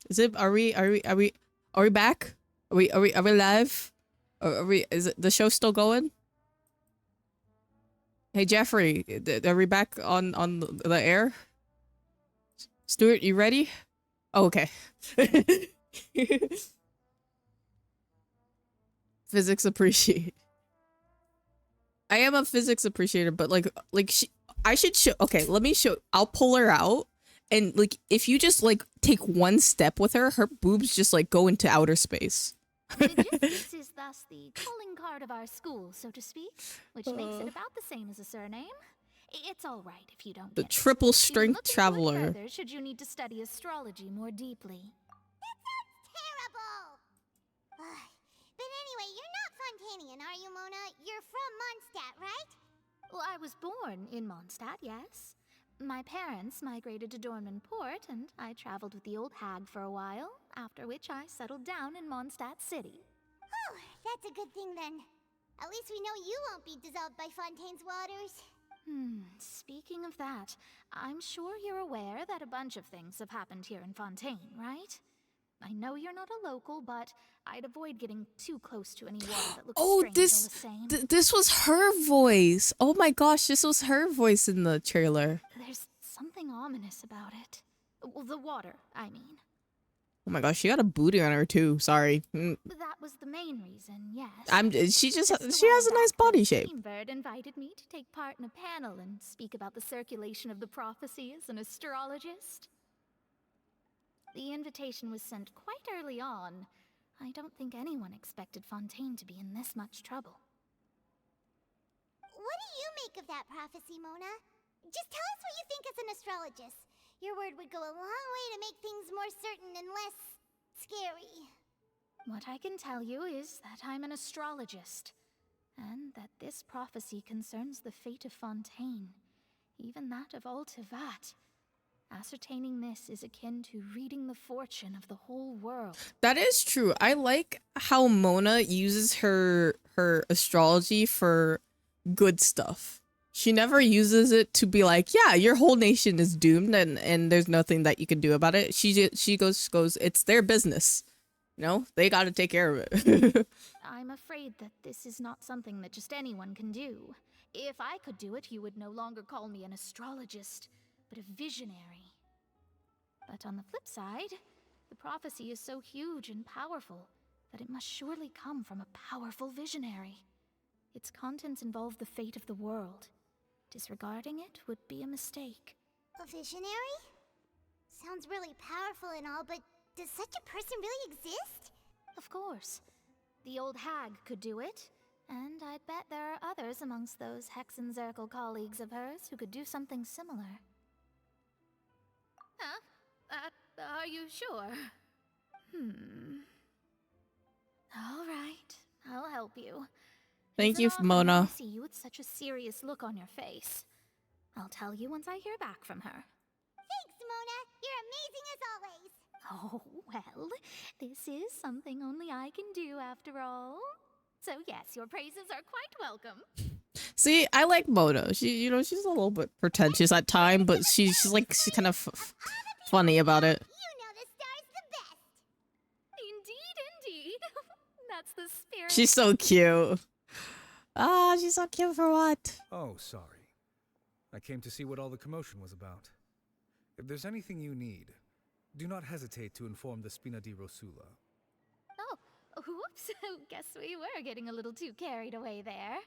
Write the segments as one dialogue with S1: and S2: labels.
S1: Is it? Are we back? Are we live? Are we? Is it the show still going? Hey Jeffrey, are we back on the air? Stuart, you ready? Oh, okay. Physics appreciate. I am a physics appreciator, but I should show. Okay, let me show. I'll pull her out, and like if you just like take one step with her, her boobs just like go into outer space.
S2: Logistics is thus the calling card of our school, so to speak, which makes it about the same as a surname. It's all right if you don't
S1: The
S2: get
S1: triple
S2: it.
S1: strength traveler.
S2: Further, should you need to study astrology more deeply.
S3: Terrible! But anyway, you're not Fontanian, are you, Mona? You're from Mondstadt, right?
S2: Well, I was born in Mondstadt, yes. My parents migrated to Dornman Port, and I traveled with the old hag for a while, after which I settled down in Mondstadt City.
S3: Oh, that's a good thing then. At least we know you won't be dissolved by Fontaine's waters.
S2: Speaking of that, I'm sure you're aware that a bunch of things have happened here in Fontaine, right? I know you're not a local, but I'd avoid getting too close to any water that looks strange all the same.
S1: This was her voice. Oh my gosh, this was her voice in the trailer.
S2: There's something ominous about it. Well, the water, I mean.
S1: Oh my gosh, she got a booty on her too. Sorry.
S2: That was the main reason, yes.
S1: She has a nice body shape.
S2: Bird invited me to take part in a panel and speak about the circulation of the prophecy as an astrologist. The invitation was sent quite early on. I don't think anyone expected Fontaine to be in this much trouble.
S3: What do you make of that prophecy, Mona? Just tell us what you think as an astrologist. Your word would go a long way to make things more certain and less scary.
S2: What I can tell you is that I'm an astrologist, and that this prophecy concerns the fate of Fontaine, even that of Altivat. Ascertaining this is akin to reading the fortune of the whole world.
S1: That is true. I like how Mona uses her astrology for good stuff. She never uses it to be like, yeah, your whole nation is doomed and there's nothing that you can do about it. She goes, it's their business. You know, they got to take care of it.
S2: I'm afraid that this is not something that just anyone can do. If I could do it, you would no longer call me an astrologist, but a visionary. But on the flip side, the prophecy is so huge and powerful that it must surely come from a powerful visionary. Its contents involve the fate of the world. Disregarding it would be a mistake.
S3: A visionary? Sounds really powerful and all, but does such a person really exist?
S2: Of course. The old hag could do it, and I'd bet there are others amongst those Hexenzirkel colleagues of hers who could do something similar. Huh? Are you sure? All right, I'll help you.
S1: Thank you, Mona.
S2: I see you with such a serious look on your face. I'll tell you once I hear back from her.
S3: Thanks, Mona. You're amazing as always.
S2: Oh, well, this is something only I can do after all. So yes, your praises are quite welcome.
S1: See, I like Mona. She's a little bit pretentious at times, but she's kind of funny about it.
S3: You know the star's the best.
S2: Indeed. That's the spirit.
S1: She's so cute. Ah, she's so cute for what?
S4: Oh, sorry. I came to see what all the commotion was about. If there's anything you need, do not hesitate to inform the Spina di Rosula.
S2: Oh, whoops. Guess we were getting a little too carried away there.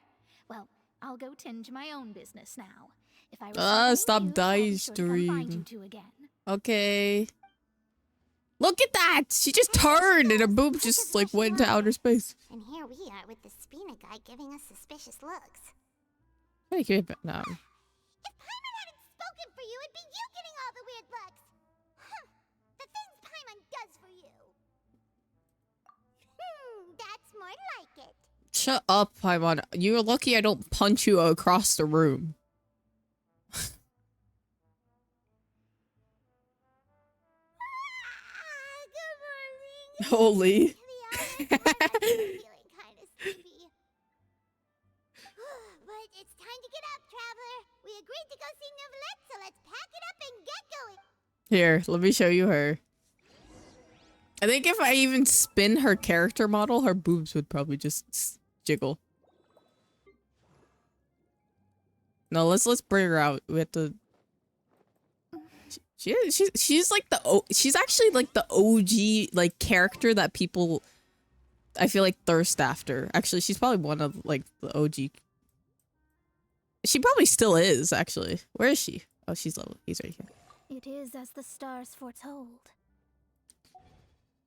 S2: Well, I'll go tend to my own business now. If I
S1: stop
S2: find you again.
S1: Okay. Look at that! She just turned and her boob just like went into outer space.
S3: And here we are with the Spina guy giving us suspicious looks.
S1: Hey, keep it now.
S3: If Paimon hadn't spoken for you, it'd be you getting all the weird looks. The things Paimon does for you. That's more like it.
S1: Shut up, Paimon. You're lucky I don't punch you across the room.
S3: Good morning.
S1: Holy.
S3: Feeling kind of sleepy. But it's time to get up, traveler. We agreed to go see Neuvillette, so let's pack it up and get going.
S1: Here, let me show you her. I think if I even spin her character model, her boobs would probably just jiggle. No, let's bring her out. We have to. She's like she's actually like the OG like character that people I feel like thirst after. Actually, she's probably one of like the OG. She probably still is actually. Where is she? Oh, he's right here.
S2: It is as the stars foretold.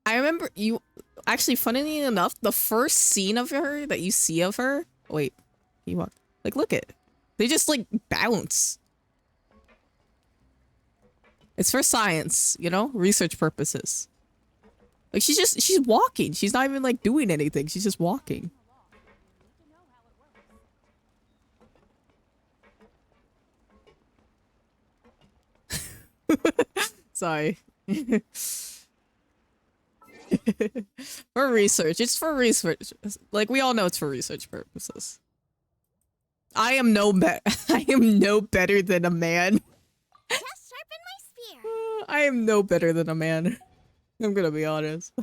S1: I remember you actually, funnily enough, the first scene of her that you see of her. Wait, he walked. Like, look at. They just like bounce. It's for science, you know, research purposes. Like she's walking. She's not even like doing anything. She's just walking. Sorry. For research. It's for research. Like we all know it's for research purposes. I am no better than a man.
S3: Just sharpen my spear.
S1: I am no better than a man. I'm gonna be honest.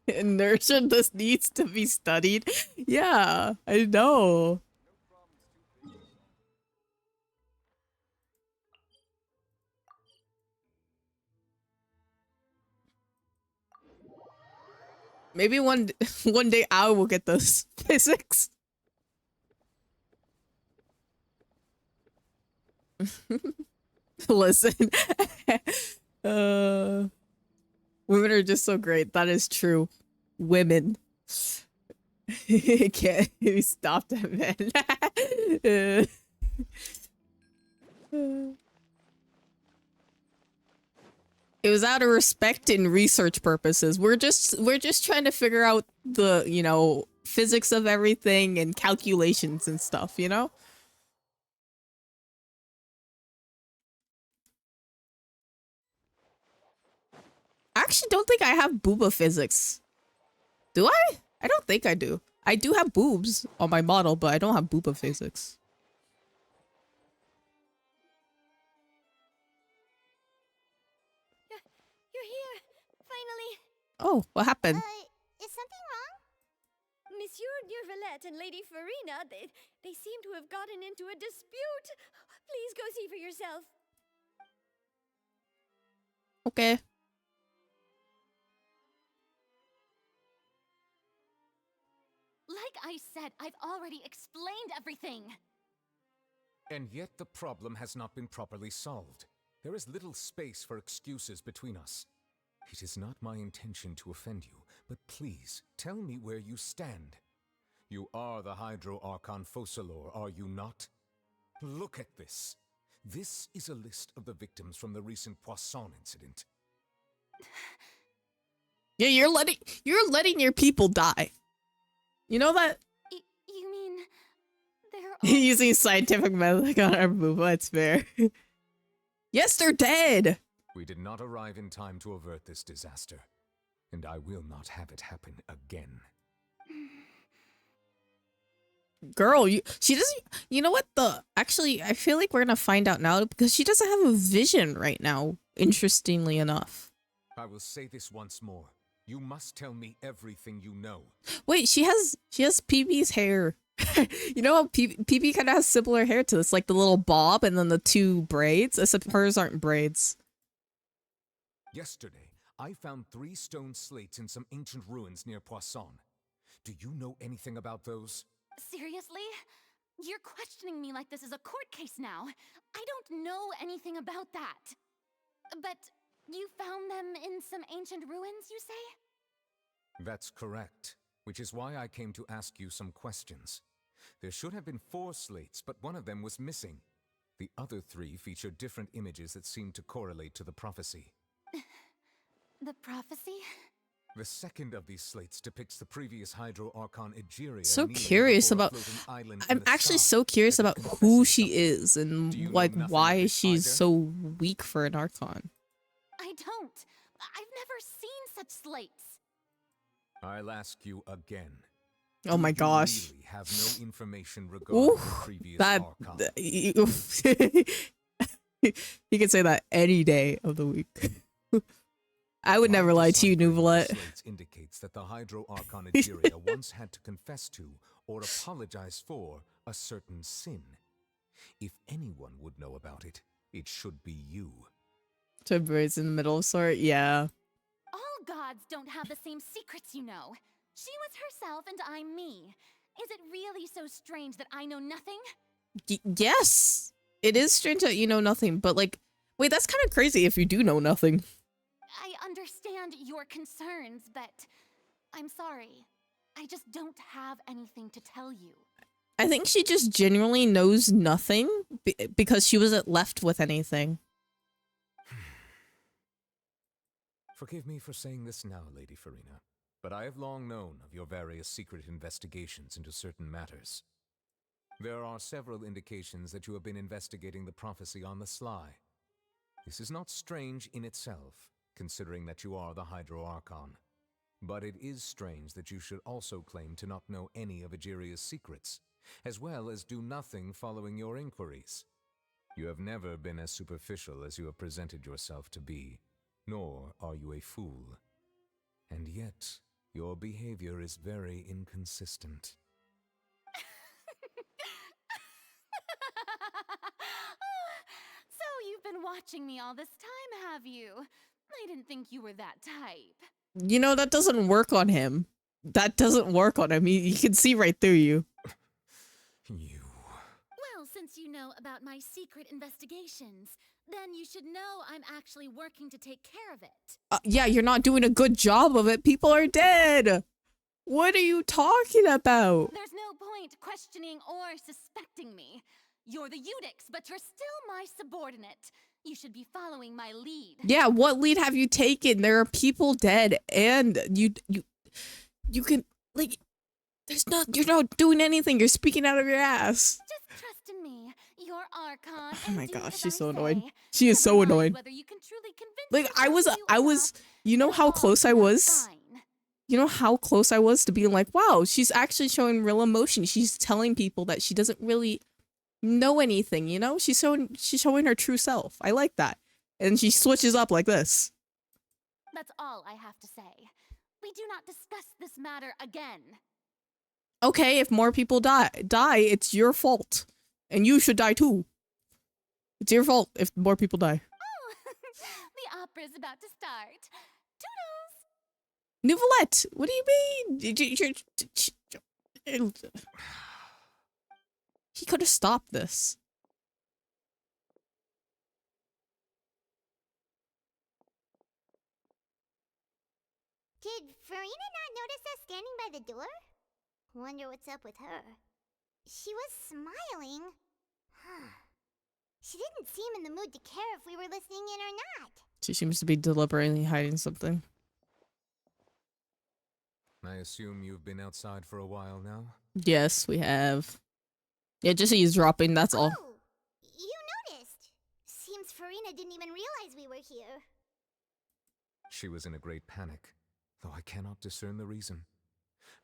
S1: Inertia, this needs to be studied. Yeah, I know. Maybe one day I will get those physics. Listen. Women are just so great. That is true. Women. Can't be stopped at men. It was out of respect and research purposes. We're just trying to figure out the, you know, physics of everything and calculations and stuff, you know? I actually don't think I have booba physics. Do I? I don't think I do. I do have boobs on my model, but I don't have booba physics.
S5: You're here, finally.
S1: Oh, what happened?
S3: Is something wrong?
S5: Monsieur Neurvalette and Lady Farina, they seem to have gotten into a dispute. Please go see for yourself.
S1: Okay.
S2: Like I said, I've already explained everything.
S4: And yet the problem has not been properly solved. There is little space for excuses between us. It is not my intention to offend you, but please tell me where you stand. You are the Hydro Archon Focalor, are you not? Look at this. This is a list of the victims from the recent Poisson incident.
S1: Yeah, you're letting your people die. You know that?
S2: You mean they're all...
S1: Using scientific method on our booba, it's fair. Yes, they're dead.
S4: We did not arrive in time to avert this disaster, and I will not have it happen again.
S1: Girl, she doesn't. You know what? Actually, I feel like we're gonna find out now because she doesn't have a vision right now. Interestingly enough.
S4: I will say this once more. You must tell me everything you know.
S1: Wait, she has PB's hair. You know how PB kind of has similar hair to this, like the little bob and then the two braids. Except hers aren't braids.
S4: Yesterday, I found 3 stone slates in some ancient ruins near Poisson. Do you know anything about those?
S2: Seriously? You're questioning me like this is a court case now. I don't know anything about that. But you found them in some ancient ruins, you say?
S4: That's correct, which is why I came to ask you some questions. There should have been 4 slates, but one of them was missing. The other 3 feature different images that seem to correlate to the prophecy.
S2: The prophecy?
S4: The second of these slates depicts the previous Hydro Archon Egeria.
S1: So curious about. I'm actually so curious about who she is and like why she's so weak for an Archon.
S2: I don't. I've never seen such slates.
S4: I'll ask you again.
S1: Oh my gosh.
S4: Do you really have no information regarding the
S1: Ooh,
S4: previous
S1: that
S4: Archon?
S1: you can say that any day of the week. I would
S4: My
S1: never lie to you,
S4: deciphering of the
S1: Nuvolette.
S4: slates indicates that the Hydro Archon Egeria once had to confess to or apologize for a certain sin. If anyone would know about it, it should be you.
S1: Two birds in the middle sort, yeah.
S2: All gods don't have the same secrets, you know. She was herself and I'm me. Is it really so strange that I know nothing?
S1: Yes, it is strange that you know nothing, but like, wait, that's kind of crazy if you do know nothing.
S2: I understand your concerns, but I'm sorry. I just don't have anything to tell you.
S1: I think she just genuinely knows nothing because she wasn't left with anything.
S4: Forgive me for saying this now, Lady Farina, but I have long known of your various secret investigations into certain matters. There are several indications that you have been investigating the prophecy on the sly. This is not strange in itself, considering that you are the Hydro Archon. But it is strange that you should also claim to not know any of Egeria's secrets, as well as do nothing following your inquiries. You have never been as superficial as you have presented yourself to be, nor are you a fool. And yet, your behavior is very inconsistent.
S2: So you've been watching me all this time, have you? I didn't think you were that type.
S1: You know, that doesn't work on him. That doesn't work on him. He can see right through you.
S4: You...
S2: Well, since you know about my secret investigations, then you should know I'm actually working to take care of it.
S1: Yeah, you're not doing a good job of it. People are dead. What are you talking about?
S2: There's no point questioning or suspecting me. You're the Eudix, but you're still my subordinate. You should be following my lead.
S1: Yeah, what lead have you taken? There are people dead, and you can, like, you're not doing anything. You're speaking out of your ass.
S2: Just trust in me. You're Archon.
S1: Oh my
S2: and do
S1: gosh,
S2: as
S1: she's
S2: I
S1: so annoyed.
S2: say.
S1: She is
S2: Never
S1: so
S2: mind
S1: annoyed.
S2: whether you can truly convince
S1: Like,
S2: me
S1: I
S2: or
S1: was,
S2: not,
S1: you know
S2: it'll
S1: how
S2: all
S1: close I
S2: turn out
S1: was?
S2: fine.
S1: You know how close I was to being like, wow, she's actually showing real emotion. She's telling people that she doesn't really know anything, you know? She's showing her true self. I like that. And she switches up like this.
S2: That's all I have to say. We do not discuss this matter again.
S1: Okay, if more people die, it's your fault. And you should die too. It's your fault if more people die.
S2: Oh, the opera's about to start. Toodles!
S1: Nuvolette, what do you mean? He could have stopped this.
S3: Did Farina not notice us standing by the door? Wonder what's up with her. She was smiling. She didn't seem in the mood to care if we were listening in or not.
S1: She seems to be deliberately hiding something.
S4: I assume you've been outside for a while now?
S1: Yes, we have. Yeah, just eavesdropping, that's all.
S3: Oh, you noticed. Seems Farina didn't even realize we were here.
S4: She was in a great panic, though I cannot discern the reason.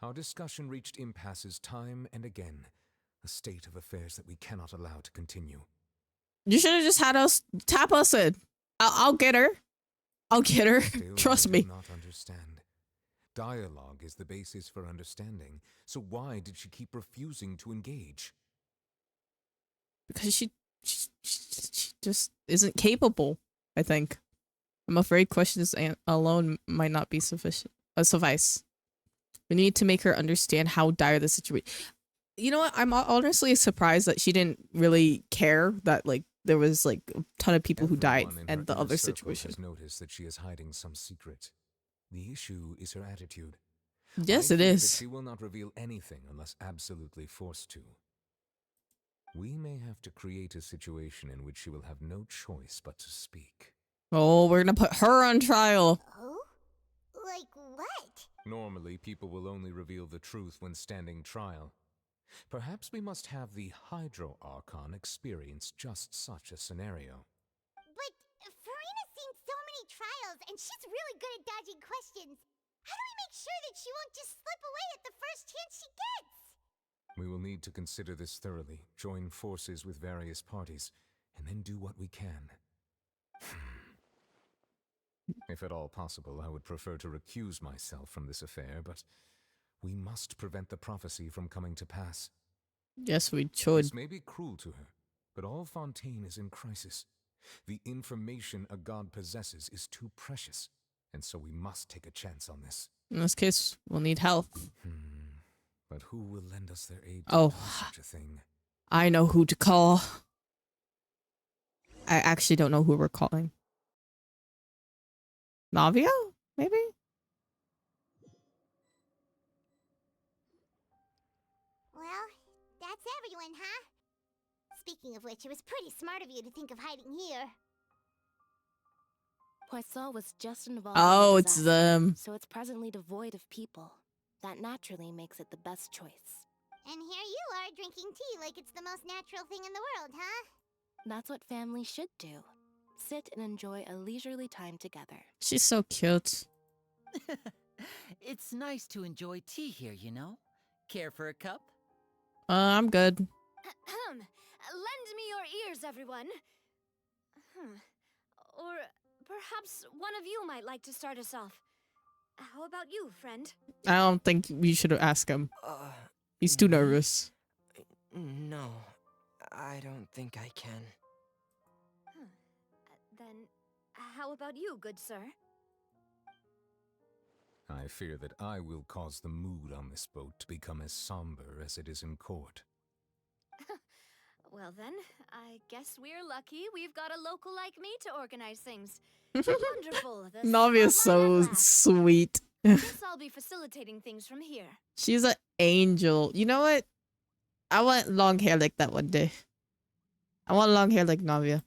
S4: Our discussion reached impasses time and again, a state of affairs that we cannot allow to continue.
S1: You should have just had us tap us in. I'll get her. I'll get her.
S4: Still,
S1: Trust
S4: I
S1: me.
S4: do not understand. Dialogue is the basis for understanding, so why did she keep refusing to engage?
S1: Because she just isn't capable, I think. I'm afraid questions alone might not be suffice. We need to make her understand how dire the situation. You know what? I'm honestly surprised that she didn't really care that like there was like a ton of people who died
S4: Everyone in
S1: and
S4: her
S1: the
S4: inner
S1: other
S4: circle
S1: situation.
S4: has noticed that she is hiding some secret. The issue is her attitude.
S1: Yes,
S4: I
S1: it
S4: fear
S1: is.
S4: that she will not reveal anything unless absolutely forced to. We may have to create a situation in which she will have no choice but to speak.
S1: Oh, we're gonna put her on trial.
S3: Oh? Like what?
S4: Normally, people will only reveal the truth when standing trial. Perhaps we must have the Hydro Archon experience just such a scenario.
S3: But Farina's seen so many trials, and she's really good at dodging questions. How do we make sure that she won't just slip away at the first chance she gets.
S4: We will need to consider this thoroughly, join forces with various parties, and then do what we can. If at all possible, I would prefer to recuse myself from this affair, but we must prevent the prophecy from coming to pass.
S1: Yes, we should.
S4: This may be cruel to her, but all Fontaine is in crisis. The information a god possesses is too precious, and so we must take a chance on this.
S1: In this case, we'll need help.
S4: But who will lend us their aid to
S1: Oh.
S4: do such a thing?
S1: I know who to call. I actually don't know who we're calling. Navia? Maybe?
S3: Well, that's everyone, huh? Speaking of which, it was pretty smart of you to think of hiding here.
S6: Poisson was just involved
S1: Oh,
S6: in a
S1: it's
S6: disaster,
S1: them.
S6: so it's presently devoid of people. That naturally makes it the best choice.
S3: And here you are drinking tea like it's the most natural thing in the world, huh?
S6: That's what family should do. Sit and enjoy a leisurely time together.
S1: She's so cute.
S7: It's nice to enjoy tea here, you know? Care for a cup?
S1: I'm good.
S5: Lend me your ears, everyone. Or perhaps one of you might like to start us off. How about you, friend?
S1: I don't think we should ask him. He's too nervous.
S8: No, I don't think I can.
S5: Then, how about you, good sir?
S4: I fear that I will cause the mood on this boat to become as somber as it is in court.
S5: Well then, I guess we're lucky we've got a local like me to organize things. Wonderful. The
S1: Navia's so
S5: spotlight at last.
S1: sweet.
S5: Guess I'll be facilitating things from here.
S1: She's an angel. You know what? I want long hair like that one day. I want long hair like Navia.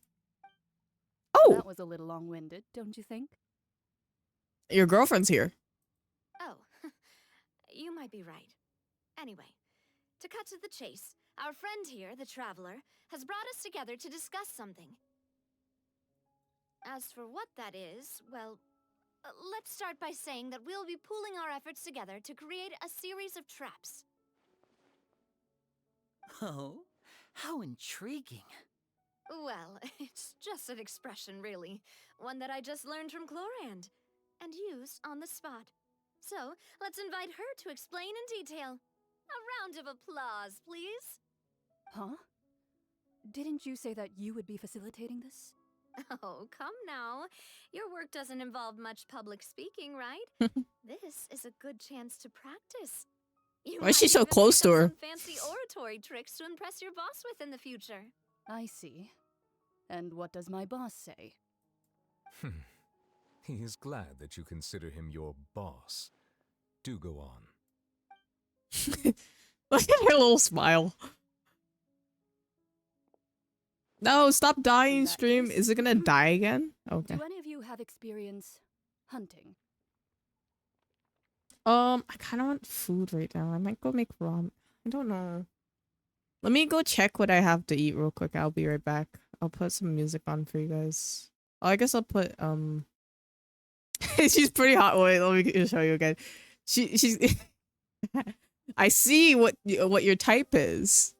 S1: Oh,
S9: That was a little long-winded, don't you think?
S1: your girlfriend's here.
S5: Oh, you might be right. Anyway, to cut to the chase, our friend here, the Traveler, has brought us together to discuss something. As for what that is, well, let's start by saying that we'll be pooling our efforts together to create a series of traps.
S7: Oh, how intriguing.
S5: Well, it's just an expression, really. One that I just learned from Chlorand, and used on the spot. So, let's invite her to explain in detail. A round of applause, please.
S9: Huh? Didn't you say that you would be facilitating this?
S5: Oh, come now. Your work doesn't involve much public speaking, right? This is a good chance to practice. You
S1: Why is she
S5: might
S1: so
S5: even
S1: close
S5: pick
S1: to
S5: up
S1: her?
S5: some fancy oratory tricks to impress your boss with in the future.
S9: I see. And what does my boss say?
S4: He is glad that you consider him your boss. Do go on.
S1: Look at her little smile. No, stop dying,
S9: In that
S1: stream.
S9: case-
S1: Is it gonna die again? Okay.
S9: Do any of you have experience hunting?
S1: I kind of want food right now. I might go make ramen. I don't know. Let me go check what I have to eat real quick. I'll be right back. I'll put some music on for you guys. Oh, I guess I'll put she's pretty hot. Wait, let me show you again. She's I see what your type is.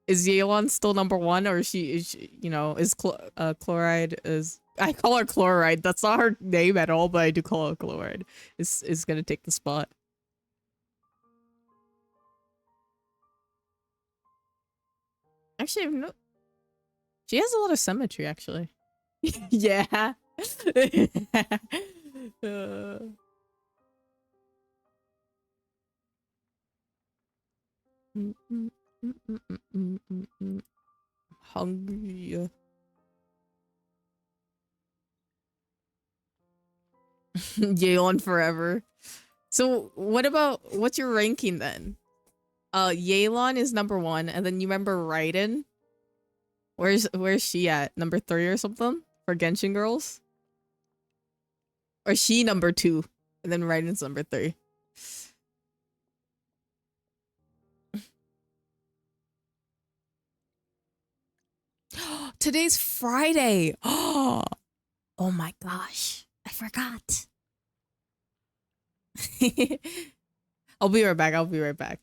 S1: Is Yelan still number one, or is she, you know, is Chloride is, I call her Chloride. That's not her name at all, but I do call her Chloride. Is gonna take the spot. Actually, no. She has a lot of symmetry, actually. Yeah. Hungry. Yeon forever. So what's your ranking then? Yelan is number 1, and then you remember Raiden? Where's she at? Number 3 or something? For Genshin girls? Or she number 2, and then Raiden's number 3. today's Friday. Oh my gosh. I forgot. I'll be right back. I'll be right back.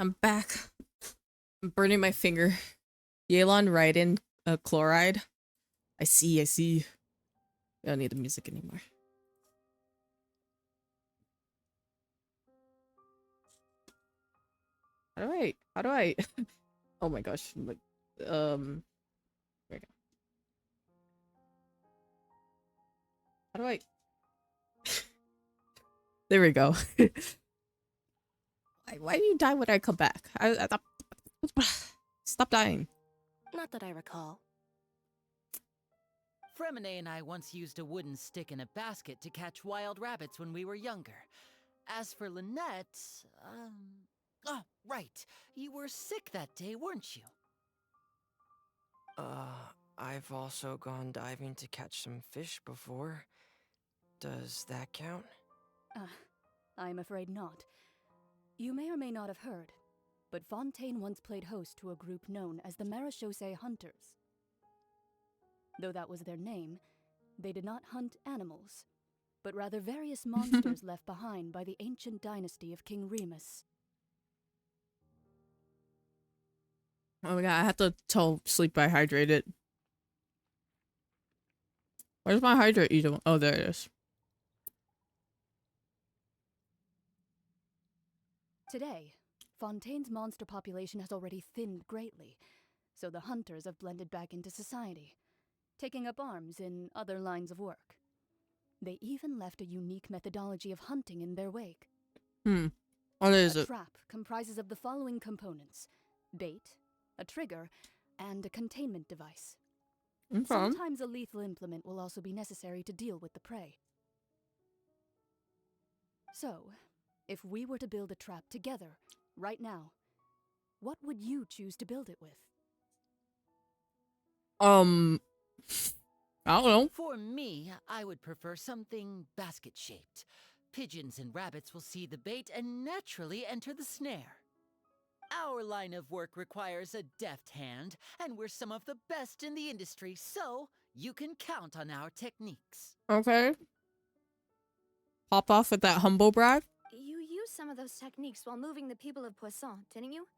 S1: I'm back. I'm burning my finger. Yelan Raiden chloride. I see, I see. I don't need the music anymore. How do I oh my gosh. Like, How do I? There we go. Why do you die when I come back? Stop dying.
S6: Not that I recall.
S7: Fremine and I once used a wooden stick in a basket to catch wild rabbits when we were younger. As for Lynette, oh, right. You were sick that day, weren't you?
S8: I've also gone diving to catch some fish before. Does that count?
S9: I'm afraid not. You may or may not have heard, but Fontaine once played host to a group known as the Marechaussee Hunters. Though that was their name, they did not hunt animals, but rather various monsters left behind by the ancient dynasty of King Remus.
S1: Oh my god, I have to tell Sleep I hydrated. Where's my hydrate item? Oh, there it is.
S9: Today, Fontaine's monster population has already thinned greatly, so the hunters have blended back into society, taking up arms in other lines of work. They even left a unique methodology of hunting in their wake.
S1: What is
S9: A
S1: it?
S9: trap comprises of the following components: bait, a trigger, and a containment device.
S1: Okay.
S9: Sometimes a lethal implement will also be necessary to deal with the prey. So, if we were to build a trap together, right now, what would you choose to build it with?
S1: I don't know.
S7: For me, I would prefer something basket-shaped. Pigeons and rabbits will see the bait and naturally enter the snare. Our line of work requires a deft hand, and we're some of the best in the industry, so you can count on our techniques.
S1: Okay. Pop off with that humble brag.
S5: You used some of those techniques while moving the people of Poisson, didn't you?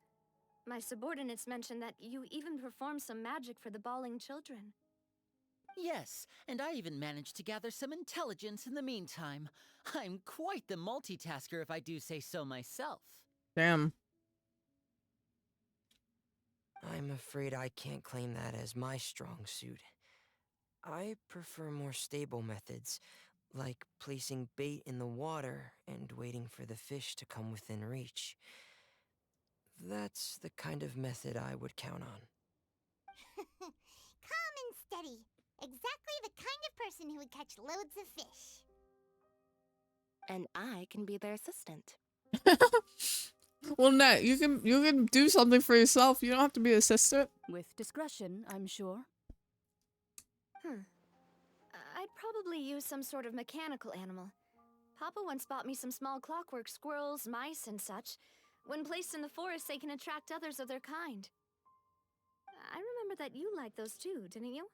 S5: My subordinates mentioned that you even performed some magic for the bawling children.
S7: Yes, and I even managed to gather some intelligence in the meantime. I'm quite the multitasker if I do say so myself.
S1: Damn.
S8: I'm afraid I can't claim that as my strong suit. I prefer more stable methods, like placing bait in the water and waiting for the fish to come within reach. That's the kind of method I would count on.
S3: Calm and steady. Exactly the kind of person who would catch loads of fish.
S6: And I can be their assistant.
S1: Well, Nat, you can do something for yourself. You don't have to be an assistant.
S9: With discretion, I'm sure.
S5: I'd probably use some sort of mechanical animal. Papa once bought me some small clockwork squirrels, mice, and such. When placed in the forest, they can attract others of their kind. I remember that you liked those too, didn't you?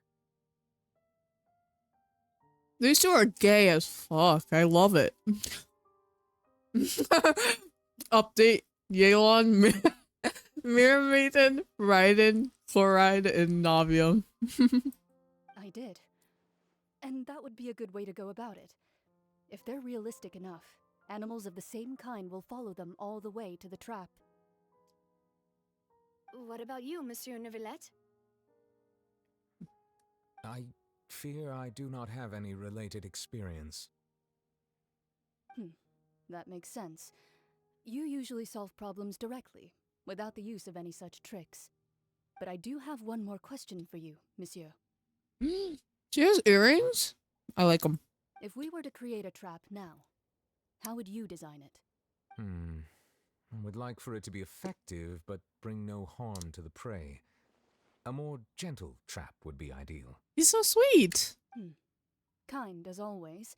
S1: These two are gay as fuck. I love it. Update. Yeon, Mirror Maiden, Raiden, Chloride, and Navium.
S9: I did. And that would be a good way to go about it. If they're realistic enough, animals of the same kind will follow them all the way to the trap.
S5: What about you, Monsieur Neuvillette?
S4: I fear I do not have any related experience.
S9: That makes sense. You usually solve problems directly, without the use of any such tricks. But I do have one more question for you, monsieur.
S1: She has earrings? I like them.
S9: If we were to create a trap now, how would you design it?
S4: I would like for it to be effective, but bring no harm to the prey. A more gentle trap would be ideal.
S1: He's so sweet.
S9: Kind, as always.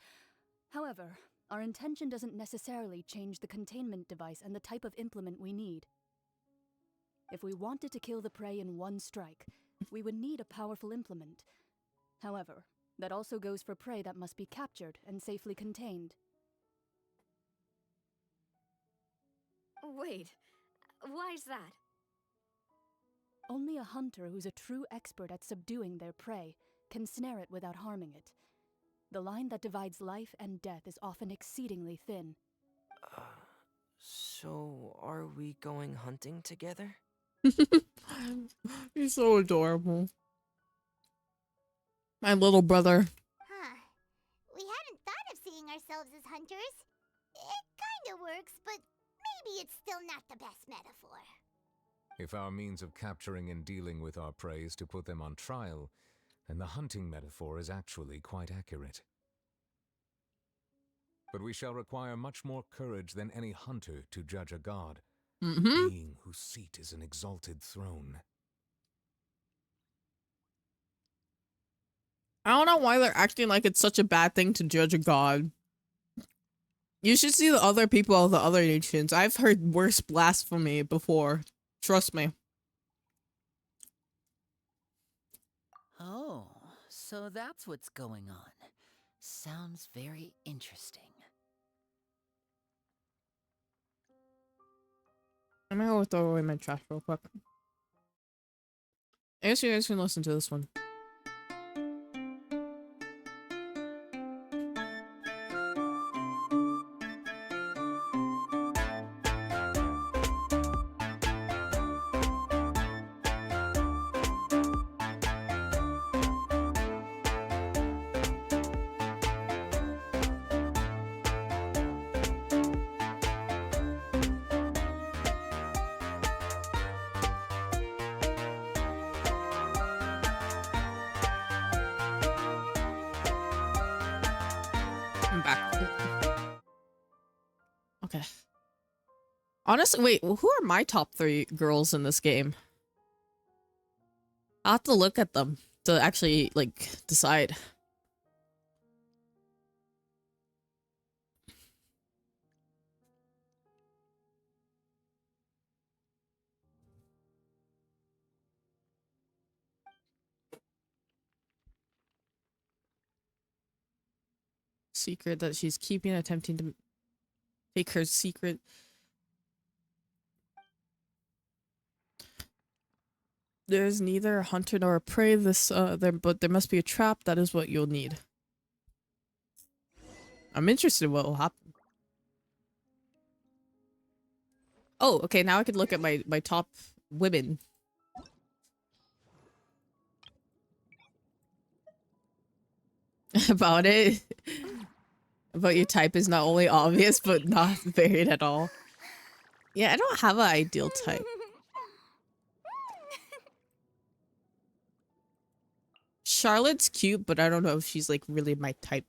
S9: However, our intention doesn't necessarily change the containment device and the type of implement we need. If we wanted to kill the prey in one strike, we would need a powerful implement. However, that also goes for prey that must be captured and safely contained.
S5: Wait, why's that?
S9: Only a hunter who's a true expert at subduing their prey can snare it without harming it. The line that divides life and death is often exceedingly thin.
S8: So are we going hunting together?
S1: He's so adorable. My little brother.
S3: We had ourselves as hunters. It kinda works, but maybe it's still not the best metaphor.
S4: If our means of capturing and dealing with our prey is to put them on trial, then the hunting metaphor is actually quite accurate. But we shall require much more courage than any hunter to judge a god, being whose seat is an exalted throne.
S1: I don't know why they're acting like it's such a bad thing to judge a god. You should see the other people of the other nations. I've heard worse blasphemy before. Trust me.
S7: Oh, so that's what's going on. Sounds very interesting.
S1: I'm gonna go throw away my trash real quick. I guess you guys can listen to this one. I'm back. Okay. Honestly, wait, who are my top 3 girls in this game? I'll have to look at them to actually, like, decide. Secret that she's keeping, attempting to take her secret. There's neither a hunter nor a prey. But there must be a trap. That is what you'll need. I'm interested in what will happen. Oh, okay. Now I can look at my top women. About it. About your type is not only obvious, but not varied at all. Yeah, I don't have an ideal type. Charlotte's cute, but I don't know if she's like really my type.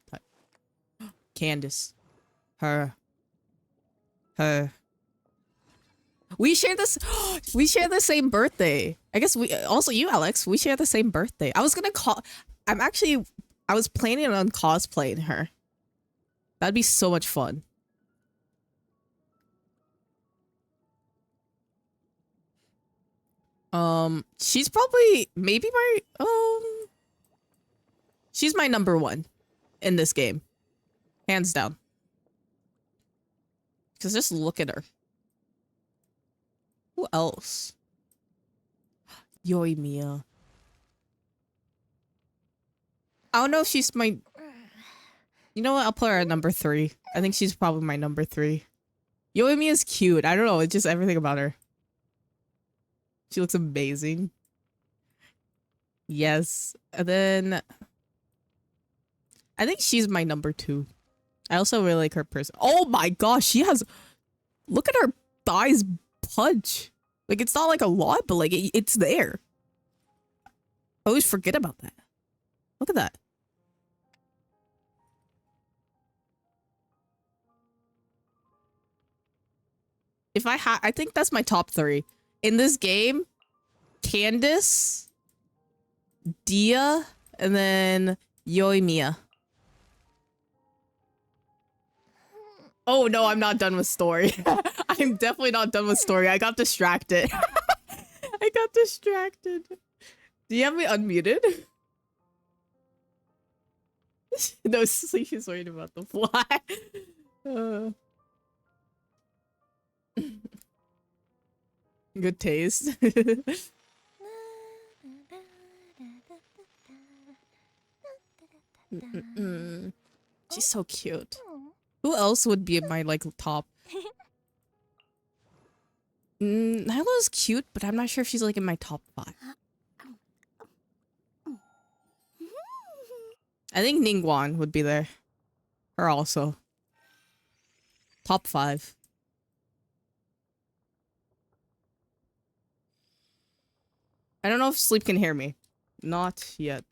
S1: Candace. Her. We share this. We share the same birthday. I guess we also you, Alex. We share the same birthday. I was planning on cosplaying her. That'd be so much fun. She's probably maybe my she's my number 1 in this game. Hands down. Cause just look at her. Who else? Yoimiya. I don't know if she's my... You know what? I'll put her at number 3. I think she's probably my number 3. Yoimiya is cute. I don't know. It's just everything about her. She looks amazing. Yes. And then... I think she's my number 2. I also really like her person. Oh my gosh, she has... Look at her thighs punch. Like, it's not like a lot, but like, it's there. I always forget about that. Look at that. If I think that's my top 3. In this game, Candace, Dia, and then Yoimiya. Oh no, I'm not done with story. I'm definitely not done with story. I got distracted. I got distracted. Do you have me unmuted? No, she's worried about the fly. Good taste. She's so cute. Who else would be in my like top? Nyla's cute, but I'm not sure if she's like in my top 5. I think Ningguang would be there. Her also. Top 5. I don't know if Sleep can hear me. Not yet.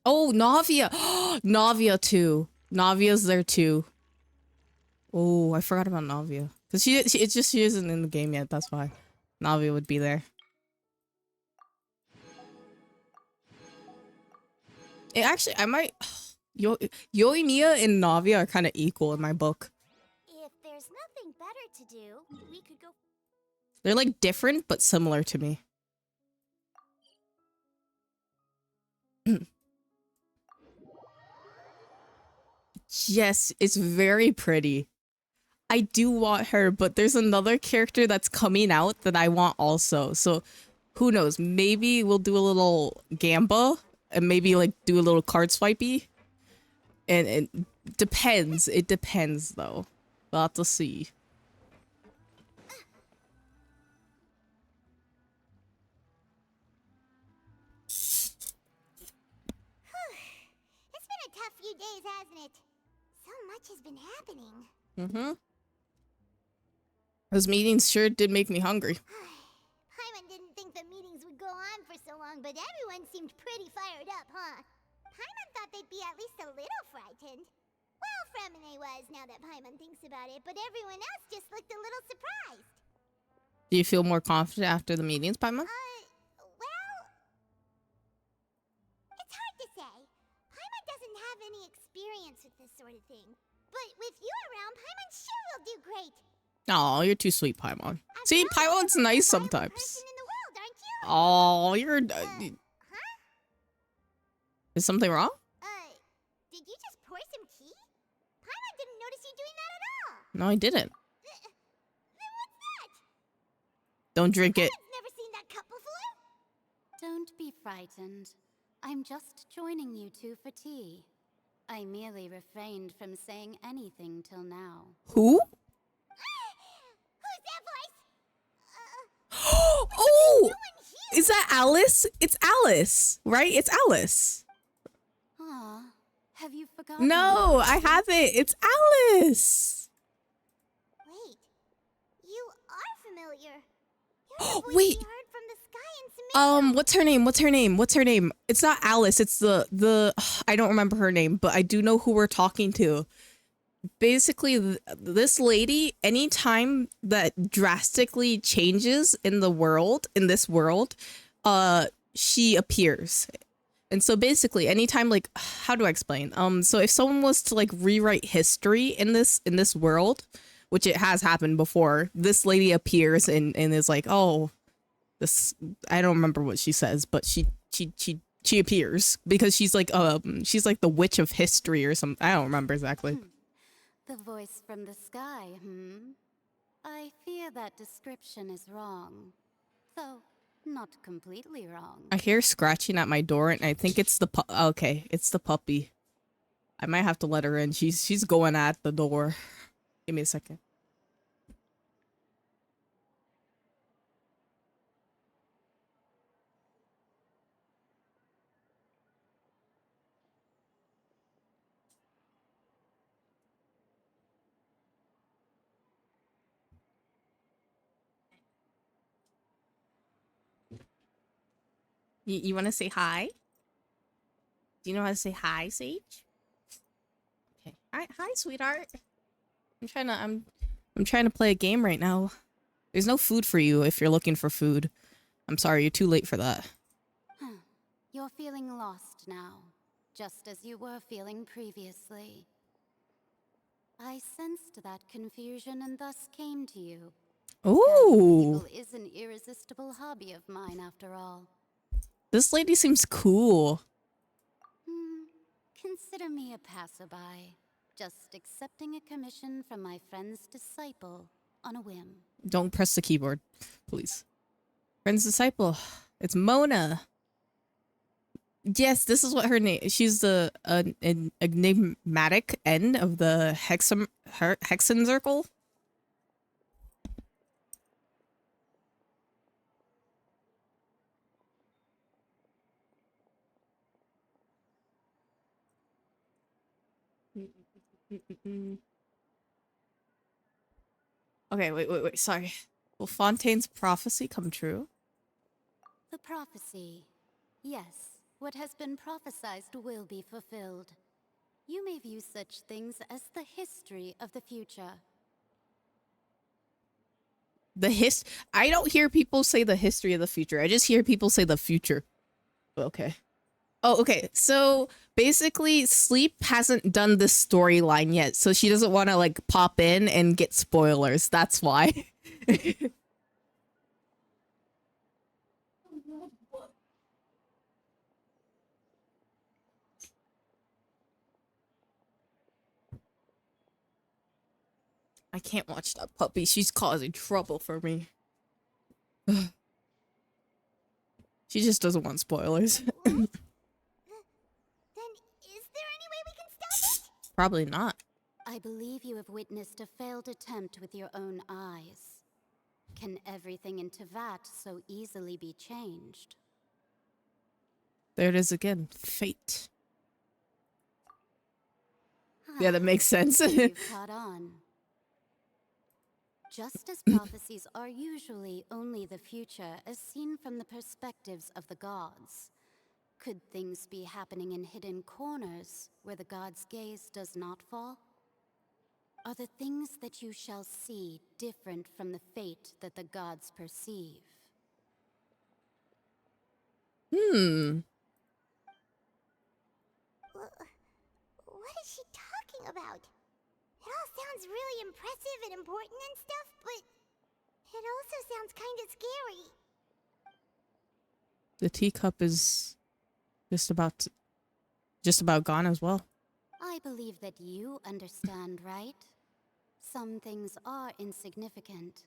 S1: Oh, Navia. Navia too. Navia's there too. Oh, I forgot about Navia. Cause she isn't in the game yet. That's why Navia would be there. Actually, I might. Yoimiya and Navia are kind of equal in my book.
S3: If there's nothing better to do, we could go.
S1: They're like different but similar to me. Yes, it's very pretty. I do want her, but there's another character that's coming out that I want also. So who knows? Maybe we'll do a little gamba and maybe like do a little card swipey. And it depends. It depends though. We'll have to see.
S3: It's been a tough few days, hasn't it? So much has been happening.
S1: Mm-hmm. Those meetings sure did make me hungry.
S3: Paimon didn't think the meetings would go on for so long, but everyone seemed pretty fired up, huh? Paimon thought they'd be at least a little frightened. Well, Fremine was, now that Paimon thinks about it, but everyone else just looked a little surprised.
S1: Do you feel more confident after the meetings, Paimon?
S3: Well... It's hard to say. Paimon doesn't have any experience with this sort of thing. But with you around, Paimon sure will do great.
S1: Oh, you're too sweet, Paimon. See, Paimon's nice sometimes.
S3: Person in the world, aren't you?
S1: Oh, you're...
S3: Huh?
S1: Is something wrong?
S3: Did you just pour some tea? Paimon didn't notice you doing that at all.
S1: No, I didn't.
S3: Then what's that?
S1: Don't drink it.
S3: I've never seen that cup before.
S6: Don't be frightened. I'm just joining you two for tea. I merely refrained from saying anything till now.
S1: Who?
S3: Who's that voice?
S1: Oh! Is that Alice? It's Alice, right? It's Alice.
S6: Ah, have you forgotten?
S1: No, I haven't. It's Alice.
S3: Wait, you are familiar. You're the voice
S1: Wait.
S3: we heard from the sky in Sumeru.
S1: What's her name? What's her name? What's her name? It's not Alice. It's the I don't remember her name, but I do know who we're talking to. Basically, this lady, anytime that drastically changes in the world, in this world, she appears. And so basically, anytime, like, how do I explain? So if someone was to like rewrite history in this world, which it has happened before, this lady appears and is like, oh, this, I don't remember what she says, but she appears because she's like the witch of history or something. I don't remember exactly.
S6: The voice from the sky, I fear that description is wrong. Though, not completely wrong.
S1: I hear scratching at my door, and I think it's the okay, it's the puppy. I might have to let her in. She's going at the door. Give me a second. You want to say hi? Do you know how to say hi, Sage? Okay. Hi, sweetheart. I'm trying to play a game right now. There's no food for you if you're looking for food. I'm sorry, you're too late for that.
S6: You're feeling lost now, just as you were feeling previously. I sensed that confusion and thus came to you.
S1: Ooh.
S6: Evil is an irresistible hobby of mine, after all.
S1: This lady seems cool.
S6: Consider me a passerby, just accepting a commission from my friend's disciple on a whim.
S1: Don't press the keyboard, please. Friend's disciple. It's Mona. Yes, this is what her name. She's the enigmatic end of the hexen circle. Okay, wait. Sorry. Will Fontaine's prophecy come true?
S6: The prophecy. Yes, what has been prophesied will be fulfilled. You may view such things as the history of the future.
S1: I don't hear people say the history of the future. I just hear people say the future. Okay. Oh, okay. So basically, Sleep hasn't done this storyline yet, so she doesn't want to like pop in and get spoilers. That's why. I can't watch that puppy. She's causing trouble for me. She just doesn't want spoilers.
S3: Then is there any way we can stop it?
S1: Probably not.
S6: I believe you have witnessed a failed attempt with your own eyes. Can everything in Tevat so easily be changed?
S1: There it is again. Fate. Yeah, that makes sense.
S6: You've caught on. Just as prophecies are usually only the future as seen from the perspectives of the gods, could things be happening in hidden corners where the gods' gaze does not fall? Are the things that you shall see different from the fate that the gods perceive?
S3: What is she talking about? It all sounds really impressive and important and stuff, but it also sounds kind of scary.
S1: The teacup is just about gone as well.
S6: I believe that you understand, right? Some things are insignificant,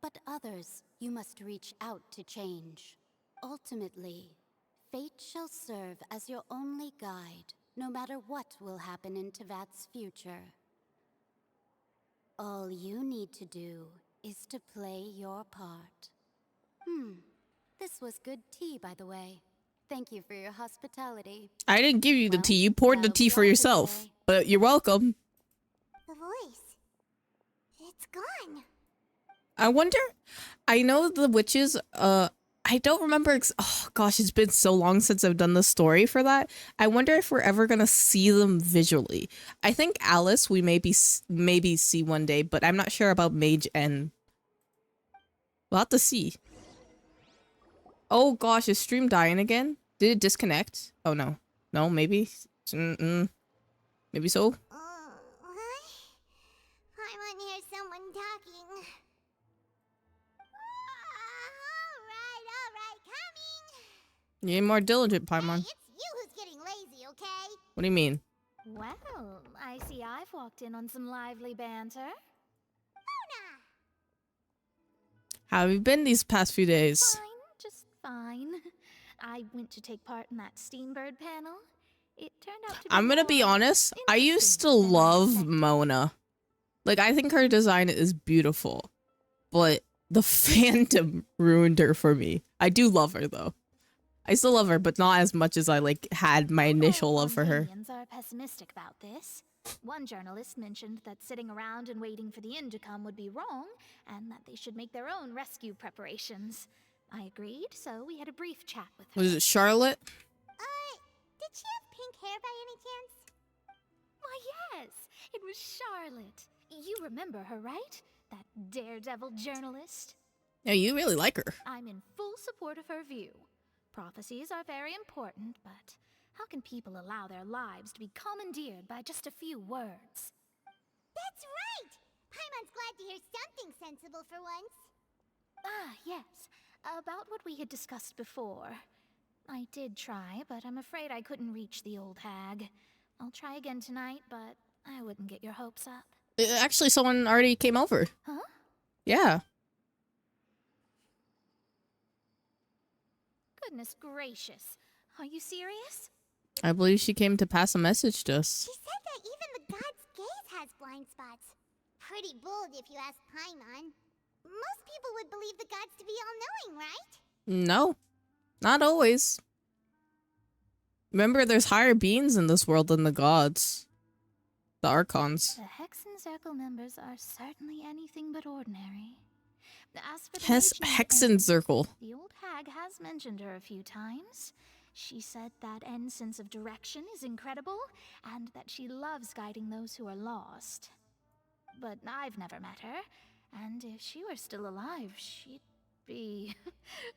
S6: but others you must reach out to change. Ultimately, fate shall serve as your only guide, no matter what will happen in Tevat's future. All you need to do is to play your part. This was good tea, by the way. Thank you for your hospitality.
S1: I didn't give you the
S6: Well,
S1: tea. You poured the
S6: that'll
S1: tea
S6: be
S1: for
S6: all
S1: yourself.
S6: today.
S1: But you're welcome.
S3: The voice. It's gone.
S1: I wonder. I know the witches. I don't remember. Oh gosh, it's been so long since I've done the story for that. I wonder if we're ever gonna see them visually. I think Alice we maybe see one day, but I'm not sure about Mage N. We'll have to see. Oh gosh, is stream dying again? Did it disconnect? Oh no, no, maybe. Maybe so.
S3: What? I want to hear someone talking. All right, coming.
S1: You need more diligent, Paimon.
S3: Hey, it's you who's getting lazy, okay?
S1: What do you mean?
S2: Well, I see I've walked in on some lively banter.
S3: Mona!
S1: How have you been these past few days?
S2: Fine, just fine. I went to take part in that Steambird panel. It turned out to be
S1: I'm gonna be
S2: more
S1: honest. I used to
S2: interesting than I
S1: love
S2: expected.
S1: Mona. Like, I think her design is beautiful, but the fandom ruined her for me. I do love her though. I still love her, but not as much as I like had my initial love for her.
S2: Fontanians are pessimistic about this. One journalist mentioned that sitting around and waiting for the end to come would be wrong, and that they should make their own rescue preparations. I agreed, so we had a brief chat with her.
S1: Was it Charlotte?
S3: Did she have pink hair by any chance?
S2: Why, yes, it was Charlotte. You remember her, right? That daredevil journalist?
S1: Yeah, you really like her.
S2: I'm in full support of her view. Prophecies are very important, but how can people allow their lives to be commandeered by just a few words?
S3: That's right! Paimon's glad to hear something sensible for once.
S2: Ah, yes. About what we had discussed before. I did try, but I'm afraid I couldn't reach the old hag. I'll try again tonight, but I wouldn't get your hopes up.
S1: Actually, someone already came over.
S2: Huh?
S1: Yeah.
S2: Goodness gracious. Are you serious?
S1: I believe she came to pass a message to us.
S3: She said that even the god's gaze has blind spots. Pretty bold if you ask Paimon. Most people would believe the gods to be all-knowing, right?
S1: No, not always. Remember, there's higher beings in this world than the gods. The Archons.
S2: The Hexen Circle members are certainly anything but ordinary. As for the
S1: Hexen Circle.
S2: the old hag has mentioned her a few times. She said that N's sense of direction is incredible, and that she loves guiding those who are lost. But I've never met her, and if she were still alive, she'd be...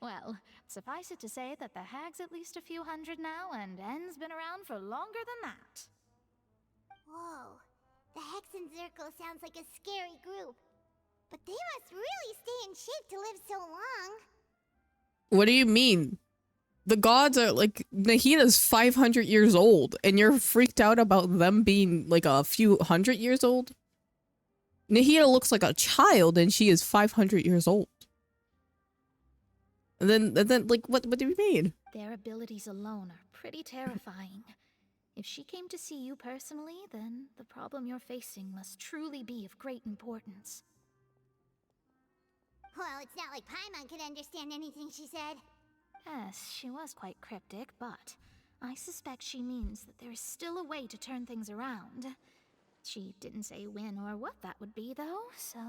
S2: well, suffice it to say that the hag's at least a few hundred now, and N's been around for longer than that.
S3: Whoa. The Hexen Circle sounds like a scary group. But they must really stay in shape to live so long.
S1: What do you mean? The gods are like, Nahita's 500 years old, and you're freaked out about them being like a few hundred years old? Nahita looks like a child, and she is 500 years old. And then like, what do you mean?
S2: Their abilities alone are pretty terrifying. If she came to see you personally, then the problem you're facing must truly be of great importance.
S3: Well, it's not like Paimon could understand anything she said.
S2: Yes, she was quite cryptic, but I suspect she means that there is still a way to turn things around. She didn't say when or what that would be, though, so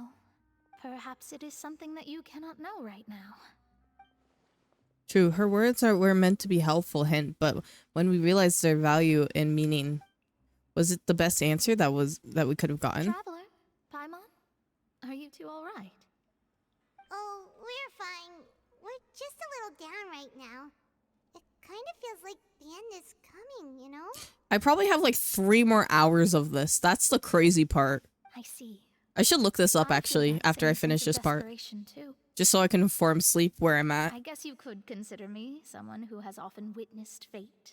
S2: perhaps it is something that you cannot know right now.
S1: True, her words were meant to be helpful hint, but when we realized their value and meaning, was it the best answer that we could have gotten?
S2: Traveler, Paimon, are you two all right?
S3: Oh, we're fine. We're just a little down right now. It kind of feels like the end is coming, you know?
S1: I probably have like 3 more hours of this. That's the crazy part.
S2: I see.
S1: I should look this up
S2: I feel
S1: actually
S2: that
S1: after I
S2: same
S1: finish
S2: sense
S1: this
S2: of
S1: part.
S2: desperation, too.
S1: Just so I can inform sleep where I'm at.
S2: I guess you could consider me someone who has often witnessed fate.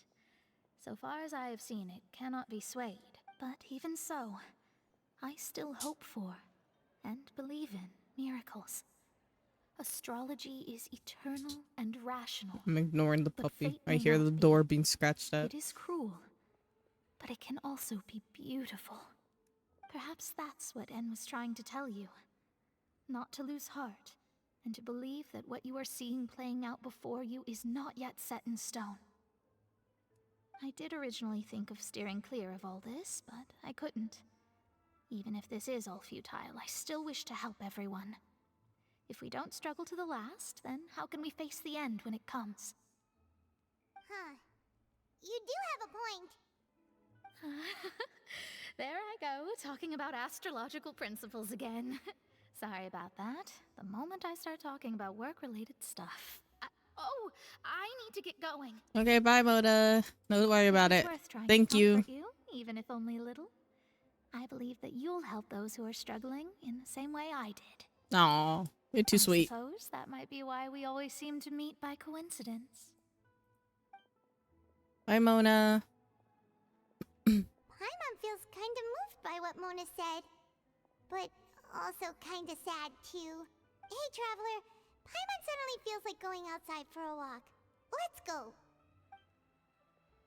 S2: So far as I have seen, it cannot be swayed. But even so, I still hope for and believe in miracles. Astrology is eternal and rational.
S1: I'm ignoring the
S2: But
S1: puppy.
S2: fate
S1: I
S2: may
S1: hear
S2: not
S1: the
S2: be.
S1: door being scratched at.
S2: It is cruel, but it can also be beautiful. Perhaps that's what N was trying to tell you. Not to lose heart, and to believe that what you are seeing playing out before you is not yet set in stone. I did originally think of steering clear of all this, but I couldn't. Even if this is all futile, I still wish to help everyone. If we don't struggle to the last, then how can we face the end when it comes?
S3: Huh. You do have a point.
S2: There I go, talking about astrological principles again. Sorry about that. The moment I start talking about work-related stuff. Oh, I need to get going.
S1: Okay, bye, Moda. Don't worry about it.
S2: Worth trying
S1: Thank
S2: to
S1: you.
S2: comfort you, even if only a little. I believe that you'll help those who are struggling in the same way I did.
S1: Aw, you're too sweet.
S2: I suppose that might be why we always seem to meet by coincidence.
S1: Bye, Mona.
S3: Paimon feels kind of moved by what Mona said. But also kind of sad, too. Hey, Traveler. Paimon suddenly feels like going outside for a walk. Let's go.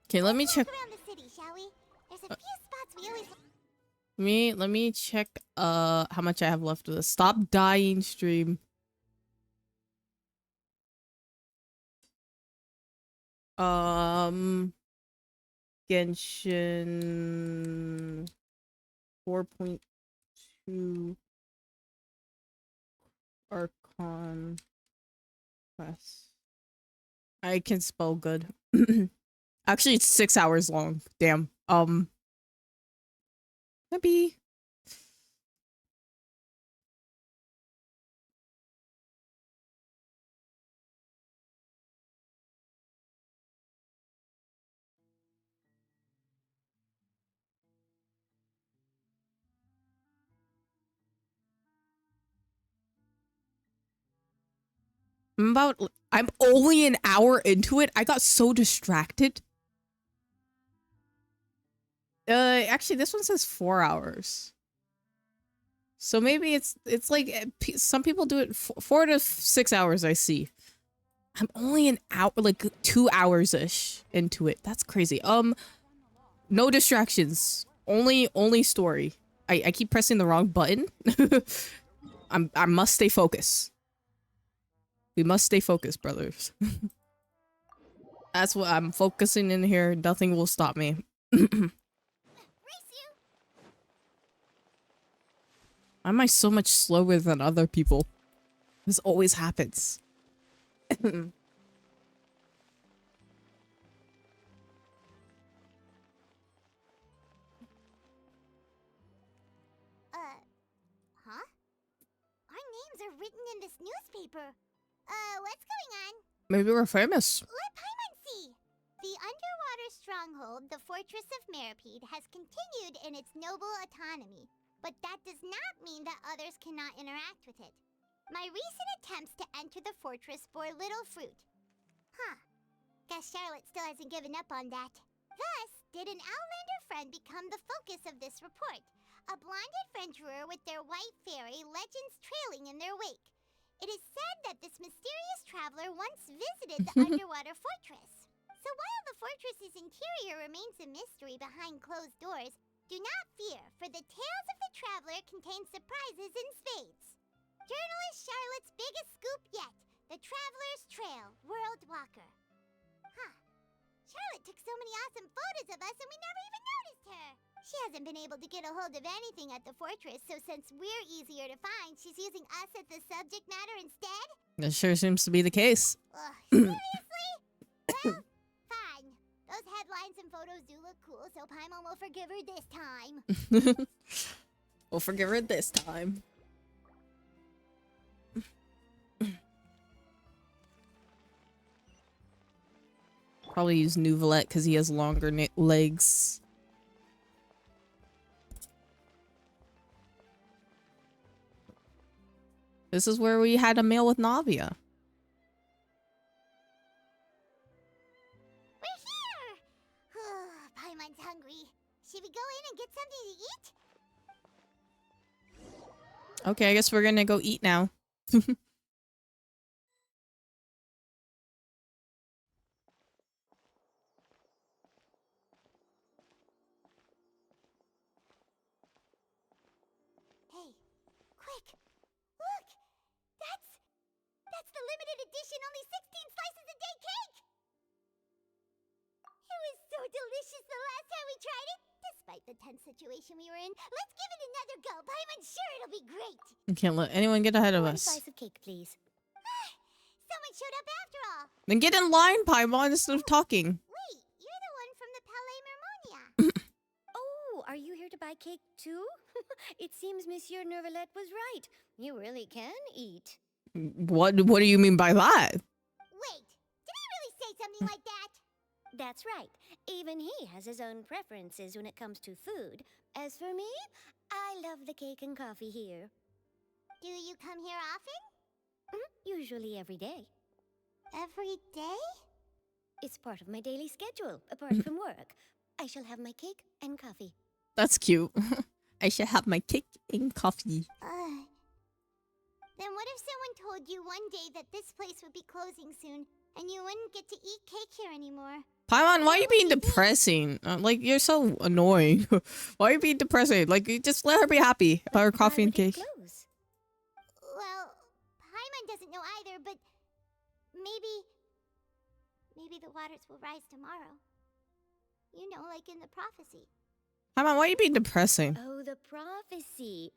S1: Okay, let me
S3: Let's
S1: check.
S3: walk around the city, shall we? There's a few spots we always...
S1: Let me check how much I have left of this. Stop dying stream. Genshin 4.2 Archon quest. I can spell good. Actually, it's 6 hours long. Damn. Maybe. I'm only an hour into it. I got so distracted. Actually, this one says 4 hours. So maybe it's like some people do it 4 to 6 hours. I see. I'm only an hour, like 2 hours ish into it. That's crazy. No distractions. Only story. I keep pressing the wrong button. I must stay focused. We must stay focused, brothers. That's what I'm focusing in here. Nothing will stop me.
S3: Race you!
S1: Why am I so much slower than other people? This always happens.
S3: Huh? Our names are written in this newspaper. What's going on?
S1: Maybe we're famous.
S3: Let Paimon see. The underwater stronghold, the Fortress of Meripede, has continued in its noble autonomy, but that does not mean that others cannot interact with it. My recent attempts to enter the fortress bore little fruit. Huh. Guess Charlotte still hasn't given up on that. Thus, did an Outlander friend become the focus of this report? A blonde adventurer with their white fairy legends trailing in their wake. It is said that this mysterious traveler once visited the underwater fortress. So while the fortress's interior remains a mystery behind closed doors, do not fear, for the tales of the traveler contain surprises in spades. Journalist Charlotte's biggest scoop yet, the Traveler's Trail, World Walker. Huh. Charlotte took so many awesome photos of us and we never even noticed her. She hasn't been able to get a hold of anything at the fortress, so since we're easier to find, she's using us as the subject matter instead?
S1: That sure seems to be the case.
S3: Ugh, seriously? Well, fine. Those headlines and photos do look cool, so Paimon will forgive her this time.
S1: We'll forgive her this time. Probably use Nouvelette because he has longer legs. This is where we had a meal with Navia.
S3: We're here! Paimon's hungry. Should we go in and get something to eat?
S1: Okay, I guess we're gonna go eat now.
S3: Hey, quick! Look! That's the limited edition only 16 slices a day cake! It was so delicious the last time we tried it! Despite the tense situation we were in, let's give it another go! Paimon's sure it'll be great!
S1: We can't let anyone get ahead of
S2: One
S1: us.
S2: slice of cake, please.
S3: Someone showed up after all!
S1: Then get in line, Paimon, instead of talking.
S3: Wait, you're the one from the Palais Mermonia!
S2: Oh, are you here to buy cake too? It seems Monsieur Nouvelette was right. You really can eat.
S1: What do you mean by that?
S3: Wait, did he really say something like that?
S2: That's right. Even he has his own preferences when it comes to food. As for me, I love the cake and coffee here.
S3: Do you come here often?
S2: Usually every day.
S3: Every day?
S2: It's part of my daily schedule, apart from work. I shall have my cake and coffee.
S1: That's cute. I should have my cake and coffee.
S3: Then what if someone told you one day that this place would be closing soon, and you wouldn't get to eat cake here anymore?
S1: Paimon, why are you being depressing? Like, you're so annoying. Why are you being depressing? Like, you just let her be happy about her coffee and cake.
S3: Well, Paimon doesn't know either, but maybe the waters will rise tomorrow. You know, like in the prophecy.
S1: Paimon, why are you being depressing?
S2: Oh, the prophecy.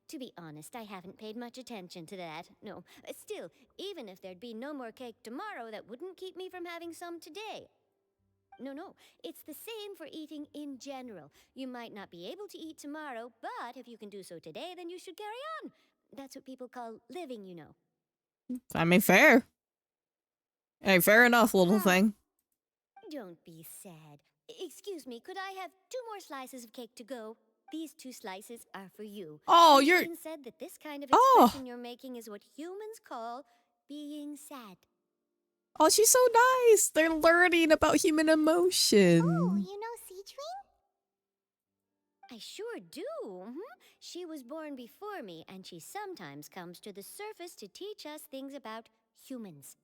S2: To be honest, I haven't paid much attention to that. No, still, even if there'd be no more cake tomorrow, that wouldn't keep me from having some today. No, it's the same for eating in general. You might not be able to eat tomorrow, but if you can do so today, then you should carry on. That's what people call living, you know.
S1: I mean, fair. Hey, fair enough, little thing.
S2: Don't be sad. Excuse me, could I have 2 more slices of cake to go? These 2 slices are for you.
S1: Oh,
S2: It's been said that this kind of expression you're making is what humans call being sad.
S1: Oh, she's so nice. They're learning about human emotion.
S3: Oh, you know Citrine?
S2: I sure do. She was born before me, and she sometimes comes to the surface to teach us things about humans.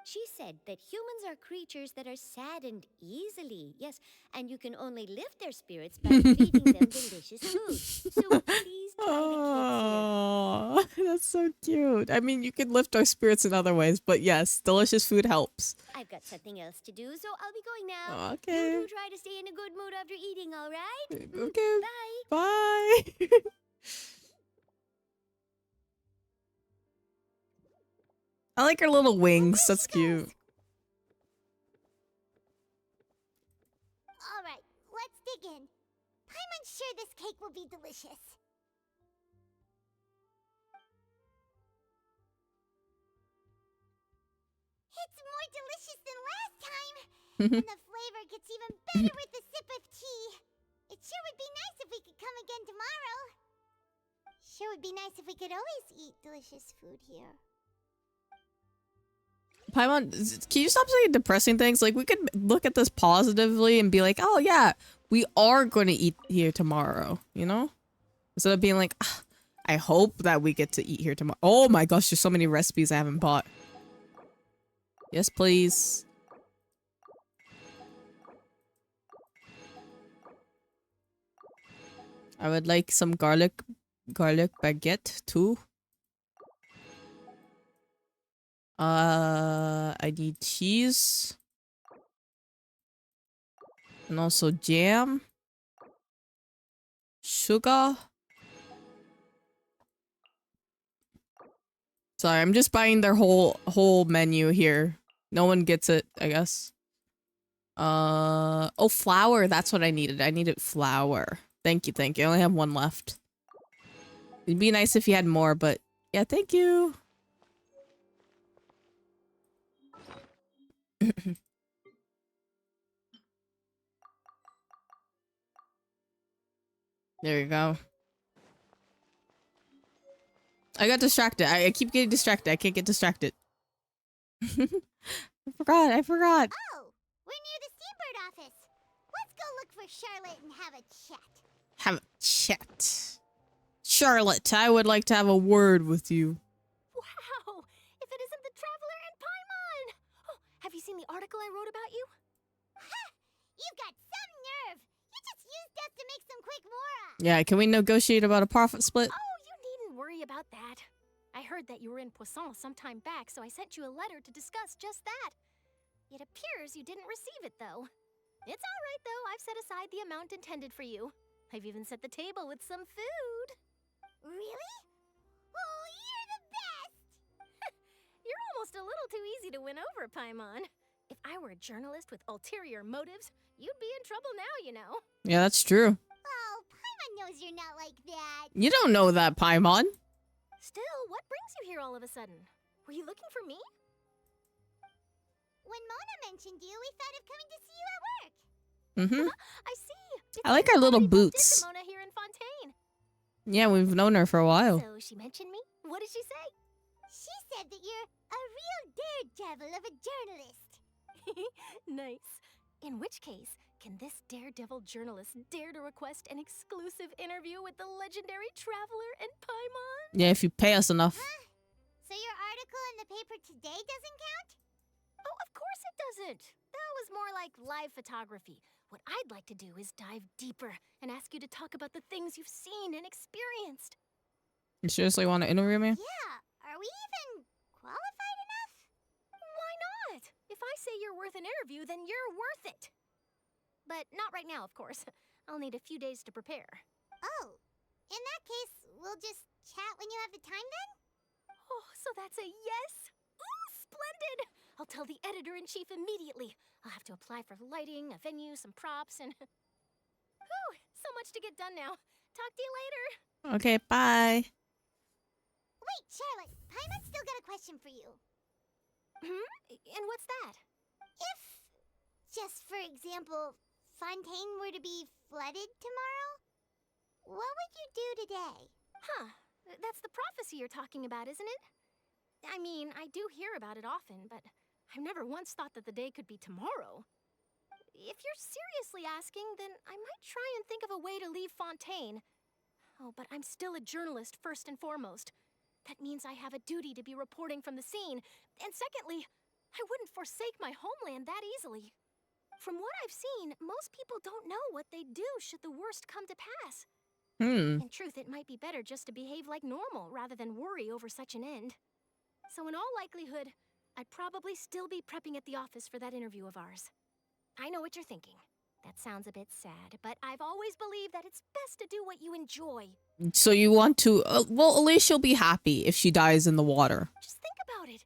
S2: She said that humans are creatures that are saddened easily, yes, and you can only lift their spirits by feeding them delicious food. So please try
S1: Oh, that's so cute. I mean, you can lift our spirits in other ways, but yes, delicious food helps.
S2: I've got something else to do, so I'll be going now.
S1: Okay.
S2: You do try to stay in a good mood after eating, all right?
S1: Okay.
S2: Bye.
S1: Bye. I like her little wings. That's cute.
S3: Alright, let's dig in. Paimon's sure this cake will be delicious. It's more delicious than last time! And the flavor gets even better with a sip of tea. It sure would be nice if we could come again tomorrow. Sure would be nice if we could always eat delicious food here.
S1: Paimon, can you stop saying depressing things? Like, we could look at this positively and be like, oh yeah, we are going to eat here tomorrow, you know? Instead of being like, "Ah, I hope that we get to eat here tomorrow." Oh my gosh, there's so many recipes I haven't bought. Yes, please. I would like some garlic baguette too. I need cheese. And also jam. Sugar. Sorry, I'm just buying their whole menu here. No one gets it, I guess. Oh, flour. That's what I needed. I needed flour. Thank you, thank you. I only have one left. It'd be nice if you had more, but yeah, thank you. There you go. I got distracted. I keep getting distracted. I can't get distracted. I forgot.
S3: Oh, we're near the Steambird office. Let's go look for Charlotte and have a chat.
S1: Have a chat. Charlotte, I would like to have a word with you.
S2: Wow! If it isn't the Traveler and Paimon! Oh, have you seen the article I wrote about you?
S3: Ha! You've got some nerve. You just used us to make some quick mora.
S1: Yeah, can we negotiate about a profit split?
S2: Oh, you needn't worry about that. I heard that you were in Poisson some time back, so I sent you a letter to discuss just that. It appears you didn't receive it, though. It's all right, though. I've set aside the amount intended for you. I've even set the table with some food.
S3: Really? Oh, you're the best!
S2: You're almost a little too easy to win over, Paimon. If I were a journalist with ulterior motives, you'd be in trouble now, you know.
S1: Yeah, that's true.
S3: Oh, Paimon knows you're not like that.
S1: You don't know that, Paimon.
S2: Still, what brings you here all of a sudden? Were you looking for me?
S3: When Mona mentioned you, we thought of coming to see you at work.
S1: Mm-hmm.
S2: I see.
S1: I like her little boots.
S2: Mona here in Fontaine.
S1: Yeah, we've known her for a while.
S2: So she mentioned me? What did she say?
S3: She said that you're a real daredevil of a journalist.
S2: Nice. In which case, can this daredevil journalist dare to request an exclusive interview with the legendary Traveler and Paimon?
S1: Yeah, if you pay us enough.
S3: Huh? So your article in the paper today doesn't count?
S2: Oh, of course it doesn't. That was more like live photography. What I'd like to do is dive deeper and ask you to talk about the things you've seen and experienced.
S1: You seriously want to interview me?
S3: Yeah. Are we even qualified enough?
S2: Why not? If I say you're worth an interview, then you're worth it. But not right now, of course. I'll need a few days to prepare.
S3: Oh. In that case, we'll just chat when you have the time then?
S2: Oh, so that's a yes? Ooh, splendid! I'll tell the editor-in-chief immediately. I'll have to apply for lighting, a venue, some props, and... Whew, so much to get done now. Talk to you later.
S1: Okay, bye.
S3: Wait, Charlotte. Paimon's still got a question for you.
S2: And what's that?
S3: If, just for example, Fontaine were to be flooded tomorrow, what would you do today?
S2: Huh. That's the prophecy you're talking about, isn't it? I mean, I do hear about it often, but I've never once thought that the day could be tomorrow. If you're seriously asking, then I might try and think of a way to leave Fontaine. Oh, but I'm still a journalist first and foremost. That means I have a duty to be reporting from the scene. And secondly, I wouldn't forsake my homeland that easily. From what I've seen, most people don't know what they'd do should the worst come to pass. In truth, it might be better just to behave like normal rather than worry over such an end. So in all likelihood, I'd probably still be prepping at the office for that interview of ours. I know what you're thinking. That sounds a bit sad, but I've always believed that it's best to do what you enjoy.
S1: So you want to... well, at least she'll be happy if she dies in the water.
S2: Just think about it.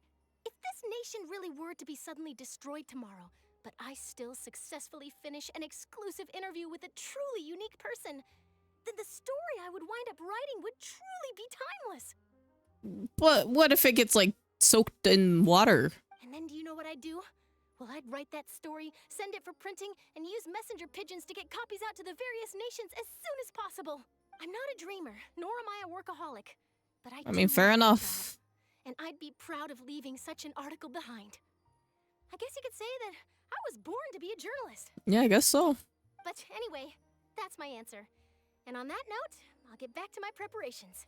S10: nation really were to be suddenly destroyed tomorrow, but I still successfully finish an exclusive interview with a truly unique person, then the story I would wind up writing would truly be timeless.
S1: But what if it gets like soaked in water?
S10: And then do you know what I'd do? Well, I'd write that story, send it for printing, and use messenger pigeons to get copies out to the various nations as soon as possible. I'm not a dreamer, nor am I a workaholic. But I
S1: mean, fair enough.
S10: And I'd be proud of leaving such an article behind. I guess you could say that I was born to be a journalist.
S1: Yeah, I guess so.
S10: But anyway, that's my answer. And on that note, I'll get back to my preparations.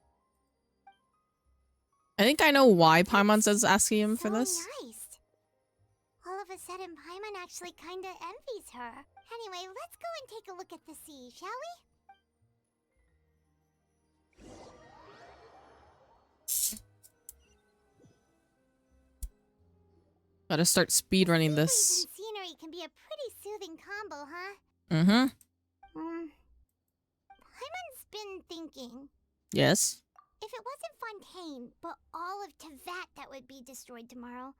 S1: I think I know why Paimon says asking him for this.
S3: Nice. All of a sudden, Paimon actually kinda envies her. Anyway, let's go and take a look at the sea, shall we?
S1: Gotta start speedrunning this.
S3: Series and scenery can be a pretty soothing combo, huh?
S1: Mm-hmm.
S3: Paimon's been thinking.
S1: Yes.
S3: If it wasn't Fontaine, but all of Tevat that would be destroyed tomorrow,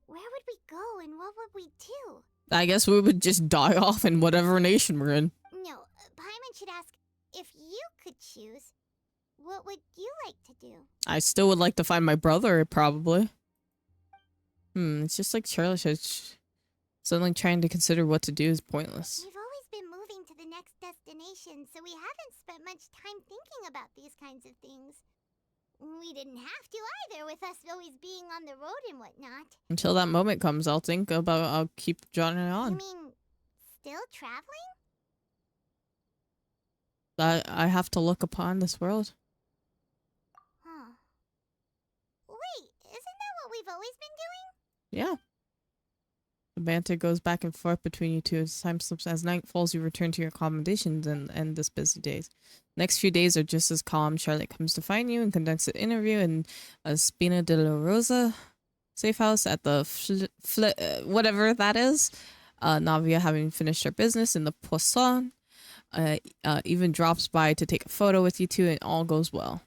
S3: where would we go and what would we do?
S1: I guess we would just die off in whatever nation we're in.
S3: No, Paimon should ask, if you could choose, what would you like to do?
S1: I still would like to find my brother, probably. It's just like Charlie said. Suddenly trying to consider what to do is pointless.
S3: We've always been moving to the next destination, so we haven't spent much time thinking about these kinds of things. We didn't have to either, with us always being on the road and whatnot.
S1: Until that moment comes, I'll keep drawing it on.
S3: You mean, still traveling?
S1: I have to look upon this world.
S3: Huh. Wait, isn't that what we've always been doing?
S1: Yeah. The banter goes back and forth between you two as time slips. As night falls, you return to your accommodations and end this busy days. Next few days are just as calm. Charlotte comes to find you and conducts an interview in Spina de la Rosa safe house at the whatever that is. Navia, having finished her business in the Poisson, even drops by to take a photo with you two, and all goes well.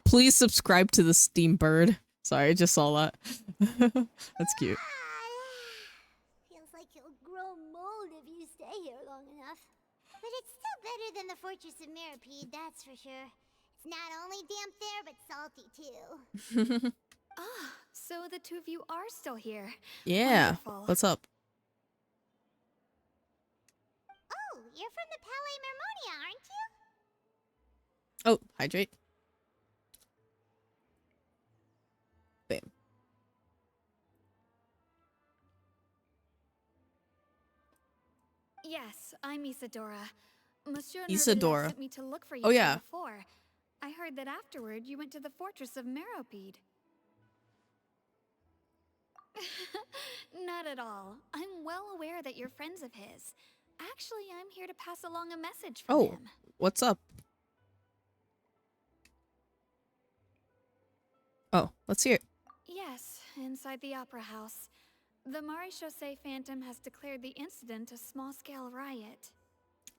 S1: Please subscribe to the Steam Bird. Sorry, I just saw that. That's cute.
S3: Feels like you'll grow mold if you stay here long enough. But it's still better than the Fortress of Mirapede, that's for sure. It's not only damp there, but salty too.
S5: Ah, so the two of you are still here.
S1: Yeah.
S5: Wonderful.
S1: What's up?
S3: Oh, you're from the Palais Mermonia, aren't you?
S1: Oh, hydrate. Bam.
S5: Yes, I'm Isadora. Monsieur
S1: Isadora.
S5: Nerville sent me to look for you
S1: Oh, yeah.
S5: before. I heard that afterward you went to the Fortress of Meropide. Not at all. I'm well aware that you're friends of his. Actually, I'm here to pass along a message from him.
S1: What's up? Oh, let's hear it.
S5: Yes, inside the Opera House. The Maréchaussée Phantom has declared the incident a small-scale riot.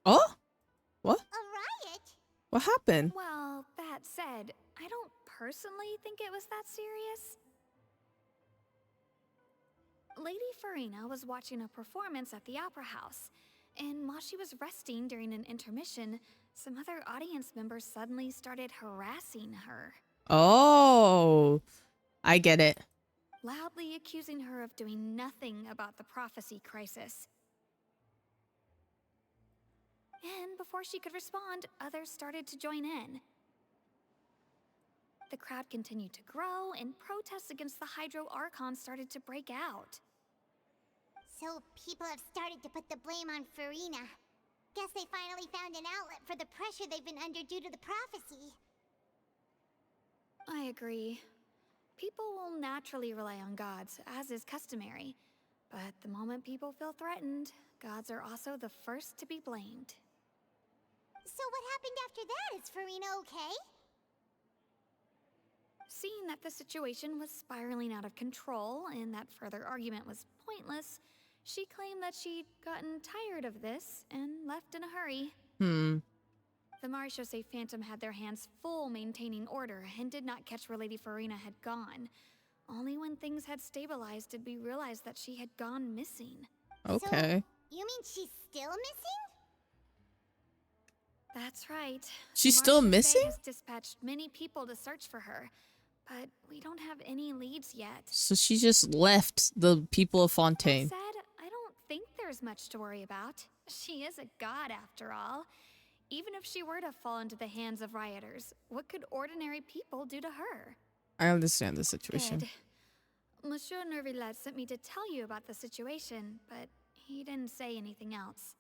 S1: Oh? What?
S3: A riot?
S1: What happened?
S5: Well, that said, I don't personally think it was that serious. Lady Farina was watching a performance at the Opera House, and while she was resting during an intermission, some other audience members suddenly started harassing her.
S1: Oh, I get it.
S5: Loudly accusing her of doing nothing about the prophecy crisis. And before she could respond, others started to join in. The crowd continued to grow, and protests against the Hydro Archon started to break out.
S3: So people have started to put the blame on Farina. Guess they finally found an outlet for the pressure they've been under due to the prophecy.
S5: I agree. People will naturally rely on gods, as is customary. But the moment people feel threatened, gods are also the first to be blamed.
S3: So what happened after that? Is Farina okay?
S5: Seeing that the situation was spiraling out of control and that further argument was pointless, she claimed that she'd gotten tired of this and left in a hurry.
S11: The Marechaussee Phantom had their hands full maintaining order and did not catch where Lady Farina had gone. Only when things had stabilized did we realize that she had gone missing.
S1: Okay.
S3: So, you mean she's still missing?
S11: That's right.
S1: She's
S11: The
S1: still
S11: Marechaussee
S1: missing?
S11: has dispatched many people to search for her, but we don't have any leads yet.
S1: So she just left the people of Fontaine.
S11: That said, I don't think there's much to worry about. She is a god after all. Even if she were to fall into the hands of rioters, what could ordinary people do to her?
S1: I understand the situation.
S11: Good. Monsieur Nervillet sent me to tell you about the situation, but he didn't say anything else.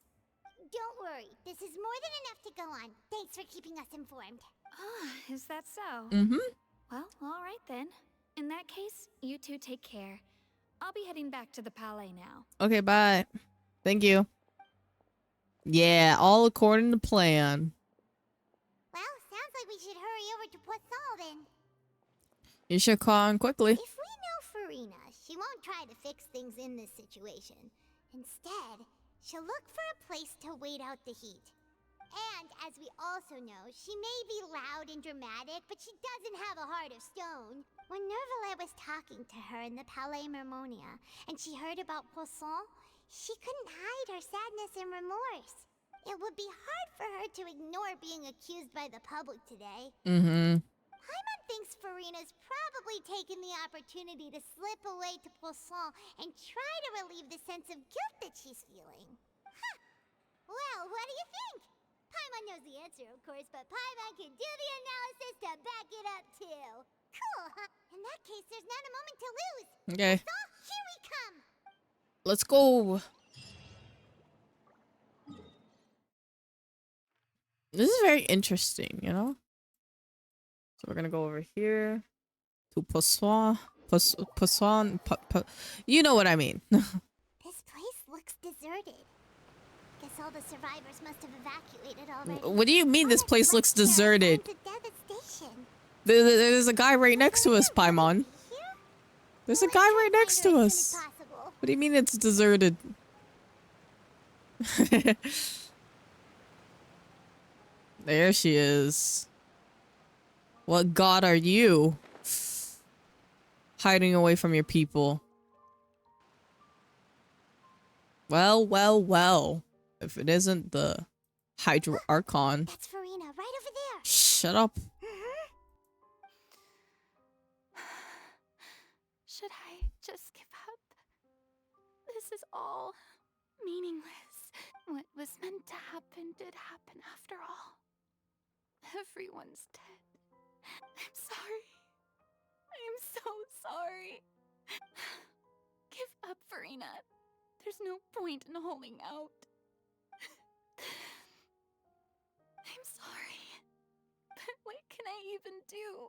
S3: Don't worry, this is more than enough to go on. Thanks for keeping us informed.
S11: Ah, is that so?
S1: Mm-hmm.
S11: Well, all right then. In that case, you two take care. I'll be heading back to the palais now.
S1: Okay, bye. Thank you. Yeah, all according to plan.
S3: Well, sounds like we should hurry over to Poisson then.
S1: You should call on quickly.
S3: If we know Farina, she won't try to fix things in this situation. Instead, she'll look for a place to wait out the heat. And, as we also know, she may be loud and dramatic, but she doesn't have a heart of stone. When Nervalet was talking to her in the Palais Mermonia, and she heard about Poisson, she couldn't hide her sadness and remorse. It would be hard for her to ignore being accused by the public today.
S1: Mm-hmm.
S3: Paimon thinks Farina's probably taken the opportunity to slip away to Poisson and try to relieve the sense of guilt that she's feeling. Huh. Well, what do you think? Paimon knows the answer, of course, but Paimon can do the analysis to back it up, too. Cool, huh? In that case, there's not a moment to lose.
S1: Okay.
S3: So, here we come.
S1: Let's go. This is very interesting, you know? So we're gonna go over here to Poisson. Poisson. You know what I mean.
S3: This place looks deserted. Guess all the survivors must have evacuated already.
S1: What do you mean this place looks deserted?
S3: Signs of devastation.
S1: There's a guy right next to us, Paimon.
S3: Here?
S1: There's a
S3: Well,
S1: guy
S3: let's try
S1: right next
S3: find
S1: to
S3: her as
S1: us.
S3: soon as possible.
S1: What do you mean it's deserted? There she is. What god are you? Hiding away from your people. Well, well, well. If it isn't the Hydro Archon.
S3: That's Farina, right over there.
S1: Shut up.
S11: Should I just give up? This is all meaningless. What was meant to happen did happen after all. Everyone's dead. I'm sorry. I am so sorry. Give up, Farina. There's no point in holding out. I'm sorry. But what can I even do?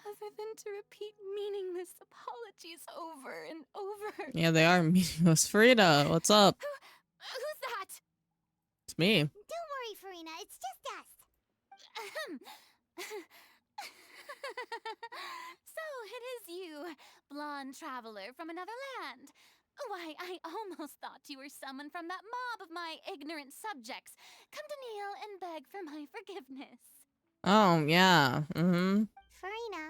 S11: Other than to repeat meaningless apologies over and over.
S1: Yeah, they are meaningless. Frida, what's up?
S11: Who's that?
S1: It's me.
S3: Don't worry, Farina. It's just us.
S5: So it is you, blonde traveler from another land. Why, I almost thought you were someone from that mob of my ignorant subjects, come to kneel and beg for my forgiveness.
S1: Oh, yeah. Mm-hmm.
S3: Farina,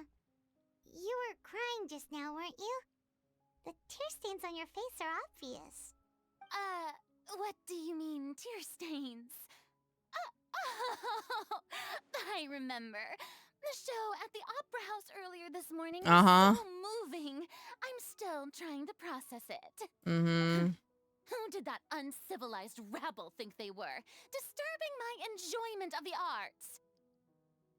S3: you were crying just now, weren't you? The tear stains on your face are obvious.
S5: What do you mean, tear stains? Oh, I remember. The show at the Opera House earlier this morning was so moving. I'm still trying to process it.
S1: Mm-hmm.
S5: Who did that uncivilized rabble think they were? Disturbing my enjoyment of the arts.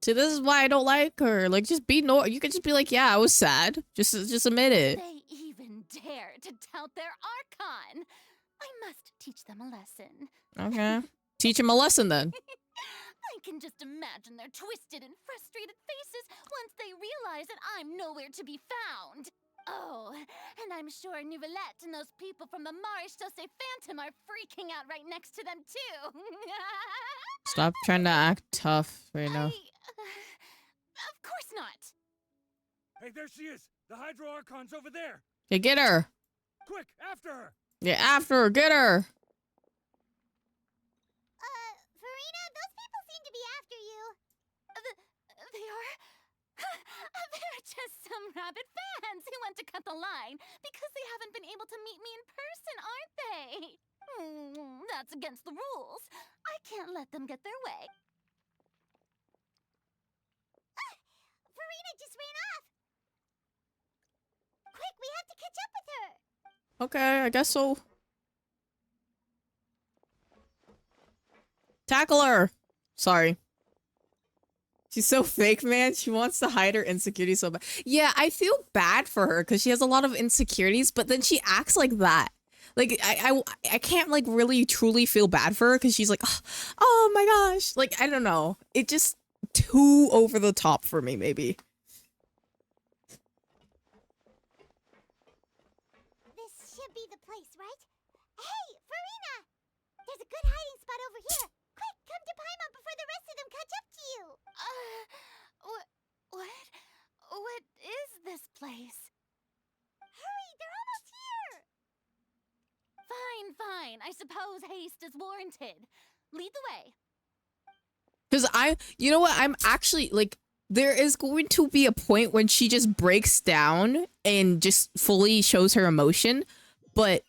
S1: See, this is why I don't like her. Like, just be you could just be like, yeah, I was sad. Just admit it.
S5: They even dare to tout their Archon. I must teach them a lesson.
S1: Okay. Teach him a lesson then.
S5: I can just imagine their twisted and frustrated faces once they realize that I'm nowhere to be found. Oh, and I'm sure Nouvellette and those people from the Marechaussee Phantom are freaking out right next to them too.
S1: Stop trying to act tough right now.
S5: Of course not.
S12: Hey, there she is! The Hydro Archon's over there!
S1: Okay, get her.
S12: Quick, after her!
S1: Yeah, after her. Get her.
S3: Farina, those people seem to be
S10: want to cut the line because they haven't been able to meet me in person, aren't they? That's against the rules. I can't let them get their way.
S3: Farina just ran off! Quick, we have to catch up with her!
S1: Okay, I guess so. Tackle her! Sorry. She's so fake, man. She wants to hide her insecurities so bad. Yeah, I feel bad for her because she has a lot of insecurities, but then she acts like that. Like, I can't, like, really truly feel bad for her because she's like, oh my gosh. Like, I don't know. It just too over the top for me, maybe.
S3: This should be the place, right? Hey, Farina! There's a good hiding spot over here. Quick, come to Paimon before the rest of them catch up to you.
S10: What is this place?
S3: Hurry, they're almost here!
S10: Fine. I suppose haste is warranted. Lead the way.
S1: Because you know what? I'm actually, like, there is going to be a point when she just breaks down and just fully shows her emotion. But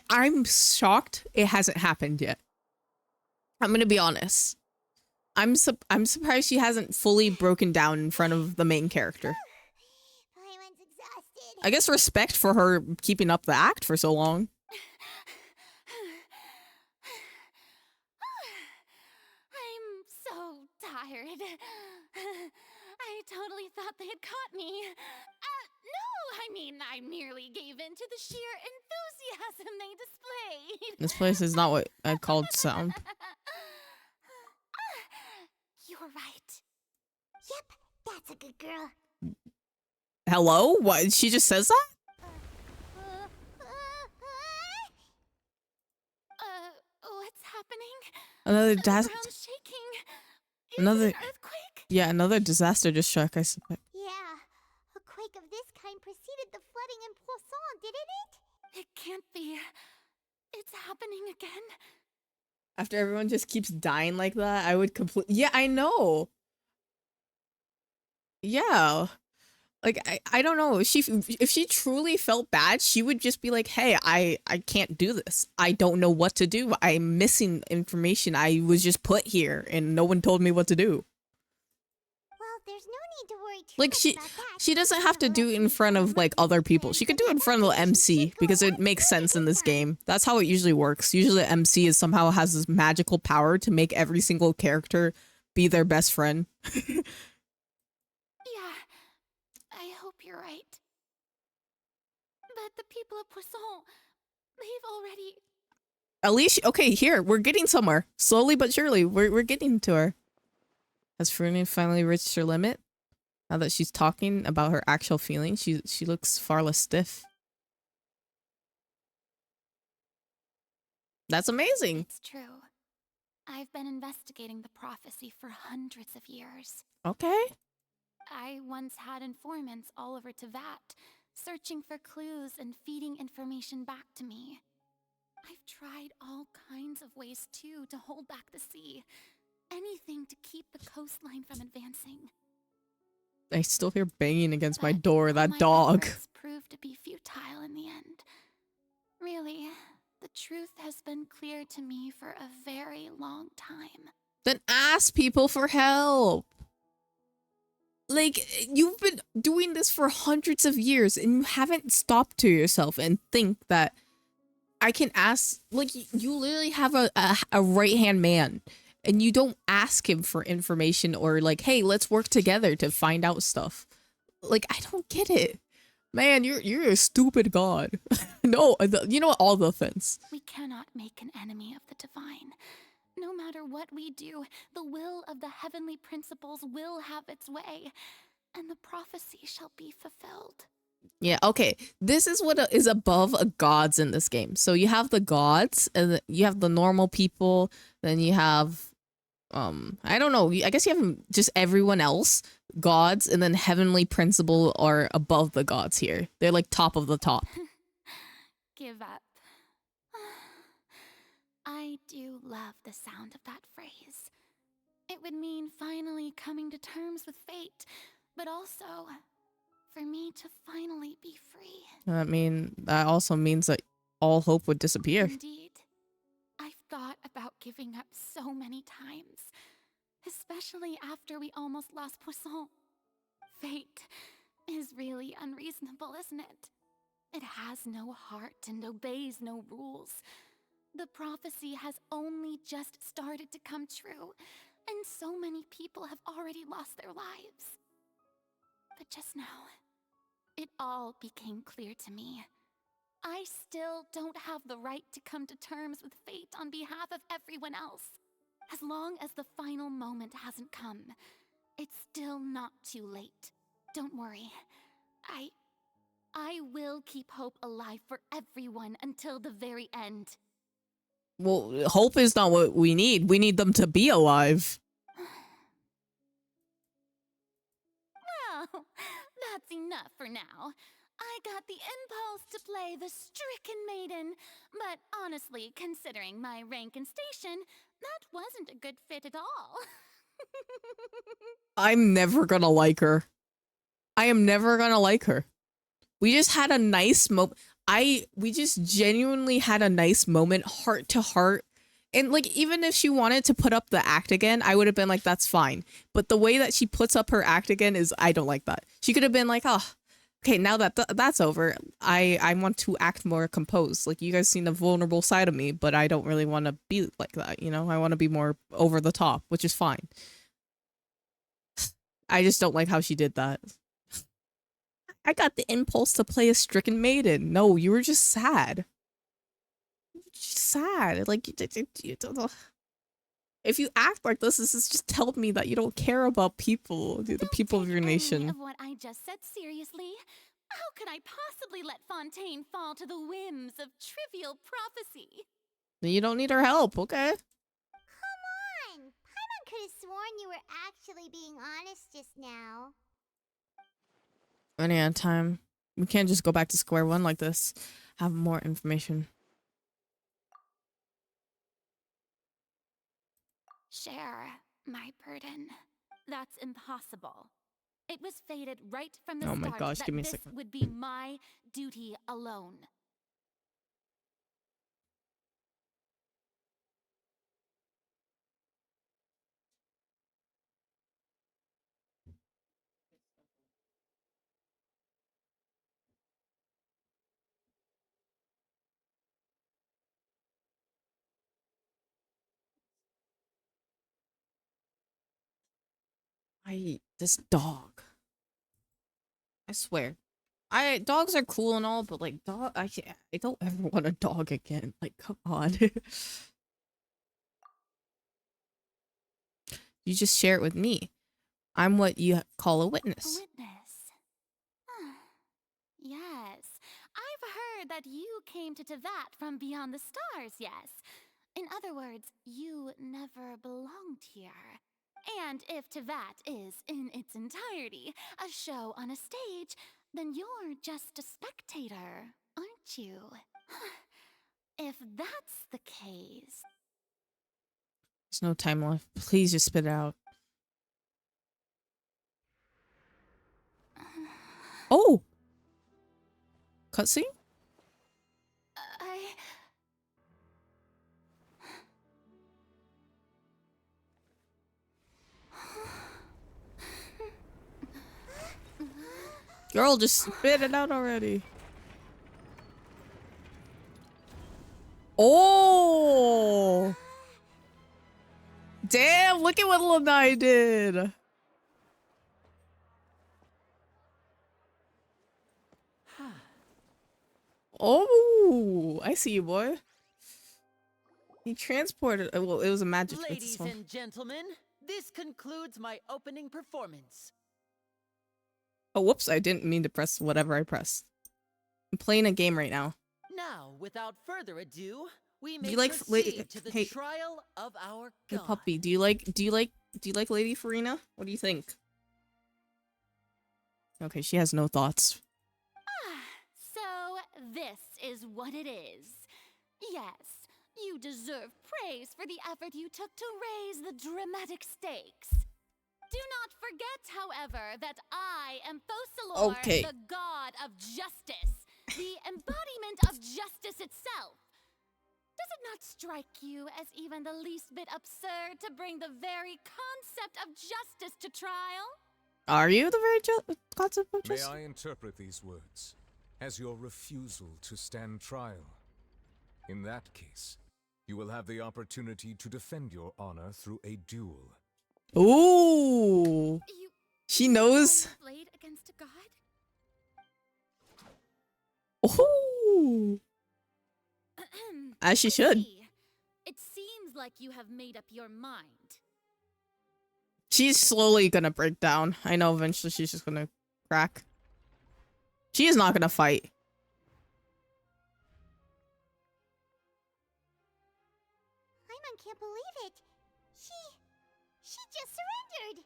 S1: I'm shocked it hasn't happened yet. I'm going to be honest. I'm surprised she hasn't fully broken down in front of the main character.
S3: Paimon's exhausted.
S1: I guess respect for her keeping up the act for so long.
S10: I'm so tired. I totally thought they had caught me. No, I mean, I merely gave in to the sheer enthusiasm they displayed.
S1: This place is not what I'd call sound.
S3: You're right. Yep, that's a good girl.
S1: Hello? What? She just says that?
S10: What's happening?
S1: Another
S10: The ground's shaking. Is it an earthquake?
S1: Yeah, another disaster just struck, I suspect.
S3: Yeah, a quake of this kind preceded the flooding in Poisson, didn't it?
S10: It can't be. It's happening again.
S1: After everyone just keeps dying like that, I would completely... Yeah, I know. Yeah. Like, I don't know. If she truly felt bad, she would just be like, hey, I can't do this. I don't know what to do. I'm missing information. I was just put here and no one told me what to do.
S3: Well, there's no need to worry too
S1: Like,
S3: much about that.
S1: she doesn't have to do it in front of, like, other people. She could do it in front of the MC because it makes sense in this game. That's how it usually works. Usually the MC somehow has this magical power to make every single character be their best friend.
S10: Yeah, I hope you're right. But the people of Poisson, they've already...
S1: At least, okay, here, we're getting somewhere. Slowly but surely, we're getting to her. Has Farina finally reached her limit? Now that she's talking about her actual feelings, she looks far less stiff. That's amazing.
S10: It's true. I've been investigating the prophecy for hundreds of years.
S1: Okay.
S10: I once had informants all over Tevat, searching for clues and feeding information back to me. I've tried all kinds of ways, too, to hold back the sea. Anything to keep the coastline from advancing.
S1: I still hear banging against my
S10: But
S1: door,
S10: all
S1: that
S10: my
S1: dog.
S10: efforts proved to be futile in the end. Really, the truth has been clear to me for a very long time.
S1: Then ask people for help. Like, you've been doing this for hundreds of years and you haven't stopped to yourself and think that I can ask, like, you literally have a right-hand man and you don't ask him for information or like, hey, let's work together to find out stuff. Like, I don't get it. Man, you're a stupid god. No, you know what? All the offense.
S10: We cannot make an enemy of the divine. No matter what we do, the will of the heavenly principles will have its way, and the prophecy shall be fulfilled.
S1: Yeah, okay. This is what is above gods in this game. So you have the gods, and you have the normal people, then you have, I don't know, I guess you have just everyone else, gods, and then heavenly principle are above the gods here. They're like top of the top.
S10: Give up. I do love the sound of that phrase. It would mean finally coming to terms with fate, but also
S11: for me to finally be free.
S1: I mean, that also means that all hope would disappear.
S11: Indeed. I've thought about giving up so many times, especially after we almost lost Poisson. Fate is really unreasonable, isn't it? It has no heart and obeys no rules. The prophecy has only just started to come true, and so many people have already lost their lives. But just now, it all became clear to me. I still don't have the right to come to terms with fate on behalf of everyone else. As long as the final moment hasn't come, it's still not too late. Don't worry. I will keep hope alive for everyone until the very end.
S1: Well, hope is not what we need. We need them to be alive.
S11: Well, that's enough for now. I got the impulse to play the stricken maiden, but honestly, considering my rank and station, that wasn't a good fit at all.
S1: I'm never gonna like her. I am never gonna like her. We just had a nice moment. We just genuinely had a nice moment, heart to heart. And like, even if she wanted to put up the act again, I would have been like, that's fine. But the way that she puts up her act again is, I don't like that. She could have been like, oh, okay, now that that's over, I want to act more composed. Like, you guys seen the vulnerable side of me, but I don't really want to be like that, you know? I want to be more over the top, which is fine. I just don't like how she did that. I got the impulse to play a stricken maiden. No, you were just sad. Just sad. Like, if you act like this is just telling me that you don't care about people, the people of your nation.
S11: Any of what I just said seriously? How could I possibly let Fontaine fall to the whims of trivial prophecy?
S1: You don't need her help, okay?
S3: Come on! Paimon could have sworn you were actually being honest just now.
S1: Running out of time. We can't just go back to square one like this. Have more information.
S11: Share my burden. That's impossible. It was fated right from the
S1: Oh my
S11: start
S1: gosh,
S11: that
S1: give me a
S11: this
S1: second.
S11: would be my duty alone.
S1: I hate this dog. I swear. Dogs are cool and all, but like I don't ever want a dog again. Like, come on. You just share it with me. I'm what you call a witness.
S11: A witness. Yes. I've heard that you came to Tevat from beyond the stars, yes. In other words, you never belonged here. And if Tevat is, in its entirety, a show on a stage, then you're just a spectator, aren't you? If that's the case...
S1: There's no time left. Please just spit it out. Oh! Cutscene? Girl, just spit it out already. Oh! Damn, look at what Lanai did. Oh, I see you, boy. He transported. Well, it was a magic.
S7: Ladies and gentlemen, this concludes my opening performance.
S1: Oh, whoops! I didn't mean to press whatever I pressed. I'm playing a game right now.
S7: Now, without further ado, we may
S1: Do you like
S7: proceed to the
S1: hey,
S7: trial of our
S1: hey,
S7: god.
S1: puppy? Do you like Lady Farina? What do you think? Okay, she has no thoughts.
S11: So, this is what it is. Yes, you deserve praise for the effort you took to raise the dramatic stakes.
S2: Do not forget, however, that I am Fosalor,
S1: Okay.
S2: the god of justice, the embodiment of justice itself. Does it not strike you as even the least bit absurd to bring the very concept of justice to trial?
S1: Are you the very concept of
S4: May
S1: justice?
S4: I interpret these words as your refusal to stand trial? In that case, you will have the opportunity to defend your honor through a duel.
S1: Ooh.
S2: You
S1: She knows.
S2: blade against a god?
S1: Ooh. As she
S2: I
S1: should.
S2: see. It seems like you have made up your mind.
S1: She's slowly gonna break down. I know eventually she's just gonna crack. She is not gonna fight.
S3: Paimon can't believe it. She just surrendered.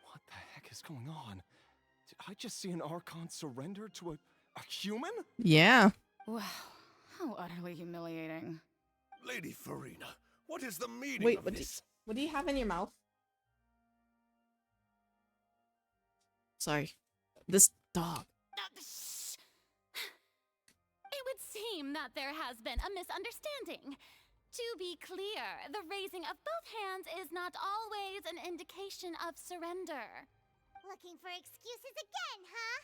S13: What the heck is going on? Did I just see an Archon surrender to a human?
S1: Yeah.
S9: Wow, how utterly humiliating.
S12: Lady Farina, what is the meaning
S1: Wait,
S12: of
S1: what
S12: this?
S1: what do you have in your mouth? Sorry. This dog.
S2: It would seem that there has been a misunderstanding. To be clear, the raising of both hands is not always an indication of surrender.
S3: Looking for excuses again, huh?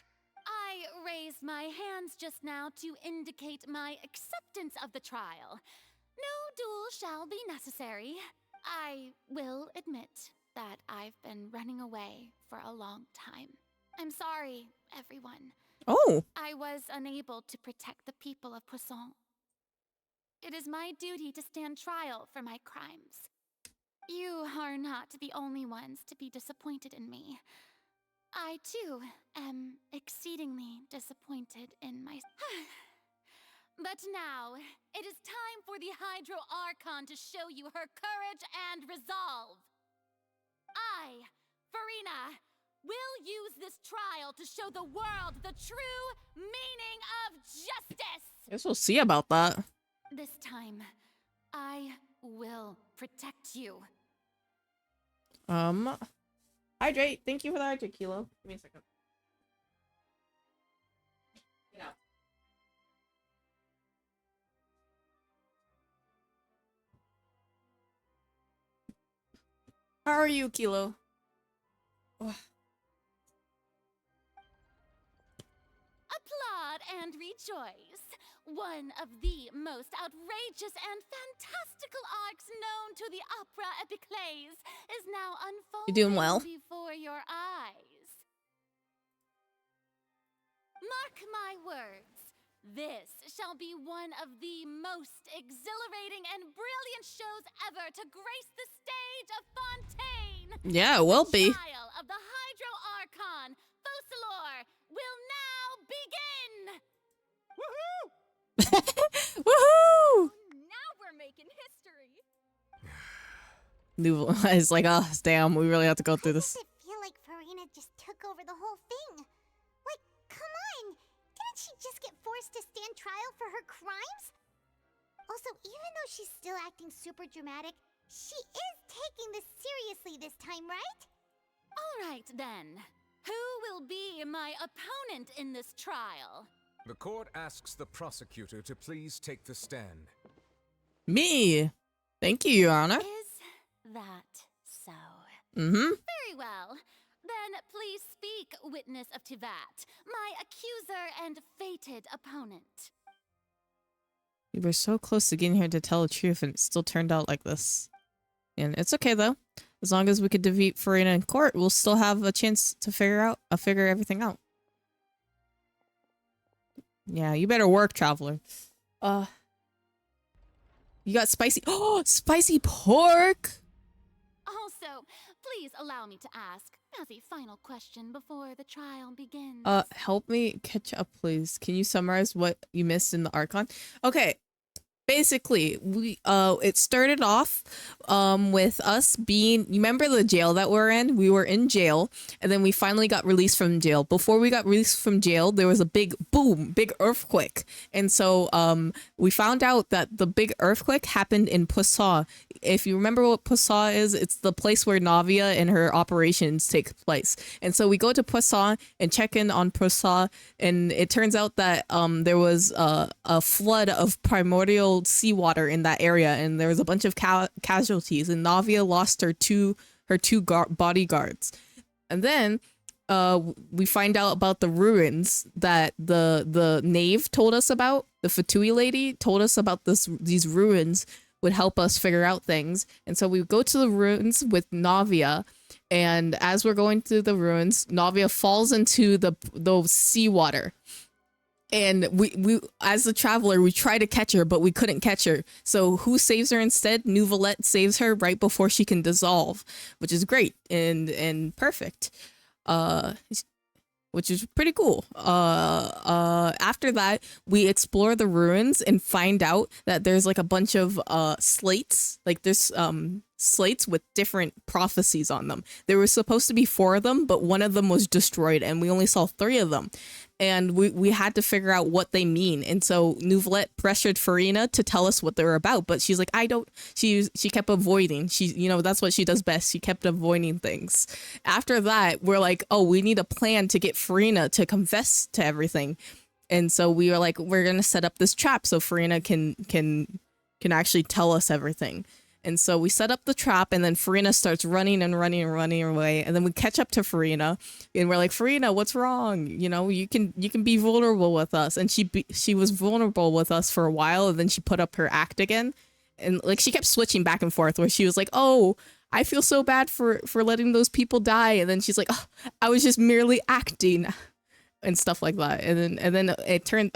S2: I raised my hands just now to indicate my acceptance of the trial. No duel shall be necessary. I will admit that I've been running away for a long time. I'm sorry, everyone.
S1: Oh.
S2: I was unable to protect the people of Poisson. It is my duty to stand trial for my crimes. You are not the only ones to be disappointed in me. I, too, am exceedingly disappointed in my... But now, it is time for the Hydro Archon to show you her courage and resolve. I, Farina, will use this trial to show the world the true meaning of justice!
S1: Guess we'll see about that.
S2: This time, I will protect you.
S1: Hydrate. Thank you for the hydrate, Kilo. Give me a second. Get out. How are you, Kilo? Oh.
S2: Applaud and rejoice. One of the most outrageous and fantastical arcs known to the opera epiclese is now unfolding
S1: You doing well?
S2: before your eyes. Mark my words. This shall be one of the most exhilarating and brilliant shows ever to grace the stage of Fontaine.
S1: Yeah, it will be.
S2: The trial of the Hydro Archon, Fosalor, will now begin.
S13: Woohoo!
S1: Woohoo!
S10: Now we're making history.
S1: Nouveau is like, oh, damn, we really have to go through
S3: Why
S1: this.
S3: does it feel like Farina just took over the whole thing? Like, come on! Didn't she just get forced to stand trial for her crimes? Also, even though she's still acting super dramatic, she is taking this seriously this time, right?
S2: All right, then. Who will be my opponent in this trial?
S4: The court asks the prosecutor to please take the stand.
S1: Me. Thank you, Your Honor.
S2: Is that so?
S1: Mm-hmm.
S2: Very well. Then please speak, witness of Tivat, my accuser and fated opponent.
S1: We were so close to getting her to tell the truth, and it still turned out like this. And it's okay, though. As long as we could defeat Farina in court, we'll still have a chance to figure everything out. Yeah, you better work, Traveler. You got spicy... Oh, spicy pork!
S2: Also, please allow me to ask, as a final question before the trial begins.
S1: Help me catch up, please. Can you summarize what you missed in the Archon? Okay. basically we it started off with us being, you remember the jail that we're in? We were in jail, and then we finally got released from jail. Before we got released from jail, there was a big big earthquake, and so we found out that the big earthquake happened in Poisson. If you remember what Poisson is, it's the place where Navia and her operations take place. And so we go to Poisson and check in on Poisson, and it turns out that there was a flood of primordial seawater in that area, and there was a bunch of casualties, and Navia lost her two bodyguards. And then we find out about the ruins that the knave told us about. The Fatui lady told us about these ruins would help us figure out things. And so we go to the ruins with Navia, and as we're going through the ruins, Navia falls into the seawater. And we as the traveler, we try to catch her, but we couldn't catch her. So who saves her instead? Nouvelette saves her right before she can dissolve, which is great and perfect. Which is pretty cool. After that, we explore the ruins and find out that there's like a bunch of slates. Like there's slates with different prophecies on them. There was supposed to be 4 of them, but one of them was destroyed, and we only saw 3 of them. And we had to figure out what they mean. And so Nouvelette pressured Farina to tell us what they were about, but she's like, I don't. She kept avoiding. That's what she does best. She kept avoiding things. After that, we're like, oh, we need a plan to get Farina to confess to everything. And so we were like, we're gonna set up this trap so Farina can actually tell us everything. And so we set up the trap, and then Farina starts running away. And then we catch up to Farina, and we're like, Farina, what's wrong? You can be vulnerable with us. And she was vulnerable with us for a while, and then she put up her act again. And like she kept switching back and forth, where she was like, oh, I feel so bad for letting those people die. And then she's like, oh, I was just merely acting, and stuff like that. And then it turned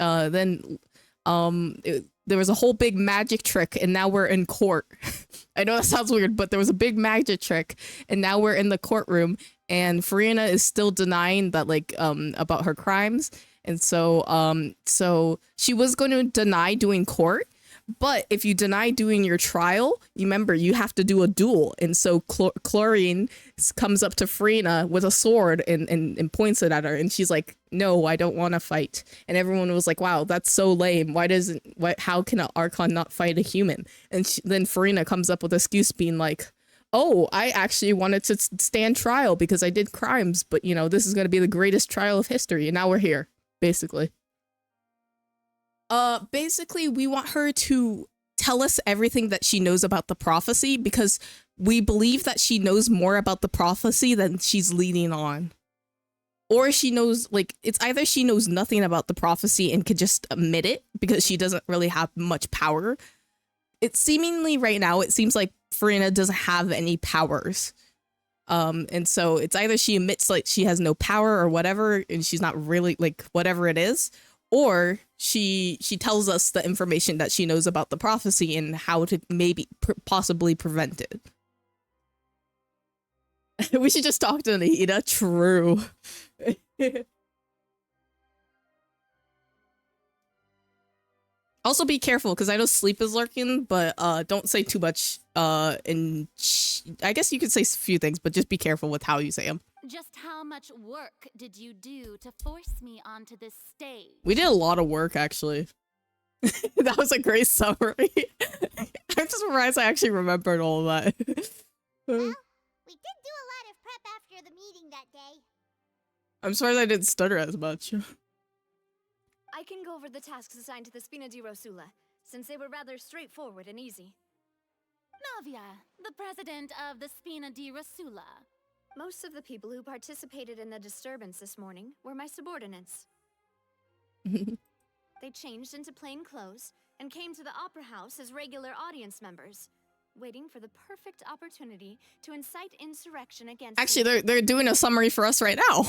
S1: there was a whole big magic trick, and now we're in court. I know that sounds weird, but there was a big magic trick, and now we're in the courtroom, and Farina is still denying that, like, about her crimes. And so she was going to deny doing court, but if you deny doing your trial, you remember you have to do a duel. And so Chlorine comes up to Farina with a sword and points it at her, and she's like, no, I don't want to fight. And everyone was like, wow, that's so lame. How can an Archon not fight a human? And then Farina comes up with an excuse being like, oh, I actually wanted to stand trial because I did crimes, but this is going to be the greatest trial of history, and now we're here, basically. Basically, we want her to tell us everything that she knows about the prophecy, because we believe that she knows more about the prophecy than she's leading on. Or she knows, like, it's either she knows nothing about the prophecy and could just admit it because she doesn't really have much power. It's seemingly right now, it seems like Farina doesn't have any powers. And so it's either she admits like she has no power or whatever, and she's not really, like, whatever it is, or she tells us the information that she knows about the prophecy and how to maybe possibly prevent it. We should just talk to Nahida. True. Also be careful, because I know sleep is lurking, but don't say too much. And I guess you could say a few things, but just be careful with how you say them.
S2: Just how much work did you do to force me onto this stage?
S1: We did a lot of work, actually. That was a great summary. I'm just surprised I actually remembered all of that.
S3: Well, we did do a lot of prep after the meeting that day.
S1: I'm sorry I didn't stutter as much.
S5: I can go over the tasks assigned to the Spina di Rosula, since they were rather straightforward and easy.
S2: Navia, the president of the Spina di Rosula.
S5: Most of the people who participated in the disturbance this morning were my subordinates. They changed into plain clothes and came to the Opera House as regular audience members, waiting for the perfect opportunity to incite insurrection against
S1: Actually, they're doing a summary for us right now.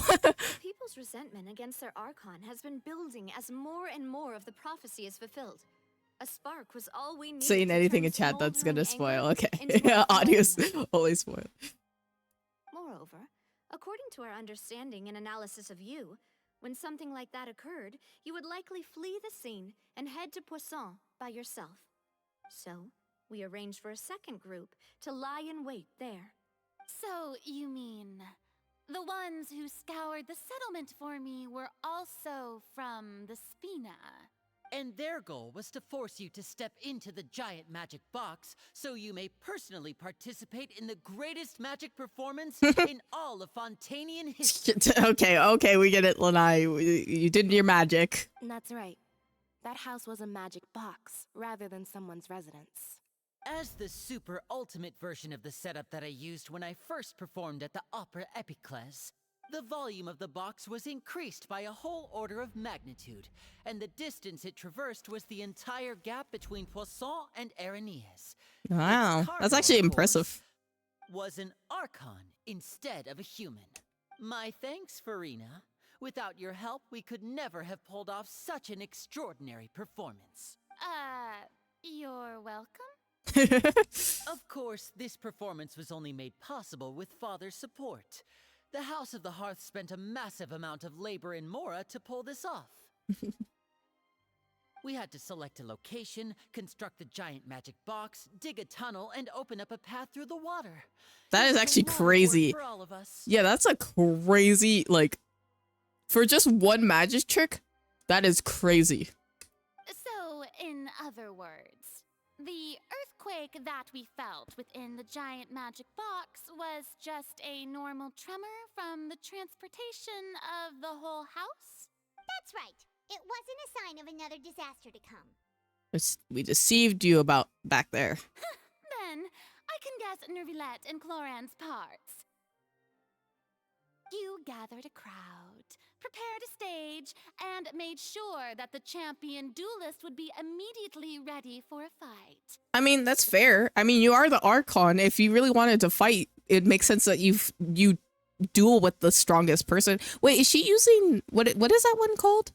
S5: People's resentment against their Archon has been building as more and more of the prophecy is fulfilled. A spark was all we needed.
S1: Saying anything in chat that's gonna spoil. Okay. Yeah, audio's always spoil.
S5: Moreover, according to our understanding and analysis of you, when something like that occurred, you would likely flee the scene and head to Poisson by yourself. So, we arranged for a second group to lie in wait there.
S11: So, you mean the ones who scoured the settlement for me were also from the Spina?
S7: And their goal was to force you to step into the giant magic box so you may personally participate in the greatest magic performance in all of Fontanian history.
S1: Okay, we get it, Lanai. You did your magic.
S10: That's right. That house was a magic box rather than someone's residence.
S7: As the super ultimate version of the setup that I used when I first performed at the Opera Epiclese, the volume of the box was increased by a whole order of magnitude, and the distance it traversed was the entire gap between Poisson and Arenaeus.
S1: Wow,
S7: Its
S1: that's
S7: cargo,
S1: actually
S7: of
S1: impressive.
S7: course, was an Archon instead of a human. My thanks, Farina. Without your help, we could never have pulled off such an extraordinary performance.
S11: You're welcome?
S7: Of course, this performance was only made possible with Father's support. The House of the Hearth spent a massive amount of labor in Mora to pull this off. We had to select a location, construct a giant magic box, dig a tunnel, and open up a path through the water.
S1: That is actually crazy.
S7: For all of us.
S1: Yeah, that's a crazy, like, for just one magic trick, that is crazy.
S11: So, in other words, the earthquake that we felt within the giant magic box was just a normal tremor from the transportation of the whole house?
S3: That's right. It wasn't a sign of another disaster to come.
S1: We deceived you about back there.
S11: Then, I can guess Nervilette and Cloran's parts. You gathered a crowd, prepared a stage, and made sure that the champion duelist would be immediately ready for a fight.
S1: I mean, that's fair. I mean, you are the Archon. If you really wanted to fight, it makes sense that you duel with the strongest person. Wait, is she using what is that one called?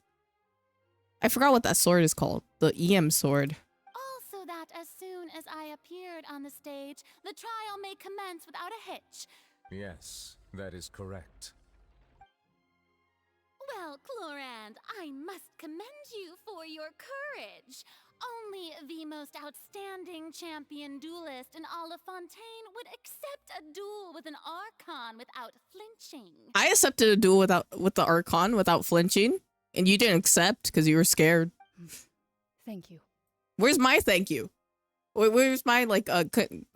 S1: I forgot what that sword is called. The EM sword.
S11: Also that as soon as I appeared on the stage, the trial may commence without a hitch.
S4: Yes, that is correct.
S11: Well, Clorand, I must commend you for your courage. Only the most outstanding champion duelist in all of Fontaine would accept a duel with an Archon without flinching.
S1: I accepted a duel with the Archon without flinching, and you didn't accept because you were scared.
S9: Thank you.
S1: Where's my thank you? Where's my like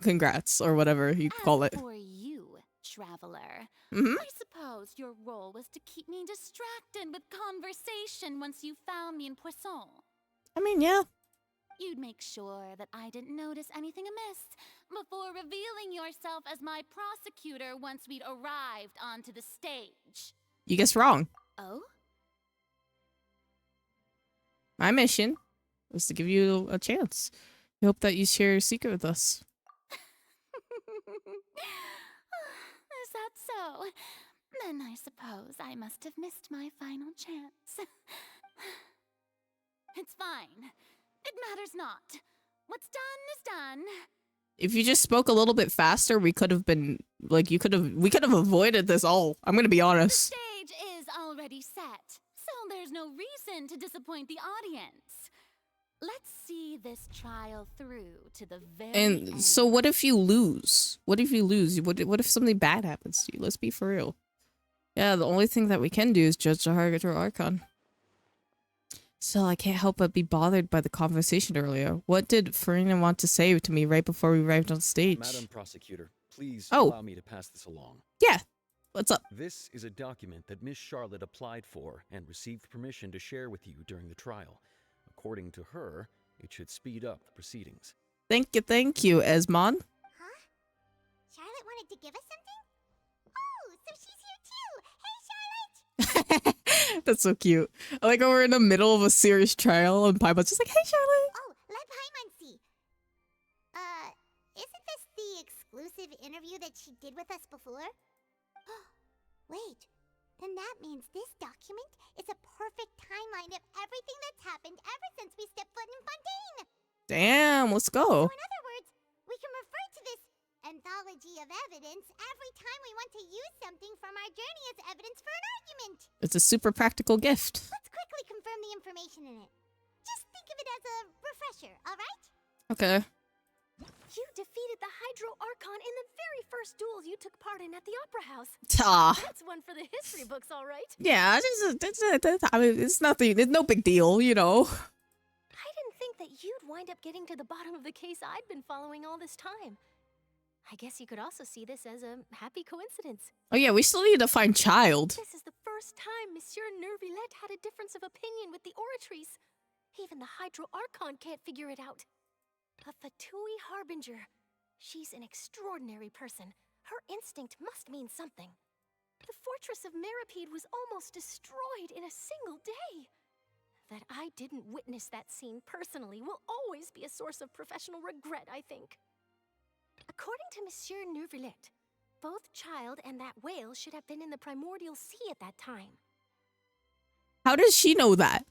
S1: congrats or whatever you call it?
S11: For you, traveler,
S1: Mm-hmm.
S11: I suppose your role was to keep me distracted with conversation once you found me in Poisson.
S1: I mean, yeah.
S11: You'd make sure that I didn't notice anything amiss before revealing yourself as my prosecutor once we'd arrived onto the stage.
S1: You guessed wrong.
S11: Oh?
S1: My mission was to give you a chance. I hope that you share your secret with us.
S11: Is that so? Then I suppose I must have missed my final chance. It's fine. It matters not. What's done is done.
S1: If you just spoke a little bit faster, we could have been like we could have avoided this all. I'm gonna be honest.
S11: The stage is already set, so there's no reason to disappoint the audience. Let's see this trial through to the very
S1: And
S11: end.
S1: so what if you lose? What if you lose? What if something bad happens to you? Let's be for real. Yeah, the only thing that we can do is judge the Hargator Archon. Still, I can't help but be bothered by the conversation earlier. What did Farina want to say to me right before we arrived on stage?
S13: Madam Prosecutor, please
S1: Oh.
S13: allow me to pass this along.
S1: Yeah. What's up?
S13: This is a document that Miss Charlotte applied for and received permission to share with you during the trial. According to her, it should speed up the proceedings.
S1: Thank you, Esmond.
S3: Huh? Charlotte wanted to give us something? Oh, so she's here too! Hey, Charlotte!
S1: That's so cute. I like how we're in the middle of a serious trial and Paimon's just like, hey, Charlotte.
S3: Oh, let Paimon see. Isn't this the exclusive interview that she did with us before? Wait, then that means this document is a perfect timeline of everything that's happened ever since we stepped foot in Fontaine.
S1: Damn, let's go.
S3: So in other words, we can refer to this anthology of evidence every time we want to use something from our journey as evidence for an argument.
S1: It's a super practical gift.
S3: Let's quickly confirm the information in it. Just think of it as a refresher, all right?
S1: Okay.
S10: You defeated the Hydro Archon in the very first duels you took part in at the Opera House. That's one for the history books, all right.
S1: Yeah, I mean, it's nothing. It's no big deal, you know.
S10: I didn't think that you'd wind up getting to the bottom of the case I'd been following all this time. I guess you could also see this as a happy coincidence.
S1: Oh yeah, we still need to find Child.
S10: This is the first time Monsieur Nervillette had a difference of opinion with the Oratrice. Even the Hydro Archon can't figure it out. A Fatui Harbinger. She's an extraordinary person. Her instinct must mean something. The fortress of Meripede was almost destroyed in a single day. That I didn't witness that scene personally will always be a source of professional regret, I think. According to Monsieur Nervillette, both Child and that whale should have been in the primordial sea at that time.
S1: How does she know that?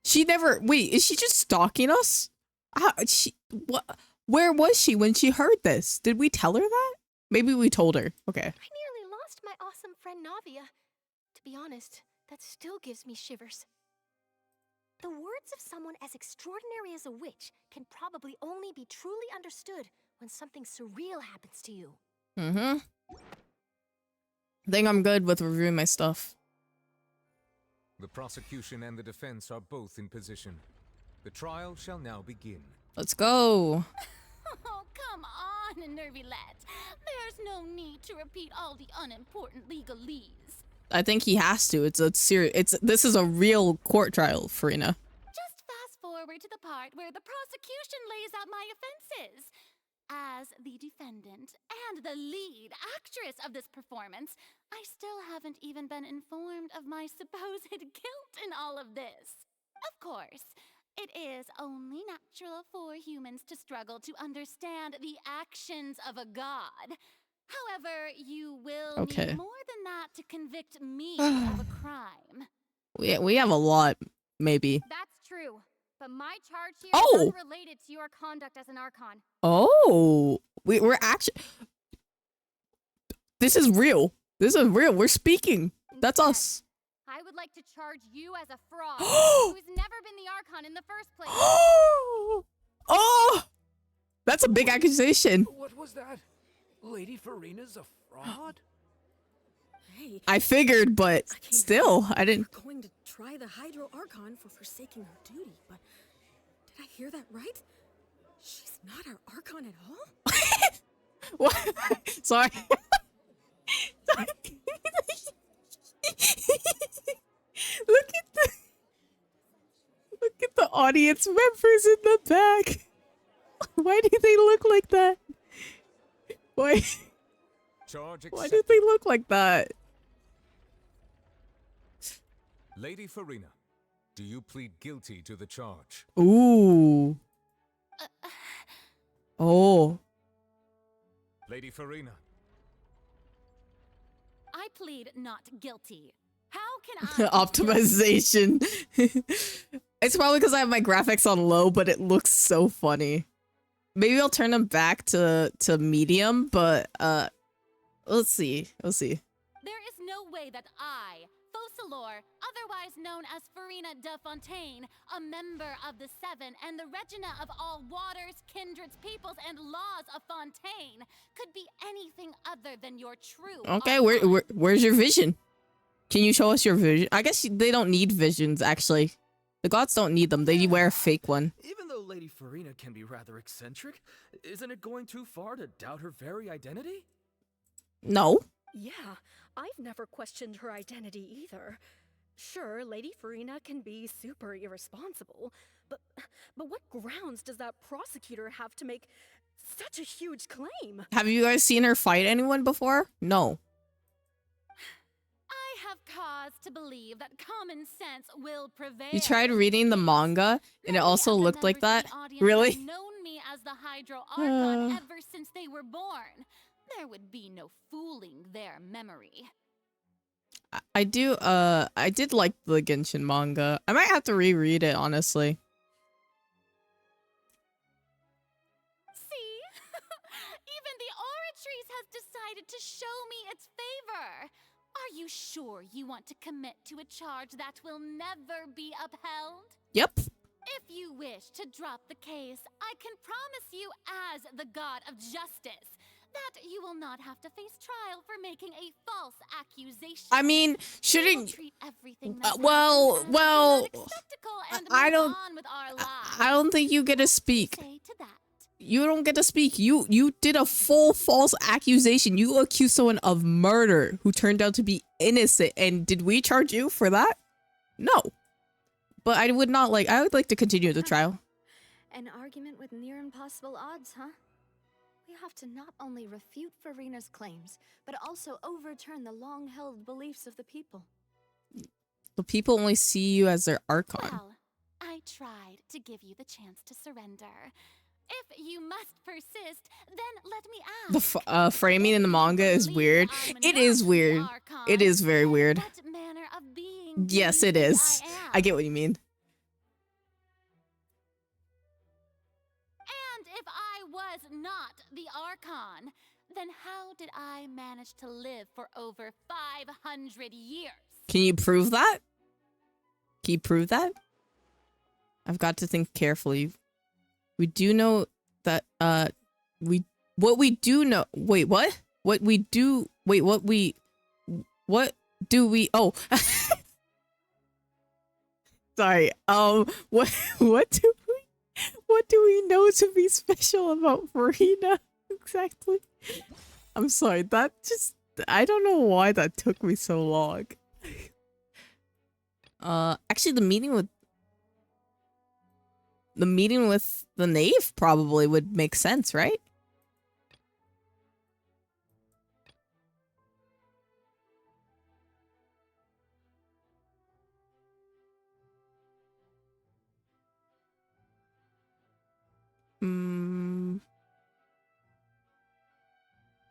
S1: She never. Wait, is she just stalking us? What? Where was she when she heard this? Did we tell her that? Maybe we told her. Okay.
S10: I nearly lost my awesome friend Navia. To be honest, that still gives me shivers. The words of someone as extraordinary as a witch can probably only be truly understood when something surreal happens to you.
S1: Mm-hmm. I think I'm good with reviewing my stuff.
S4: The prosecution and the defense are both in position. The trial shall now begin.
S1: Let's go.
S11: Oh, come on, Nervillette. There's no need to repeat all the unimportant legalese.
S1: I think he has to. It's a serious. This is a real court trial, Farina.
S11: Just fast forward to the part where the prosecution lays out my offenses. As the defendant and the lead actress of this performance, I still haven't even been informed of my supposed guilt in all of this. Of course, it is only natural for humans to struggle to understand the actions of a god. However, you will need more than that to convict me of a crime.
S1: We have a lot, maybe.
S14: That's true. But my charge here is unrelated to your conduct as an Archon.
S1: Oh, we're actually. This is real. This is real. We're speaking. That's us.
S14: I would like to charge you as a fraud who's never been the Archon in the first place.
S1: Oh, that's a big accusation.
S12: What was that? Lady Farina's a fraud?
S15: Hey,
S1: I figured, but still, I didn't.
S15: We're going to try the Hydro Archon for forsaking her duty, but did I hear that right? She's not our Archon at all?
S1: What? Sorry. Sorry. Look at the audience members in the back. Why do they look like that? Why? Why do they look like that?
S4: Lady Farina, do you plead guilty to the charge?
S1: Ooh. Oh.
S4: Lady Farina.
S11: I plead not guilty. How can I?
S1: Optimization. It's probably because I have my graphics on low, but it looks so funny. Maybe I'll turn them back to medium, but let's see. Let's see.
S11: There is no way that I, Fauchelor, otherwise known as Farina de Fontaine, a member of the Seven and the Regina of all waters, kindreds, peoples, and laws of Fontaine, could be anything other than your true.
S1: Okay, where's your vision? Can you show us your vision? I guess they don't need visions, actually. The gods don't need them. They wear a fake one.
S16: Even though Lady Farina can be rather eccentric, isn't it going too far to doubt her very identity?
S1: No.
S15: Yeah, I've never questioned her identity either. Sure, Lady Farina can be super irresponsible, but what grounds does that prosecutor have to make such a huge claim?
S1: Have you guys seen her fight anyone before? No.
S11: I have cause to believe that common sense will prevail.
S1: You tried reading the manga, and it also looked like that? Really?
S11: Known me as the Hydro Archon ever since they were born. There would be no fooling their memory.
S1: I did like the Genshin manga. I might have to reread it, honestly.
S11: See? Even the Oratrice has decided to show me its favor. Are you sure you want to commit to a charge that will never be upheld?
S1: Yep.
S14: If you wish to drop the case, I can promise you as the god of justice that you will not have to face trial for making a false accusation.
S1: I mean,
S14: We will
S1: shouldn't
S14: treat everything that's
S1: well,
S14: happened as a dramatic spectacle and
S1: I
S14: move
S1: don't
S14: on with our lives.
S1: I don't think you get to speak.
S14: Say to that.
S1: You don't get to speak. You did a full false accusation. You accused someone of murder who turned out to be innocent. And did we charge you for that? No. But I would like to continue the trial.
S5: An argument with near impossible odds, huh? We have to not only refute Furina's claims, but also overturn the long-held beliefs of the people.
S1: The people only see you as their archon.
S14: Well, I tried to give you the chance to surrender. If you must persist, then let me ask.
S1: The framing in the manga is weird. It is weird. It is very weird.
S14: What manner of being do
S1: Yes,
S14: you
S1: it
S14: think
S1: is. I get what you mean.
S14: And if I was not the Archon, then how did I manage to live for over 500 years?
S1: Can you prove that? Can you prove that? I've got to think carefully. We do know that what we do know. Wait, what? What do we oh sorry. What do we know to be special about Farina exactly? I'm sorry, I don't know why that took me so long. Actually the meeting with the knave probably would make sense, right?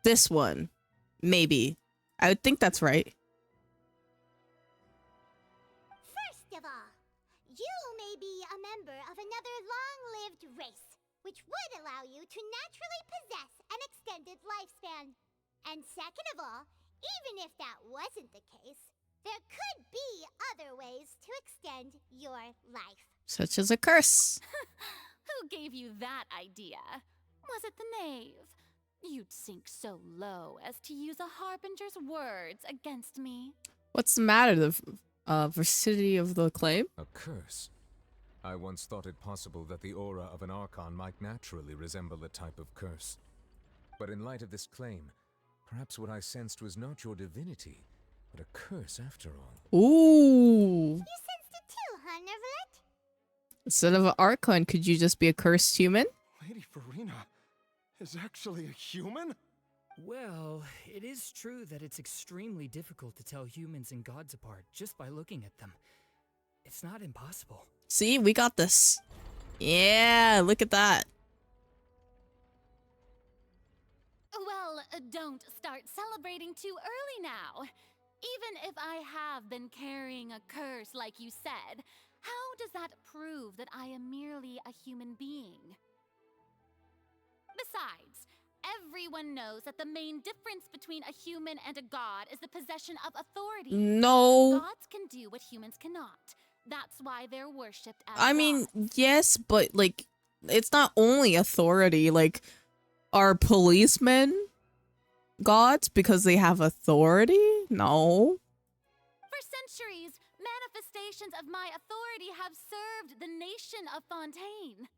S1: This one. Maybe. I would think that's right.
S3: First of all, you may be a member of another long-lived race, which would allow you to naturally possess an extended lifespan. And second of all, even if that wasn't the case, there could be other ways to extend your life.
S1: Such as a curse.
S14: Who gave you that idea? Was it the knave? You'd sink so low as to use a harbinger's words against me.
S1: What's the matter? The veracity of the claim?
S4: A curse? I once thought it possible that the aura of an Archon might naturally resemble a type of curse. But in light of this claim, perhaps what I sensed was not your divinity, but a curse after all.
S1: Ooh.
S3: You sensed it too, huh, Neverlet?
S1: Instead of an Archon, could you just be a cursed human?
S17: Lady Farina is actually a human?
S18: Well, it is true that it's extremely difficult to tell humans and gods apart just by looking at them. It's not impossible.
S1: See, we got this. Yeah, look at that.
S14: Well, don't start celebrating too early now. Even if I have been carrying a curse like you said, how does that prove that I am merely a human being? Besides, everyone knows that the main difference between a human and a god is the possession of authority.
S1: No.
S14: Gods can do what humans cannot. That's why they're worshipped as
S1: I mean, yes, but like, it's not only authority. Like, are policemen gods because they have authority? No.
S14: For centuries, manifestations of my authority have served the nation of Fontaine.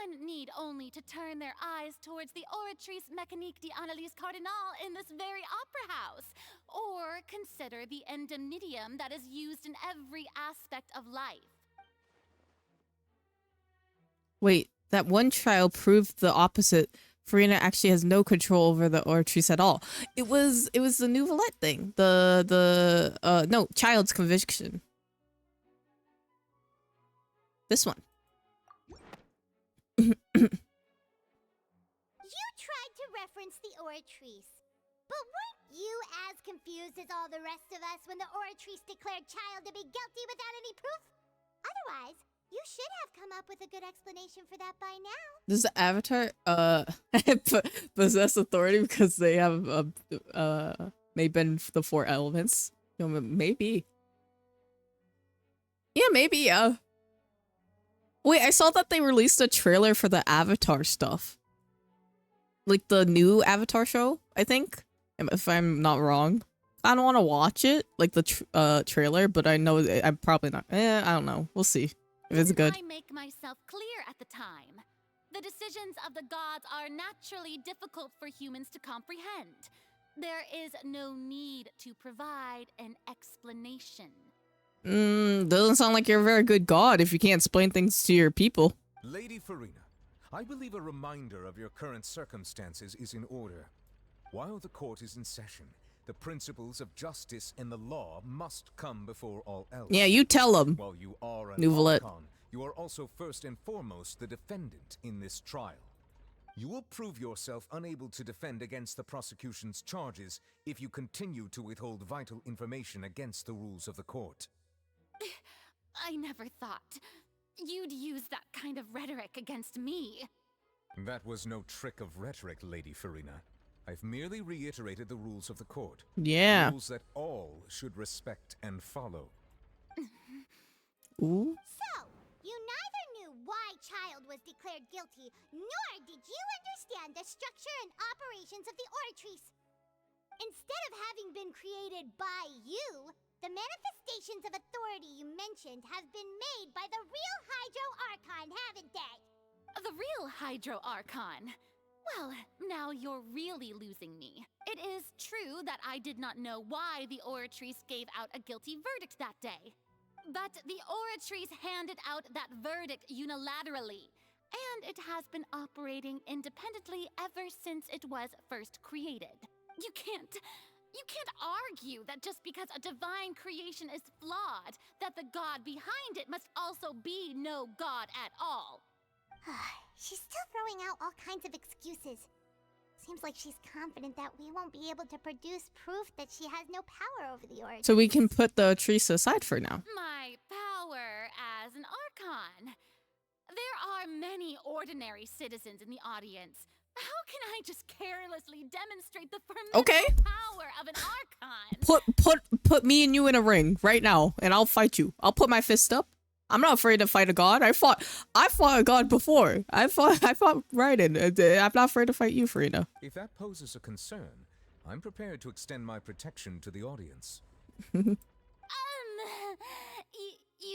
S14: One need only to turn their eyes towards the Oratrice Mécanique d'Analyse Cardinal in this very opera house, or consider the endemnitium that is used in every aspect of life.
S1: Wait, that one trial proved the opposite. Farina actually has no control over the Oratrice at all. It was the Nouvelette thing. No, child's conviction. This one.
S3: You tried to reference the Oratrice, but weren't you as confused as all the rest of us when the Oratrice declared Child to be guilty without any proof? Otherwise, you should have come up with a good explanation for that by now.
S1: Does the Avatar possess authority because they have they been the 4 elements? You know, maybe. Yeah, maybe. Yeah. Wait, I saw that they released a trailer for the Avatar stuff. Like the new Avatar show, I think. If I'm not wrong. I don't want to watch it, like the trailer, but I know I'm probably not. I don't know. We'll see if it's good.
S14: I make myself clear at the time. The decisions of the gods are naturally difficult for humans to comprehend. There is no need to provide an explanation.
S1: Doesn't sound like you're a very good god if you can't explain things to your people.
S4: Lady Farina, I believe a reminder of your current circumstances is in order. While the court is in session, the principles of justice and the law must come before all else.
S1: Yeah, you tell them.
S4: While you are an
S1: Nouvelet.
S4: Archon, you are also first and foremost the defendant in this trial. You will prove yourself unable to defend against the prosecution's charges if you continue to withhold vital information against the rules of the court.
S14: I never thought you'd use that kind of rhetoric against me.
S4: That was no trick of rhetoric, Lady Farina. I've merely reiterated the rules of the court.
S1: Yeah.
S4: Rules that all should respect and follow.
S1: Ooh.
S3: So, you neither knew why Child was declared guilty, nor did you understand the structure and operations of the Oratrice. Instead of having been created by you, the manifestations of authority you mentioned have been made by the real Hydro Archon, haven't they?
S14: The real Hydro Archon? Well, now you're really losing me. It is true that I did not know why the Oratrice gave out a guilty verdict that day. But the Oratrice handed out that verdict unilaterally, and it has been operating independently ever since it was first created. You can't argue that just because a divine creation is flawed, that the god behind it must also be no god at all.
S3: She's still throwing out all kinds of excuses. Seems like she's confident that we won't be able to produce proof that she has no power over the Oratrice.
S1: So we can put the Trice aside for now.
S14: My power as an Archon. There are many ordinary citizens in the audience. How can I just carelessly demonstrate the formidable power of an Archon?
S1: Put me and you in a ring right now, and I'll fight you. I'll put my fist up. I'm not afraid to fight a god. I fought a god before. I fought Raiden. I'm not afraid to fight you, Farina.
S4: If that poses a concern, I'm prepared to extend my protection to the audience.
S14: You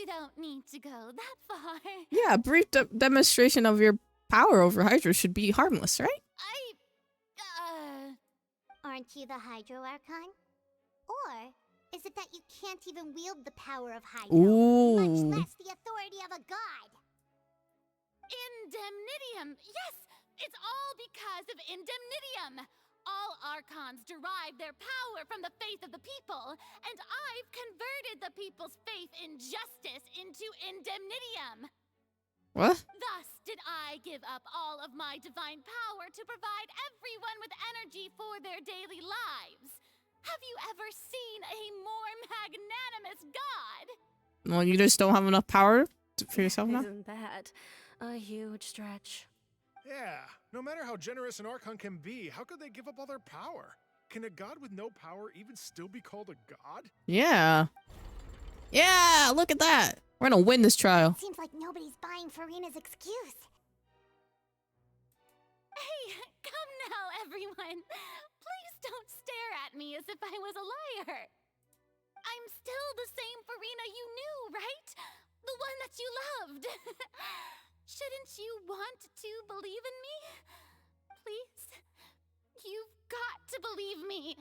S14: don't need to go that far.
S1: Yeah, a brief demonstration of your power over Hydra should be harmless, right?
S3: Aren't you the Hydro Archon? Or is it that you can't even wield the power of Hydro, much less the authority of a god?
S14: Indemnitium! Yes! It's all because of Indemnitium! All Archons derive their power from the faith of the people, and I've converted the people's faith in justice into Indemnitium!
S1: What?
S14: Thus did I give up all of my divine power to provide everyone with energy for their daily lives. Have you ever seen a more magnanimous god?
S1: Well, you just don't have enough power for yourself now?
S15: Isn't that a huge stretch?
S17: Yeah, no matter how generous an Archon can be, how could they give up all their power? Can a god with no power even still be called a god?
S1: Yeah. Yeah, look at that. We're gonna win this trial.
S3: Seems like nobody's buying Farina's excuse.
S14: Hey, come now, everyone. Please don't stare at me as if I was a liar. I'm still the same Farina you knew, right? The one that you loved. Shouldn't you want to believe in me? Please? You've got to believe me.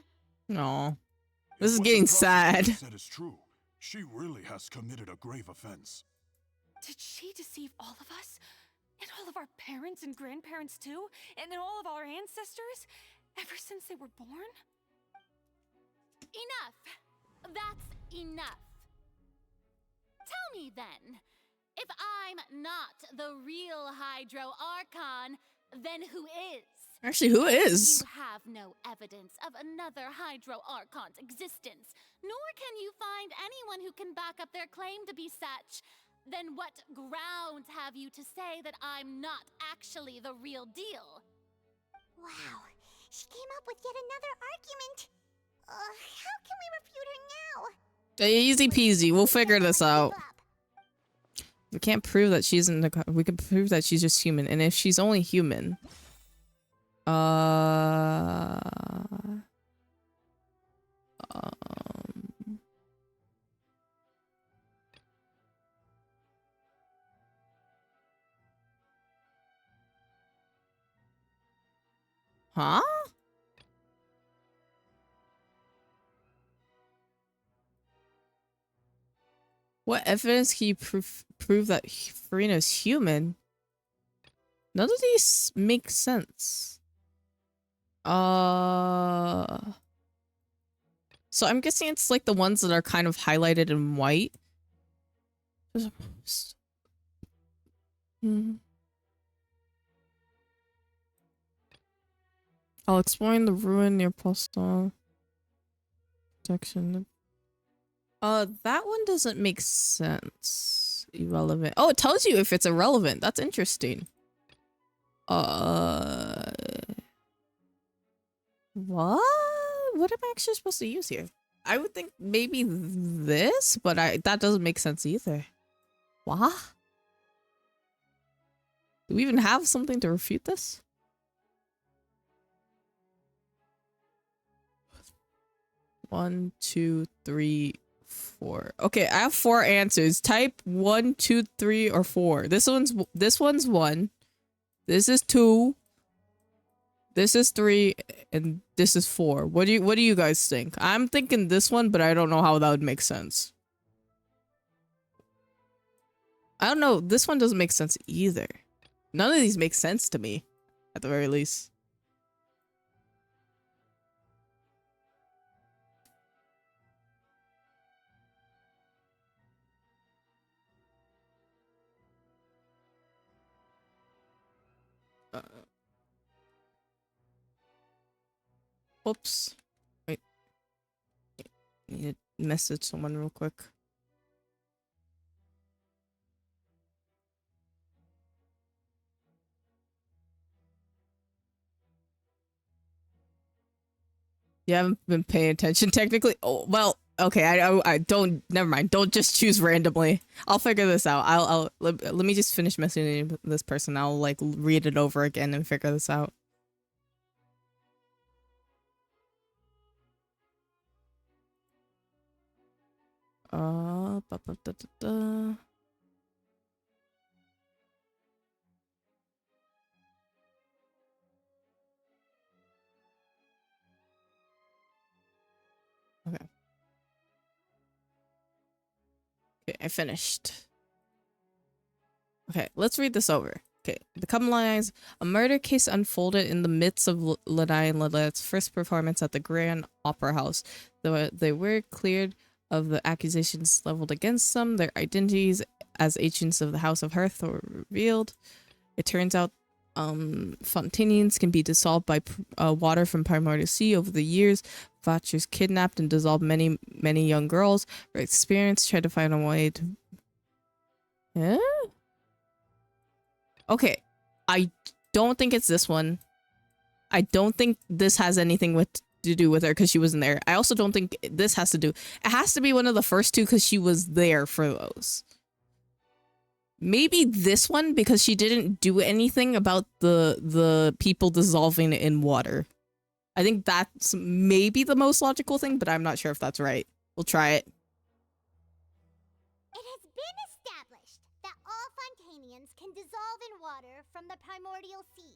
S1: No. This is getting sad.
S17: Said is true. She really has committed a grave offense.
S10: Did she deceive all of us? And all of our parents and grandparents too? And all of our ancestors? Ever since they were born?
S14: Enough. That's enough. Tell me then, if I'm not the real Hydro Archon, then who is?
S1: Actually, who is?
S14: You have no evidence of another Hydro Archon's existence, nor can you find anyone who can back up their claim to be such. Then what grounds have you to say that I'm not actually the real deal?
S3: Wow, she came up with yet another argument. How can we refute her now?
S1: Easy peasy. We'll figure this out. We can't prove that she's in the. We can prove that she's just human, and if she's only human, huh? What evidence can you prove that Farina's human? None of these make sense. So I'm guessing it's like the ones that are kind of highlighted in white. I'll exploring the ruin near Postal. Protection. That one doesn't make sense. Irrelevant. Oh, it tells you if it's irrelevant. That's interesting. What? What am I actually supposed to use here? I would think maybe this, but that doesn't make sense either. What? Do we even have something to refute this? One, two, three, four. Okay, I have 4 answers. Type 1, 2, 3, or 4. This one's 1. This is 2. This is 3, and this is 4. What do you guys think? I'm thinking this one, but I don't know how that would make sense. I don't know. This one doesn't make sense either. None of these make sense to me, at the very least. Oops. Wait. Need to message someone real quick. You haven't been paying attention technically? Oh, well, okay, I don't, never mind. Don't just choose randomly. I'll figure this out. Let me just finish messaging this person. I'll like read it over again and figure this out. Okay. Okay, I finished. Okay, let's read this over. Okay, the common lines: a murder case unfolded in the midst of Lanai and Lilette's first performance at the Grand Opera House. They were cleared of the accusations leveled against them. Their identities as agents of the House of Hearth were revealed. It turns out Fontanians can be dissolved by water from primordial sea. Over the years, Vatchers kidnapped and dissolved many young girls. Her experience tried to find a way to... Yeah? Okay, I don't think it's this one. I don't think this has anything to do with her because she wasn't there. I also don't think this has to do... It has to be one of the first two because she was there for those. Maybe this one because she didn't do anything about the people dissolving in water. I think that's maybe the most logical thing, but I'm not sure if that's right. We'll try it.
S3: It has been established that all Fontanians can dissolve in water from the primordial sea.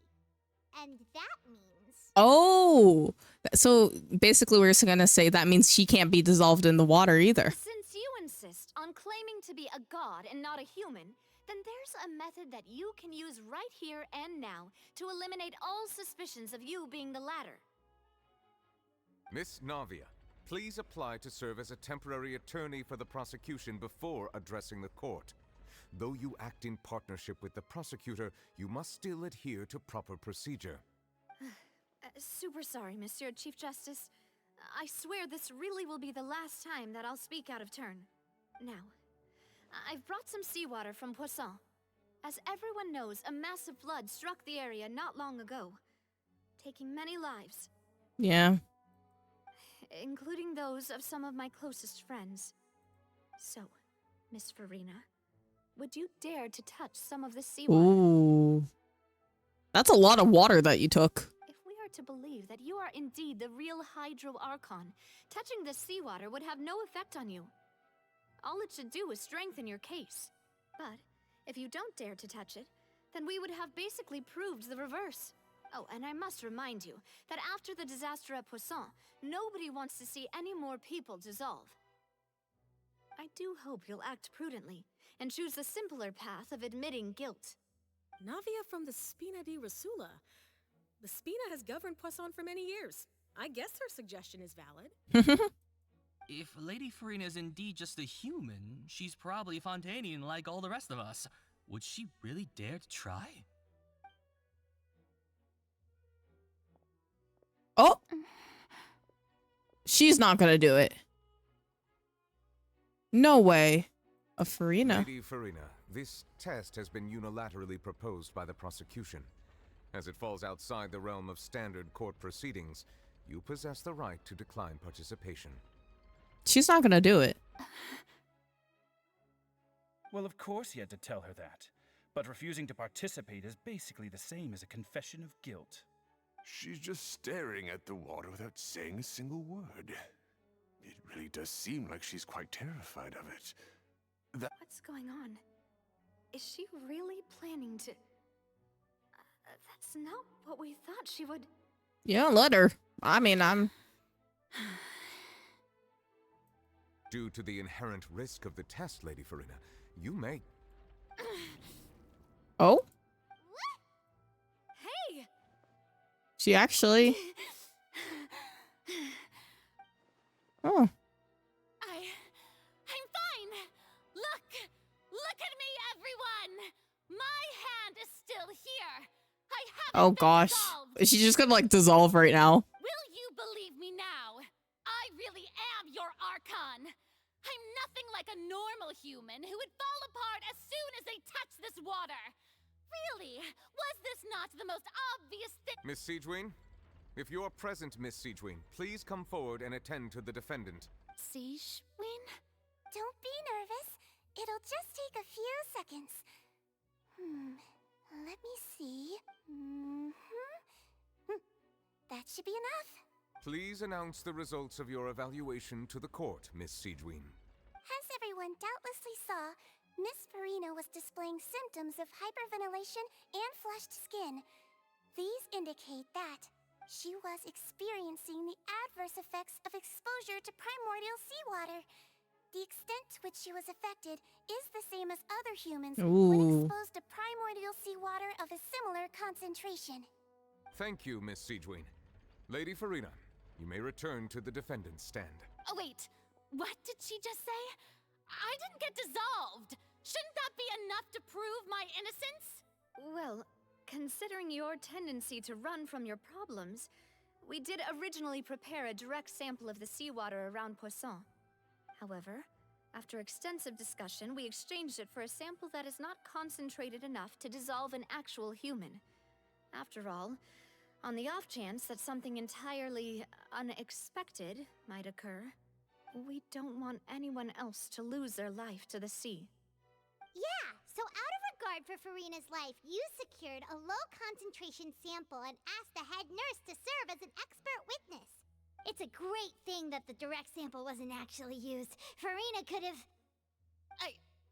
S3: And that means...
S1: Oh! So basically we're just gonna say that means she can't be dissolved in the water either.
S5: Since you insist on claiming to be a god and not a human, then there's a method that you can use right here and now to eliminate all suspicions of you being the latter.
S4: Miss Navia, please apply to serve as a temporary attorney for the prosecution before addressing the court. Though you act in partnership with the prosecutor, you must still adhere to proper procedure.
S5: Super sorry, Monsieur Chief Justice. I swear this really will be the last time that I'll speak out of turn. Now, I've brought some seawater from Poisson. As everyone knows, a massive flood struck the area not long ago, taking many lives.
S1: Yeah.
S5: Including those of some of my closest friends. So, Miss Farina, would you dare to touch some of the seawater?
S1: Ooh. That's a lot of water that you took.
S5: If we are to believe that you are indeed the real Hydro Archon, touching the seawater would have no effect on you. All it should do is strengthen your case. But if you don't dare to touch it, then we would have basically proved the reverse. Oh, and I must remind you that after the disaster at Poisson, nobody wants to see any more people dissolve. I do hope you'll act prudently and choose the simpler path of admitting guilt.
S10: Navia from the Spina di Rasula. The Spina has governed Poisson for many years. I guess her suggestion is valid.
S19: If Lady Farina is indeed just a human, she's probably Fontanian like all the rest of us. Would she really dare to try?
S1: Oh! She's not gonna do it. No way. A Farina.
S4: Lady Farina, this test has been unilaterally proposed by the prosecution. As it falls outside the realm of standard court proceedings, you possess the right to decline participation.
S1: She's not gonna do it.
S20: Well, of course he had to tell her that. But refusing to participate is basically the same as a confession of guilt.
S21: She's just staring at the water without saying a single word. It really does seem like she's quite terrified of it.
S5: What's going on? Is she really planning to... that's not what we thought she would...
S1: Yeah, let her. I mean, I'm...
S4: Due to the inherent risk of the test, Lady Farina, you may...
S1: Oh?
S5: Hey!
S1: She actually... Oh.
S14: I'm fine! Look at me, everyone! My hand is still here! I haven't
S1: Oh
S14: been
S1: gosh.
S14: dissolved.
S1: Is she just gonna like dissolve right now?
S14: Will you believe me now? I really am your Archon! I'm nothing like a normal human who would fall apart as soon as they touch this water! Really? Was this not the most obvious thing?
S4: Miss Siegeween? If you are present, Miss Siegeween, please come forward and attend to the defendant.
S3: Siegeween? Don't be nervous. It'll just take a few seconds. Let me see. That should be enough.
S4: Please announce the results of your evaluation to the court, Miss Siegeween.
S3: As everyone doubtlessly saw, Miss Farina was displaying symptoms of hyperventilation and flushed skin. These indicate that she was experiencing the adverse effects of exposure to primordial seawater. The extent to which she was affected is the same as other humans when exposed to primordial seawater of a similar concentration.
S4: Thank you, Miss Siegeween. Lady Farina, you may return to the defendant's stand.
S14: Oh, wait. What did she just say? I didn't get dissolved! Shouldn't that be enough to prove my innocence?
S5: Well, considering your tendency to run from your problems, we did originally prepare a direct sample of the seawater around Poisson. However, after extensive discussion, we exchanged it for a sample that is not concentrated enough to dissolve an actual human. After all, on the off chance that something entirely unexpected might occur, we don't want anyone else to lose their life to the sea.
S3: Yeah, so out of regard for Farina's life, you secured a low-concentration sample and asked the head nurse to serve as an expert witness. It's a great thing that the direct sample wasn't actually used. Farina could have...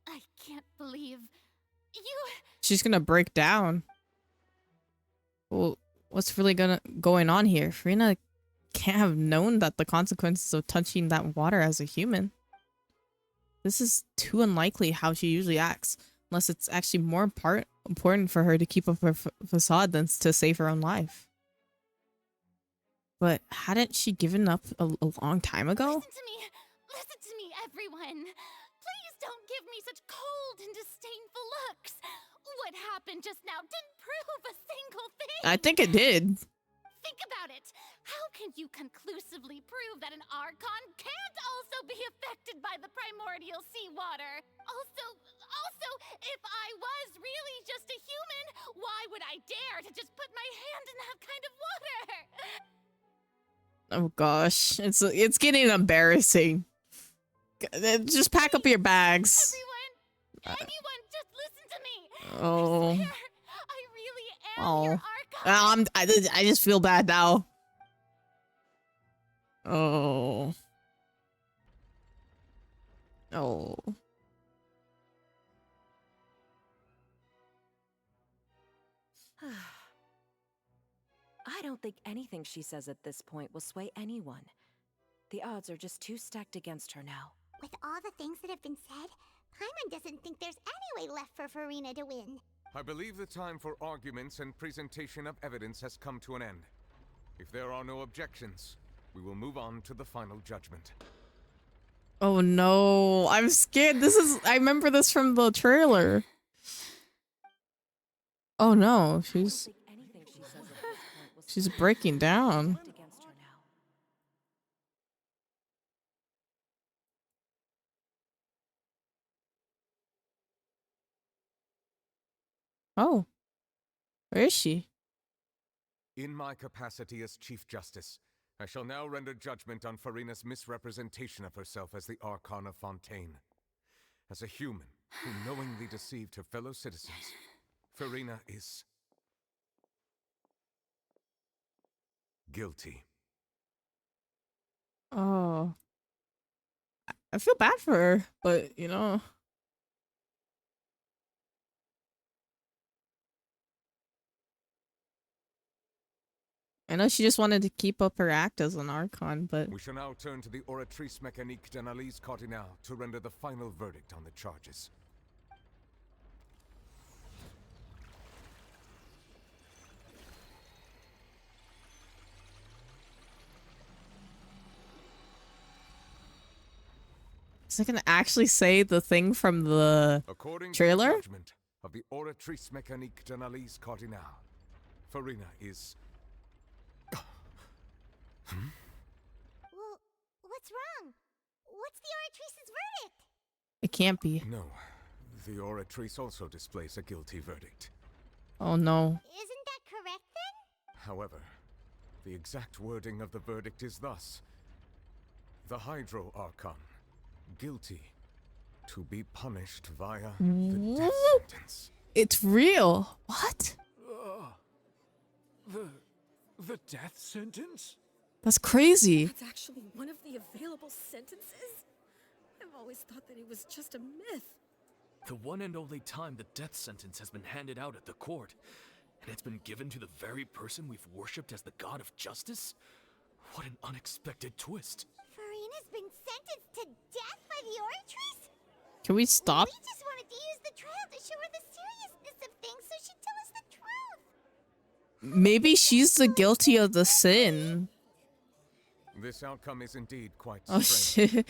S14: I can't believe... You...
S1: She's gonna break down. Well, what's really going on here? Farina can't have known that the consequences of touching that water as a human. This is too unlikely how she usually acts, unless it's actually more important for her to keep up her facade than to save her own life. But hadn't she given up a long time ago?
S14: Listen to me, everyone! Please don't give me such cold and disdainful looks! What happened just now didn't prove a single thing!
S1: I think it did.
S14: Think about it! How can you conclusively prove that an Archon can't also be affected by the primordial seawater? Also, if I was really just a human, why would I dare to just put my hand in that kind of water?
S1: Oh gosh, it's getting embarrassing. Just pack up your bags.
S14: Anyone
S1: Oh.
S10: I really am
S1: Oh.
S10: your archon.
S1: I just feel bad now. Oh. Oh.
S8: I don't think anything she says at this point will sway anyone. The odds are just too stacked against her now.
S3: With all the things that have been said, Paimon doesn't think there's any way left for Farina to win.
S4: I believe the time for arguments and presentation of evidence has come to an end. If there are no objections, we will move on to the final judgment.
S1: Oh no, I'm scared. I remember this from the trailer. Oh no, she's breaking down. Oh, where is she?
S4: In my capacity as Chief Justice, I shall now render judgment on Farina's misrepresentation of herself as the Archon of Fontaine. As a human who knowingly deceived her fellow citizens, Farina is guilty.
S1: Oh, I feel bad for her, but you know. I know she just wanted to keep up her act as an Archon, but...
S4: We shall now turn to the Oratrice Mécanique d'Analyse Cardinale to render the final verdict on the charges.
S1: Is it gonna actually say the thing from the trailer?
S4: To the judgment of the Oratrice Mécanique d'Analyse Cardinale, Farina is...
S3: Well, what's wrong? What's the Oratrice's verdict?
S1: It can't be.
S4: No, the Oratrice also displays a guilty verdict.
S1: Oh no.
S3: Isn't that correct then?
S4: However, the exact wording of the verdict is thus: the Hydro Archon, guilty, to be punished via the death sentence.
S1: It's real. What?
S12: The death sentence?
S1: That's crazy.
S15: That's actually one of the available sentences? I've always thought that it was just a myth.
S16: The one and only time the death sentence has been handed out at the court, and it's been given to the very person we've worshipped as the god of justice? What an unexpected twist.
S3: Farina's been sentenced to death by the Oratrice?
S1: Can we stop?
S3: We just wanted to use the trial to show her the seriousness of things so she'd tell us the truth.
S1: Maybe she's the guilty of the sin.
S4: This outcome is indeed quite
S1: Oh
S4: strange.
S1: shit.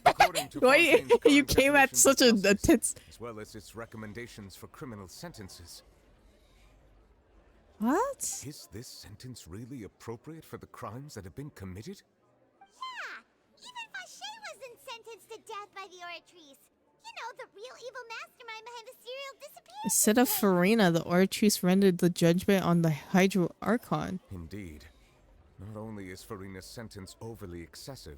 S4: According to
S1: Why
S4: Fontaine's
S1: you
S4: current
S1: came at
S4: definition
S1: such
S4: of
S1: a
S4: justice,
S1: tense...
S4: as well as its recommendations for criminal sentences.
S1: What?
S4: Is this sentence really appropriate for the crimes that have been committed?
S3: Yeah, even Vacher wasn't sentenced to death by the Oratrice. You know, the real evil mastermind behind the serial disappearance.
S1: Instead of Farina, the Oratrice rendered the judgment on the Hydro Archon.
S4: Indeed. Not only is Farina's sentence overly excessive,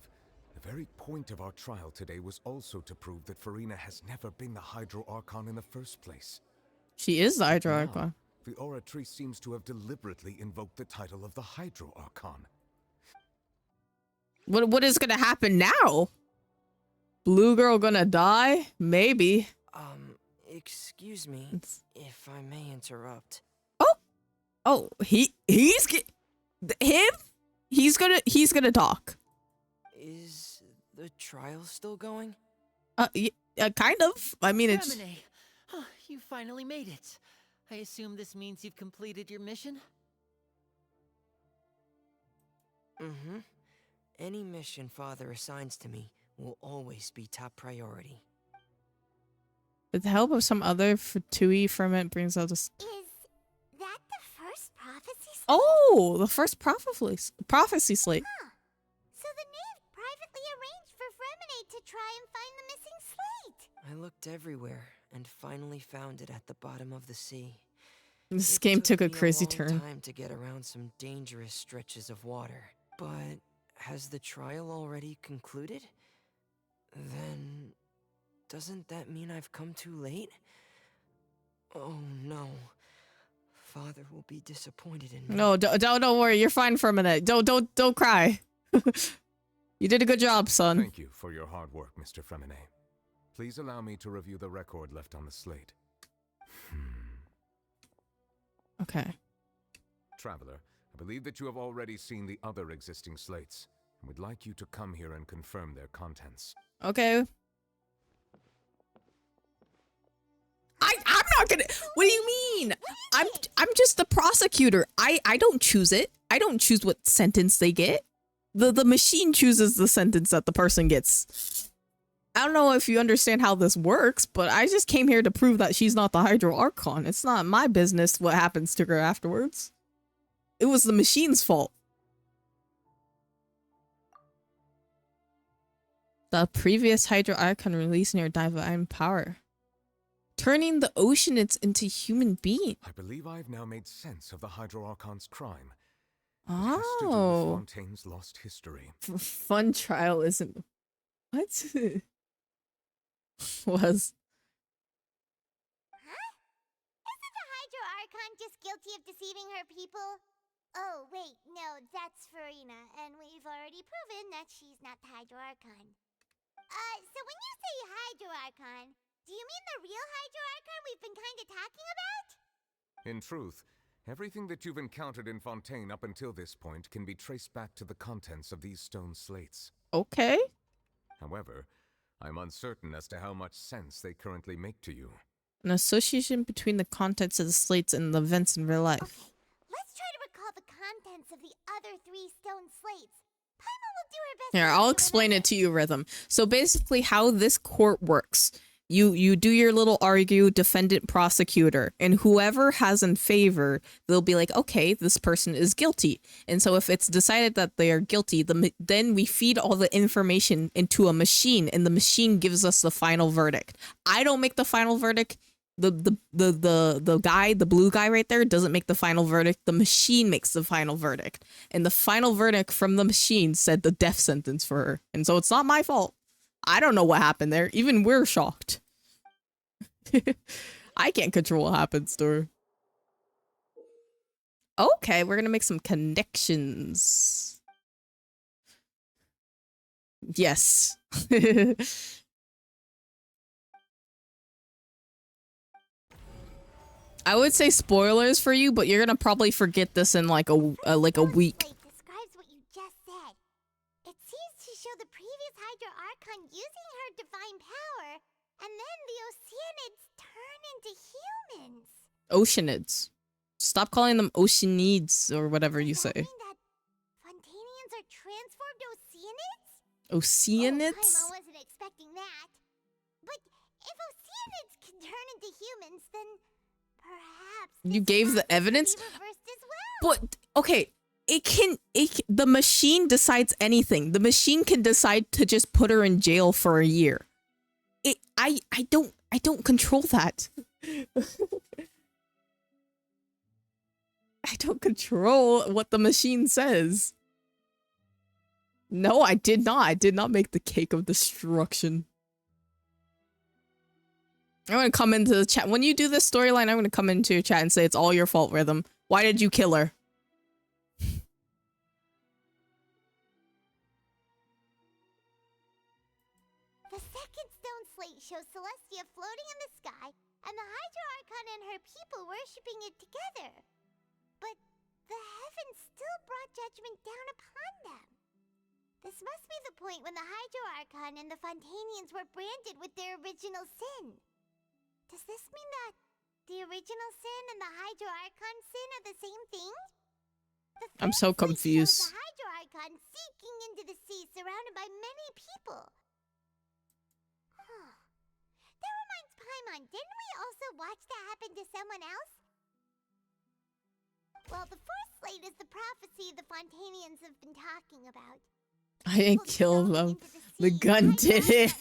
S4: the very point of our trial today was also to prove that Farina has never been the Hydro Archon in the first place.
S1: She is the Hydro
S4: Now,
S1: Archon.
S4: the Oratrice seems to have deliberately invoked the title of the Hydro Archon.
S1: What is gonna happen now? Blue girl gonna die? Maybe.
S22: Excuse me, if I may interrupt.
S1: Oh, he's gonna talk.
S22: Is the trial still going?
S1: Kind of. I mean, it's...
S7: Remine, you finally made it. I assume this means you've completed your mission?
S22: Mm-hmm. Any mission Father assigns to me will always be top priority.
S1: With the help of some other Fatui ferment brings out this...
S3: Is that the first prophecy slate?
S1: Oh, the first prophecy slate.
S3: Huh. So the knave privately arranged for Fremine to try and find the missing slate.
S22: I looked everywhere and finally found it at the bottom of the sea.
S1: This game took a crazy
S22: It took me a
S1: turn.
S22: long time to get around some dangerous stretches of water. But has the trial already concluded? Then doesn't that mean I've come too late? Oh no. Father will be disappointed in me.
S1: No, don't worry. You're fine for a minute. Don't cry. You did a good job, son.
S4: Thank you for your hard work, Mr. Fremine. Please allow me to review the record left on the slate.
S1: Okay.
S4: Traveler, I believe that you have already seen the other existing slates, and would like you to come here and confirm their contents.
S1: Okay. I'm not gonna. What do you mean? I'm just the prosecutor. I don't choose it. I don't choose what sentence they get. The machine chooses the sentence that the person gets. I don't know if you understand how this works, but I just came here to prove that she's not the Hydro Archon. It's not my business what happens to her afterwards. It was the machine's fault. The previous Hydro Archon released near divine power, turning the Oceanids into human beings.
S4: I believe I've now made sense of the Hydro Archon's crime. It has to do with
S1: Oh.
S4: Fontaine's lost history.
S1: Fun trial isn't... What? Was...
S3: Huh? Isn't the Hydro Archon just guilty of deceiving her people? Oh, wait, no, that's Farina, and we've already proven that she's not the Hydro Archon. So when you say Hydro Archon, do you mean the real Hydro Archon we've been kinda talking about?
S4: In truth, everything that you've encountered in Fontaine up until this point can be traced back to the contents of these stone slates.
S1: Okay.
S4: However, I'm uncertain as to how much sense they currently make to you.
S1: An association between the contents of the slates and the events in real life.
S3: Let's try to recall the contents of the other 3 stone slates. Paimon will do her best.
S1: Here, I'll explain it to you, Rhythm. So basically how this court works. You do your little argue, defendant, prosecutor, and whoever has in favor, they'll be like, okay, this person is guilty. And so if it's decided that they are guilty, then we feed all the information into a machine, and the machine gives us the final verdict. I don't make the final verdict. The guy, the blue guy right there, doesn't make the final verdict. The machine makes the final verdict. And the final verdict from the machine said the death sentence for her. And so it's not my fault. I don't know what happened there. Even we're shocked. I can't control what happens to her. Okay, we're gonna make some connections. Yes. I would say spoilers for you, but you're gonna probably forget this in like a week.
S3: Describes what you just said. It seems to show the previous Hydro Archon using her divine power, and then the Oceanids turn into humans.
S1: Oceanids. Stop calling them Oceanids or whatever you say.
S3: Fontanians are transformed Oceanids?
S1: Oceanids?
S3: Paimon wasn't expecting that. But if Oceanids can turn into humans, then perhaps
S1: You gave the evidence? But okay, the machine decides anything. The machine can decide to just put her in jail for a year. I don't control that. I don't control what the machine says. No, I did not. I did not make the cake of destruction. I'm gonna come into the chat. When you do this storyline, I'm gonna come into your chat and say it's all your fault, Rhythm. Why did you kill her?
S3: The second stone slate shows Celestia floating in the sky, and the Hydro Archon and her people worshipping it together. But the heavens still brought judgment down upon them. This must be the point when the Hydro Archon and the Fontanians were branded with their original sin. Does this mean that the original sin and the Hydro Archon sin are the same thing?
S1: I'm so confused.
S3: The Hydro Archon sinking into the sea surrounded by many people. That reminds Paimon, didn't we also watch that happen to someone else? Well, the fourth slate is the prophecy the Fontanians have been talking about.
S1: I didn't kill them. The gun did it.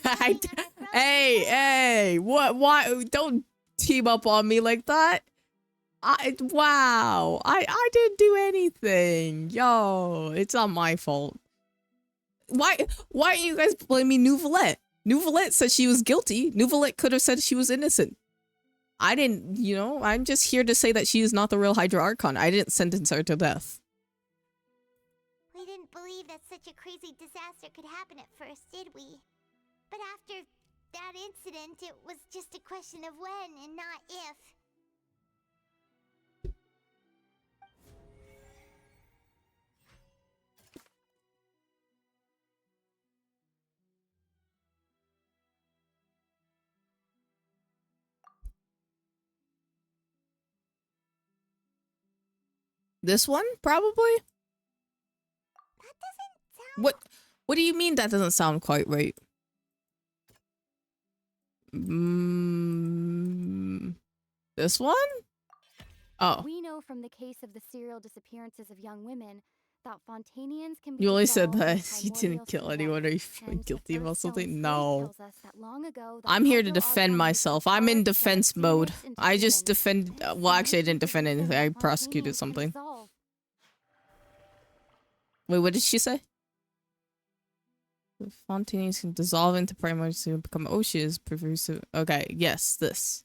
S1: Hey, what? Why? Don't team up on me like that. Wow. I didn't do anything. Yo, it's not my fault. Why are you guys blaming Nouvelette? Nouvelette said she was guilty. Nouvelette could have said she was innocent. I didn't, you know, I'm just here to say that she is not the real Hydra Archon. I didn't sentence her to death.
S3: We didn't believe that such a crazy disaster could happen at first, did we? But after that incident, it was just a question of when and not if.
S1: This one, probably? What do you mean that doesn't sound quite right? This one? Oh.
S2: We know from the case of the serial disappearances of young women that Fontanians can be
S1: You only said
S2: dissolved in
S1: that you
S2: primordial
S1: didn't kill
S2: seawater.
S1: anyone. Are you feeling guilty about something? No.
S2: Tells us that long ago, the
S1: I'm here to
S2: Hydro
S1: defend
S2: Archon
S1: myself. I'm in defense mode. I just defend. Well, actually, I didn't defend anything. I prosecuted something.
S2: dissolve.
S1: Wait, what did she say? The Fontanians can dissolve into primary to become oceans. Pervasive. Okay, yes, this.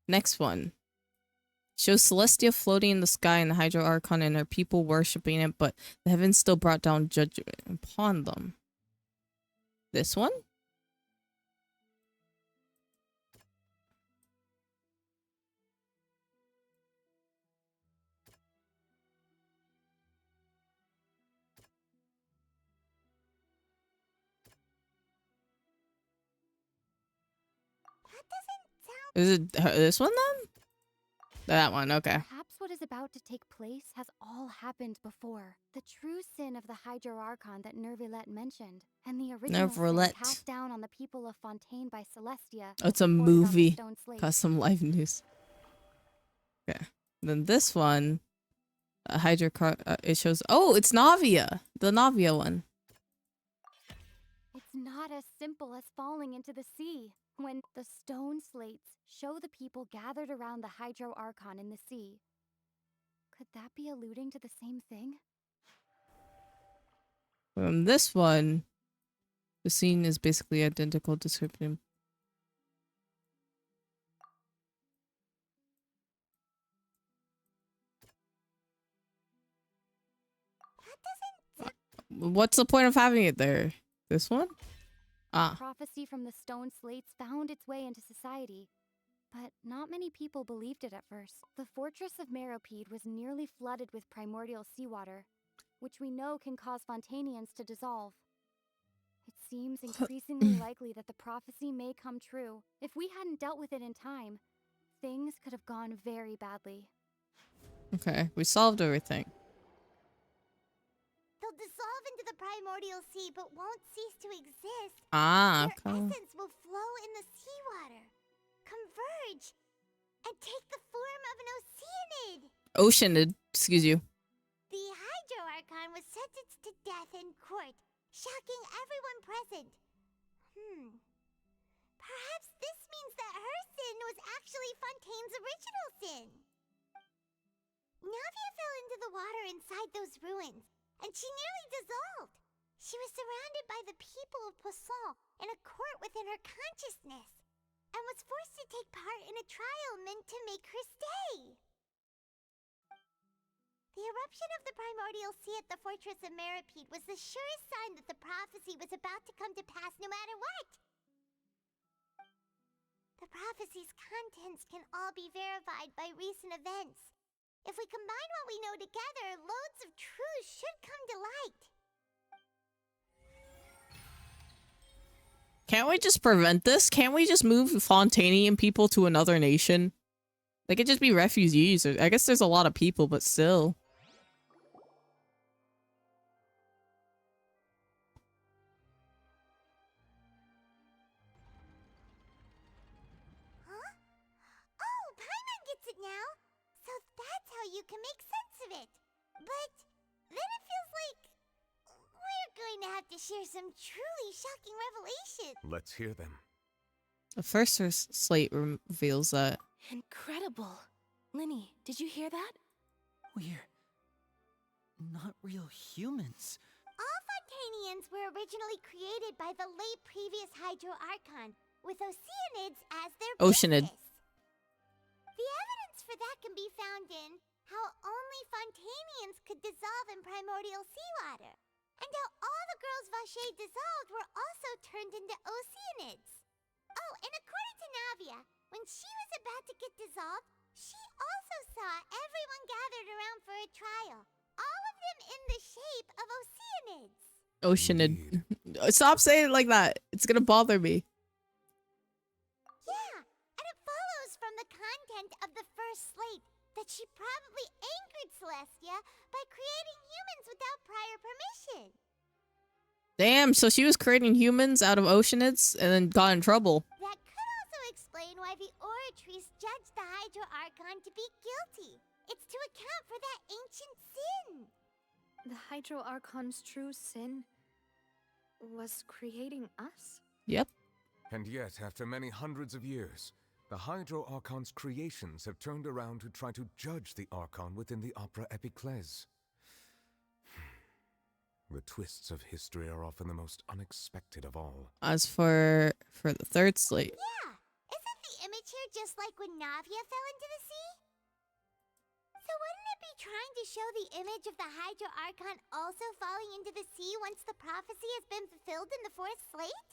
S1: Next one. Shows Celestia floating in the sky and the Hydro Archon and her people worshipping it, but the heavens still brought down judgment upon them. This one? Is it this one then? That one, okay.
S2: Perhaps what is about to take place has all happened before. The true sin of the Hydro Archon that Nervilette mentioned, and the original sin
S1: Nervilette.
S2: cast down on the people of Fontaine by Celestia.
S1: Oh, it's a
S2: recorded on the
S1: movie.
S2: stone slate.
S1: Got some live news. Okay. Then this one, it shows. Oh, it's Navia, the Navia one.
S2: It's not as simple as falling into the sea. When the stone slates show the people gathered around the Hydro Archon in the sea. Could that be alluding to the same thing?
S1: This one, the scene is basically identical description. What's the point of having it there? This one? Ah.
S2: Prophecy from the stone slates found its way into society, but not many people believed it at first. The fortress of Meropide was nearly flooded with primordial seawater, which we know can cause Fontanians to dissolve. It seems increasingly likely that the prophecy may come true. If we hadn't dealt with it in time, things could have gone very badly.
S1: Okay, we solved everything.
S3: They'll dissolve into the primordial sea, but won't cease to exist.
S1: Ah,
S3: Their
S1: okay.
S3: essence will flow in the seawater, converge, and take the form of an oceanid.
S1: Oceanid, excuse you.
S3: The Hydro Archon was sentenced to death in court, shocking everyone present. Perhaps this means that her sin was actually Fontaine's original sin. Navia fell into the water inside those ruins, and she nearly dissolved. She was surrounded by the people of Poisson in a court within her consciousness, and was forced to take part in a trial meant to make her stay. The eruption of the primordial sea at the fortress of Meropide was the surest sign that the prophecy was about to come to pass no matter what. The prophecy's contents can all be verified by recent events. If we combine what we know together, loads of truths should come to light.
S1: Can't we just prevent this? Can't we just move Fontanian people to another nation? They could just be refugees. I guess there's a lot of people, but still.
S3: Huh? Oh, Paimon gets it now! So that's how you can make sense of it. But then it feels like we're going to have to share some truly shocking revelations.
S4: Let's hear them.
S1: The first slate reveals that.
S10: Incredible. Linny, did you hear that?
S7: We're not real humans.
S3: All Fontanians were originally created by the late previous Hydro Archon, with Oceanids as their
S1: Oceanid.
S3: basis. The evidence for that can be found in how only Fontanians could dissolve in primordial seawater, and how all the girls Vacher dissolved were also turned into Oceanids. Oh, and according to Navia, when she was about to get dissolved, she also saw everyone gathered around for a trial, all of them in the shape of Oceanids.
S1: Oceanid. Stop saying it like that. It's gonna bother me.
S3: Yeah, and it follows from the content of the first slate that she probably angered Celestia by creating humans without prior permission.
S1: Damn, so she was creating humans out of Oceanids and then got in trouble.
S3: That could also explain why the Oratrice judged the Hydro Archon to be guilty. It's to account for that ancient sin.
S5: The Hydro Archon's true sin was creating us?
S1: Yep.
S4: And yet, after many hundreds of years, the Hydro Archon's creations have turned around to try to judge the Archon within the Opera Epiclese. The twists of history are often the most unexpected of all.
S1: As for the third slate.
S3: Yeah, isn't the image here just like when Navia fell into the sea? So wouldn't it be trying to show the image of the Hydro Archon also falling into the sea once the prophecy has been fulfilled in the fourth slate?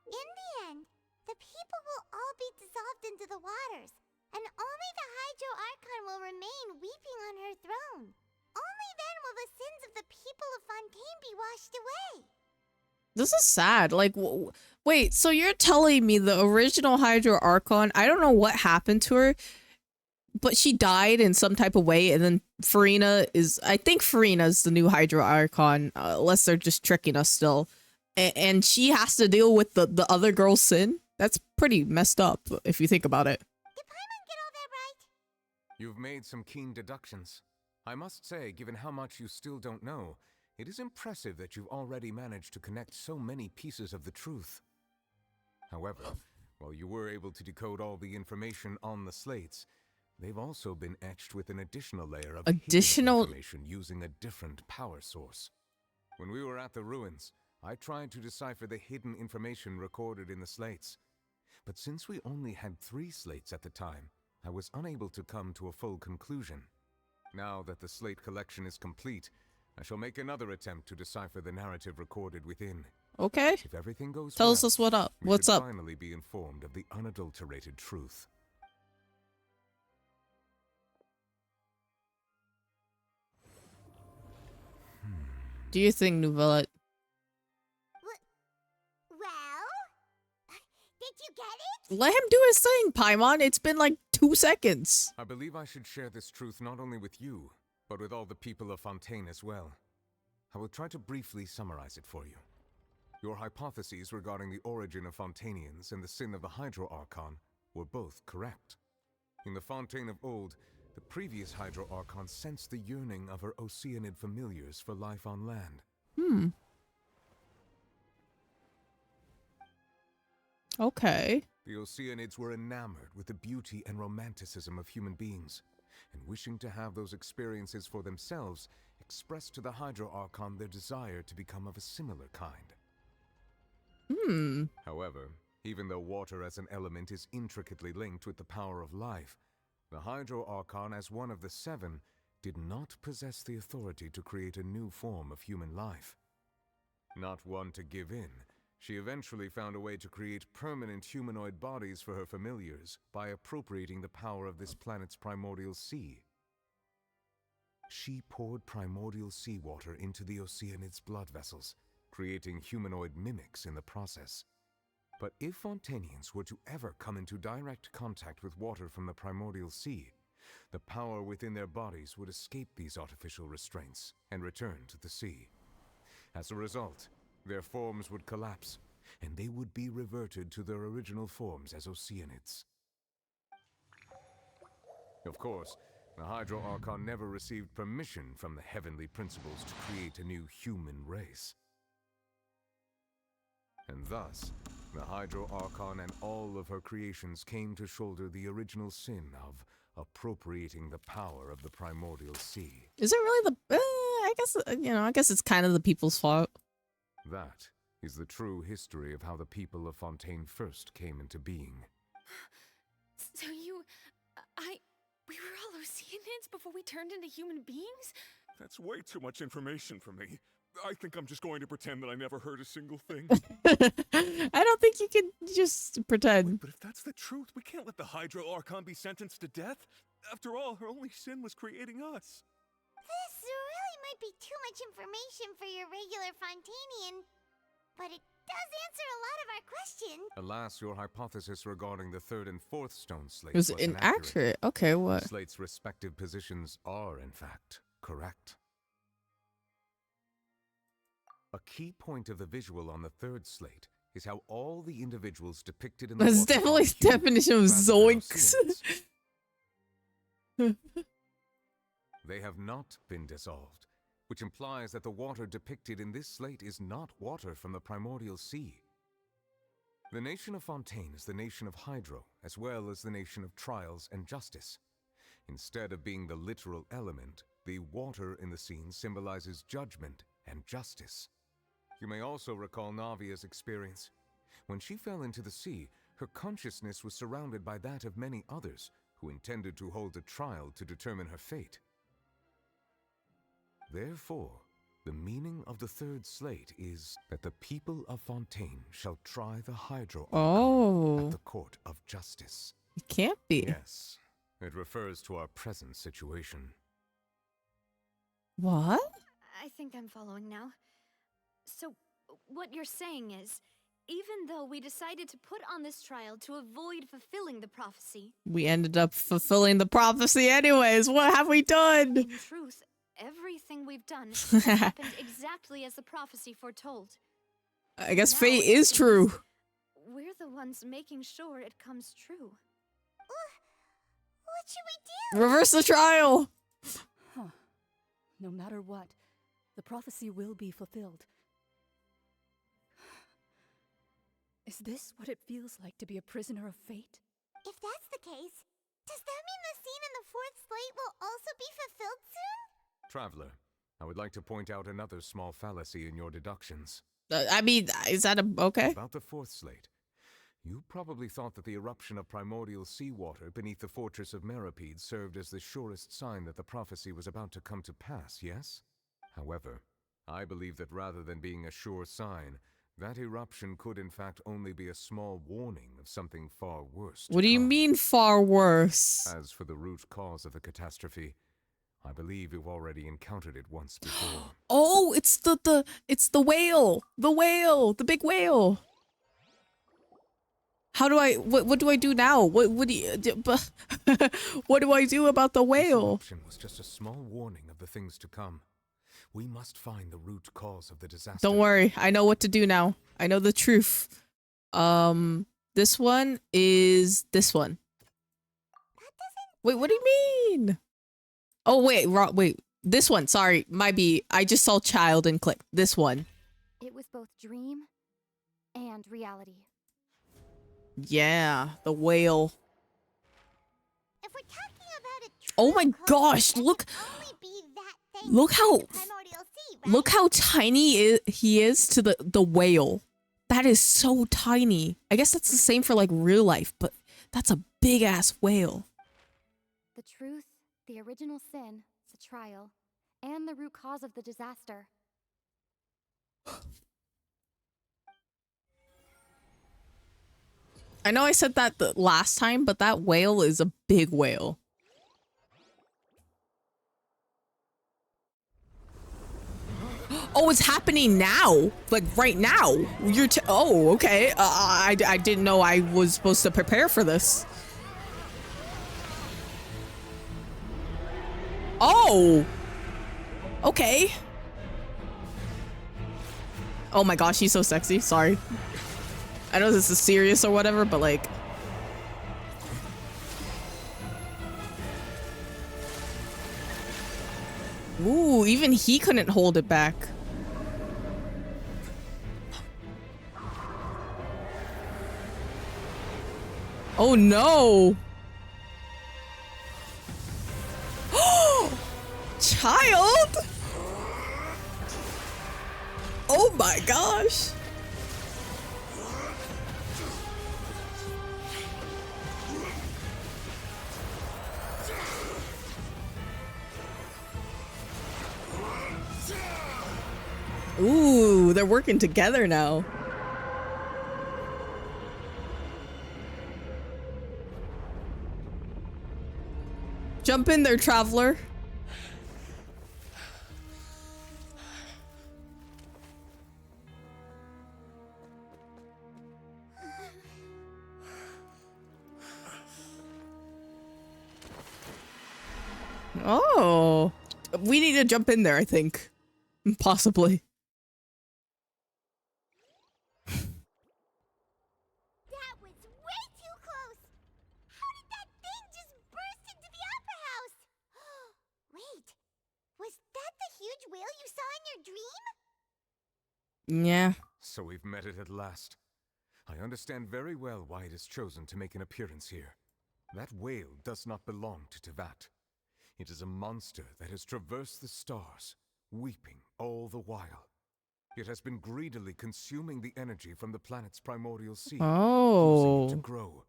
S3: In the end, the people will all be dissolved into the waters, and only the Hydro Archon will remain weeping on her throne. Only then will the sins of the people of Fontaine be washed away.
S1: This is sad. Like, wait, so you're telling me the original Hydro Archon, I don't know what happened to her, but she died in some type of way, and then Farina is, I think Farina is the new Hydro Archon, unless they're just tricking us still. And she has to deal with the other girl's sin? That's pretty messed up, if you think about it.
S3: Did Paimon get all that right?
S4: You've made some keen deductions. I must say, given how much you still don't know, it is impressive that you've already managed to connect so many pieces of the truth. However, while you were able to decode all the information on the slates, they've also been etched with an additional layer of hidden information using a different power source. When we were at the ruins, I tried to decipher the hidden information recorded in the slates. But since we only had 3 slates at the time, I was unable to come to a full conclusion. Now that the slate collection is complete, I shall make another attempt to decipher the narrative recorded within.
S1: Okay.
S4: If everything goes
S1: Tell
S4: well,
S1: us what up.
S4: we
S1: What's
S4: should
S1: up?
S4: finally be informed of the unadulterated truth.
S1: Do you think, Nouvellette?
S3: Well, did you get it?
S1: Let him do his thing, Paimon. It's been like 2 seconds.
S4: I believe I should share this truth not only with you, but with all the people of Fontaine as well. I will try to briefly summarize it for you. Your hypotheses regarding the origin of Fontainians and the sin of the Hydro Archon were both correct. In the Fontaine of old, the previous Hydro Archon sensed the yearning of her Oceanid familiars for life on land.
S1: Okay.
S4: The Oceanids were enamored with the beauty and romanticism of human beings, and wishing to have those experiences for themselves, expressed to the Hydro Archon their desire to become of a similar kind. However, even though water as an element is intricately linked with the power of life, the Hydro Archon, as one of the 7, did not possess the authority to create a new form of human life. Not one to give in, she eventually found a way to create permanent humanoid bodies for her familiars by appropriating the power of this planet's primordial sea. She poured primordial seawater into the Oceanid's blood vessels, creating humanoid mimics in the process. But if Fontainians were to ever come into direct contact with water from the primordial sea, the power within their bodies would escape these artificial restraints and return to the sea. As a result, their forms would collapse, and they would be reverted to their original forms as Oceanids. Of course, the Hydro Archon never received permission from the heavenly principles to create a new human race. And thus, the Hydro Archon and all of her creations came to shoulder the original sin of appropriating the power of the primordial sea.
S1: Is it really the... I guess it's kind of the people's fault.
S4: That is the true history of how the people of Fontaine first came into being.
S10: So you Oceanids before we turned into human beings?
S21: That's way too much information for me. I think I'm just going to pretend that I never heard a single thing.
S1: I don't think you can just pretend.
S21: But if that's the truth, we can't let the Hydro Archon be sentenced to death. After all, her only sin was creating us.
S3: This really might be too much information for your regular Fontanian, but it does answer a lot of our questions.
S4: Alas, your hypothesis regarding the third and fourth stone slates
S1: It was
S4: inaccurate.
S1: inaccurate. Okay, what?
S4: The slates' respective positions are, in fact, correct. A key point of the visual on the third slate is how all the individuals depicted in the
S1: That's
S4: water
S1: definitely
S4: are
S1: the definition of
S4: rather than
S1: zoinks.
S4: Oceanids. They have not been dissolved, which implies that the water depicted in this slate is not water from the primordial sea. The nation of Fontaine is the nation of Hydro, as well as the nation of Trials and Justice. Instead of being the literal element, the water in the scene symbolizes judgment and justice. You may also recall Navia's experience. When she fell into the sea, her consciousness was surrounded by that of many others who intended to hold a trial to determine her fate. Therefore, the meaning of the third slate is that the people of Fontaine shall try the Hydro Archon at the court of justice.
S1: It can't be.
S4: Yes, it refers to our present situation.
S1: What?
S5: I think I'm following now. So, what you're saying is, even though we decided to put on this trial to avoid fulfilling the prophecy,
S1: We ended up fulfilling the prophecy anyways. What have we done?
S5: in truth, everything we've done has happened exactly as the prophecy foretold.
S1: I guess
S5: Now
S1: fate
S5: it
S1: is
S5: seems
S1: true.
S5: We're the ones making sure it comes true.
S3: What should we do?
S1: Reverse the trial.
S6: Huh. No matter what, the prophecy will be fulfilled. Is this what it feels like to be a prisoner of fate?
S3: If that's the case, does that mean the scene in the fourth slate will also be fulfilled soon?
S4: Traveler, I would like to point out another small fallacy in your deductions.
S1: I mean, is that okay?
S4: About the fourth slate. You probably thought that the eruption of primordial seawater beneath the fortress of Meropide served as the surest sign that the prophecy was about to come to pass, yes? However, I believe that rather than being a sure sign, that eruption could in fact only be a small warning of something far worse.
S1: What do you mean far worse?
S4: As for the root cause of the catastrophe, I believe you've already encountered it once before.
S1: Oh, it's the whale. The whale. The big whale. How do I what do I do now? What do you what do I do about the whale?
S4: This eruption was just a small warning of the things to come. We must find the root cause of the disaster.
S1: Don't worry. I know what to do now. I know the truth. This one is this one. Wait, what do you mean? Oh, wait, wait. This one. Sorry. Might be. I just saw child and clicked. This one.
S2: It was both dream and reality.
S1: Yeah, the whale.
S3: If we're talking about a
S1: Oh my gosh, look. Look how look how tiny he is to the whale. That is so tiny. I guess that's the same for like real life, but that's a big ass whale.
S2: The truth, the original sin, the trial, and the root cause of the disaster.
S1: I know I said that the last time, but that whale is a big whale. Oh, it's happening now. Like right now. Oh, okay. I didn't know I was supposed to prepare for this. Oh. Okay. Oh my gosh, he's so sexy. Sorry. I know this is serious or whatever, but like... Ooh, even he couldn't hold it back. Oh no! Child! Oh my gosh! Ooh, they're working together now. Jump in there, traveler. Oh, we need to jump in there, I think. Possibly.
S3: That was way too close! How did that thing just burst into the opera house? Wait, was that the huge whale you saw in your dream?
S1: Yeah.
S4: So we've met it at last. I understand very well why it has chosen to make an appearance here. That whale does not belong to Tevat. It is a monster that has traversed the stars, weeping all the while. It has been greedily consuming the energy from the planet's primordial sea, using it to grow.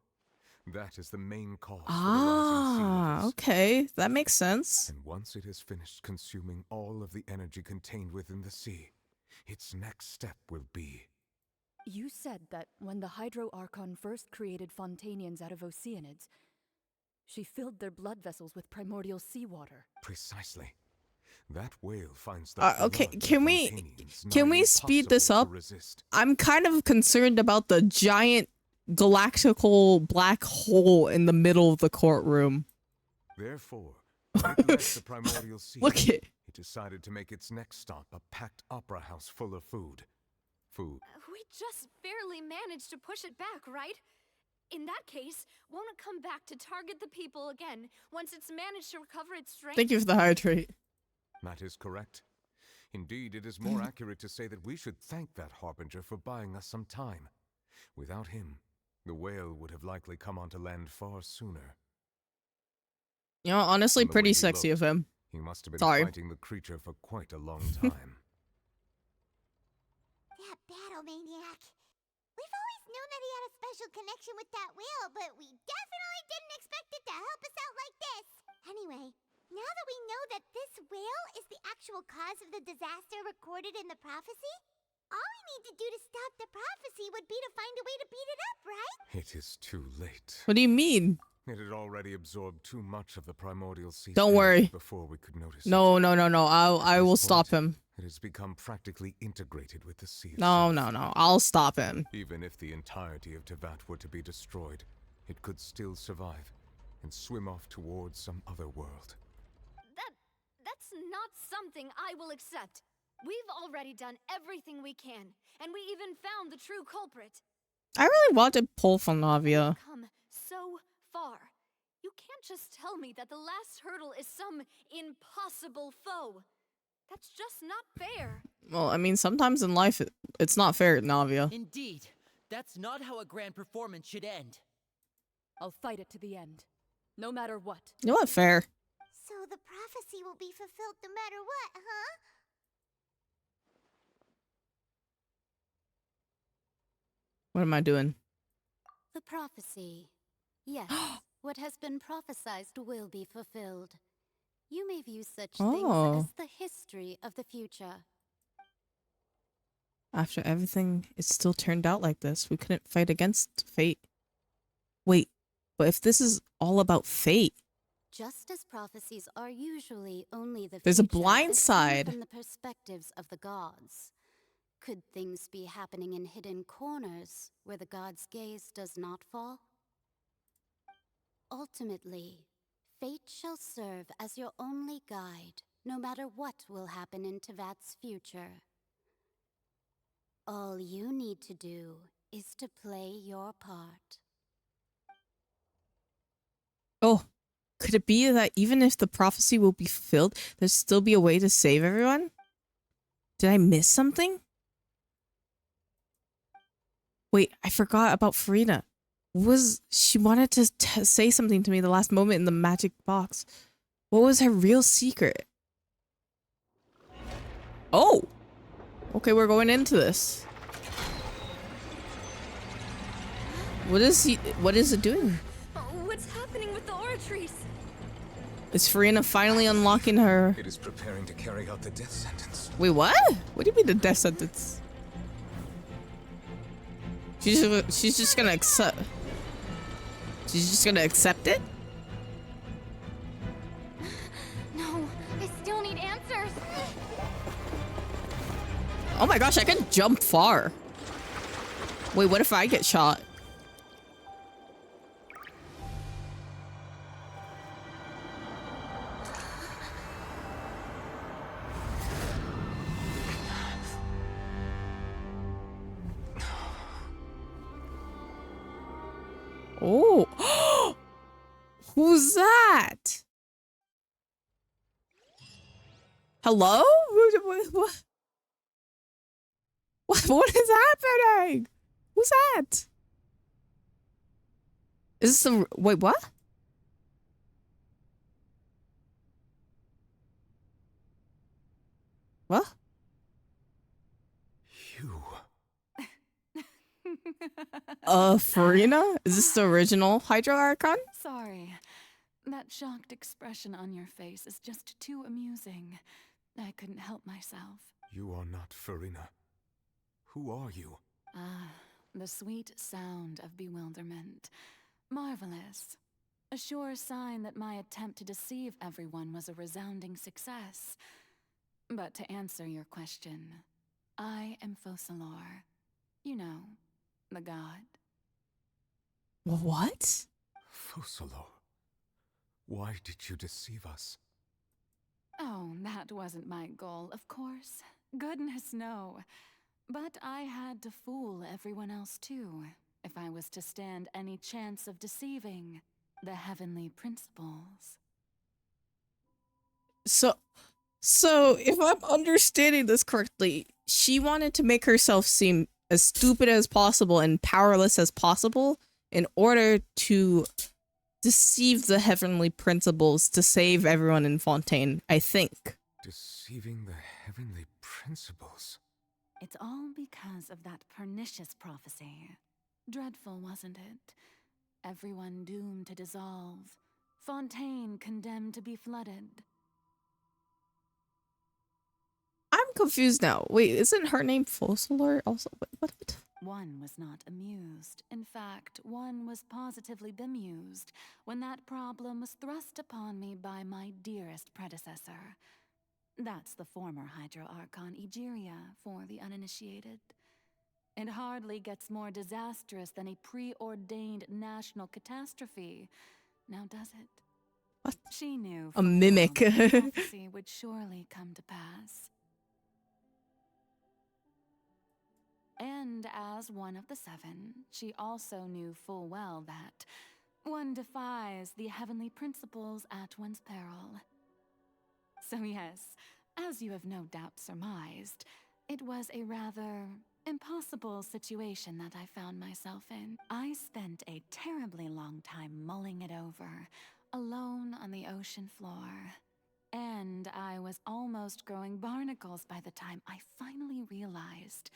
S4: That is the main cause for the rising sea levels.
S1: Okay, that makes sense.
S4: And once it has finished consuming all of the energy contained within the sea, its next step will be...
S6: You said that when the Hydro Archon first created Fontanians out of Oceanids, she filled their blood vessels with primordial seawater.
S4: Precisely. That whale finds the
S1: okay,
S4: blood of
S1: can we speed this
S4: impossible
S1: up?
S4: to resist.
S1: I'm kind of concerned about the giant galactical black hole in the middle of the courtroom.
S4: Therefore, when it left the primordial sea,
S1: Look at
S4: it decided to make its next stop a packed opera house full of food. Food.
S5: We just barely managed to push it back, right? In that case, won't it come back to target the people again once it's managed to recover its strength?
S1: Thank you for the hydrate.
S4: That is correct. Indeed, it is more accurate to say that we should thank that harbinger for buying us some time. Without him, the whale would have likely come onto land far sooner.
S1: You know, honestly,
S4: From the
S1: pretty
S4: way he
S1: sexy
S4: looked,
S1: of him.
S4: He must have been
S1: Sorry.
S4: fighting the creature for quite a long time.
S3: That battle maniac. We've always known that he had a special connection with that whale, but we definitely didn't expect it to help us out like this. Anyway, now that we know that this whale is the actual cause of the disaster recorded in the prophecy, all we need to do to stop the prophecy would be to find a way to beat it up, right?
S4: It is too late.
S1: What do you mean?
S4: It had already absorbed too much of the primordial sea.
S1: Don't worry.
S4: Before we could notice
S1: No,
S4: it.
S1: no, no, no. I will stop him.
S4: It has become practically integrated with the sea
S1: No,
S4: itself.
S1: no, no. I'll stop him.
S4: Even if the entirety of Tevat were to be destroyed, it could still survive and swim off towards some other world.
S5: That's not something I will accept. We've already done everything we can, and we even found the true culprit.
S1: I really want to pull from Navia.
S5: Come so far. You can't just tell me that the last hurdle is some impossible foe. That's just not fair.
S1: Well, I mean, sometimes in life, it's not fair, Navia.
S7: Indeed. That's not how a grand performance should end.
S6: I'll fight it to the end, no matter what.
S1: You know what? Fair.
S3: So the prophecy will be fulfilled no matter what, huh?
S1: What am I doing?
S14: The prophecy. Yes, what has been prophesied will be fulfilled. You may view such things as the history of the future.
S1: After everything, it still turned out like this. We couldn't fight against fate. Wait, but if this is all about fate...
S14: Just as prophecies are usually only the
S1: There's a
S14: future
S1: blind
S14: as seen
S1: side.
S14: from the perspectives of the gods. Could things be happening in hidden corners where the gods' gaze does not fall? Ultimately, fate shall serve as your only guide, no matter what will happen in Tevat's future. All you need to do is to play your part.
S1: Oh, could it be that even if the prophecy will be fulfilled, there'll still be a way to save everyone? Did I miss something? Wait, I forgot about Farina. She wanted to say something to me the last moment in the magic box. What was her real secret? Oh! Okay, we're going into this. What is it doing?
S5: Oh, what's happening with the oratories?
S1: Is Farina finally unlocking her?
S4: It is preparing to carry out the death sentence.
S1: Wait, what? What do you mean the death sentence? She's just gonna accept. She's just gonna accept it?
S11: No, I still need answers.
S1: Oh my gosh, I can jump far. Wait, what if I get shot? Oh, who's that? Hello? What is happening? Who's that? Is this some... Wait, what? What? Farina? Is this the original Hydro Archon?
S6: Sorry. That shocked expression on your face is just too amusing. I couldn't help myself.
S4: You are not Farina. Who are you?
S6: Ah, the sweet sound of bewilderment. Marvelous. A sure sign that my attempt to deceive everyone was a resounding success. But to answer your question, I am Focalor. You know, the god.
S1: What?
S4: Focalor. Why did you deceive us?
S6: Oh, that wasn't my goal, of course. Goodness, no. But I had to fool everyone else too, if I was to stand any chance of deceiving the heavenly principles.
S1: So if I'm understanding this correctly, she wanted to make herself seem as stupid as possible and powerless as possible in order to deceive the heavenly principles to save everyone in Fontaine, I think.
S4: Deceiving the heavenly principles?
S6: It's all because of that pernicious prophecy. Dreadful, wasn't it? Everyone doomed to dissolve. Fontaine condemned to be flooded.
S1: I'm confused now. Wait, isn't her name Focalor also? What?
S6: One was not amused. In fact, one was positively bemused when that problem was thrust upon me by my dearest predecessor. That's the former Hydro Archon Egeria for the uninitiated. It hardly gets more disastrous than a preordained national catastrophe, now does it?
S1: What?
S6: She knew
S1: A mimic.
S6: the prophecy would surely come to pass. And as one of the seven, she also knew full well that one defies the heavenly principles at one's peril. So yes, as you have no doubt surmised, it was a rather impossible situation that I found myself in. I spent a terribly long time mulling it over, alone on the ocean floor. And I was almost growing barnacles by the time I finally realized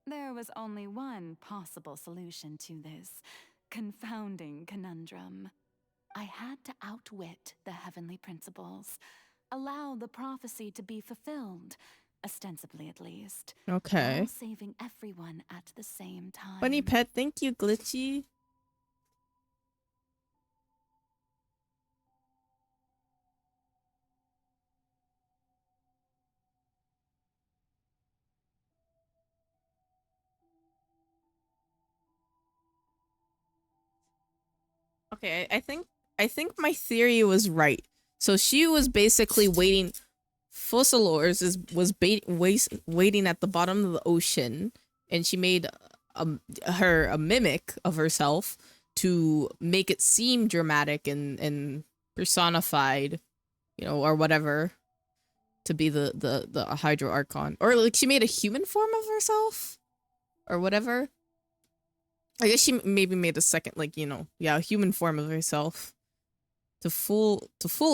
S6: there was only one possible solution to this confounding conundrum. I had to outwit the heavenly principles, allow the prophecy to be fulfilled, ostensibly at least.
S1: Okay.
S6: While saving everyone at the same time.
S1: Bunny pet, thank you, Glitchy. Okay, I think my theory was right. So she was basically waiting. Focalors was waiting at the bottom of the ocean, and she made a mimic of herself to make it seem dramatic and personified, you know, or whatever, to be the Hydro Archon, or like she made a human form of herself, or whatever. I guess she maybe made a second, like, you know, yeah, a human form of herself to fool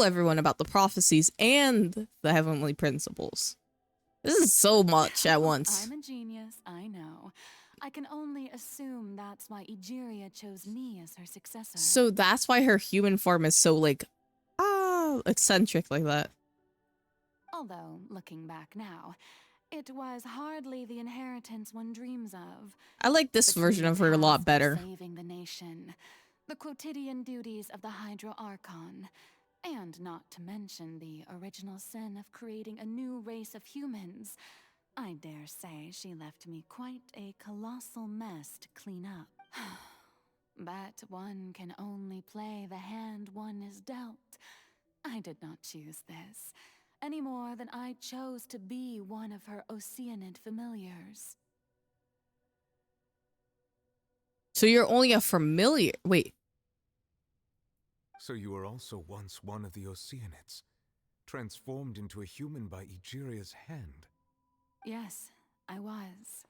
S1: everyone about the prophecies and the heavenly principles. This is so much at once.
S6: I'm a genius, I know. I can only assume that's why Egeria chose me as her successor.
S1: So that's why her human form is so like, eccentric like that.
S6: Although, looking back now, it was hardly the inheritance one dreams of.
S1: I like this version of her a lot better.
S6: Saving the nation, the quotidian duties of the Hydro Archon, and not to mention the original sin of creating a new race of humans. I dare say she left me quite a colossal mess to clean up. But one can only play the hand one is dealt. I did not choose this, any more than I chose to be one of her Oceanid familiars.
S1: So you're only a familiar. Wait.
S4: So you were also once one of the Oceanids, transformed into a human by Egeria's hand.
S6: Yes, I was.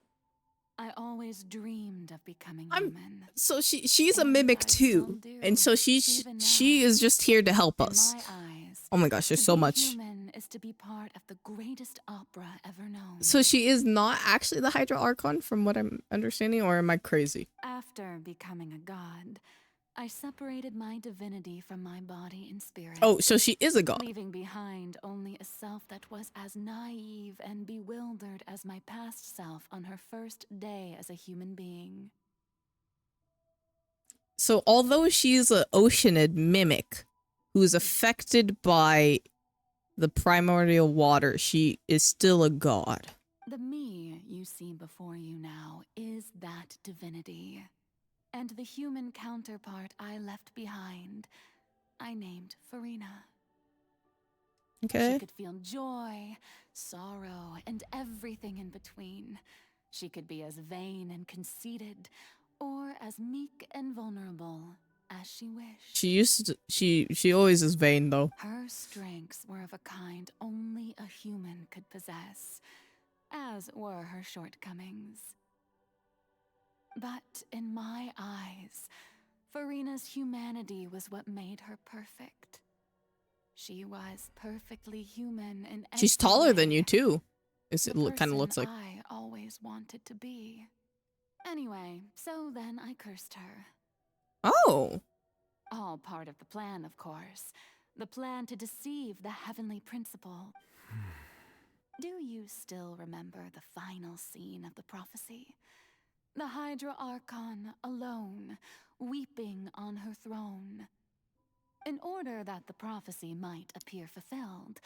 S6: I always dreamed of becoming human.
S1: So she's a mimic too, and so she is just here to help us. Oh my gosh, there's so much.
S6: Human is to be part of the greatest opera ever known.
S1: So she is not actually the Hydra Archon, from what I'm understanding, or am I crazy?
S6: After becoming a god, I separated my divinity from my body and spirit.
S1: Oh, so she is a god.
S6: Leaving behind only a self that was as naive and bewildered as my past self on her first day as a human being.
S1: So although she's an Oceanid mimic who's affected by the primordial water, she is still a god.
S6: The me you see before you now is that divinity. And the human counterpart I left behind, I named Farina.
S1: Okay.
S6: She could feel joy, sorrow, and everything in between. She could be as vain and conceited, or as meek and vulnerable as she wished.
S1: She always is vain though.
S6: Her strengths were of a kind only a human could possess, as were her shortcomings. But in my eyes, Farina's humanity was what made her perfect. She was perfectly human in every
S1: She's taller
S6: way.
S1: than you too. It kind of looks
S6: person
S1: like.
S6: I always wanted to be. Anyway, so then I cursed her.
S1: Oh.
S6: All part of the plan, of course. The plan to deceive the heavenly principle. Do you still remember the final scene of the prophecy? The Hydra Archon alone, weeping on her throne. In order that the prophecy might appear fulfilled,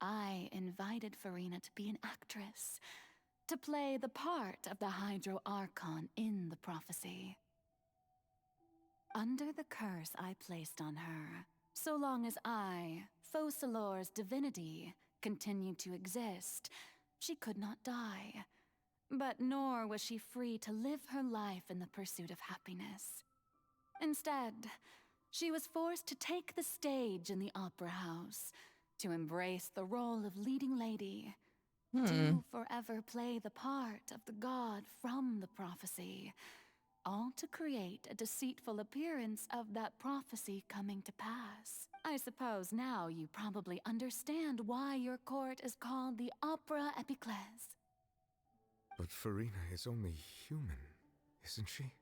S6: I invited Farina to be an actress, to play the part of the Hydro Archon in the prophecy. Under the curse I placed on her, so long as I, Focalor's divinity, continued to exist, she could not die. But nor was she free to live her life in the pursuit of happiness. Instead, she was forced to take the stage in the opera house, to embrace the role of leading lady, to forever play the part of the god from the prophecy, all to create a deceitful appearance of that prophecy coming to pass. I suppose now you probably understand why your court is called the Opera Epiclese.
S4: But Farina is only human, isn't she?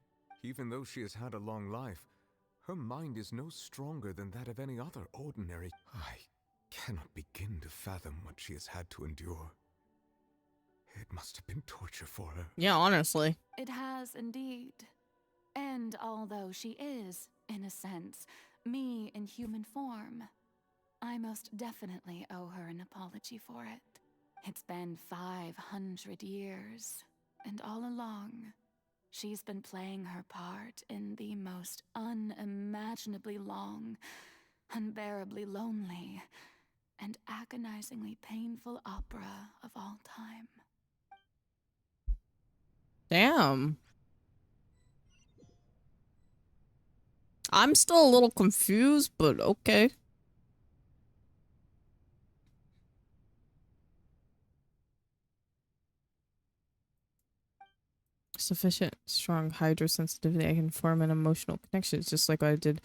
S4: Even though she has had a long life, her mind is no stronger than that of any other ordinary. I cannot begin to fathom what she has had to endure. It must have been torture for her.
S1: Yeah, honestly.
S6: It has indeed. And although she is, in a sense, me in human form, I most definitely owe her an apology for it. It's been 500 years, and all along, she's been playing her part in the most unimaginably long, unbearably lonely, and agonizingly painful opera of all time.
S1: Damn. I'm still a little confused, but okay. Sufficient strong hydrosensitivity, I can form an emotional connection. It's just like what I did.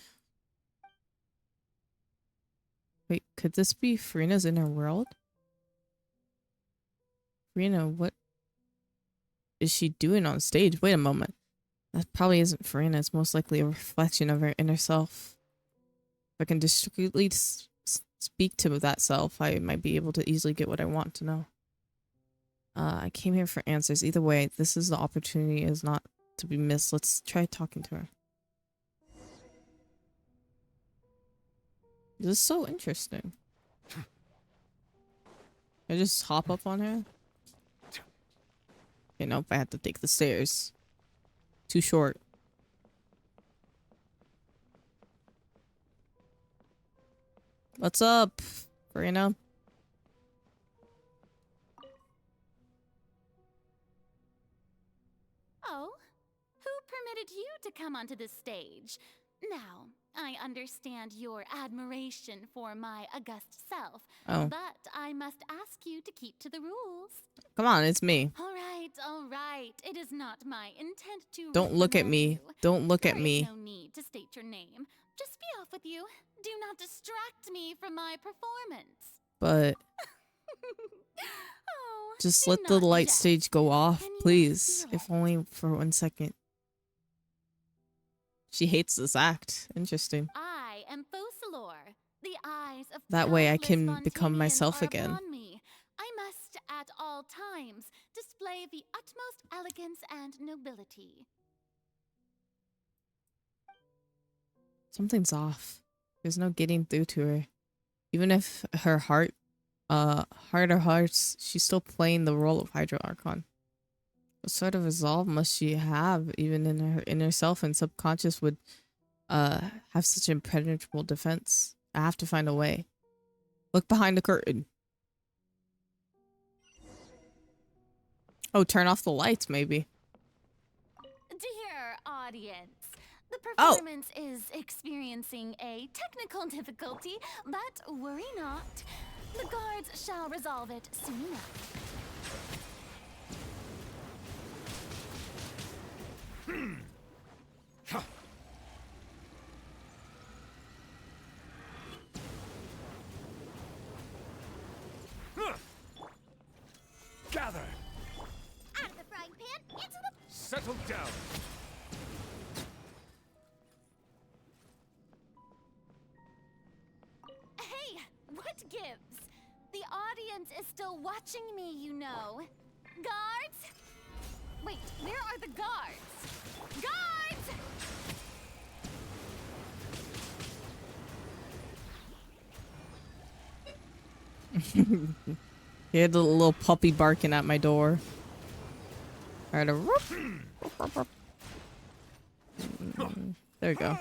S1: Wait, could this be Farina's inner world? Farina, what is she doing on stage? Wait a moment. That probably isn't Farina. It's most likely a reflection of her inner self. If I can discreetly speak to that self, I might be able to easily get what I want to know. I came here for answers. Either way, this is the opportunity is not to be missed. Let's try talking to her. This is so interesting. I just hop up on her. You know, if I have to take the stairs. Too short. What's up, Farina?
S14: Oh, who permitted you to come onto the stage? Now, I understand your admiration for my august self,
S1: Oh.
S14: but I must ask you to keep to the rules.
S1: Come on, it's me.
S14: All right. It is not my intent to
S1: Don't look at
S14: reprimand
S1: me.
S14: you.
S1: Don't look at
S14: There is
S1: me.
S14: no need to state your name. Just be off with you. Do not distract me from my performance.
S1: But
S14: Oh,
S1: just
S14: do
S1: let the
S14: not
S1: light
S14: jest.
S1: stage go off,
S14: Can you
S1: please.
S14: feel
S1: If only for 1 second. She hates this act. Interesting.
S14: I am Focalor. The eyes of
S1: That way I
S14: countless
S1: can become
S14: Fontanians
S1: myself
S14: are
S1: again.
S14: upon me. I must, at all times, display the utmost elegance and nobility.
S1: Something's off. There's no getting through to her. Even if her heart of hearts, she's still playing the role of Hydro Archon. What sort of resolve must she have, even in her inner self and subconscious would have such impenetrable defense? I have to find a way. Look behind the curtain. Oh, turn off the lights, maybe.
S14: Dear audience, the
S1: Oh.
S14: performance is experiencing a technical difficulty, but worry not. The guards shall resolve it soon enough.
S12: Gather!
S3: Out of the frying pan, into the...
S12: Settle down!
S14: Hey, what gives? The audience is still watching me, you know. Guards? Wait, where are the guards? Guards!
S1: Hear the little puppy barking at my door. Alright, there we go.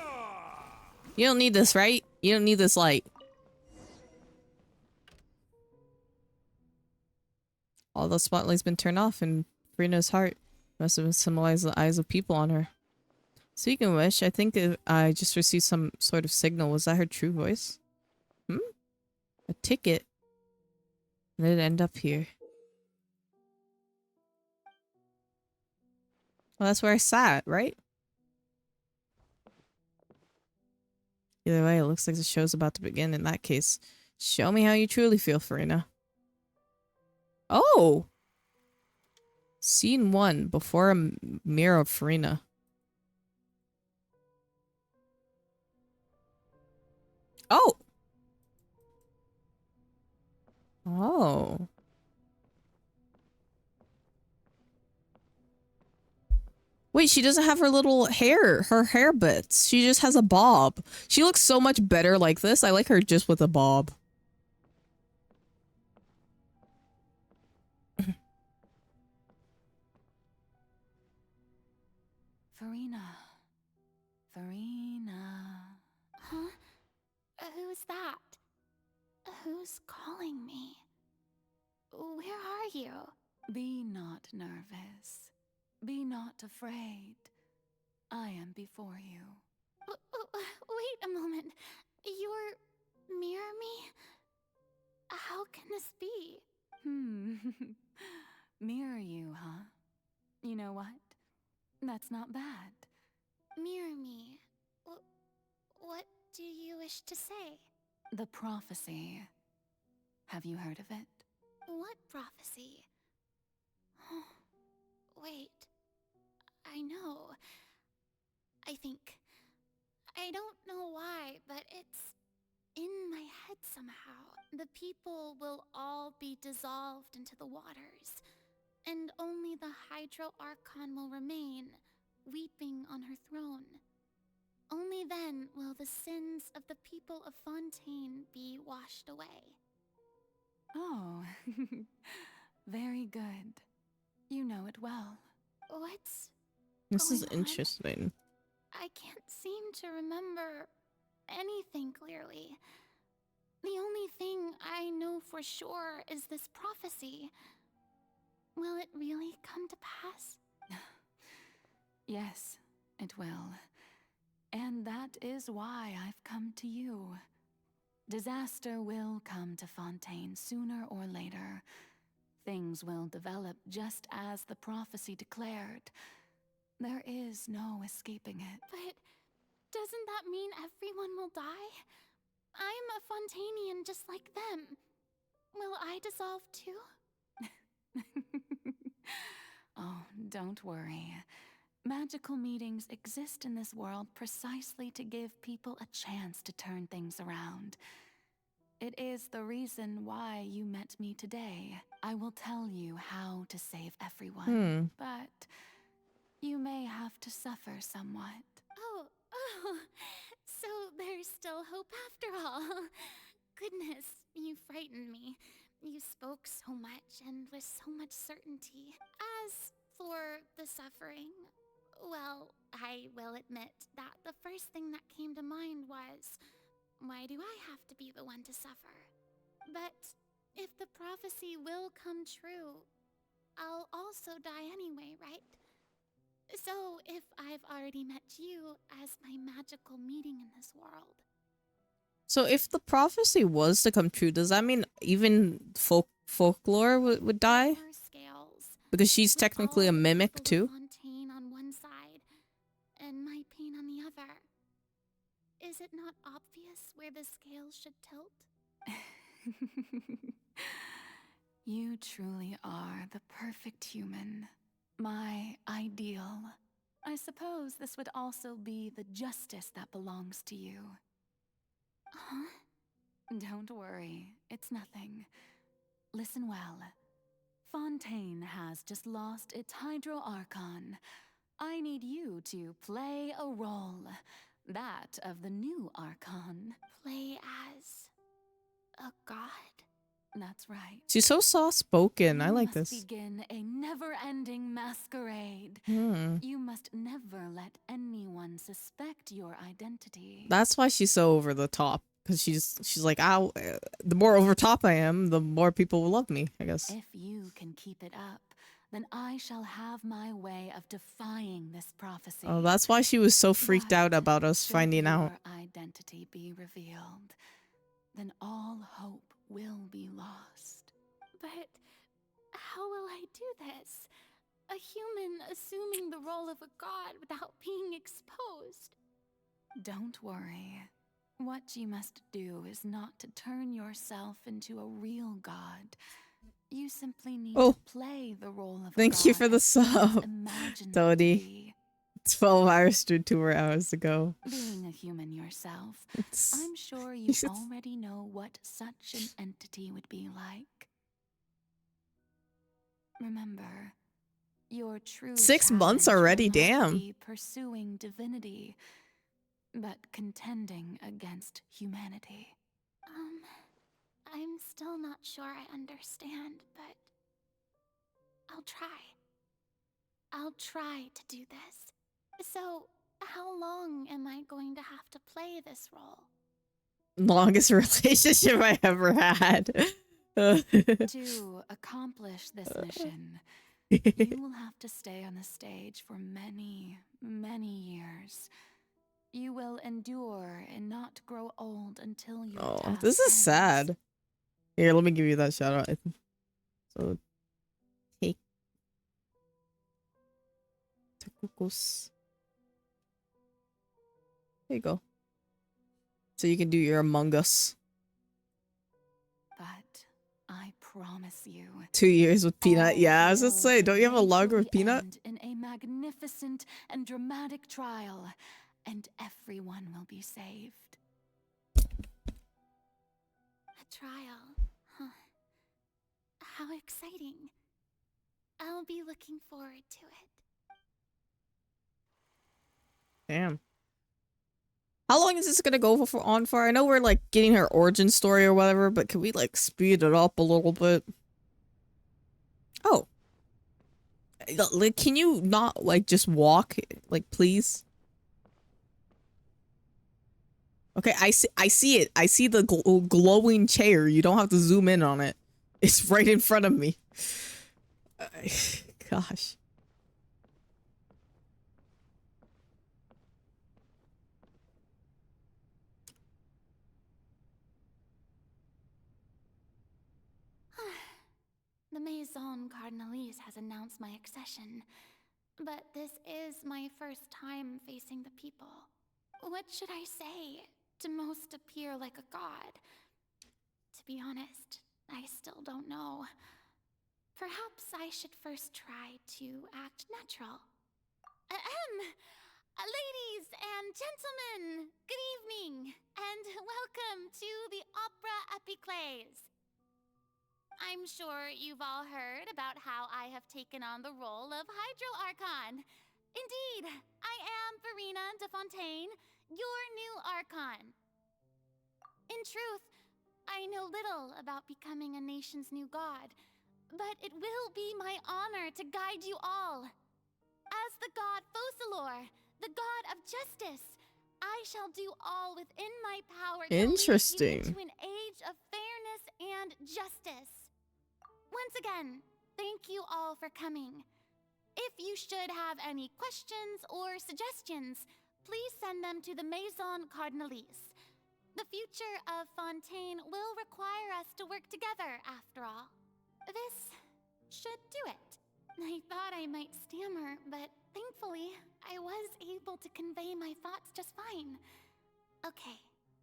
S1: You don't need this, right? You don't need this light. All the spotlight's been turned off in Farina's heart. Must have symbolized the eyes of people on her. Speaking of which, I think I just received some sort of signal. Was that her true voice? A ticket. And it end up here. Well, that's where I sat, right? Either way, it looks like the show's about to begin. In that case, show me how you truly feel, Farina. Oh! Scene 1, before a mirror of Farina. Oh! Oh. Wait, she doesn't have her little hair, her hair bits. She just has a bob. She looks so much better like this. I like her just with a bob.
S6: Farina.
S11: Huh? Who's that? Who's calling me? Where are you?
S6: Be not nervous. Be not afraid. I am before you.
S11: Wait a moment. You're mirror me? How can this be?
S6: Mirror you, huh? You know what? That's not bad.
S11: Mirror me. What do you wish to say?
S6: The prophecy. Have you heard of it?
S11: What prophecy? Wait. I know. I think. I don't know why, but in my head somehow. The people will all be dissolved into the waters, and only the Hydro Archon will remain, weeping on her throne. Only then will the sins of the people of Fontaine be washed away.
S6: Oh, very good. You know it well.
S11: What's
S1: This is
S11: going on?
S1: interesting.
S11: I can't seem to remember anything clearly. The only thing I know for sure is this prophecy. Will it really come to pass?
S6: Yes, it will. And that is why I've come to you. Disaster will come to Fontaine sooner or later. Things will develop just as the prophecy declared. There is no escaping it.
S11: But doesn't that mean everyone will die? I'm a Fontainian just like them. Will I dissolve too?
S6: Oh, don't worry. Magical meetings exist in this world precisely to give people a chance to turn things around. It is the reason why you met me today. I will tell you how to save everyone, but you may have to suffer somewhat.
S11: Oh, so there's still hope after all. Goodness, you frightened me. You spoke so much and with so much certainty. As for the suffering, well, I will admit that the first thing that came to mind was, why do I have to be the one to suffer? But if the prophecy will come true, I'll also die anyway, right? So if I've already met you as my magical meeting in this world.
S1: So if the prophecy was to come true, does that mean even folklore would die? Because she's technically a mimic too.
S11: Fontaine on one side and my pain on the other. Is it not obvious where the scales should tilt?
S6: You truly are the perfect human. My ideal. I suppose this would also be the justice that belongs to you.
S11: Huh?
S6: Don't worry, it's nothing. Listen well. Fontaine has just lost its Hydro Archon. I need you to play a role. That of the new Archon.
S11: Play as a god?
S6: That's right.
S1: She's so soft-spoken. I like
S6: You
S1: this.
S6: must begin a never-ending masquerade. You must never let anyone suspect your identity.
S1: That's why she's so over the top. Because she's like, ow, the more over top I am, the more people will love me, I guess.
S6: If you can keep it up, then I shall have my way of defying this prophecy.
S1: Oh, that's why she was so freaked out about us finding out.
S6: Should your identity be revealed, then all hope will be lost.
S11: But how will I do this? A human assuming the role of a god without being exposed.
S6: Don't worry. What you must do is not to turn yourself into a real god. You simply need to play the role of a god.
S1: Thank you for the sub, Dodie. 12 hours to 2 hours ago.
S6: Being a human yourself, I'm sure you already know what such an entity would be like. Remember, your true
S1: 6 months already, damn.
S6: Be pursuing divinity, but contending against humanity.
S11: I'm still not sure I understand, but I'll try. I'll try to do this. So, how long am I going to have to play this role?
S1: Longest relationship I ever had.
S6: To accomplish this mission, you will have to stay on the stage for many, many years. You will endure and not grow old until you.
S1: Oh, this is sad. Here, let me give you that shout out. So, take Tekukos. There you go. So you can do your Among Us.
S6: But I promise you.
S1: 2 years with Peanut. Yeah, I was just saying, don't you have a longer with Peanut?
S6: In a magnificent and dramatic trial, and everyone will be saved.
S11: trial, huh? How exciting. I'll be looking forward to it.
S1: Damn. How long is this gonna go on for? I know we're like getting her origin story or whatever, but can we like speed it up a little bit? Oh. Like, can you not like just walk? Like, please? Okay, I see it. I see the glowing chair. You don't have to zoom in on it. It's right in front of me. Gosh.
S11: The Maison Cardinalise has announced my accession, but this is my first time facing the people. What should I say to most appear like a god? To be honest, I still don't know. Perhaps I should first try to act natural. Ladies and gentlemen, good evening, and welcome to the Opera Epiclese. I'm sure you've all heard about how I have taken on the role of Hydro Archon. Indeed, I am Verena de Fontaine, your new Archon. In truth, I know little about becoming a nation's new god, but it will be my honor to guide you all. As the god Focalor, the god of justice, I shall do all within my power to lead you into an age of fairness and justice. Once again, thank you all for coming. If you should have any questions or suggestions, please send them to the Maison Cardinalise. The future of Fontaine will require us to work together, after all. This should do it. I thought I might stammer, but thankfully, I was able to convey my thoughts just fine. Okay,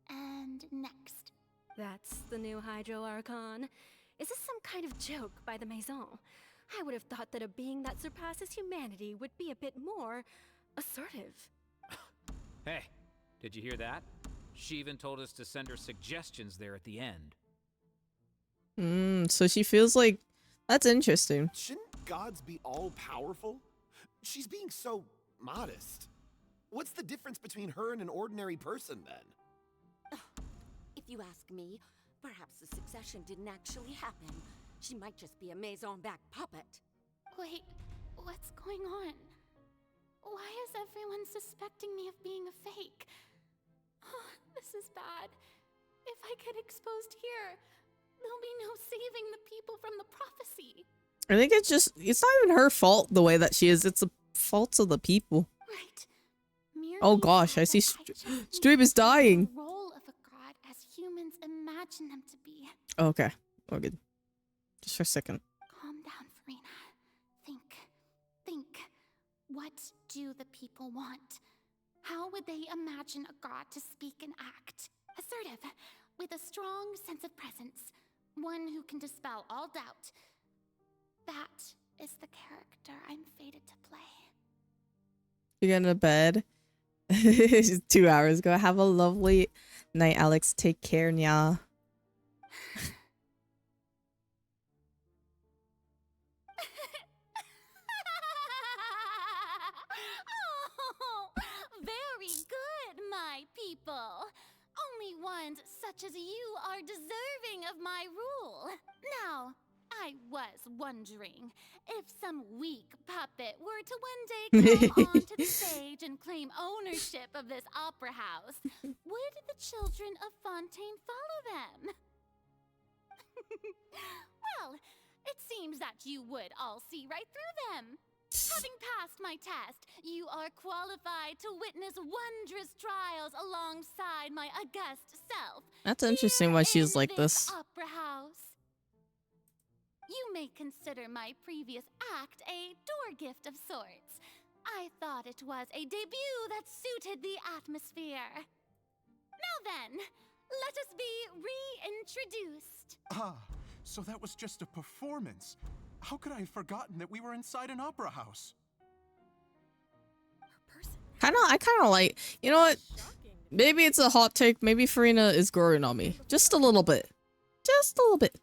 S11: and next.
S15: That's the new Hydro Archon. Is this some kind of joke by the Maison? I would have thought that a being that surpasses humanity would be a bit more assertive.
S9: Hey, did you hear that? She even told us to send her suggestions there at the end.
S1: So she feels like... That's interesting.
S13: Shouldn't gods be all-powerful? She's being so modest. What's the difference between her and an ordinary person, then?
S23: If you ask me, perhaps the succession didn't actually happen. She might just be a Maison-back puppet.
S11: Wait, what's going on? Why is everyone suspecting me of being a fake? Oh, this is bad. If I get exposed here, there'll be no saving the people from the prophecy.
S1: I think it's just... It's not even her fault the way that she is. It's the fault of the people.
S11: Right.
S1: Oh gosh, I see Stream is dying.
S11: The role of a god as humans imagine them to be.
S1: Okay. Oh, good. Just for a second.
S11: Calm down, Verena. Think. What do the people want? How would they imagine a god to speak and act? Assertive, with a strong sense of presence. One who can dispel all doubt. That is the character I'm fated to play.
S1: You're going to bed? 2 hours ago. Have a lovely night, Alex. Take care, nya.
S11: Oh, very good, my people. Only ones such as you are deserving of my rule. Now, I was wondering if some weak puppet were to one day come onto the stage and claim ownership of this opera house, would the children of Fontaine follow them? Well, it seems that you would all see right through them. Having passed my test, you are qualified to witness wondrous trials alongside my august self.
S1: That's interesting why she's like this.
S11: Opera house. You may consider my previous act a door gift of sorts. I thought it was a debut that suited the atmosphere. Now then, let us be reintroduced.
S24: Ah, so that was just a performance. How could I have forgotten that we were inside an opera house?
S1: I kind of like, you know what? Maybe it's a hot take. Maybe Farina is growing on me. Just a little bit. Just a little bit.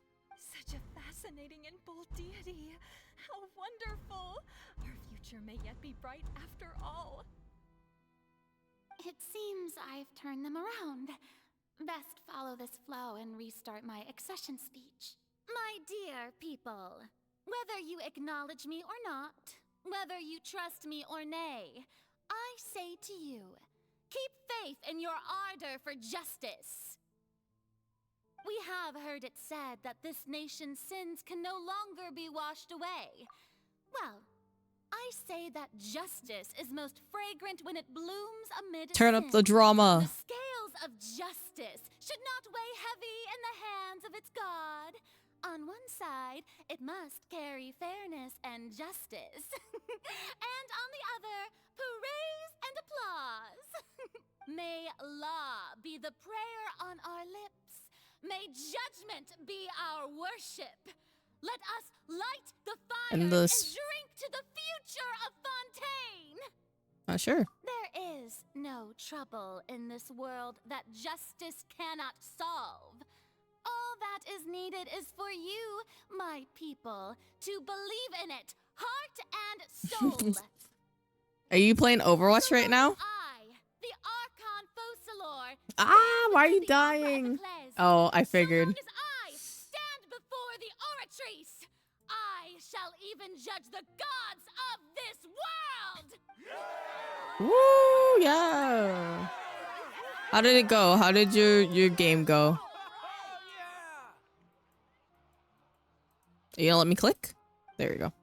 S11: Such a fascinating and bold deity. How wonderful! Our future may yet be bright after all.
S14: It seems I've turned them around. Best follow this flow and restart my accession speech. My dear people, whether you acknowledge me or not, whether you trust me or nay, I say to you, keep faith in your ardor for justice. We have heard it said that this nation's sins can no longer be washed away. Well, I say that justice is most fragrant when it blooms amid
S1: Turn up
S14: sin.
S1: the drama.
S14: The scales of justice should not weigh heavy in the hands of its God. On one side, it must carry fairness and justice. And on the other, praise and applause. May law be the prayer on our lips. May judgment be our worship. Let us light the fire
S1: And
S14: and
S1: this.
S14: drink to the future of Fontaine.
S1: Sure.
S14: There is no trouble in this world that justice cannot solve. All that is needed is for you, my people, to believe in it, heart and soul.
S1: Are you playing Overwatch right now?
S14: The Archon Focalor.
S1: Why are you dying? Oh, I figured.
S14: I stand before the Oratrice. I shall even judge the gods of this world.
S1: Woo, yeah. How did it go? How did your game go? You gonna let me click? There you go.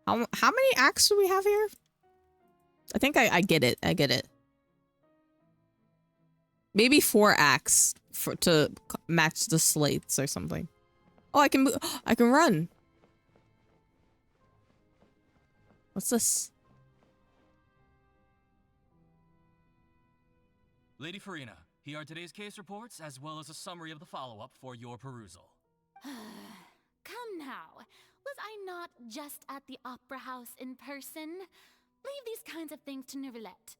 S1: How many acts do we have here? I think I get it. I get it. Maybe 4 acts to match the slates or something. Oh, I can run. What's this?
S17: Lady Farina, here are today's case reports as well as a summary of the follow-up for your perusal.
S14: Come now. Was I not just at the Opera House in person? Leave these kinds of things to Neuvillette.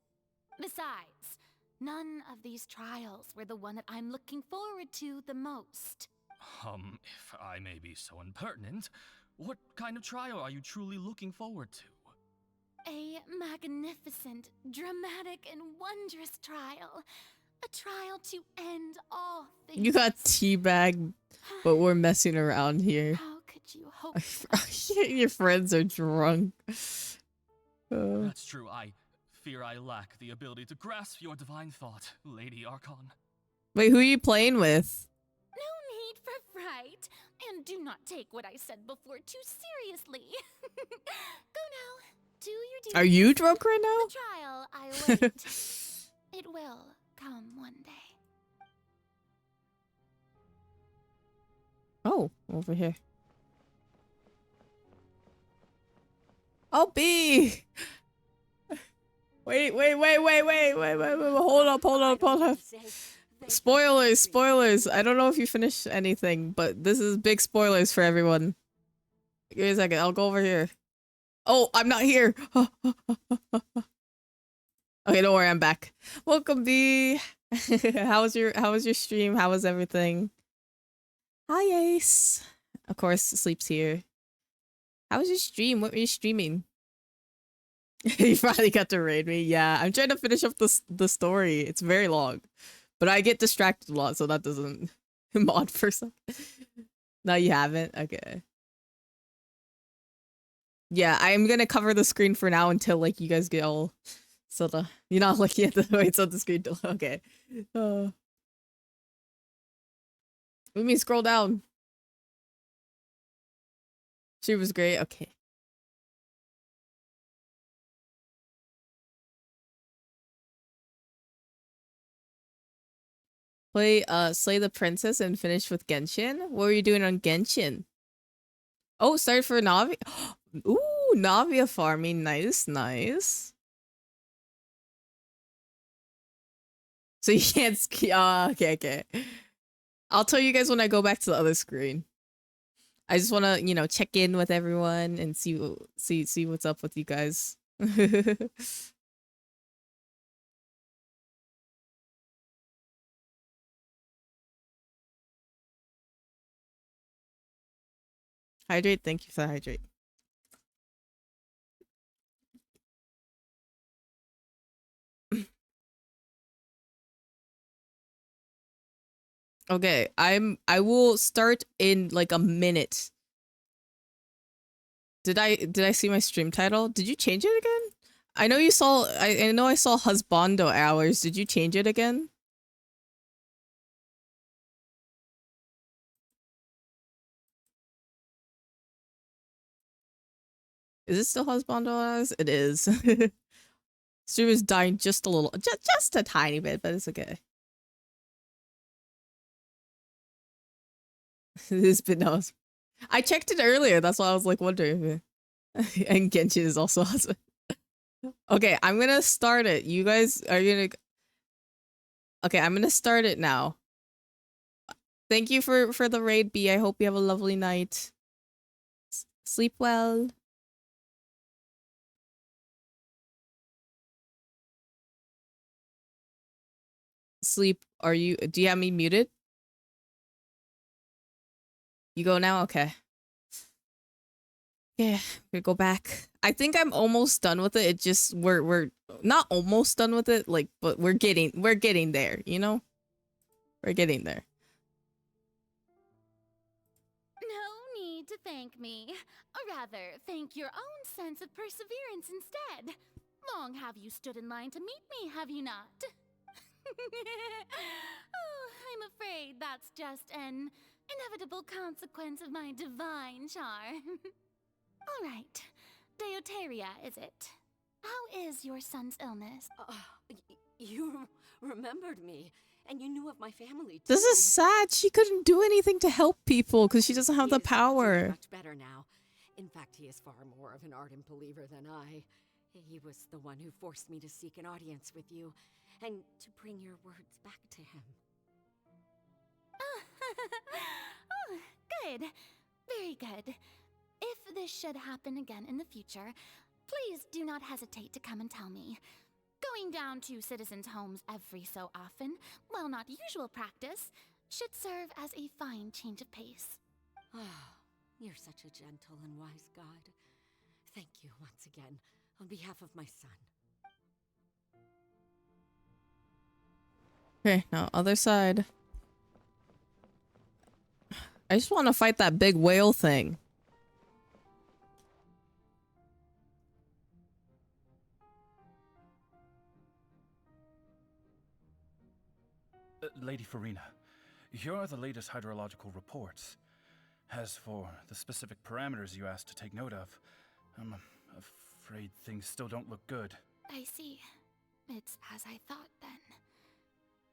S14: Besides, none of these trials were the one that I'm looking forward to the most.
S17: If I may be so impertinent, what kind of trial are you truly looking forward to?
S14: A magnificent, dramatic, and wondrous trial. A trial to end all things.
S1: You got teabagged, but we're messing around here.
S14: How could you hope?
S1: Your friends are drunk.
S17: That's true. I fear I lack the ability to grasp your divine thought, Lady Archon.
S1: Wait, who are you playing with?
S14: No need for fright, and do not take what I said before too seriously. Go now, do your duty.
S1: Are you drunk right now?
S14: The trial I await. It will come one day.
S1: Oh, over here. Oh, B! Wait. Hold up. Spoilers. I don't know if you finished anything, but this is big spoilers for everyone. Give me a second. I'll go over here. Oh, I'm not here. Okay, don't worry. I'm back. Welcome, B. How was your stream? How was everything? Hi, Ace. Of course, Sleep's here. How was your stream? What were you streaming? You finally got to raid me. Yeah, I'm trying to finish up the story. It's very long, but I get distracted a lot, so that doesn't mod for some. No, you haven't. Okay. Yeah, I'm gonna cover the screen for now until like you guys get all sort of. You're not like you have to wait on the screen. Okay. Let me scroll down. She was great. Okay. Play Slay the Princess and finish with Genshin. What were you doing on Genshin? Oh, started for Navi. Ooh, Navia farming. Nice. So you can't ski. Okay. I'll tell you guys when I go back to the other screen. I just want to, check in with everyone and see what's up with you guys. Hydrate, thank you for the hydrate. Okay, I will start in like a minute. Did I see my stream title? Did you change it again? I know you saw I know I saw husbando hours. Did you change it again? Is it still husbando hours? It is. Stream is dying just a little, just a tiny bit, but it's okay. It's been knows. I checked it earlier. That's why I was like wondering. And Genshin is also husband. Okay, I'm gonna start it. You guys are gonna. Okay, I'm gonna start it now. Thank you for the raid, B. I hope you have a lovely night. Sleep well. Sleep. Are you? Do you have me muted? You go now. Okay. Yeah, we go back. I think I'm almost done with it. It just we're not almost done with it, like, but we're getting there, you know? We're getting there.
S14: No need to thank me. Or rather, thank your own sense of perseverance instead. Long have you stood in line to meet me, have you not? Oh, I'm afraid that's just an inevitable consequence of my divine charm. All right. Deuteria, is it? How is your son's illness?
S23: You remembered me, and you knew of my family too.
S1: This is sad. She couldn't do anything to help people because she doesn't have the power.
S23: Much better now. In fact, he is far more of an ardent believer than I. He was the one who forced me to seek an audience with you, and to bring your words back to him.
S14: Oh, good. Very good. If this should happen again in the future, please do not hesitate to come and tell me. Going down to citizens' homes every so often, while not usual practice, should serve as a fine change of pace.
S23: Ah, you're such a gentle and wise god. Thank you once again, on behalf of my son.
S1: Okay, now other side. I just want to fight that big whale thing.
S8: Lady Farina, here are the latest hydrological reports. As for the specific parameters you asked to take note of, I'm afraid things still don't look good.
S14: I see. It's as I thought then.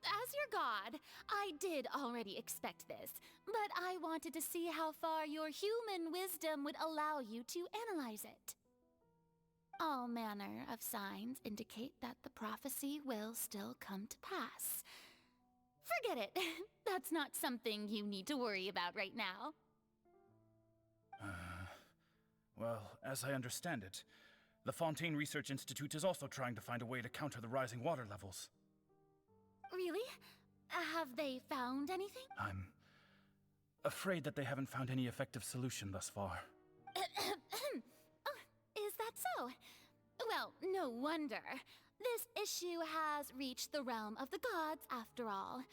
S14: As your god, I did already expect this, but I wanted to see how far your human wisdom would allow you to analyze it. All manner of signs indicate that the prophecy will still come to pass. Forget it. That's not something you need to worry about right now.
S8: Well, as I understand it, the Fontaine Research Institute is also trying to find a way to counter the rising water levels.
S14: Really? Have they found anything?
S8: I'm afraid that they haven't found any effective solution thus far.
S14: Oh, is that so? Well, no wonder. This issue has reached the realm of the gods, after all.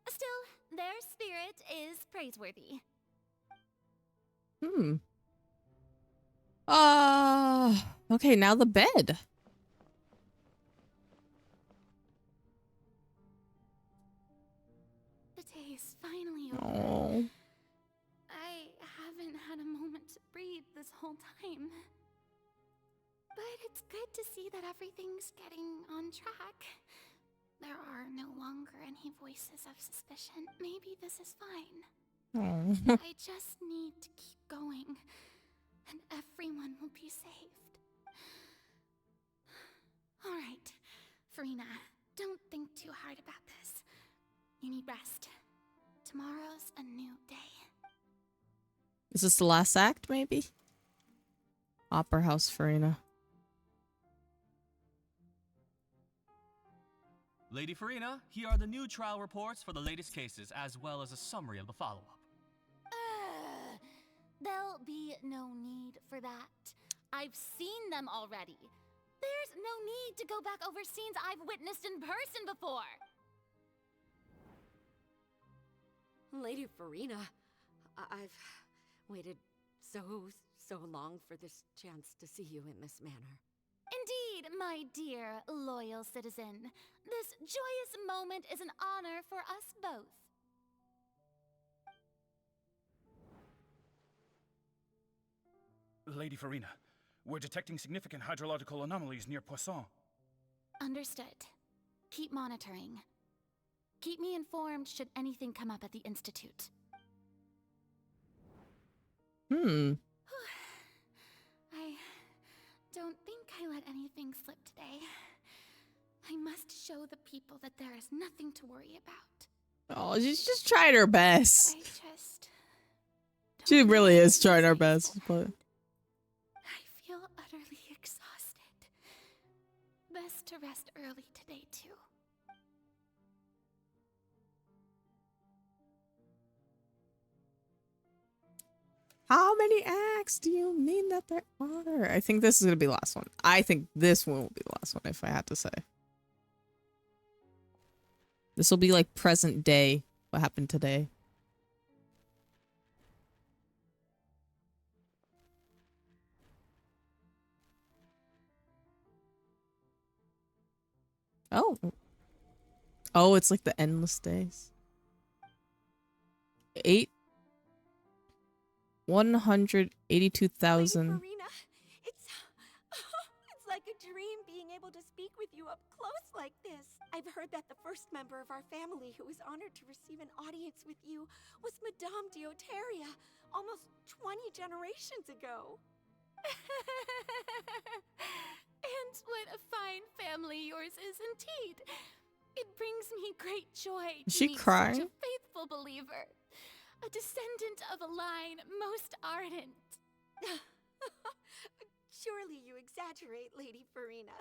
S14: Still, their spirit is praiseworthy.
S1: Okay, now the bed.
S14: The day is finally over.
S1: Oh.
S14: I haven't had a moment to breathe this whole time. But it's good to see that everything's getting on track. There are no longer any voices of suspicion. Maybe this is fine.
S1: Oh.
S14: I just need to keep going, and everyone will be saved. All right, Farina, don't think too hard about this. You need rest. Tomorrow's a new day.
S1: Is this the last act, maybe? Opera House Farina.
S17: Lady Farina, here are the new trial reports for the latest cases, as well as a summary of the follow-up.
S14: There'll be no need for that. I've seen them already. There's no need to go back over scenes I've witnessed in person before.
S23: Lady Farina, I've waited so long for this chance to see you in this manner.
S14: Indeed, my dear, loyal citizen. This joyous moment is an honor for us both.
S8: Lady Farina, we're detecting significant hydrological anomalies near Poisson.
S14: Understood. Keep monitoring. Keep me informed should anything come up at the Institute.
S1: Hmm.
S14: I don't think I let anything slip today. I must show the people that there is nothing to worry about.
S1: Oh, she's just trying her best.
S14: I just...
S1: She really is trying her best, but...
S14: I feel utterly exhausted. Best to rest early today, too.
S1: How many acts do you mean that there are? I think this is gonna be the last one. I think this one will be the last one, if I had to say. This will be like present day. What happened today? Oh. Oh, it's like the endless days. 182,000.
S23: Farina, it's like a dream being able to speak with you up close like this. I've heard that the first member of our family who was honored to receive an audience with you was Madame Dioteria, almost 20 generations ago.
S14: And what a fine family yours is indeed. It brings me great joy
S1: Is
S14: to
S1: she
S14: meet
S1: crying?
S14: such a faithful believer. A descendant of a line most ardent.
S23: Surely you exaggerate, Lady Farina.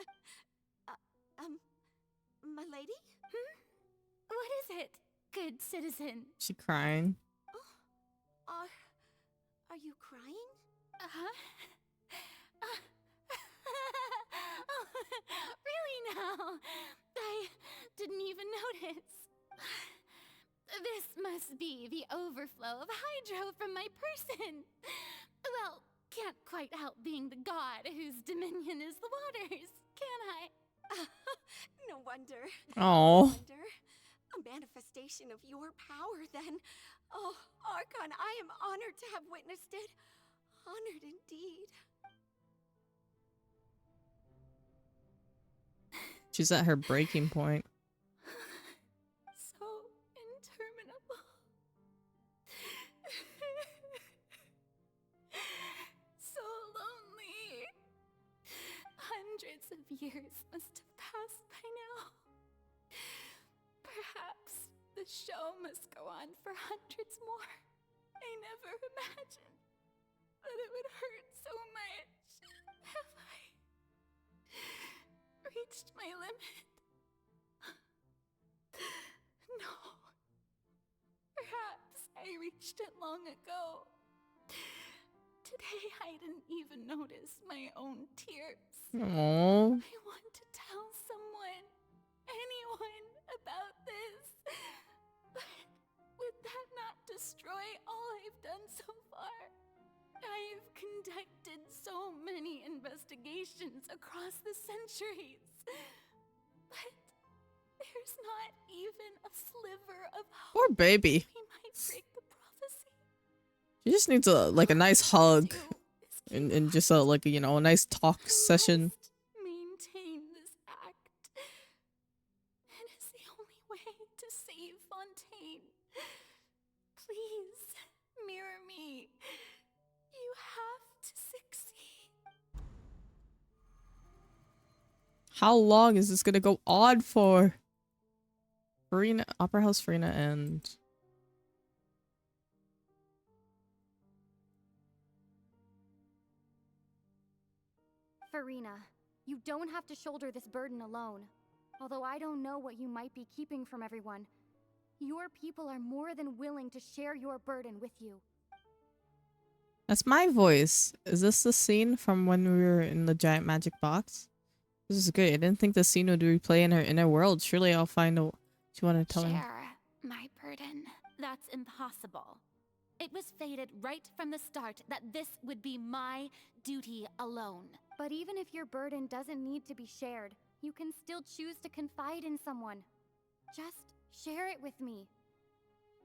S23: My lady?
S14: What is it, good citizen?
S1: She crying.
S23: Are you crying?
S14: Uh-huh. Really now? I didn't even notice. This must be the overflow of hydro from my person. Well, can't quite help being the god whose dominion is the waters, can I?
S23: No wonder.
S1: Oh.
S23: No wonder. A manifestation of your power, then. Oh, Archon, I am honored to have witnessed it. Honored indeed.
S1: She's at her breaking point.
S14: So interminable. So lonely. Hundreds of years must have passed by now. Perhaps the show must go on for hundreds more. I never imagined that it would hurt so much. Have I reached my limit? No. Perhaps I reached it long ago. Today I didn't even notice my own tears.
S1: Aww.
S14: I want to tell someone, anyone, about this. But would that not destroy all I've done so far? I've conducted so many investigations across the centuries. But there's not even a sliver of hope.
S1: Poor baby.
S14: We might break the prophecy.
S1: She just needs a nice hug and just a a nice talk session.
S14: Maintain this act. It is the only way to save Fontaine. Please, mirror me. You have to succeed.
S1: How long is this gonna go on for? Farina, Opera House Farina, and
S2: Farina, you don't have to shoulder this burden alone. Although I don't know what you might be keeping from everyone, your people are more than willing to share your burden with you.
S1: That's my voice. Is this the scene from when we were in the giant magic box? This is great. I didn't think the scene would replay in her inner world. Surely I'll find out what you want to tell me.
S14: Share my burden. That's impossible. It was fated right from the start that this would be my duty alone.
S2: But even if your burden doesn't need to be shared, you can still choose to confide in someone. Just share it with me.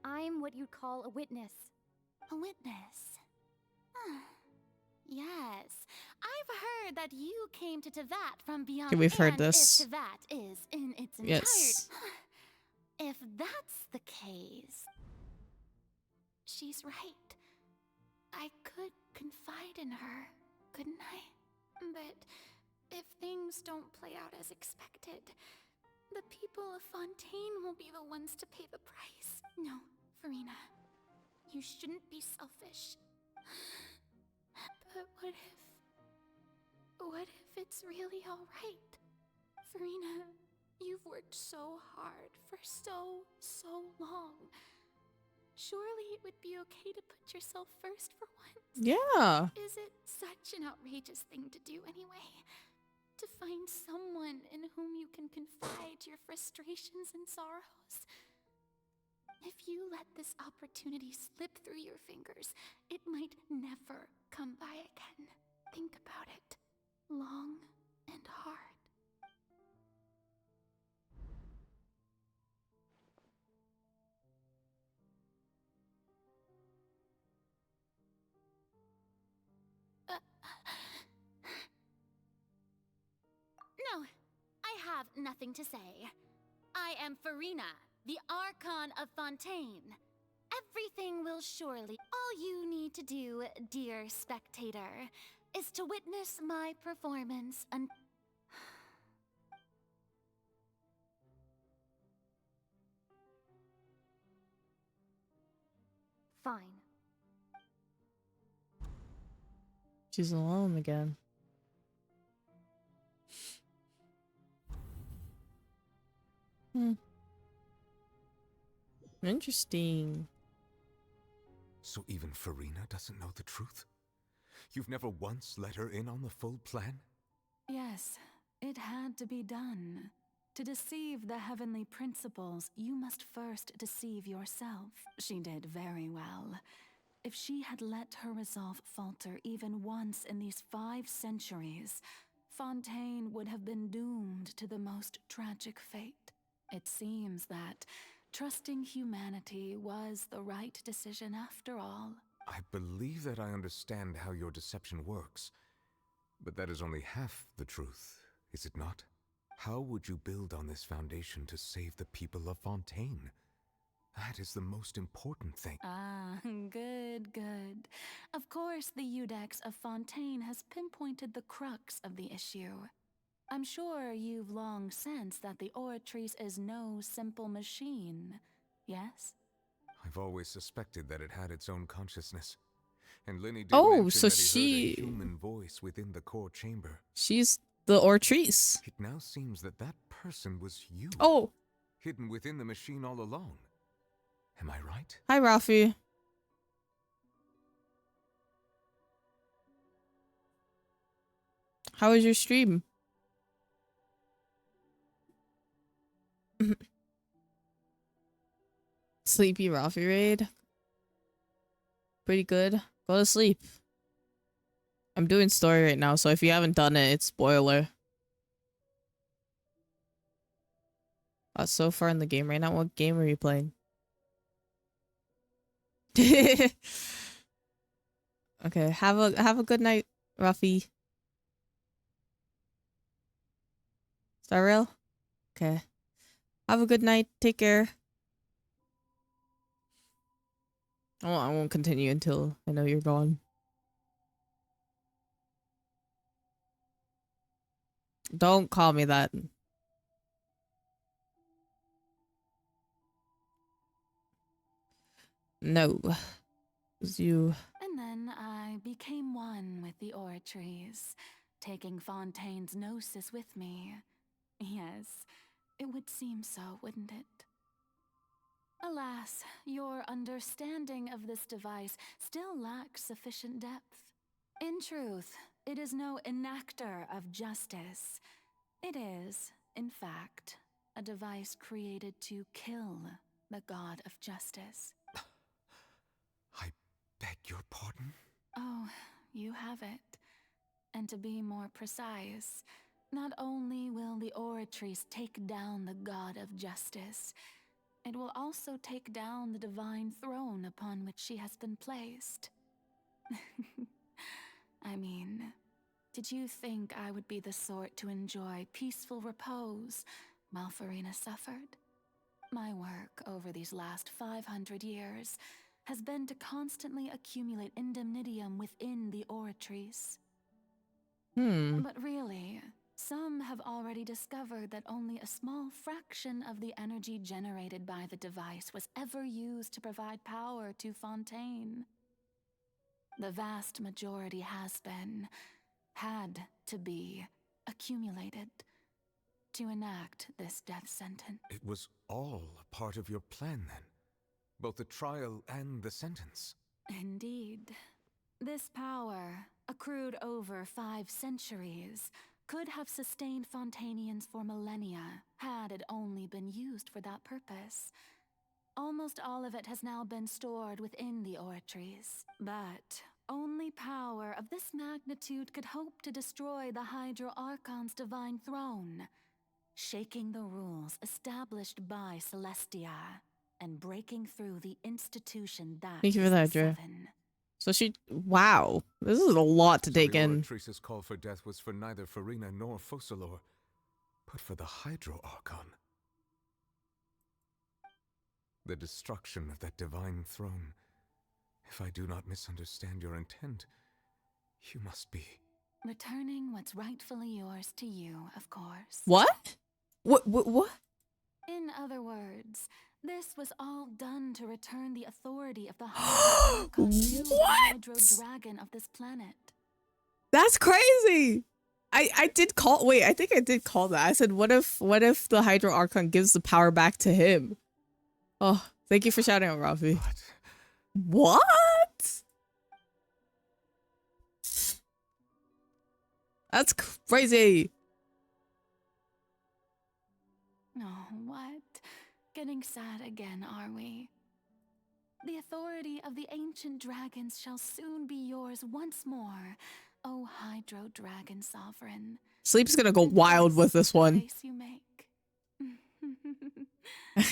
S2: I'm what you'd call a witness.
S14: A witness? Yes. I've heard that you came to Tevat from beyond.
S1: Okay, we've heard
S14: and
S1: this.
S14: If Tevat is in its
S1: Yes.
S14: entirety. If that's the case, she's right. I could confide in her, couldn't I? But if things don't play out as expected, the people of Fontaine will be the ones to pay the price. No, Farina, you shouldn't be selfish. But what if it's really all right? Farina, you've worked so hard for so long. Surely it would be okay to put yourself first for once.
S1: Yeah.
S14: Is it such an outrageous thing to do anyway? To find someone in whom you can confide your frustrations and sorrows? If you let this opportunity slip through your fingers, it might never come by again. Think about it long and hard. No, I have nothing to say. I am Farina, the Archon of Fontaine. Everything will surely... All you need to do, dear spectator, is to witness my performance and...
S2: Fine.
S1: She's alone again. Interesting.
S4: So even Farina doesn't know the truth? You've never once let her in on the full plan?
S6: Yes, it had to be done. To deceive the heavenly principles, you must first deceive yourself. She did very well. If she had let her resolve falter even once in these 5 centuries, Fontaine would have been doomed to the most tragic fate. It seems that trusting humanity was the right decision after all.
S4: I believe that I understand how your deception works, but that is only half the truth, is it not? How would you build on this foundation to save the people of Fontaine? That is the most important thing.
S6: Ah, good. Of course, the Iudex of Fontaine has pinpointed the crux of the issue. I'm sure you've long sensed that the Oratrice is no simple machine, yes?
S4: I've always suspected that it had its own consciousness. And Linny did
S1: Oh,
S4: mention
S1: so
S4: that he
S1: she...
S4: heard a human voice within the core chamber.
S1: She's the Oratrice.
S4: It now seems that that person was you.
S1: Oh.
S4: Hidden within the machine all along. Am I right?
S1: Hi, Rafi. How was your stream? Sleepy Rafi raid. Pretty good. Go to sleep. I'm doing story right now, so if you haven't done it, it's spoiler. So far in the game right now, what game are you playing? Okay, have a good night, Rafi. Is that real? Okay. Have a good night. Take care. I won't continue until I know you're gone. Don't call me that. No. It's you.
S6: And then I became one with the Oratrice, taking Fontaine's gnosis with me. Yes, it would seem so, wouldn't it? Alas, your understanding of this device still lacks sufficient depth. In truth, it is no enactor of justice. It is, in fact, a device created to kill the god of justice.
S4: I beg your pardon?
S6: Oh, you have it. And to be more precise, not only will the Oratrice take down the god of justice, it will also take down the divine throne upon which she has been placed. I mean, did you think I would be the sort to enjoy peaceful repose while Farina suffered? My work over these last 500 years has been to constantly accumulate indemnitium within the Oratrice. But really, some have already discovered that only a small fraction of the energy generated by the device was ever used to provide power to Fontaine. The vast majority had to be, accumulated to enact this death sentence.
S4: It was all a part of your plan, then? Both the trial and the sentence?
S6: Indeed. This power, accrued over 5 centuries, could have sustained Fontainians for millennia had it only been used for that purpose. Almost all of it has now been stored within the Oratrice, but only power of this magnitude could hope to destroy the Hydro Archon's divine throne, shaking the rules established by Celestia and breaking through the institution that
S1: Thank you for
S6: is
S1: that,
S6: the
S1: Dre.
S6: Seven.
S1: So wow, this is a lot to take
S4: the
S1: in.
S4: Oratrice's call for death was for neither Farina nor Focalor, but for the Hydro Archon. The destruction of that divine throne. If I do not misunderstand your intent, you must be...
S6: Returning what's rightfully yours to you, of course.
S1: What? What?
S6: In other words, this was all done to return the authority of the Hydro Archon to the Hydro Dragon of this planet.
S1: That's crazy. I did call. Wait, I think I did call that. I said, what if the Hydro Archon gives the power back to him? Oh, thank you for shouting out, Rafi. What? That's crazy.
S6: Oh, what? Getting sad again, are we? The authority of the ancient dragons shall soon be yours once more, O Hydro Dragon Sovereign.
S1: Sleep's gonna go wild with this one.
S6: Face you make.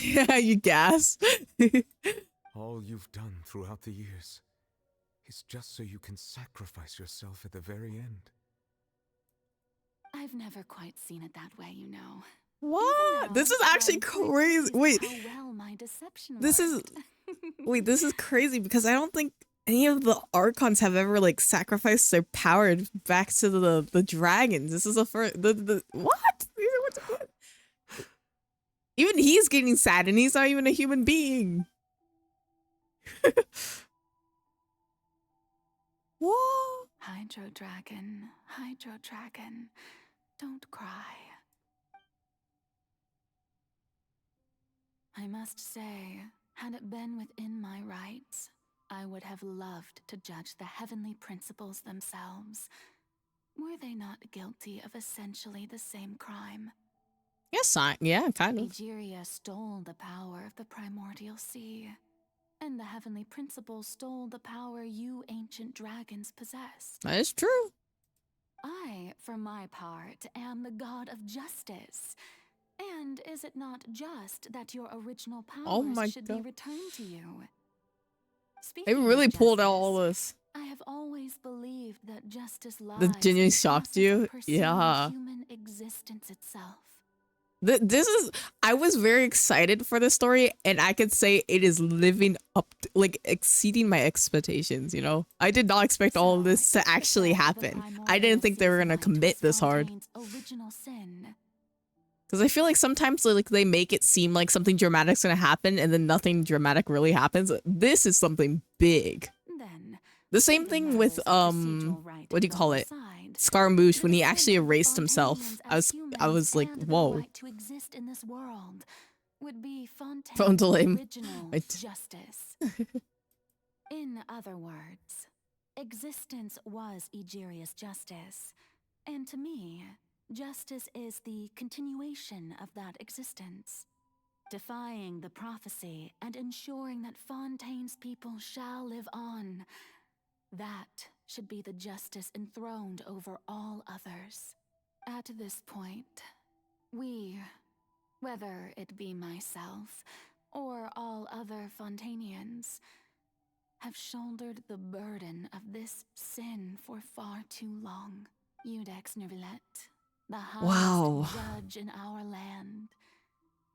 S1: Yeah, you gas.
S4: All you've done throughout the years is just so you can sacrifice yourself at the very end.
S6: I've never quite seen it that way, you know.
S1: What? This is actually crazy. Wait.
S6: Well, my deception
S1: This is wait, this is crazy because I don't think any of the Archons have ever like sacrificed their power back to the dragons. This is the first the what? Even he's getting sad and he's not even a human being. What?
S6: Hydro Dragon, don't cry. I must say, had it been within my rights, I would have loved to judge the heavenly principles themselves. Were they not guilty of essentially the same crime?
S1: Yes, yeah, kind of.
S6: Egeria stole the power of the primordial sea, and the heavenly principles stole the power you ancient dragons possessed.
S1: That is true.
S6: I, for my part, am the god of justice. And is it not just that your original powers should be returned to you?
S1: They really pulled out all this.
S6: I have always believed that justice lies
S1: The genuinely shocked you?
S6: in
S1: Yeah.
S6: human existence itself.
S1: This is, I was very excited for this story, and I could say it is living up, like exceeding my expectations, you know? I did not expect all of this to actually happen. I didn't think they were gonna commit this hard.
S6: Original sin.
S1: Because I feel like sometimes like they make it seem like something dramatic's gonna happen, and then nothing dramatic really happens. This is something big. The same thing with, what do you call it? Scaramouche, when he actually erased himself. I was like, whoa.
S6: To exist in this world, would be Fontaine's
S1: Fontaine.
S6: original
S1: Right.
S6: justice. In other words, existence was Egeria's justice, and to me, justice is the continuation of that existence, defying the prophecy and ensuring that Fontaine's people shall live on. That should be the justice enthroned over all others. At this point, we, whether it be myself or all other Fontainians, have shouldered the burden of this sin for far too long. Iudex Neuvillette, the
S1: Wow.
S6: highest judge in our land,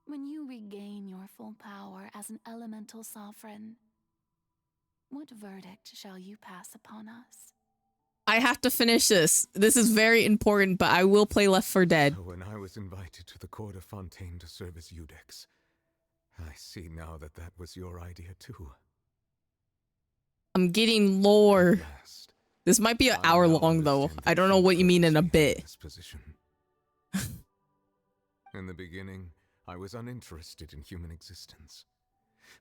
S6: when you regain your full power as an elemental sovereign, what verdict shall you pass upon us?
S1: I have to finish this. This is very important, but I will play Left 4 Dead.
S4: So when I was invited to the court of Fontaine to serve as Iudex, I see now that that was your idea too.
S1: I'm getting lore. This might be an hour long, though. I don't know what you mean in a bit.
S4: This position. In the beginning, I was uninterested in human existence.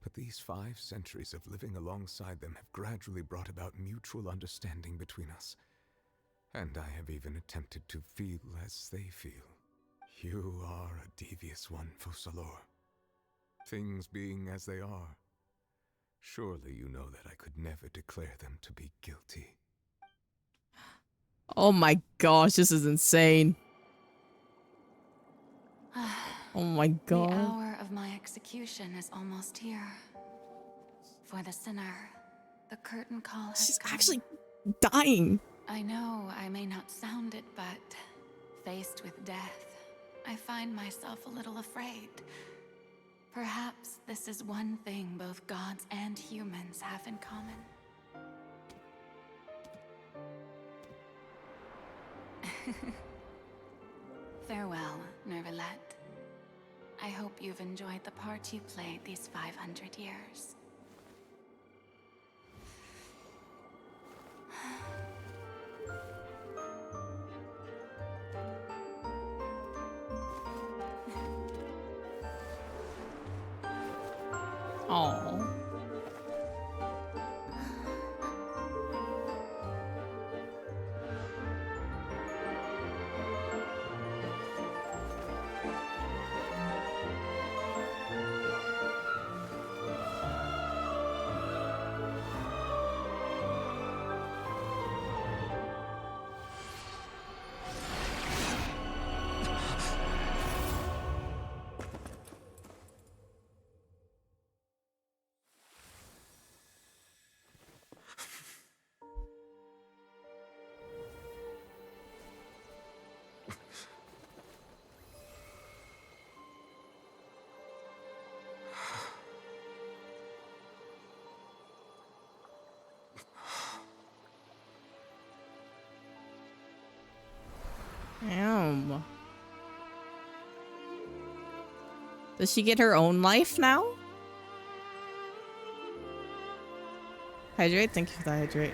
S4: But these 5 centuries of living alongside them have gradually brought about mutual understanding between us. And I have even attempted to feel as they feel. You are a devious one, Focalors. Things being as they are, surely you know that I could never declare them to be guilty.
S1: Oh my gosh, this is insane. Oh my god.
S6: The hour of my execution is almost here. For the sinner, the curtain call has
S1: She's
S6: come.
S1: actually dying.
S6: I know I may not sound it, but faced with death, I find myself a little afraid. Perhaps this is one thing both gods and humans have in common. Farewell, Neuvillette. I hope you've enjoyed the part you played these 500 years.
S1: Oh. Damn. Does she get her own life now? Hydrate? Thank you for the hydrate.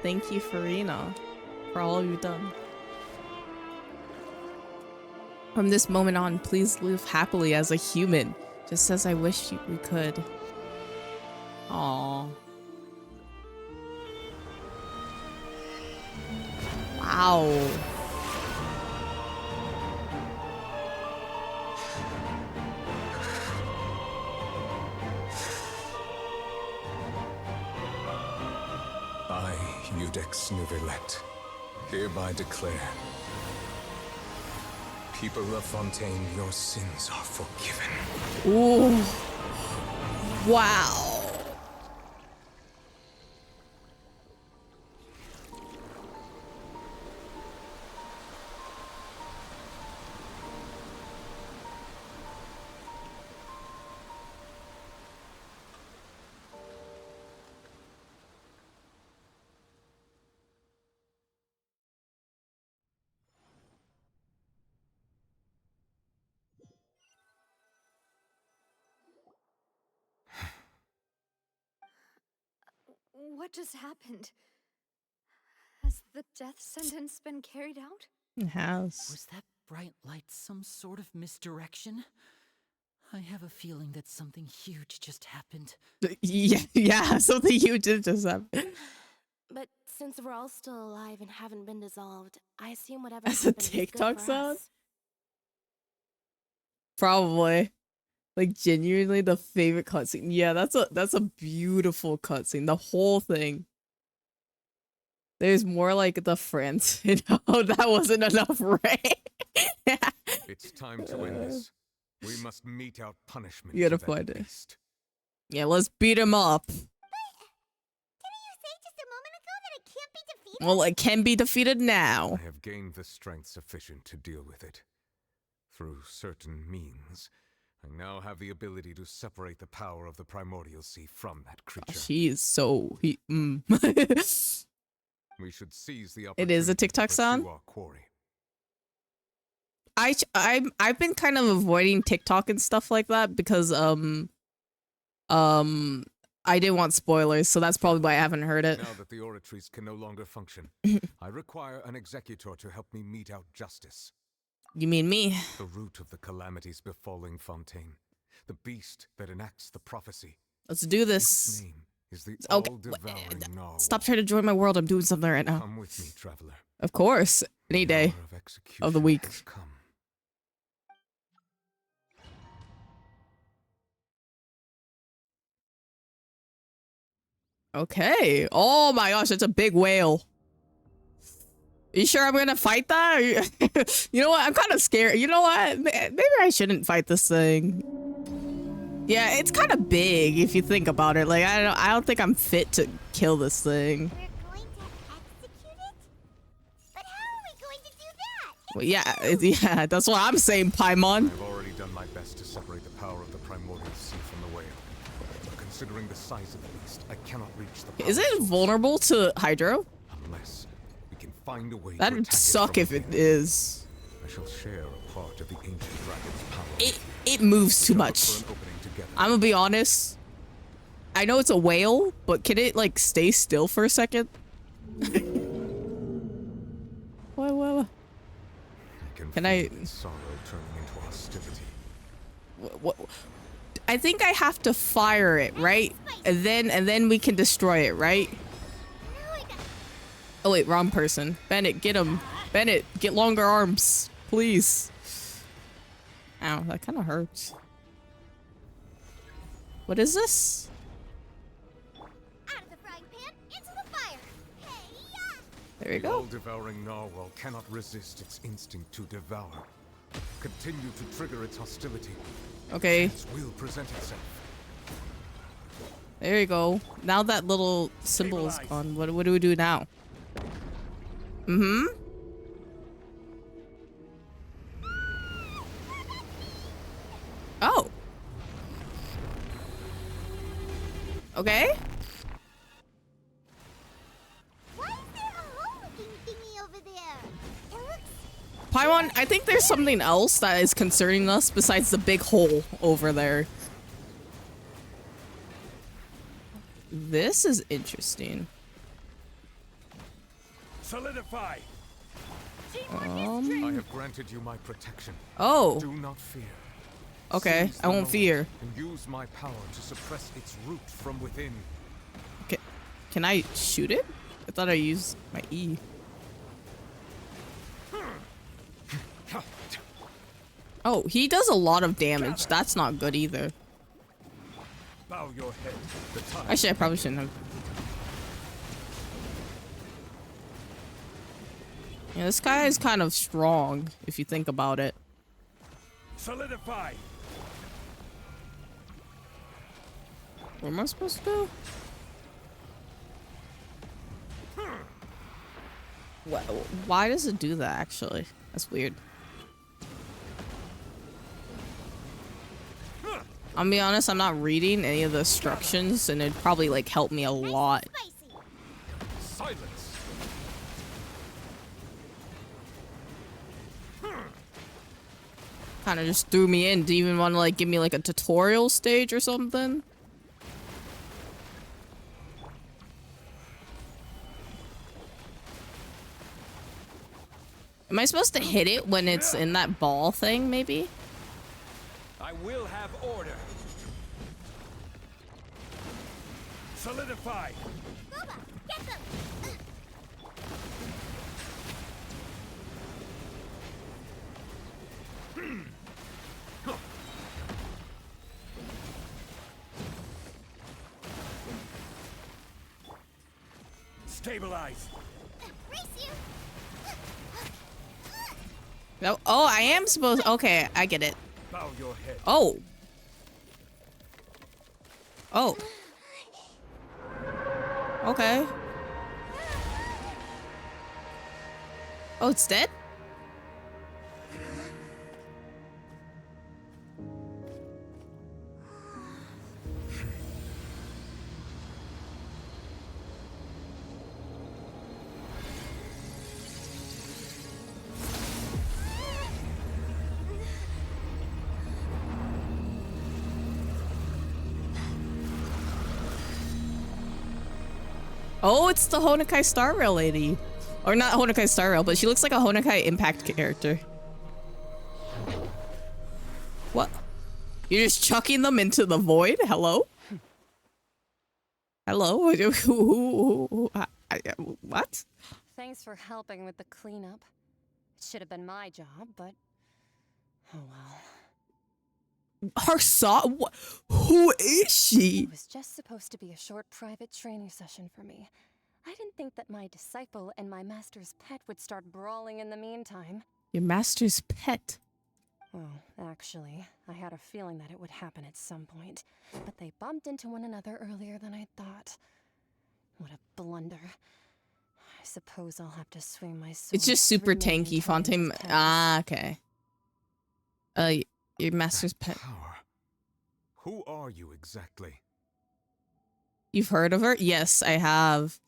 S1: Thank you, Farina, for all you've done. From this moment on, please live happily as a human, just as I wish we could. Aww. Wow.
S4: I, Iudex Neuvillette, hereby declare, people of Fontaine, your sins are forgiven.
S1: Ooh. Wow.
S5: What just happened? Has the death sentence been carried out?
S1: It has.
S7: Was that bright light some sort of misdirection? I have a feeling that something huge just happened.
S1: Yeah, something huge did just happen.
S10: But since we're all still alive and haven't been dissolved, I assume whatever
S1: That's a
S10: happened is good
S1: TikTok
S10: for
S1: sound?
S10: us.
S1: Probably. Like genuinely the favorite cutscene. Yeah, that's a beautiful cutscene. The whole thing. There's more like the friends. You know, that wasn't enough rain.
S4: It's time to end this. We must mete out punishment.
S1: You gotta
S4: to that
S1: find it.
S4: beast.
S1: Yeah, let's beat him up. Well, it can be defeated now.
S4: I have gained the strength sufficient to deal with it. Through certain means, I now have the ability to separate the power of the primordial sea from that creature.
S1: She is so
S4: We should seize the
S1: It is a TikTok
S4: to
S1: sound.
S4: pursue our quarry.
S1: I've been kind of avoiding TikTok and stuff like that because I didn't want spoilers, so that's probably why I haven't heard it.
S4: Now that the oratories can no longer function, I require an executor to help me mete out justice.
S1: You mean me?
S4: The root of the calamities befalling Fontaine. The beast that enacts the prophecy.
S1: Let's do this.
S4: Its name is the
S1: Okay,
S4: all-devouring narwhal.
S1: Stop trying to join my world. I'm doing something right now.
S4: Come with me, traveler.
S1: Of course. Any day of the week. Okay. Oh my gosh, that's a big whale. You sure I'm gonna fight that? You know what? I'm kind of scared. You know what? Maybe I shouldn't fight this thing. Yeah, it's kind of big if you think about it. Like I don't think I'm fit to kill this thing. Well, yeah, that's what I'm saying, Paimon.
S4: I've already done my best to separate the power of the primordial sea from the whale. But considering the size of the beast, I cannot reach the power
S1: Is it vulnerable to Hydro?
S4: unless we can find a way to
S1: That'd
S4: attack
S1: suck
S4: it
S1: if
S4: from
S1: it
S4: within.
S1: is.
S4: I shall share a part of the ancient dragon's power.
S1: It moves too much. I'm gonna be honest. I know it's a whale, but can it like stay still for a second? What? Can I?
S4: Sorrow turning into hostility.
S1: What? I think I have to fire it, right? And then we can destroy it, right? Oh wait, wrong person. Bennett, get him. Bennett, get longer arms, please. Ow, that kind of hurts. What is this?
S3: Out of the frying pan, into the fire.
S1: There you
S4: The
S1: go.
S4: all-devouring narwhal cannot resist its instinct to devour. Continue to trigger its hostility.
S1: Okay.
S4: It will present itself.
S1: There you go. Now that little symbol is gone. What do we do now? Mm-hmm. Oh. Okay.
S3: Why is there a hole-looking thingy over there? It looks
S1: Paimon, I think there's something else that is concerning us besides the big hole over there. This is interesting.
S12: Solidify.
S4: I have granted you my protection.
S1: Oh.
S4: Do not fear.
S1: Okay,
S4: Seize
S1: I
S4: the
S1: won't
S4: moment
S1: fear.
S4: And use my power to suppress its root from within.
S1: Okay. Can I shoot it? I thought I used my E. Oh, he does a lot of damage. That's not good either.
S12: Bow your head. The time
S1: Actually, I probably shouldn't have. Yeah, this guy is kind of strong if you think about it.
S12: Solidify.
S1: What am I supposed to do? Why does it do that, actually? That's weird. I'll be honest, I'm not reading any of the instructions, and it'd probably, like, help me a lot.
S4: Silence.
S1: Kind of just threw me in. Do you even want to, like, give me, like, a tutorial stage or something? Am I supposed to hit it when it's in that ball thing, maybe?
S9: I
S12: will have order. Solidify.
S3: Booba, get them!
S12: Stabilize.
S3: Brace you!
S1: No. Oh, I am supposed. Okay, I get it.
S12: Bow your head.
S1: Oh. Oh. Okay. Oh, it's dead? Oh, it's the Honokai Star Rail lady. Or not Honokai Star Rail, but she looks like a Honokai Impact character. What? You're just chucking them into the void? Hello? Hello? What?
S16: Thanks for helping with the cleanup. It should have been my job, but oh well.
S1: Who is she?
S16: It was just supposed to be a short private training session for me. I didn't think that my disciple and my master's pet would start brawling in the meantime.
S1: Your master's pet.
S16: Well, actually, I had a feeling that it would happen at some point, but they bumped into one another earlier than I thought. What a blunder. I suppose I'll have to swing my sword.
S1: It's just super
S16: 3 million
S1: tanky.
S16: times
S1: Fontaine.
S16: as
S1: Ah, okay. Your master's pet.
S4: Power. Who are you exactly?
S1: You've heard of her? Yes, I have.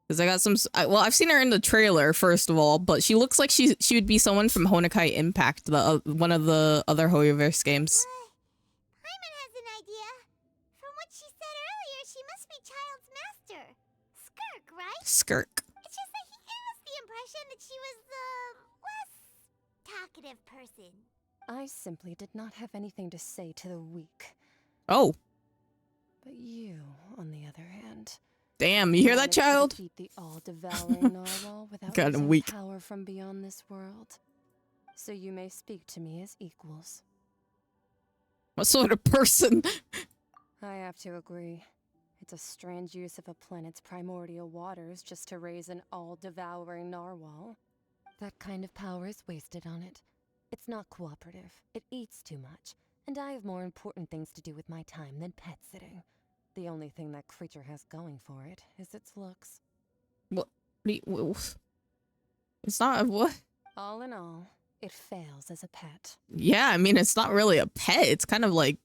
S1: Because I got some. Well, I've seen her in the trailer, first of all, but she looks like she would be someone from Honokai Impact, the one of the other Hoyoverse games.
S3: Paimon has an idea. From what she said earlier, she must be Child's master. Skirk, right?
S1: Skirk.
S3: It's just that he gave us the impression that she was the less talkative person.
S16: I simply did not have anything to say to the weak.
S1: Oh.
S16: But you, on the other hand.
S1: Damn, you hear that,
S16: managed to
S1: child?
S16: defeat the all-devouring narwhal without
S1: God, I'm
S16: using
S1: weak.
S16: power from beyond this world. So you may speak to me as equals.
S1: What sort of person?
S16: I have to agree. It's a strange use of a planet's primordial waters just to raise an all-devouring narwhal. That kind of power is wasted on it. It's not cooperative. It eats too much. And I have more important things to do with my time than pet sitting. The only thing that creature has going for it is its looks.
S1: What? It's not what?
S16: All in all, it fails as a pet.
S1: Yeah, I mean, it's not really a pet. It's kind of like,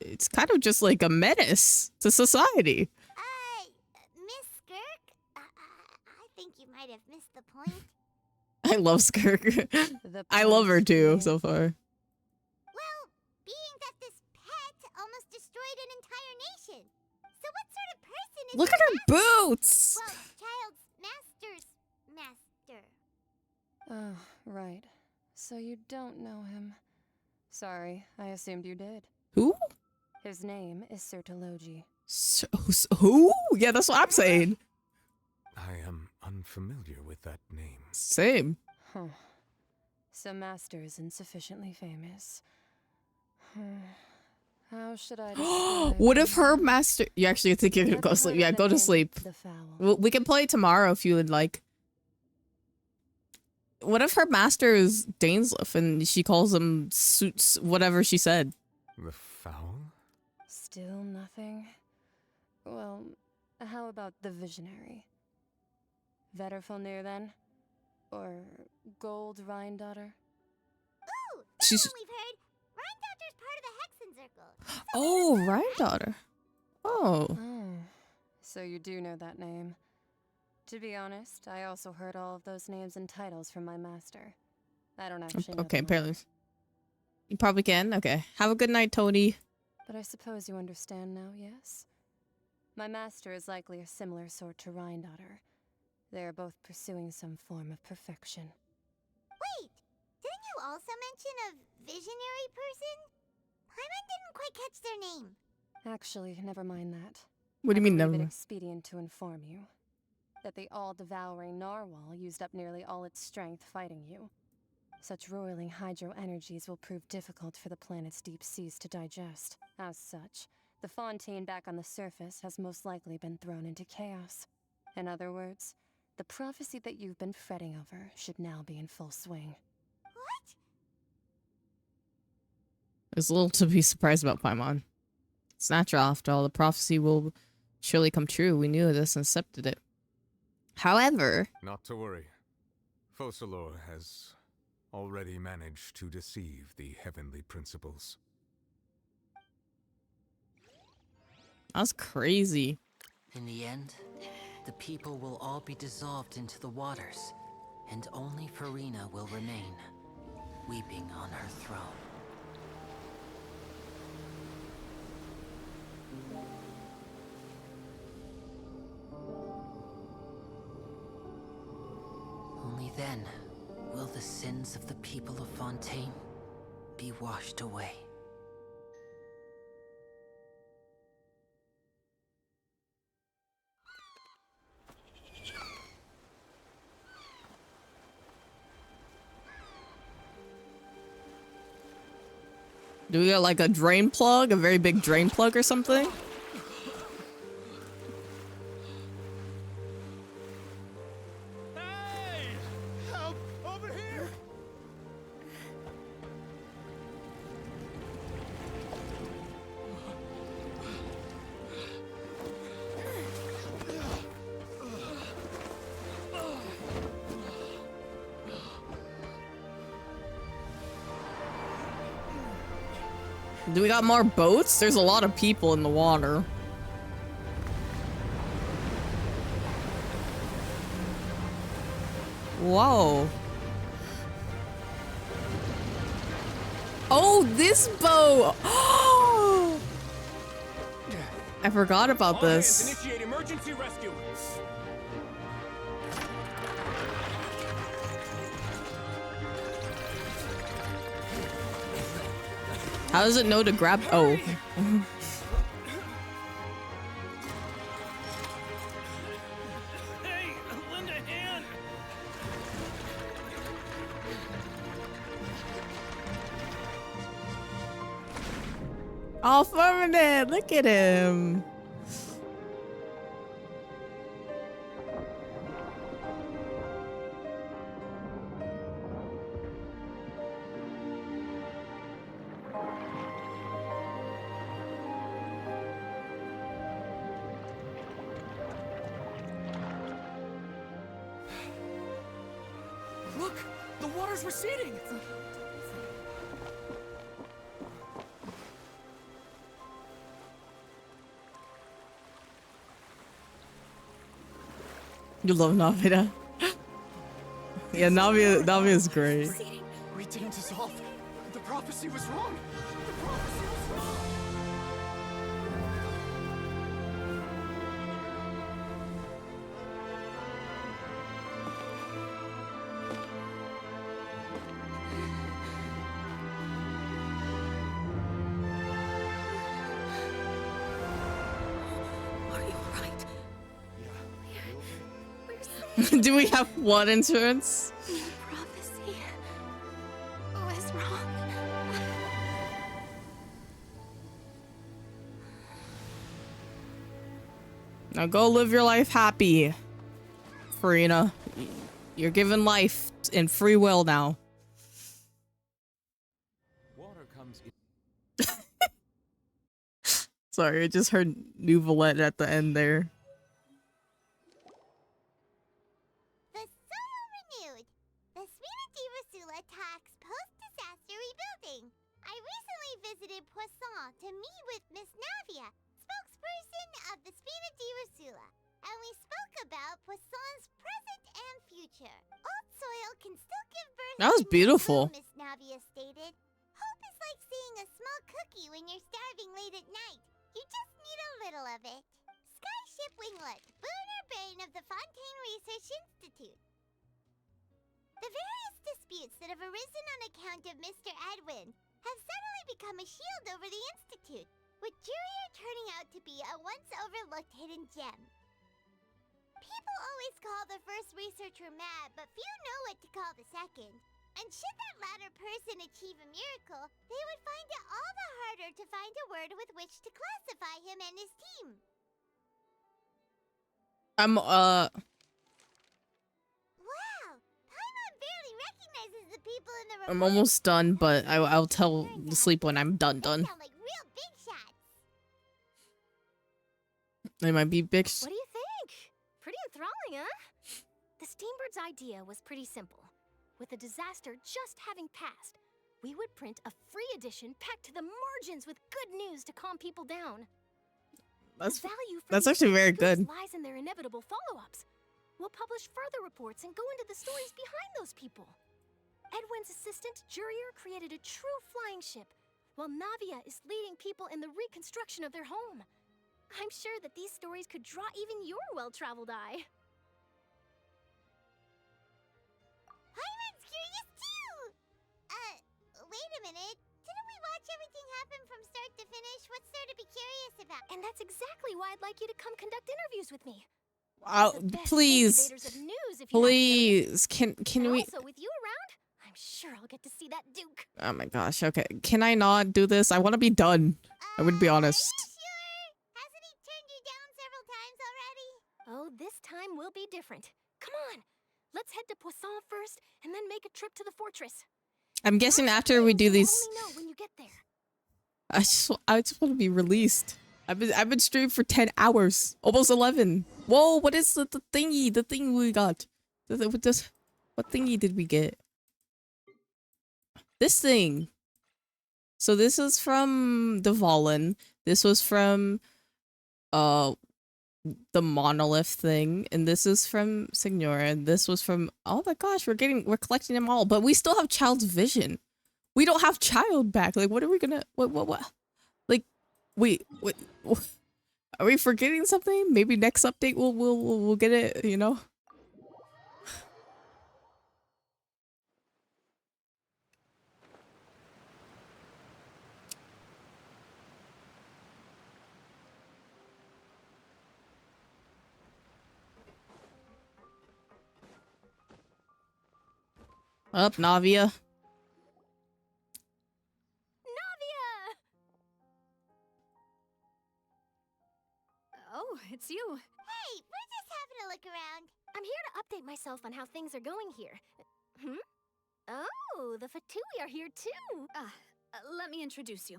S1: it's kind of just like a menace to society.
S3: Miss Skirk? I think you might have missed the point.
S1: I love Skirk. I love her too, so far.
S3: Well, being that this pet almost destroyed an entire nation. So what sort of person is
S1: Look
S3: your
S1: at her
S3: master?
S1: boots!
S3: Well, Child's master's master.
S16: Oh, right. So you don't know him. Sorry, I assumed you did.
S1: Who?
S16: His name is Sertologi.
S1: Who? Yeah, that's what I'm saying.
S4: I am unfamiliar with that name.
S1: Same.
S16: Huh. So Master isn't sufficiently famous. How should I describe
S1: What if
S16: him?
S1: her master... You actually think you're gonna go to sleep. Yeah, go to sleep.
S16: The Fowl.
S1: Well, we can play tomorrow if you would like. What if her master is Dainsleif and she calls him suits whatever she said?
S4: The Fowl?
S16: Still nothing? Well, how about the Visionary? Vetterfulnir then? Or Gold Rhine-daughter?
S3: Ooh, that's
S1: She's-
S3: one we've heard. Rhine Doctor's part of the Hexen Circle.
S1: Oh, right, daughter. Oh.
S16: Oh, so you do know that name. To be honest, I also heard all of those names and titles from my master. I don't actually know
S1: Okay,
S16: them all,
S1: apparently. You probably can. Okay. Have a good night, Tony.
S16: but I suppose you understand now, yes? My master is likely a similar sort to Rhine-daughter. They are both pursuing some form of perfection.
S3: Wait, didn't you also mention a visionary person? Paimon didn't quite catch their name.
S16: Actually, never mind that.
S1: What do you mean,
S16: I
S1: never
S16: believe it
S1: mind?
S16: expedient to inform you that the all-devouring narwhal used up nearly all its strength fighting you. Such roiling hydro energies will prove difficult for the planet's deep seas to digest. As such, the fontaine back on the surface has most likely been thrown into chaos. In other words, the prophecy that you've been fretting over should now be in full swing.
S3: What?
S1: There's little to be surprised about Paimon. It's natural, after all. The prophecy will surely come true. We knew this and accepted it. However...
S4: Not to worry. Focalor has already managed to deceive the heavenly principles.
S1: That's crazy.
S7: In the end, the people will all be dissolved into the waters, and only Farina will remain, weeping on her throne. Only then will the sins of the people of Fontaine be washed away.
S1: Do we got like a drain plug? A very big drain plug or something?
S12: Help! Over here!
S1: Do we got more boats? There's a lot of people in the water. Whoa. Oh, this boat! I forgot about
S12: All hands
S1: this.
S12: initiate emergency rescue.
S1: How does it know to grab? Oh.
S12: Hey, lend a hand.
S1: All feminine! Look at him.
S12: Look, the water's receding.
S1: You love Navia. Yeah, Navia is great.
S24: We didn't dissolve. The prophecy was wrong. The prophecy was wrong.
S10: Are you alright?
S1: Do we have one insurance?
S11: The prophecy was wrong.
S1: Now go live your life happy, Farina. You're given life and free will now.
S4: Water comes in.
S1: Sorry, I just heard Nouvelette at the end there.
S3: The soil renewed. The Spina di Rosula tax post-disaster rebuilding. I recently visited Poisson to meet with Miss Navia, spokesperson of the Spina di Rosula, and we spoke about Poisson's present and future. Old soil can still give birth.
S1: That was
S3: to new
S1: beautiful.
S3: bloom, Miss Navia stated. Hope is like seeing a small cookie when you're starving late at night. You just need a little of it. Skyship Winglet, boon or bane of the Fontaine Research Institute. The various disputes that have arisen on account of Mr. Edwin, have suddenly become a shield over the Institute, with Jurier turning out to be a once overlooked hidden gem. People always call the first researcher mad, but few know what to call the second. And should that latter person achieve a miracle, they would find it all the harder to find a word with which to classify him and his team. Wow! Paimon barely recognizes the people in the report.
S1: I'm almost done, but I'll tell the sleep when I'm done.
S3: Sound like real big shots.
S1: They might be big.
S10: What do you think? Pretty enthralling, huh? The Steambird's idea was pretty simple. With the disaster just having passed, we would print a free edition packed to the margins with good news to calm people down.
S1: That's actually very good.
S10: Lies in their inevitable follow-ups. We'll publish further reports and go into the stories behind those people. Edwin's assistant, Jurier, created a true flying ship, while Navia is leading people in the reconstruction of their home. I'm sure that these stories could draw even your well-traveled eye.
S3: Paimon's curious too! Wait a minute. Didn't we watch everything happen from start to finish? What's there to be curious about?
S10: And that's exactly why I'd like you to come conduct interviews with me.
S1: Please, please, can we?
S10: Also, with you around, I'm sure I'll get to see that Duke.
S1: Oh my gosh. Okay, can I not do this? I want to be done. I would be honest.
S3: Hasn't he turned you down several times already?
S10: Oh, this time will be different. Come on, let's head to Poisson first, and then make a trip to the fortress.
S1: I'm guessing after we do these,
S10: Let me know when you get there.
S1: I just want to be released. I've been streaming for 10 hours, almost 11. Whoa, what is the thingy? The thing we got? What thingy did we get? This thing. So this is from the Valen. This was from the monolith thing, and this is from Signora, and this was from, oh my gosh, we're collecting them all, but we still have Child's Vision. We don't have Child back. Like, what are we gonna, what? Like, wait, are we forgetting something? Maybe next update we'll get it, you know? Up, Navia.
S5: Oh, it's you.
S3: Hey, we're just having a look around.
S10: I'm here to update myself on how things are going here. Oh, the Fatui are here too.
S5: Let me introduce you.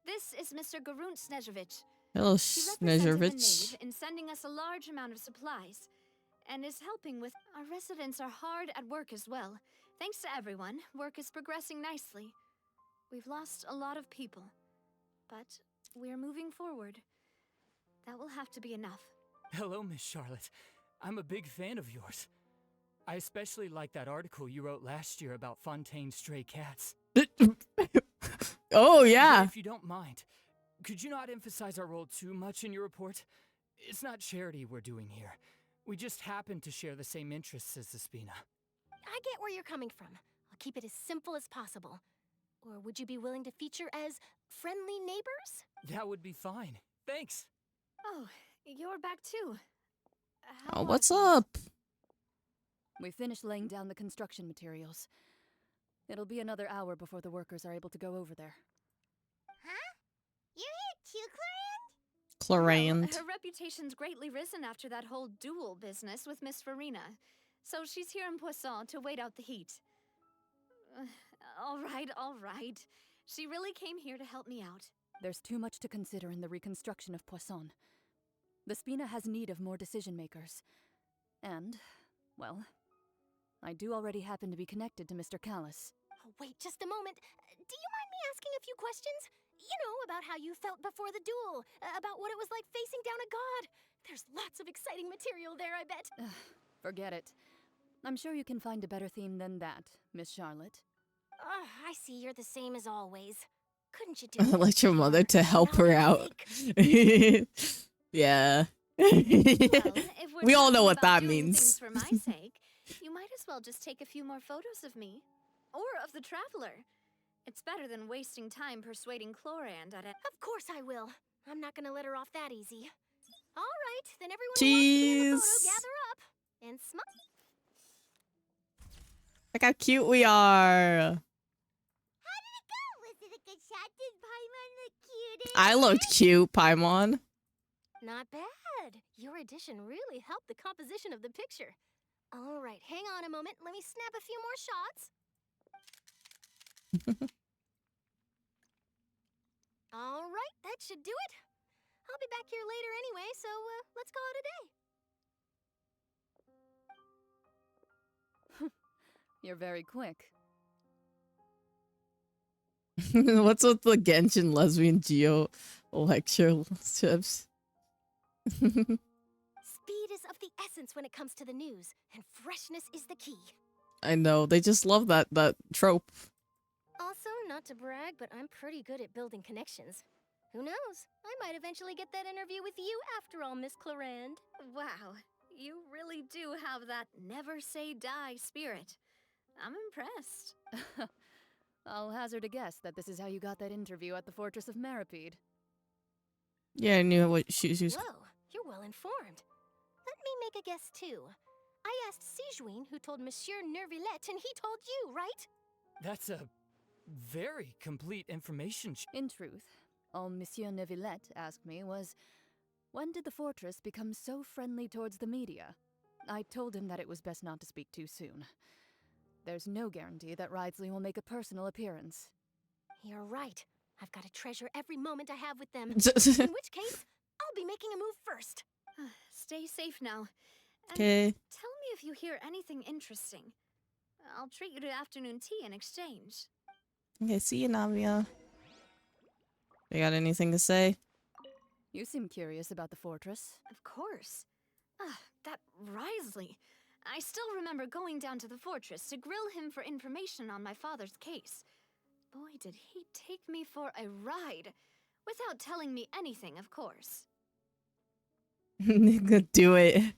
S5: This is Mr. Garunt Snezhevich.
S1: Hello,
S5: He represented the
S1: Snezhevich.
S5: knave in sending us a large amount of supplies, and is helping with. Our residents are hard at work as well. Thanks to everyone, work is progressing nicely. We've lost a lot of people, but we're moving forward. That will have to be enough.
S18: Hello, Miss Charlotte. I'm a big fan of yours. I especially like that article you wrote last year about Fontaine's stray cats.
S1: Oh, yeah.
S18: If you don't mind, could you not emphasize our role too much in your report? It's not charity we're doing here. We just happen to share the same interests as the Spina.
S10: I get where you're coming from. I'll keep it as simple as possible. Or would you be willing to feature as friendly neighbors?
S18: That would be fine. Thanks.
S5: Oh, you're back too.
S1: Oh, what's up?
S19: We finished laying down the construction materials. It'll be another hour before the workers are able to go over there.
S3: Huh? You're here too,
S1: Clorand.
S5: Her reputation's greatly risen after that whole duel business with Miss Farina. So she's here in Poisson to wait out the heat. All right. She really came here to help me out.
S19: There's too much to consider in the reconstruction of Poisson. The Spina has need of more decision makers. And, well, I do already happen to be connected to Mr. Callis.
S10: Oh, wait just a moment. Do you mind me asking a few questions? You know, about how you felt before the duel, about what it was like facing down a god. There's lots of exciting material there, I bet.
S19: Forget it. I'm sure you can find a better theme than that, Miss Charlotte.
S10: I see you're the same as always. Couldn't you do
S1: I like your mother to help her out. Yeah. We all know what that means.
S5: For my sake, you might as well just take a few more photos of me. Or of the traveler. It's better than wasting time persuading Chlorand at it.
S10: Of course I will. I'm not gonna let her off that easy. All right, then everyone who wants to be in the
S1: Cheese.
S10: photo, gather up and smile.
S1: Look how cute we are.
S3: How did it go? Was it a good shot? Did Paimon look cute?
S1: I looked cute, Paimon.
S10: Not bad. Your addition really helped the composition of the picture. All right, hang on a moment. Let me snap a few more shots. All right, that should do it. I'll be back here later anyway, so let's call it a day.
S19: You're very quick.
S1: What's with the Genshin lesbian Geo lectureships?
S10: Speed is of the essence when it comes to the news, and freshness is the key.
S1: I know, they just love that trope.
S10: Also, not to brag, but I'm pretty good at building connections. Who knows? I might eventually get that interview with you after all, Miss Chlorand.
S5: Wow, you really do have that never say die spirit. I'm impressed.
S19: I'll hazard a guess that this is how you got that interview at the Fortress of Meripede.
S1: Yeah, I knew what she was.
S10: Whoa, you're well informed. Let me make a guess too. I asked Sijuin, who told Monsieur Nervillette, and he told you, right?
S18: That's a very complete information.
S19: In truth, all Monsieur Neuvillette asked me was, when did the fortress become so friendly towards the media? I told him that it was best not to speak too soon. There's no guarantee that Ridesley will make a personal appearance.
S10: You're right. I've got to treasure every moment I have with them. In which case, I'll be making a move first.
S5: Stay safe now.
S1: Okay.
S5: Tell me if you hear anything interesting. I'll treat you to afternoon tea in exchange.
S1: Okay, see you, Navia. You got anything to say?
S19: You seem curious about the fortress.
S5: Of course. That Risley. I still remember going down to the fortress to grill him for information on my father's case. Boy, did he take me for a ride. Without telling me anything, of course.
S1: Do it.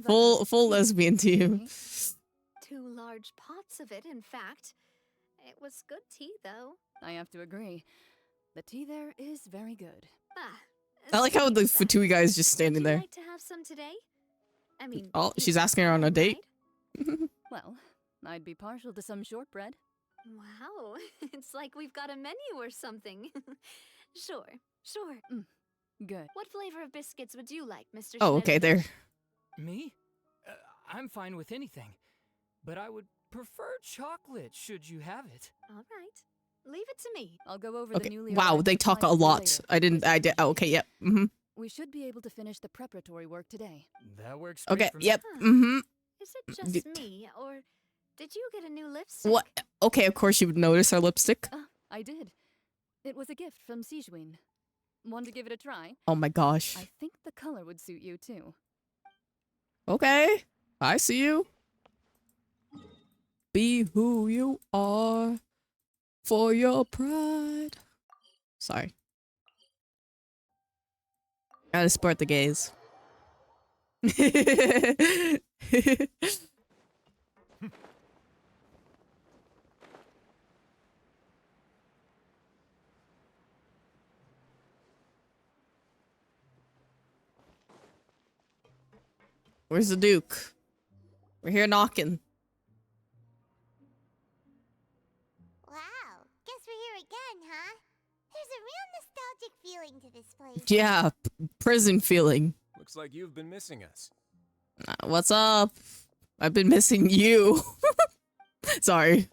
S1: Full lesbian team.
S5: 2 large pots of it, in fact. It was good tea, though.
S19: I have to agree. The tea there is very good.
S1: I like how the two guys just standing there.
S5: Like to have some today? I mean,
S1: Oh, she's asking her on a date.
S19: Well, I'd be partial to some shortbread.
S5: Wow, it's like we've got a menu or something. Sure.
S19: Good.
S5: What flavor of biscuits would you like, Mr.
S1: Oh, okay, there.
S18: Me? I'm fine with anything. But I would prefer chocolate, should you have it.
S5: All right. Leave it to me.
S19: I'll go over
S1: Okay.
S19: the newly
S1: Wow,
S19: arrived
S1: they talk a
S19: supplies
S1: lot.
S19: later.
S1: I did. Oh, okay, yep.
S19: We should be able to finish the preparatory work today.
S18: That works great
S1: Okay,
S18: for me.
S1: yep.
S5: Is it just me, or did you get a new lipstick?
S1: What? Okay, of course you would notice our lipstick.
S19: I did. It was a gift from Sijuin. Want to give it a try?
S1: Oh my gosh.
S19: I think the color would suit you too.
S1: Okay, I see you. Be who you are for your pride. Sorry. Gotta support the gays. Where's the Duke? We're here knocking.
S3: Wow, guess we're here again, huh? There's a real nostalgic feeling to this place.
S1: Yeah, prison feeling.
S15: Looks like you've been missing us.
S1: What's up? I've been missing you. Sorry.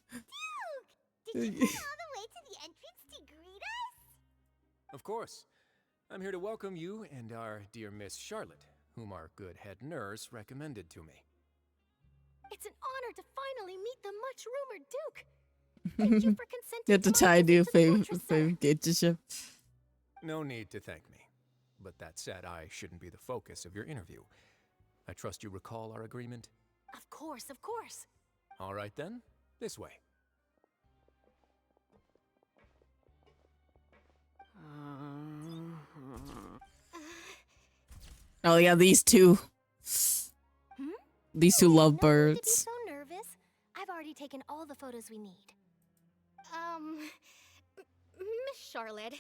S3: Did you come all the way to the entrance to greet us?
S15: Of course. I'm here to welcome you and our dear Miss Charlotte, whom our good head nurse recommended to me.
S10: It's an honor to finally meet the much-rumored Duke. Thank you for consenting
S1: Get the
S10: to my
S1: tie
S10: visit
S1: new
S10: to the fortress, sir.
S15: No need to thank me. But that said, I shouldn't be the focus of your interview. I trust you recall our agreement?
S10: Of course, of course.
S15: All right then, this way.
S1: Oh yeah, these two. These two lovebirds.
S10: So nervous. I've already taken all the photos we need. Miss Charlotte,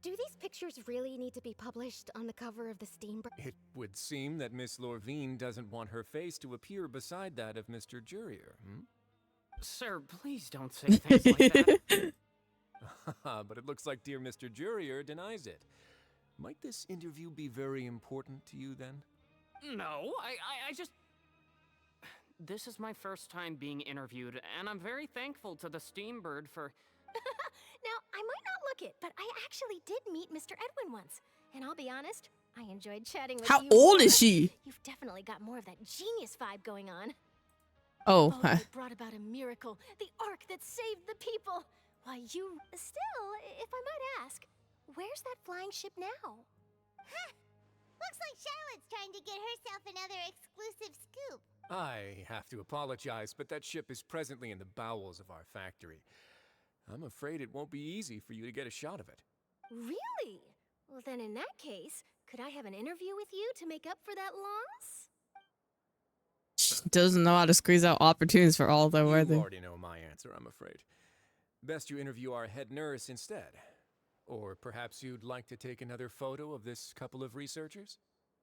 S10: do these pictures really need to be published on the cover of the Steamboat?
S15: It would seem that Miss Lorvine doesn't want her face to appear beside that of Mr. Jurier, hmm?
S13: Sir, please don't say things like that.
S15: But it looks like dear Mr. Jurier denies it. Might this interview be very important to you, then?
S13: No, I just... This is my first time being interviewed, and I'm very thankful to the Steambird for...
S10: Now, I might not look it, but I actually did meet Mr. Edwin once. And I'll be honest, I enjoyed chatting with
S1: How
S10: you.
S1: old is she?
S10: You've definitely got more of that genius vibe going on.
S1: Oh.
S10: It brought about a miracle. The ark that saved the people. Why, you... Still, if I might ask, where's that flying ship now?
S3: Huh. Looks like Charlotte's trying to get herself another exclusive scoop.
S15: I have to apologize, but that ship is presently in the bowels of our factory. I'm afraid it won't be easy for you to get a shot of it.
S10: Really? Well, then in that case, could I have an interview with you to make up for that loss?
S1: She doesn't know how to squeeze out opportunities for all the
S15: You
S1: weather.
S15: already know my answer, I'm afraid. Best you interview our head nurse instead. Or perhaps you'd like to take another photo of this couple of researchers?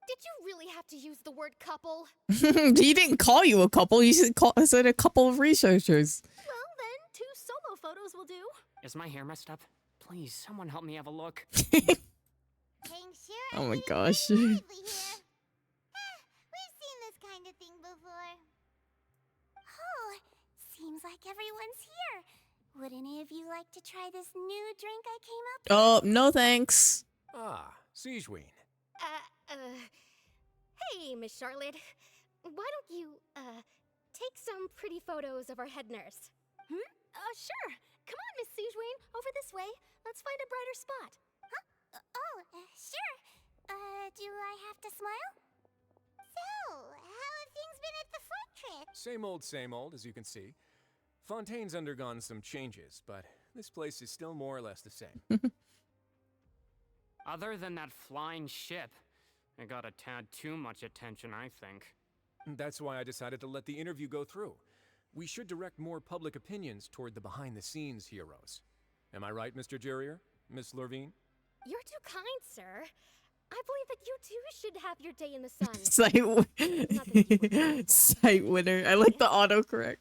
S10: Did you really have to use the word couple?
S1: He didn't call you a couple. He said a couple of researchers.
S10: Well, then, 2 solo photos will do.
S13: Is my hair messed up? Please, someone help me have a look.
S1: Oh my gosh.
S3: We've seen this kind of thing before. Oh, seems like everyone's here. Would any of you like to try this new drink I came up with?
S1: Oh, no thanks.
S15: Ah, Siegeween.
S10: Hey, Miss Charlotte. Why don't you, take some pretty photos of our head nurse? Sure. Come on, Miss Siegeween. Over this way. Let's find a brighter spot.
S3: Huh? Sure. Do I have to smile? So, how have things been at the fortress?
S15: Same old, as you can see. Fontaine's undergone some changes, but this place is still more or less the same.
S13: Other than that flying ship, it got a tad too much attention, I think.
S15: That's why I decided to let the interview go through. We should direct more public opinions toward the behind-the-scenes heroes. Am I right, Mr. Jurier? Miss Lorvine?
S10: You're too kind, sir. I believe that you too should have your day in the sun.
S1: Sight winner. I like the autocorrect.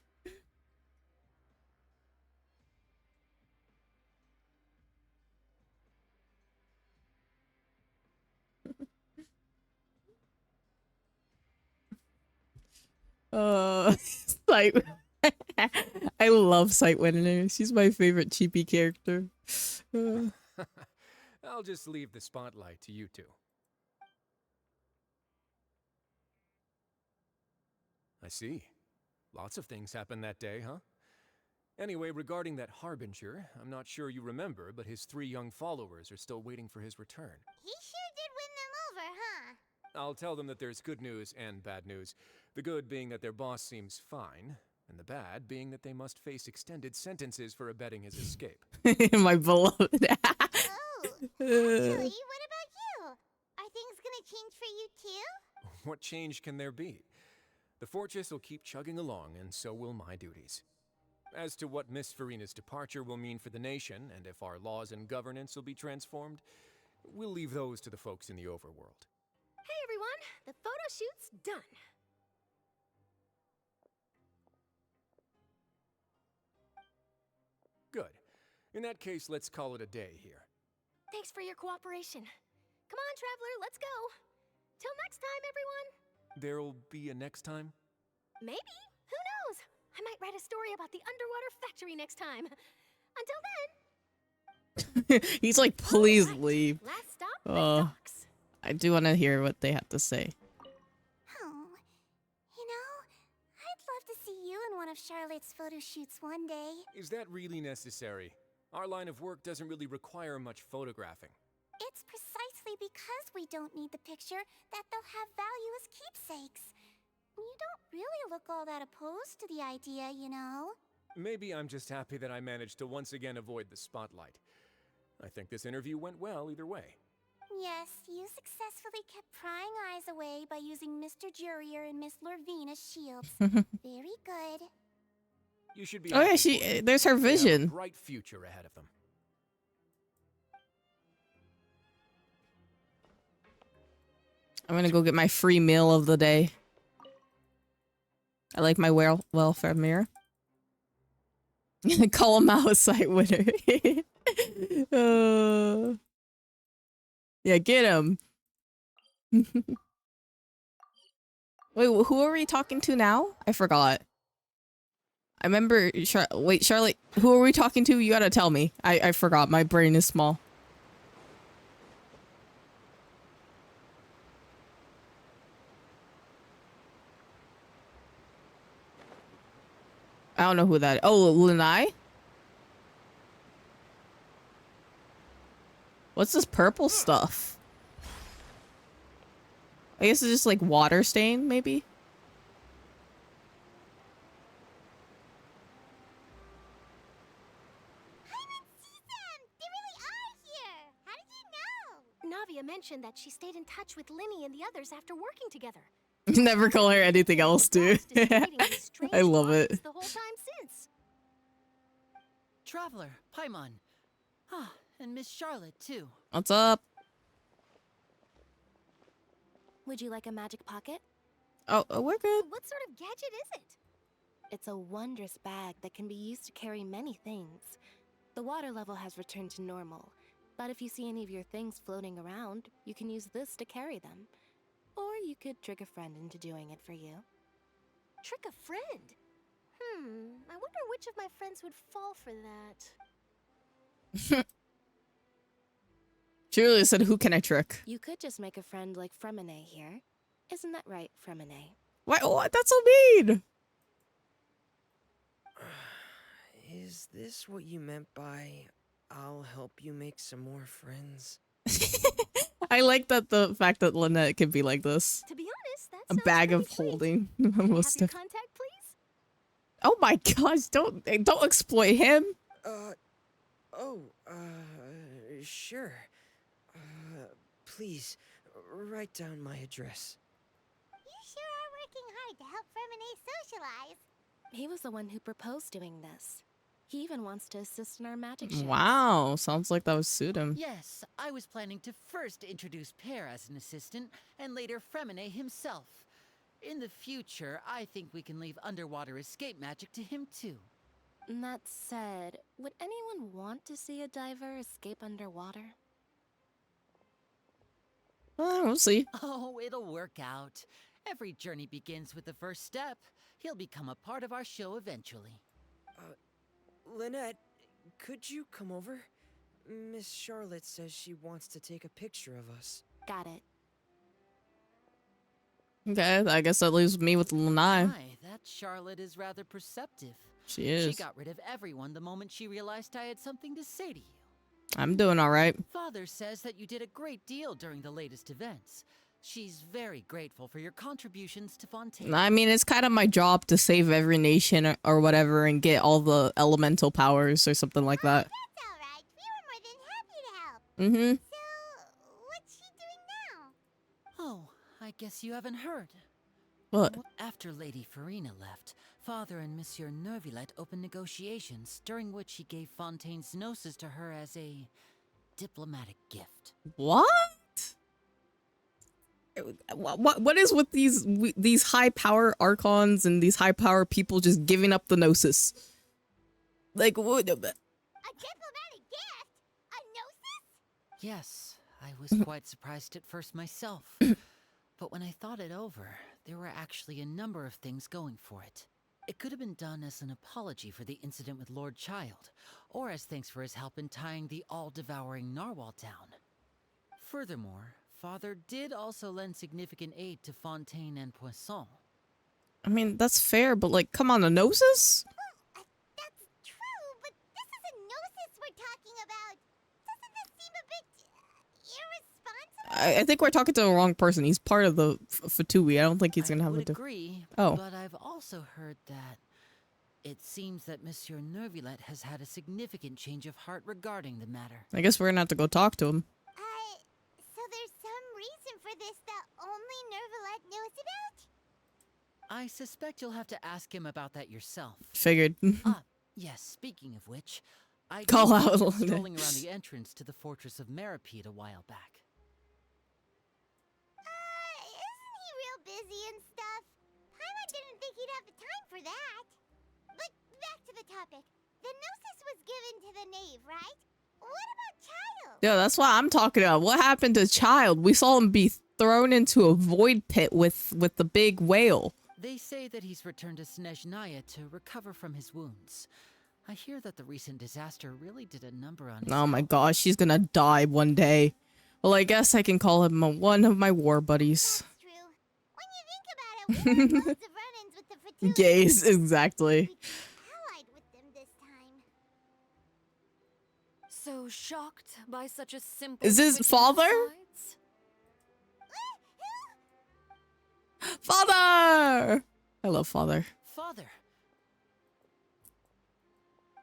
S1: Sight. I love Sight winner. She's my favorite cheapy character.
S15: I'll just leave the spotlight to you two. I see. Lots of things happened that day, huh? Anyway, regarding that Harbinger, I'm not sure you remember, but his 3 young followers are still waiting for his return.
S3: He sure did win them over, huh?
S15: I'll tell them that there's good news and bad news. The good being that their boss seems fine, and the bad being that they must face extended sentences for abetting his escape.
S1: My beloved.
S3: Actually, what about you? Are things gonna change for you too?
S15: What change can there be? The fortress will keep chugging along, and so will my duties. As to what Miss Farina's departure will mean for the nation, and if our laws and governance will be transformed, we'll leave those to the folks in the overworld.
S10: Hey, everyone. The photo shoot's done.
S15: Good. In that case, let's call it a day here.
S10: Thanks for your cooperation. Come on, Traveler, let's go. Till next time, everyone.
S15: There'll be a next time?
S10: Maybe. Who knows? I might write a story about the underwater factory next time. Until then.
S1: He's like, please leave.
S10: Last stop,
S1: I do want to hear what they have to say.
S3: Oh, you know, I'd love to see you in one of Charlotte's photo shoots one day.
S15: Is that really necessary? Our line of work doesn't really require much photographing.
S3: It's precisely because we don't need the picture that they'll have value as keepsakes. You don't really look all that opposed to the idea, you know.
S15: Maybe I'm just happy that I managed to once again avoid the spotlight. I think this interview went well either way.
S3: Yes, you successfully kept prying eyes away by using Mr. Jurier and Miss Lorvine as shields. Very good.
S15: You should be.
S1: Oh yeah,
S15: happy for them.
S1: there's her
S15: They have a
S1: vision.
S15: bright future ahead of them.
S1: I'm gonna go get my free meal of the day. I like my welfare mirror. Call him out, site winner. Yeah, get him. Wait, who are we talking to now? I forgot. I remember. Wait, Charlotte, who are we talking to? You gotta tell me. I forgot. My brain is small. I don't know who that is. Oh, Lanai? What's this purple stuff? I guess it's just like water stain, maybe?
S10: Navia mentioned that she stayed in touch with Linny and the others after working together.
S1: Never call her anything else, dude. I love it.
S10: The whole time since.
S7: Traveler, Paimon. Ah, and Miss Charlotte, too.
S1: What's up?
S2: Would you like a magic pocket?
S1: Oh, we're good.
S2: What sort of gadget is it? It's a wondrous bag that can be used to carry many things. The water level has returned to normal, but if you see any of your things floating around, you can use this to carry them. Or you could trick a friend into doing it for you.
S10: Trick a friend? I wonder which of my friends would fall for that.
S1: She really said, who can I trick?
S2: You could just make a friend like Fremine here. Isn't that right, Fremine?
S1: What? That's so mean!
S17: Is this what you meant by, I'll help you make some more friends?
S1: I like that the fact that Lynette can be like this.
S10: To be honest, that's
S1: a bag of holding. Most of.
S10: Contact, please?
S1: Oh my gosh! Don't exploit him.
S17: Sure. Please write down my address.
S3: You sure are working hard to help Fremine socialize.
S2: He was the one who proposed doing this. He even wants to assist in our magic show.
S1: Wow, sounds like that would suit him.
S7: Yes, I was planning to first introduce Pear as an assistant, and later Fremine himself. In the future, I think we can leave underwater escape magic to him too.
S2: That said, would anyone want to see a diver escape underwater?
S1: We'll see.
S7: Oh, it'll work out. Every journey begins with the first step. He'll become a part of our show eventually.
S17: Lynette, could you come over? Miss Charlotte says she wants to take a picture of us.
S2: Got it.
S1: Okay, I guess that leaves me with Lanai.
S7: My, that Charlotte is rather perceptive.
S1: She is.
S7: She got rid of everyone the moment she realized I had something to say to you.
S1: I'm doing all right.
S7: Father says that you did a great deal during the latest events. She's very grateful for your contributions to Fontaine.
S1: I mean, it's kind of my job to save every nation or whatever and get all the elemental powers or something like that.
S3: That's all right. We were more than happy to help.
S1: Mm-hmm.
S3: So, what's she doing now?
S7: Oh, I guess you haven't heard.
S1: What?
S7: After Lady Farina left, Father and Monsieur Nervilette opened negotiations, during which he gave Fontaine's gnosis to her as a diplomatic gift.
S1: What? What is with these high power archons and these high power people just giving up the gnosis? Like what?
S3: A diplomatic gift? A gnosis?
S7: Yes, I was quite surprised at first myself. But when I thought it over, there were actually a number of things going for it. It could have been done as an apology for the incident with Lord Child, or as thanks for his help in tying the all-devouring narwhal down. Furthermore, Father did also lend significant aid to Fontaine and Poisson.
S1: I mean, that's fair, but like, come on, a gnosis?
S3: That's true, but this is a gnosis we're talking about. Doesn't this seem a bit irresponsible?
S1: I think we're talking to the wrong person. He's part of the Fatui. I don't think he's gonna have a
S7: I agree,
S1: Oh.
S7: but I've also heard that it seems that Monsieur Nervilette has had a significant change of heart regarding the matter.
S1: I guess we're gonna have to go talk to him.
S3: So there's some reason for this that only Nervilette knows about?
S7: I suspect you'll have to ask him about that yourself.
S1: Figured.
S7: Yes, speaking of which, I
S1: Call
S7: did see
S1: out
S7: him
S1: Lena.
S7: strolling around the entrance to the Fortress of Meripede a while back.
S3: Isn't he real busy and stuff? Paimon didn't think he'd have the time for that. But back to the topic. The Gnosis was given to the knave, right? What about Child?
S1: Yeah, that's what I'm talking about. What happened to Child? We saw him be thrown into a void pit with the big whale.
S7: They say that he's returned to Snezhnaya to recover from his wounds. I hear that the recent disaster really did a number on his
S1: Oh my
S7: health.
S1: gosh, he's gonna die one day. Well, I guess I can call him one of my war buddies. Gays, exactly.
S8: So shocked by such a simple.
S1: Is his father? Father! I love Father.
S7: Father.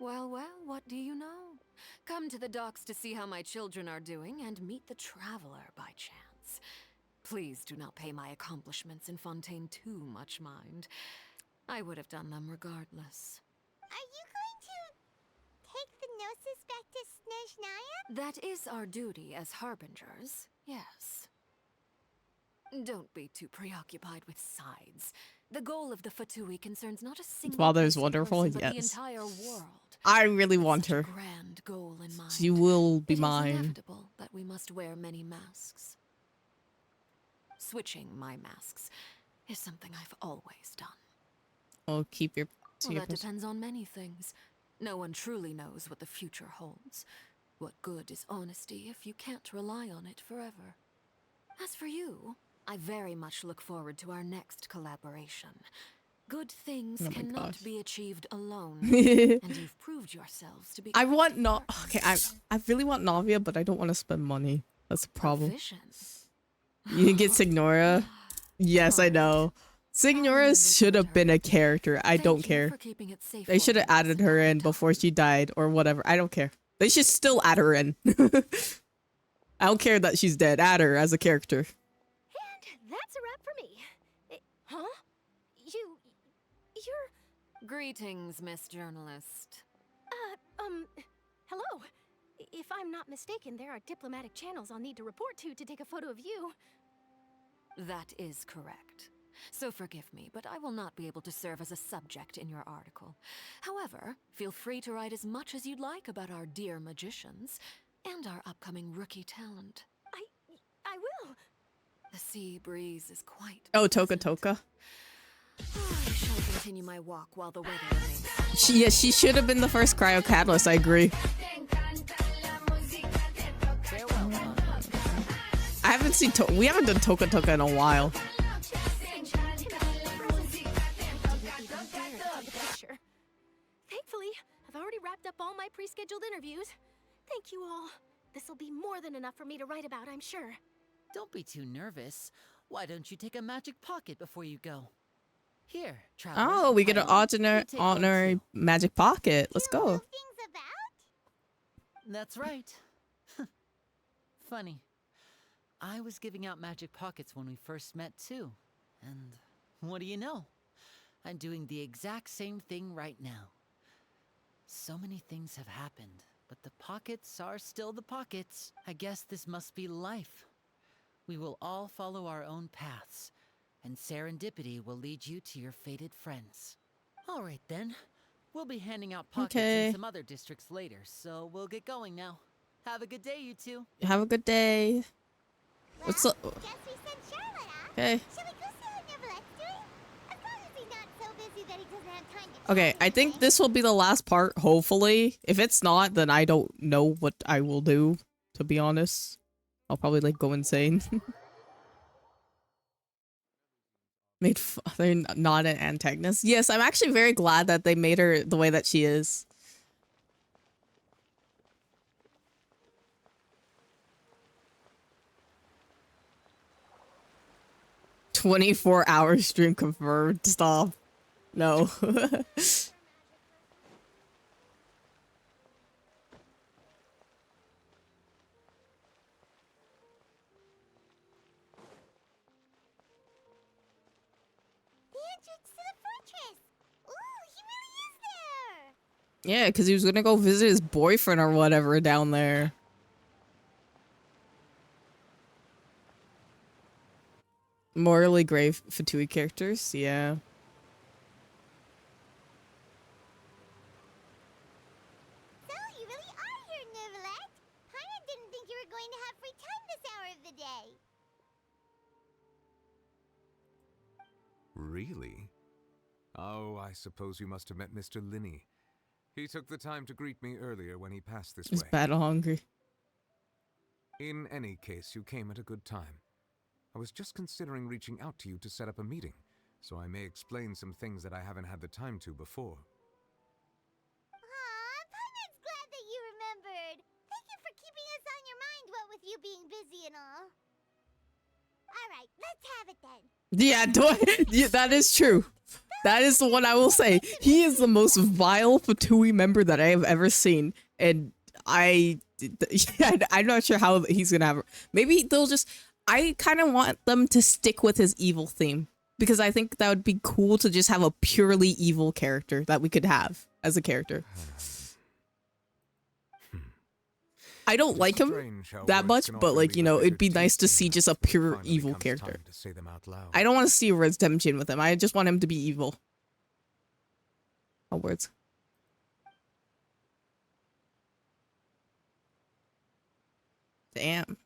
S8: Well, what do you know? Come to the docks to see how my children are doing and meet the traveler by chance. Please do not pay my accomplishments in Fontaine too much mind. I would have done them regardless.
S3: Are you going to take the Gnosis back to Snezhnaya?
S8: That is our duty as harbingers, yes. Don't be too preoccupied with sides. The goal of the Fatui concerns not a single
S1: Father is
S8: person,
S1: wonderful,
S8: but the
S1: yes.
S8: entire world.
S1: I really want her.
S8: Grand goal in mind.
S1: She will be
S8: It is
S1: mine.
S8: inevitable that we must wear many masks. Switching my masks is something I've always done.
S1: Oh, keep your.
S8: Well, that depends on many things. No one truly knows what the future holds. What good is honesty if you can't rely on it forever? As for you, I very much look forward to our next collaboration. Good things
S1: Oh my
S8: cannot
S1: gosh.
S8: be achieved alone, and you've proved yourselves to be.
S1: I want okay, I really want Navia, but I don't want to spend money. That's the problem. You can get Signora. Yes, I know. Signora should have been a character. I don't care. They should have added her in before she died or whatever. I don't care. They should still add her in. I don't care that she's dead. Add her as a character.
S10: And that's a wrap for me. Huh? You're...
S8: Greetings, Miss Journalist.
S10: Hello. If I'm not mistaken, there are diplomatic channels I'll need to report to take a photo of you.
S8: That is correct. So forgive me, but I will not be able to serve as a subject in your article. However, feel free to write as much as you'd like about our dear magicians and our upcoming rookie talent.
S10: I will.
S8: The sea breeze is quite...
S1: Oh, Toka Toka.
S8: I shall continue my walk while the weather remains.
S1: She should have been the first cryo catalyst. I agree. I haven't seen we haven't done Toka Toka in a while.
S10: Thankfully, I've already wrapped up all my pre-scheduled interviews. Thank you all. This'll be more than enough for me to write about, I'm sure.
S7: Don't be too nervous. Why don't you take a magic pocket before you go? Here, traveler.
S1: Oh, we get an
S7: Paimon, you take one
S1: honorary
S7: too.
S1: magic pocket. Let's go.
S7: That's right. Funny. I was giving out magic pockets when we first met too. And what do you know? I'm doing the exact same thing right now. So many things have happened, but the pockets are still the pockets. I guess this must be life. We will all follow our own paths, and serendipity will lead you to your fated friends. All right then. We'll be handing out pockets
S1: Okay.
S7: in some other districts later, so we'll get going now. Have a good day, you two.
S1: Have a good day. What's up?
S3: Guess we sent Charlotte off.
S1: Okay.
S3: Shall we go see how Neverlette's doing? As long as he's not so busy that he doesn't have time to
S1: Okay, I think this will be the last part, hopefully. If it's not, then I don't know what I will do, to be honest. I'll probably, like, go insane. They're not an antagonist. Yes, I'm actually very glad that they made her the way that she is. "24-hour stream confirmed." Stop. No.
S3: The
S1: Yeah, because he was gonna go visit his boyfriend or whatever down there. Morally gray Fatui characters, yeah.
S3: So, you really are here, Neuvillette. Paimon didn't think you were going to have free time this hour of the day.
S4: Really? Oh, I suppose you must have met Mr. Linney. He took the time to greet me earlier when he passed this
S1: He's
S4: way.
S1: battle hungry.
S4: In any case, you came at a good time. I was just considering reaching out to you to set up a meeting, so I may explain some things that I haven't had the time to before.
S3: Aw, Paimon's glad that you remembered. Thank you for keeping us on your mind, what with you being busy and all. Alright, let's have it then.
S1: Yeah, yeah, that is true. That is the one I will say. He is the most vile Fatui member that I have ever seen. And I'm not sure how he's gonna have. Maybe they'll just. I kind of want them to stick with his evil theme because I think that would be cool to just have a purely evil character that we could have as a character. I don't like him that much, but like, you know, it'd be nice to see just a pure evil character. I don't want to see a redemption with him. I just want him to be evil. Oh, words. Damn.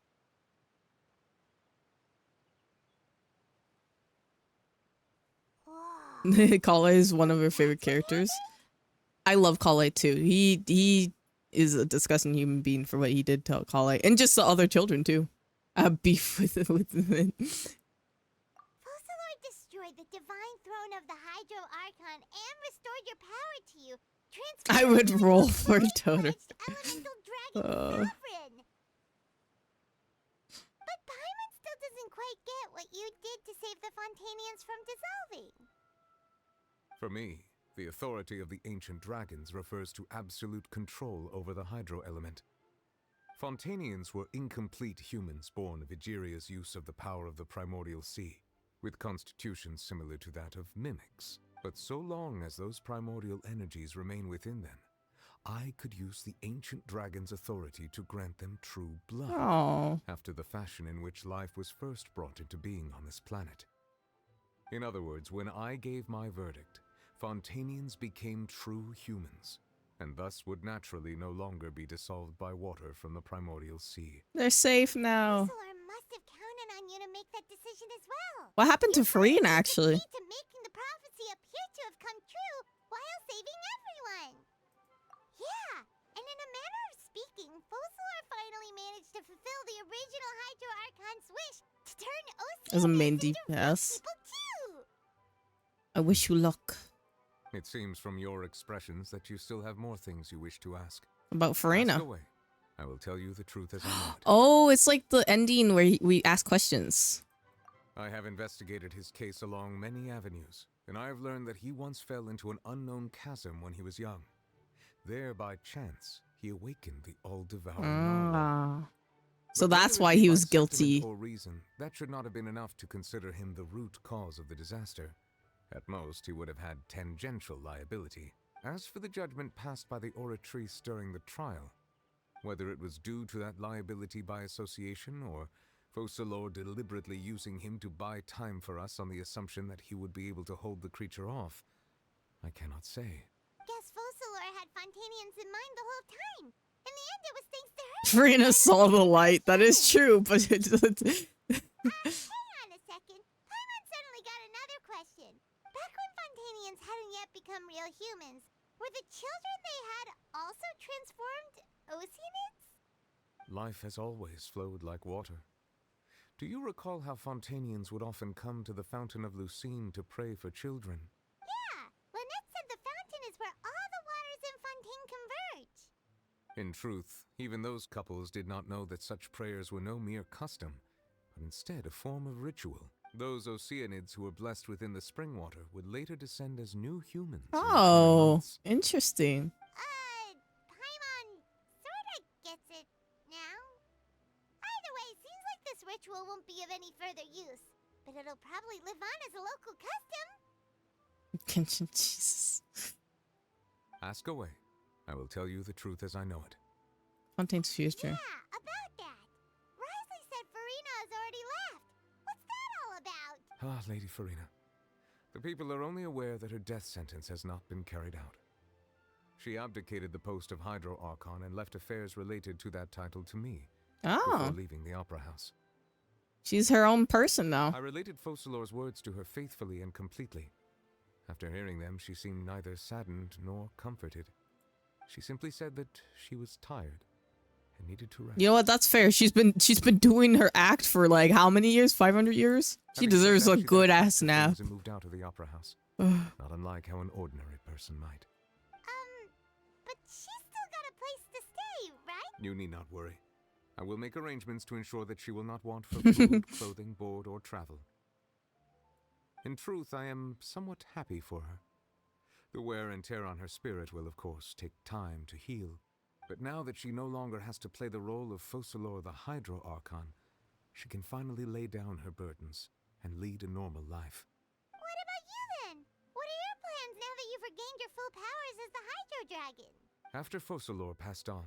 S1: Kale is one of her favorite characters. I love Kale too. He is a disgusting human being for what he did to Kale and just the other children too. Beef with them.
S3: Fossilor destroyed the divine throne of the Hydro Archon and restored your power to you.
S1: I would roll for Totoro.
S3: Sovereign. But Paimon still doesn't quite get what you did to save the Fontanians from dissolving.
S4: For me, the authority of the ancient dragons refers to absolute control over the hydro element. Fontanians were incomplete humans born of Egeria's use of the power of the primordial sea, with constitutions similar to that of mimics. But so long as those primordial energies remain within them, I could use the ancient dragon's authority to grant them true blood, after the fashion in which life was first brought into being on this planet. In other words, when I gave my verdict, Fontanians became true humans, and thus would naturally no longer be dissolved by water from the primordial sea.
S1: They're safe now.
S3: Fossilor must have counted on you to make that decision as well.
S1: What happened to Farina actually?
S3: To making the prophecy appear to have come true while saving everyone. Yeah, and in a manner of speaking, Fossilor finally managed to fulfill the original Hydro Archon's wish to turn
S1: As a
S3: Oceanians
S1: main
S3: into
S1: DPS.
S3: people too.
S1: I wish you luck.
S4: It seems from your expressions that you still have more things you wish to ask.
S1: About Farina.
S4: Ask away. I will tell you the truth as I know it.
S1: Oh, it's like the ending where we ask questions.
S4: I have investigated his case along many avenues, and I have learned that he once fell into an unknown chasm when he was young. There, by chance, he awakened the all-devouring narwhal.
S1: So
S4: But
S1: that's
S4: whether
S1: why
S4: it be
S1: he
S4: by
S1: was guilty.
S4: sentiment or reason, that should not have been enough to consider him the root cause of the disaster. At most, he would have had tangential liability. As for the judgment passed by the oratrice during the trial, whether it was due to that liability by association or Fossilor deliberately using him to buy time for us on the assumption that he would be able to hold the creature off, I cannot say.
S3: Guess Fossilor had Fontanians in mind the whole time. In the end, it was thanks to her.
S1: Farina saw the light. That is true, but it
S3: Hang on a second. Paimon suddenly got another question. Back when Fontanians hadn't yet become real humans, were the children they had also transformed Oceanids?
S4: Life has always flowed like water. Do you recall how Fontanians would often come to the Fountain of Lucine to pray for children?
S3: Yeah, Lynette said the fountain is where all the waters in Fontaine converge.
S4: In truth, even those couples did not know that such prayers were no mere custom, but instead a form of ritual. Those Oceanids who were blessed within the spring water would later descend as new humans.
S1: Oh, interesting.
S3: Paimon sorta gets it now. Either way, seems like this ritual won't be of any further use, but it'll probably live on as a local custom.
S1: Jesus.
S4: Ask away. I will tell you the truth as I know it.
S1: Fontaine's future.
S3: Yeah, about that. Risley said Farina has already left. What's that all about?
S4: Ah, Lady Farina. The people are only aware that her death sentence has not been carried out. She abdicated the post of Hydro Archon and left affairs related to that title to me before leaving the Opera House.
S1: She's her own person now.
S4: I related Focalor's words to her faithfully and completely. After hearing them, she seemed neither saddened nor comforted. She simply said that she was tired and needed to rest.
S1: You know what? That's fair. She's been doing her act for like how many years? 500 years? She deserves a good ass nap.
S4: And moved out of the Opera House. Not unlike how an ordinary person might.
S3: But she's still got a place to stay, right?
S4: You need not worry. I will make arrangements to ensure that she will not want for food, clothing, board, or travel. In truth, I am somewhat happy for her. The wear and tear on her spirit will, of course, take time to heal. But now that she no longer has to play the role of Focalor the Hydro Archon, she can finally lay down her burdens and lead a normal life.
S3: What about you then? What are your plans now that you've regained your full powers as the Hydro Dragon?
S4: After Focalor passed on,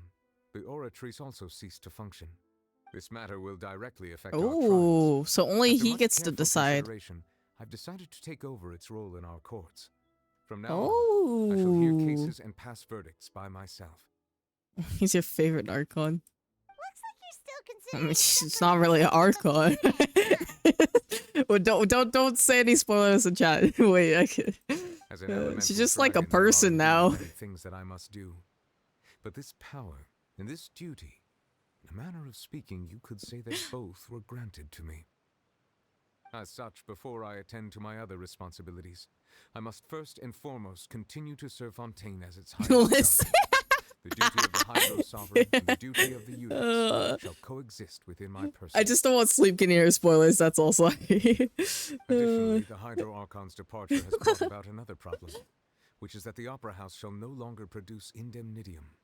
S4: the Oratrice also ceased to function. This matter will directly affect our trials.
S1: Oh, so only
S4: After
S1: he
S4: much
S1: gets to
S4: careful
S1: decide.
S4: consideration, I've decided to take over its role in our courts. From now on, I shall hear cases and pass verdicts by myself.
S1: He's your favorite Archon.
S3: Looks like you're still
S1: I mean,
S3: considering
S1: it's not really an Archon. Well, don't say any spoilers in chat. Wait,
S4: As an elemental
S1: she's just like a
S4: dragon, there are
S1: person
S4: indeed
S1: now.
S4: many things that I must do. But this power and this duty, in a manner of speaking, you could say that both were granted to me. As such, before I attend to my other responsibilities, I must first and foremost continue to serve Fontaine as its highest guardian. The duty of the Hydro Sovereign and the duty of the Unix shall coexist within my person.
S1: I just don't want Sleep can hear spoilers, that's also.
S4: Additionally, the Hydro Archon's departure has brought about another problem, which is that the Opera House shall no longer produce indemnitium.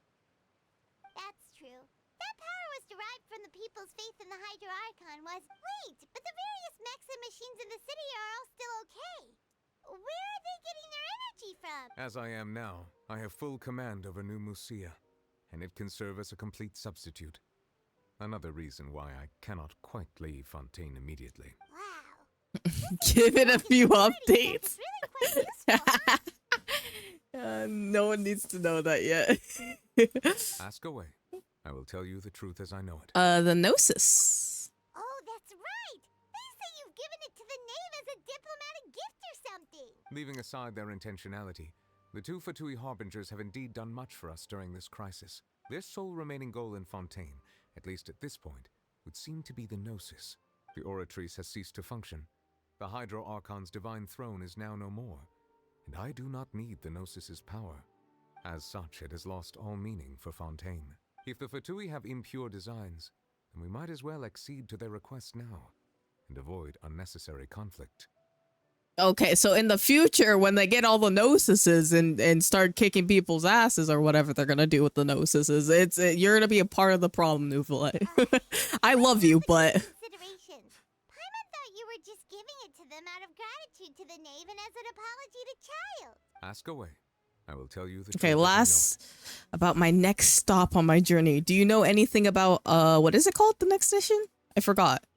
S3: That's true. That power was derived from the people's faith in the Hydro Archon was... Wait, but the various mechs and machines in the city are all still okay. Where are they getting their energy from?
S4: As I am now, I have full command over New Musia, and it can serve as a complete substitute. Another reason why I cannot quite leave Fontaine immediately.
S1: Give it a few updates. No one needs to know that yet.
S4: Ask away. I will tell you the truth as I know it.
S1: The Gnosis.
S3: Oh, that's right! They say you've given it to the knave as a diplomatic gift or something!
S4: Leaving aside their intentionality, the two Fatui Harbingers have indeed done much for us during this crisis. Their sole remaining goal in Fontaine, at least at this point, would seem to be the Gnosis. The Oratrice has ceased to function. The Hydro Archon's divine throne is now no more, and I do not need the Gnosis's power. As such, it has lost all meaning for Fontaine. If the Fatui have impure designs, then we might as well accede to their request now, and avoid unnecessary conflict.
S1: Okay, so in the future, when they get all the Gnosises and start kicking people's asses or whatever they're gonna do with the Gnosises, you're gonna be a part of the problem, Nuvile. I love you, but
S3: Considerations. Paimon thought you were just giving it to them out of gratitude to the knave and as an apology to Child.
S4: Ask away. I will tell you the
S1: okay.
S4: truth as I know
S1: Last about my next stop on my journey. Do you know anything about what is it called? The next mission? I forgot.
S4: it.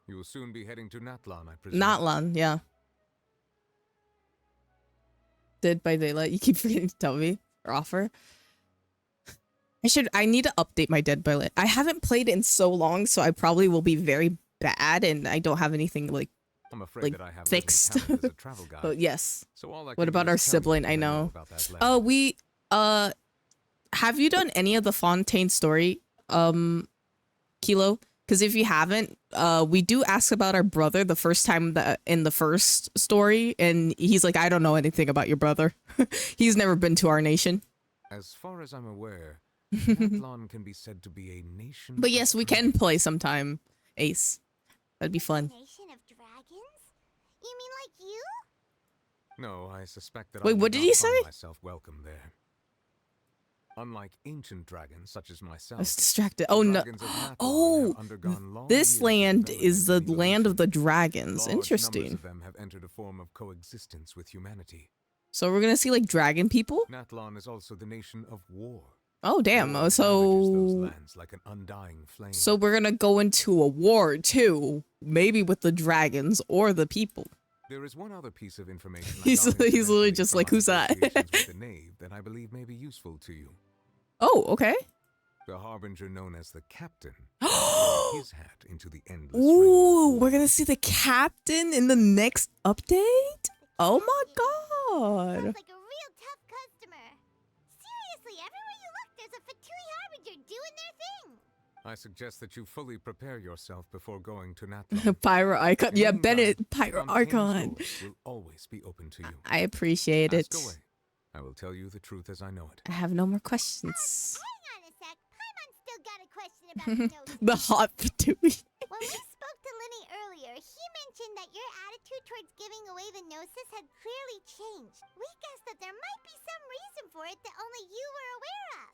S4: You will soon be heading to Natlan, I presume.
S1: Natlan, yeah. Dead by Daylight. You keep forgetting to tell me or offer. I need to update my Dead by Daylight. I haven't played in so long, so I probably will be very bad, and I don't have anything like
S4: I'm afraid that I have
S1: fixed.
S4: as a travel guide.
S1: But yes.
S4: So all I
S1: What
S4: can do
S1: about
S4: is
S1: our
S4: tell you
S1: sibling?
S4: what
S1: I know.
S4: about that letter.
S1: We have you done any of the Fontaine story, Kilo? Because if you haven't, we do ask about our brother the first time in the first story, and he's like, I don't know anything about your brother. He's never been to our nation.
S4: As far as I'm aware, Natlan can be said to be a nation.
S1: But yes, we can play sometime, Ace. That'd be fun.
S3: Nation of dragons? You mean like you?
S4: No, I suspect that
S1: Wait,
S4: I would
S1: what did
S4: not
S1: he
S4: find
S1: say?
S4: myself welcome there. Unlike ancient dragons such as myself,
S1: I was distracted.
S4: the
S1: Oh no!
S4: dragons of Natlan
S1: Oh,
S4: have undergone long
S1: this
S4: years of
S1: land is the
S4: development and
S1: land of the
S4: evolution.
S1: dragons.
S4: Large numbers
S1: Interesting.
S4: of them have entered a form of coexistence with humanity.
S1: So we're gonna see like dragon people?
S4: Natlan is also the nation of war.
S1: Oh damn!
S4: War ravages those lands like an undying flame.
S1: So we're gonna go into a war too, maybe with the dragons or the people.
S4: There is one other piece of information
S1: He's literally just like, who's that?
S4: with the knave that I believe may be useful to you.
S1: Oh, okay.
S4: The harbinger known as the captain. His hat into the endless.
S1: Ooh, we're gonna see the captain in the next update. Oh my god!
S3: Sounds like a real tough customer. Seriously, everywhere you look, there's a Fatui harbinger doing their thing.
S4: I suggest that you fully prepare yourself before going to Natlan.
S1: Pyro Icon. Yeah,
S4: Meantime,
S1: Bennett, Pyro Icon.
S4: Will always be open to you.
S1: I appreciate it.
S4: Ask away. I will tell you the truth as I know it.
S1: I have no more questions.
S3: Hang on a sec. Paimon still got a question about the nose.
S1: The hot Fatui.
S3: When we spoke to Linny earlier, he mentioned that your attitude towards giving away the Gnosis had clearly changed. We guessed that there might be some reason for it that only you were aware of.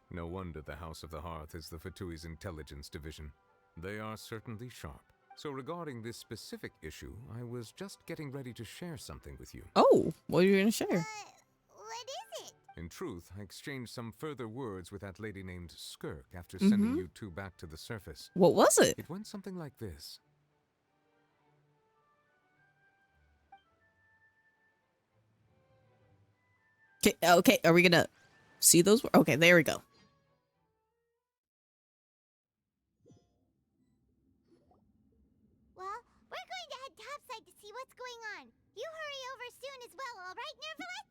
S4: No wonder the House of the Hearth is the Fatui's intelligence division. They are certainly sharp. So regarding this specific issue, I was just getting ready to share something with you.
S1: Oh, what are you gonna share?
S3: What is it?
S4: In truth, I exchanged some further words with that lady named Skirk after sending you two back to the surface.
S1: What was it?
S4: It went something like this.
S1: Okay, are we gonna see those? Okay, there we go.
S3: Well, we're going to head topside to see what's going on. You hurry over soon as well, all right, Nervalet?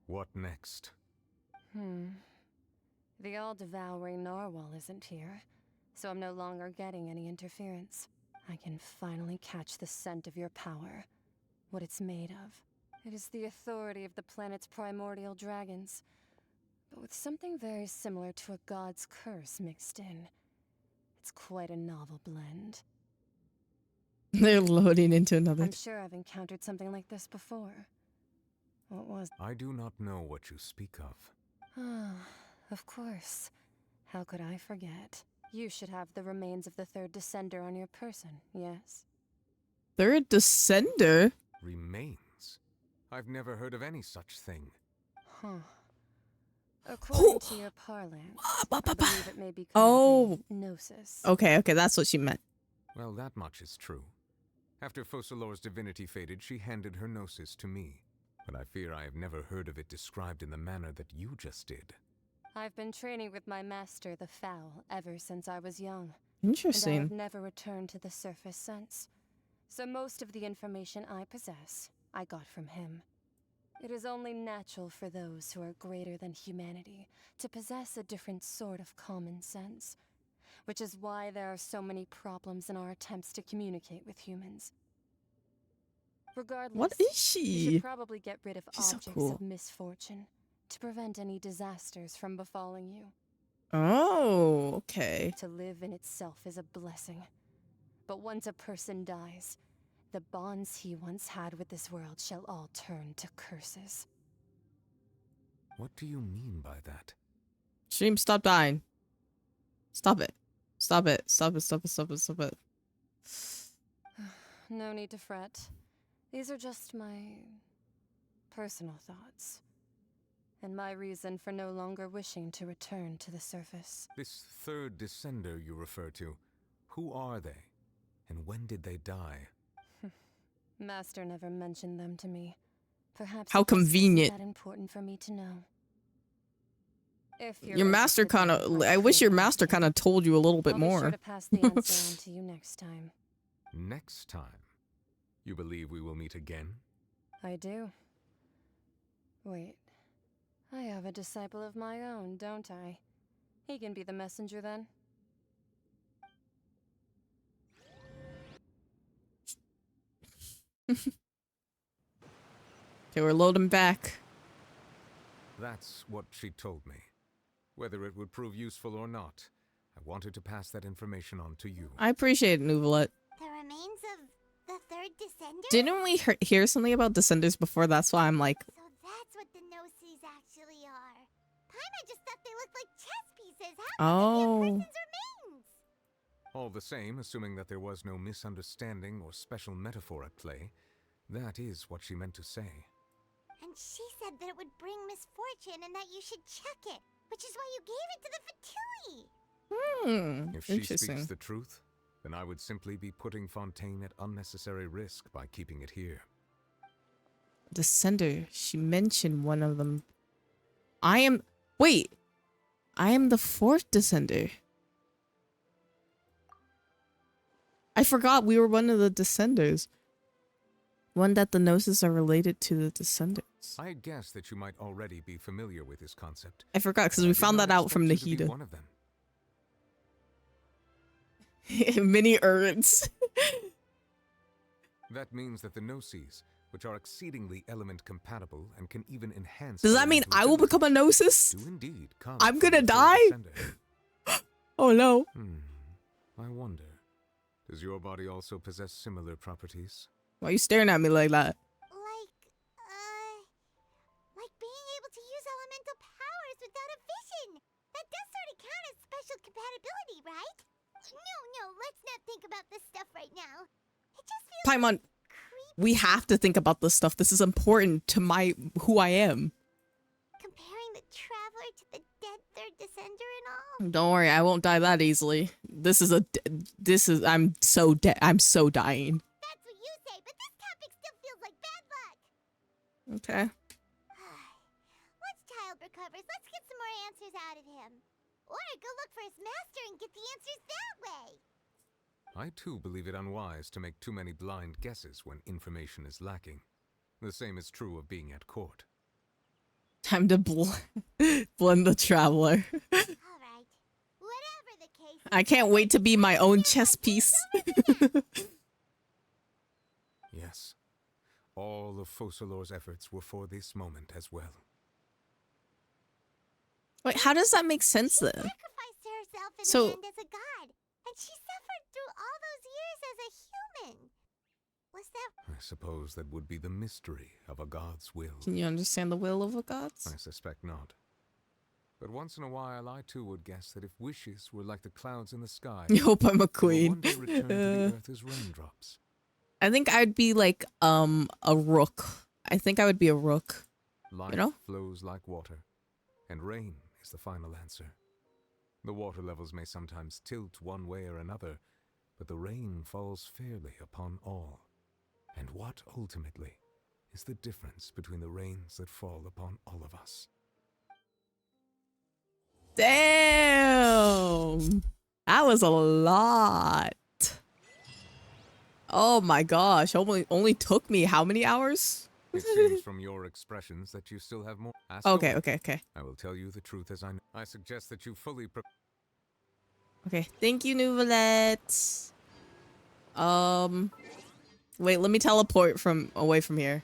S4: What next?
S16: The all-devouring narwhal isn't here, so I'm no longer getting any interference. I can finally catch the scent of your power, what it's made of. It is the authority of the planet's primordial dragons, but with something very similar to a god's curse mixed in. It's quite a novel blend.
S1: They're loading into another.
S16: I'm sure I've encountered something like this before. What was...
S4: I do not know what you speak of.
S16: Ah, of course. How could I forget? You should have the remains of the third descender on your person, yes?
S1: Third descender?
S4: Remains? I've never heard of any such thing.
S16: Huh. According to your parlance, I believe it may be called Gnosis.
S1: Okay, that's what she meant.
S4: Well, that much is true. After Focalor's divinity faded, she handed her Gnosis to me. But I fear I have never heard of it described in the manner that you just did.
S16: I've been training with my master, the Fowl, ever since I was young.
S1: Interesting.
S16: And I have never returned to the surface since. So most of the information I possess, I got from him. It is only natural for those who are greater than humanity to possess a different sort of common sense, which is why there are so many problems in our attempts to communicate with humans. Regardless,
S1: what is she?
S16: You should probably get rid of objects
S1: so cool.
S16: of misfortune to prevent any disasters from befalling you.
S1: Oh, okay.
S16: To live in itself is a blessing. But once a person dies, the bonds he once had with this world shall all turn to curses.
S4: What do you mean by that?
S1: Stream, stop dying. Stop it. Stop it. Stop it. Stop it. Stop it. Stop it.
S16: No need to fret. These are just my personal thoughts. And my reason for no longer wishing to return to the surface.
S4: This third descender you refer to, who are they? And when did they die?
S16: Master never mentioned them to me. Perhaps
S1: how convenient.
S16: That important for me to know. If
S1: your master kind of, I wish your master kind of told you a little bit more.
S16: I'll be sure to pass the answer on to you next time.
S4: Next time? You believe we will meet again?
S16: I do. Wait. I have a disciple of my own, don't I? He can be the messenger then.
S1: Okay, we're loading back.
S4: That's what she told me. Whether it would prove useful or not, I wanted to pass that information on to you.
S1: I appreciate it, Nuvalet.
S3: The remains of the third descender?
S1: Didn't we hear something about descenders before? That's why I'm like...
S3: So that's what the Gnosis actually are. Paimon just thought they looked like chess pieces. How could they be a person's remains?
S4: All the same, assuming that there was no misunderstanding or special metaphor at play, that is what she meant to say.
S3: And she said that it would bring misfortune and that you should check it, which is why you gave it to the Fatui.
S4: If she
S1: Interesting.
S4: speaks the truth, then I would simply be putting Fontaine at unnecessary risk by keeping it here.
S1: Descender. She mentioned one of them. Wait. I am the 4th Descender. I forgot we were one of the Descenders. One that the Gnosis are related to the Descenders.
S4: I guess that you might already be familiar with this concept.
S1: I forgot because we found that out from Nahida.
S4: One of them.
S1: Mini urns.
S4: That means that the Gnosis, which are exceedingly element compatible and can even enhance.
S1: Does that mean I will become a Gnosis?
S4: Do indeed come
S1: I'm
S4: from
S1: gonna
S4: the
S1: die?
S4: Descender.
S1: Oh no.
S4: I wonder, does your body also possess similar properties?
S1: Why are you staring at me like that?
S3: Like being able to use elemental powers without a vision. That does sort of count as special compatibility, right? No, let's not think about this stuff right now. It just feels
S1: Paimon, we have to think about this stuff. This is important to who I am.
S3: comparing the Traveler to the dead third Descender and all.
S1: Don't worry, I won't die that easily. I'm so dead. I'm so dying.
S3: That's what you say, but this topic still feels like bad luck.
S1: Okay.
S3: Once Child recovers, let's get some more answers out of him. Or go look for his master and get the answers that way.
S4: I too believe it unwise to make too many blind guesses when information is lacking. The same is true of being at court.
S1: Time to blend the Traveler.
S3: Alright. Whatever the case.
S1: I can't wait to be my own chess piece.
S4: Yes. All of Focalor's efforts were for this moment as well.
S1: Wait, how does that make sense then?
S3: Sacrificed herself in
S1: So-
S3: the end as a god, and she suffered through all those years as a human. Was that?
S4: I suppose that would be the mystery of a god's will.
S1: Can you understand the will of a god?
S4: I suspect not. But once in a while, I too would guess that if wishes were like the clouds in the sky,
S1: You hope I'm a
S4: they will
S1: queen.
S4: one day return to the earth as raindrops.
S1: I think I'd be like a rook. I think I would be a rook.
S4: Life
S1: You know?
S4: flows like water, and rain is the final answer. The water levels may sometimes tilt one way or another, but the rain falls fairly upon all. And what ultimately is the difference between the rains that fall upon all of us?
S1: Damn! That was a lot. Oh my gosh, only took me how many hours?
S4: It seems from your expressions that you still have more. Ask
S1: Okay,
S4: away.
S1: okay.
S4: I will tell you the truth as I know. I suggest that you fully
S1: Okay, thank you, Nouvelette. Wait, let me teleport away from here.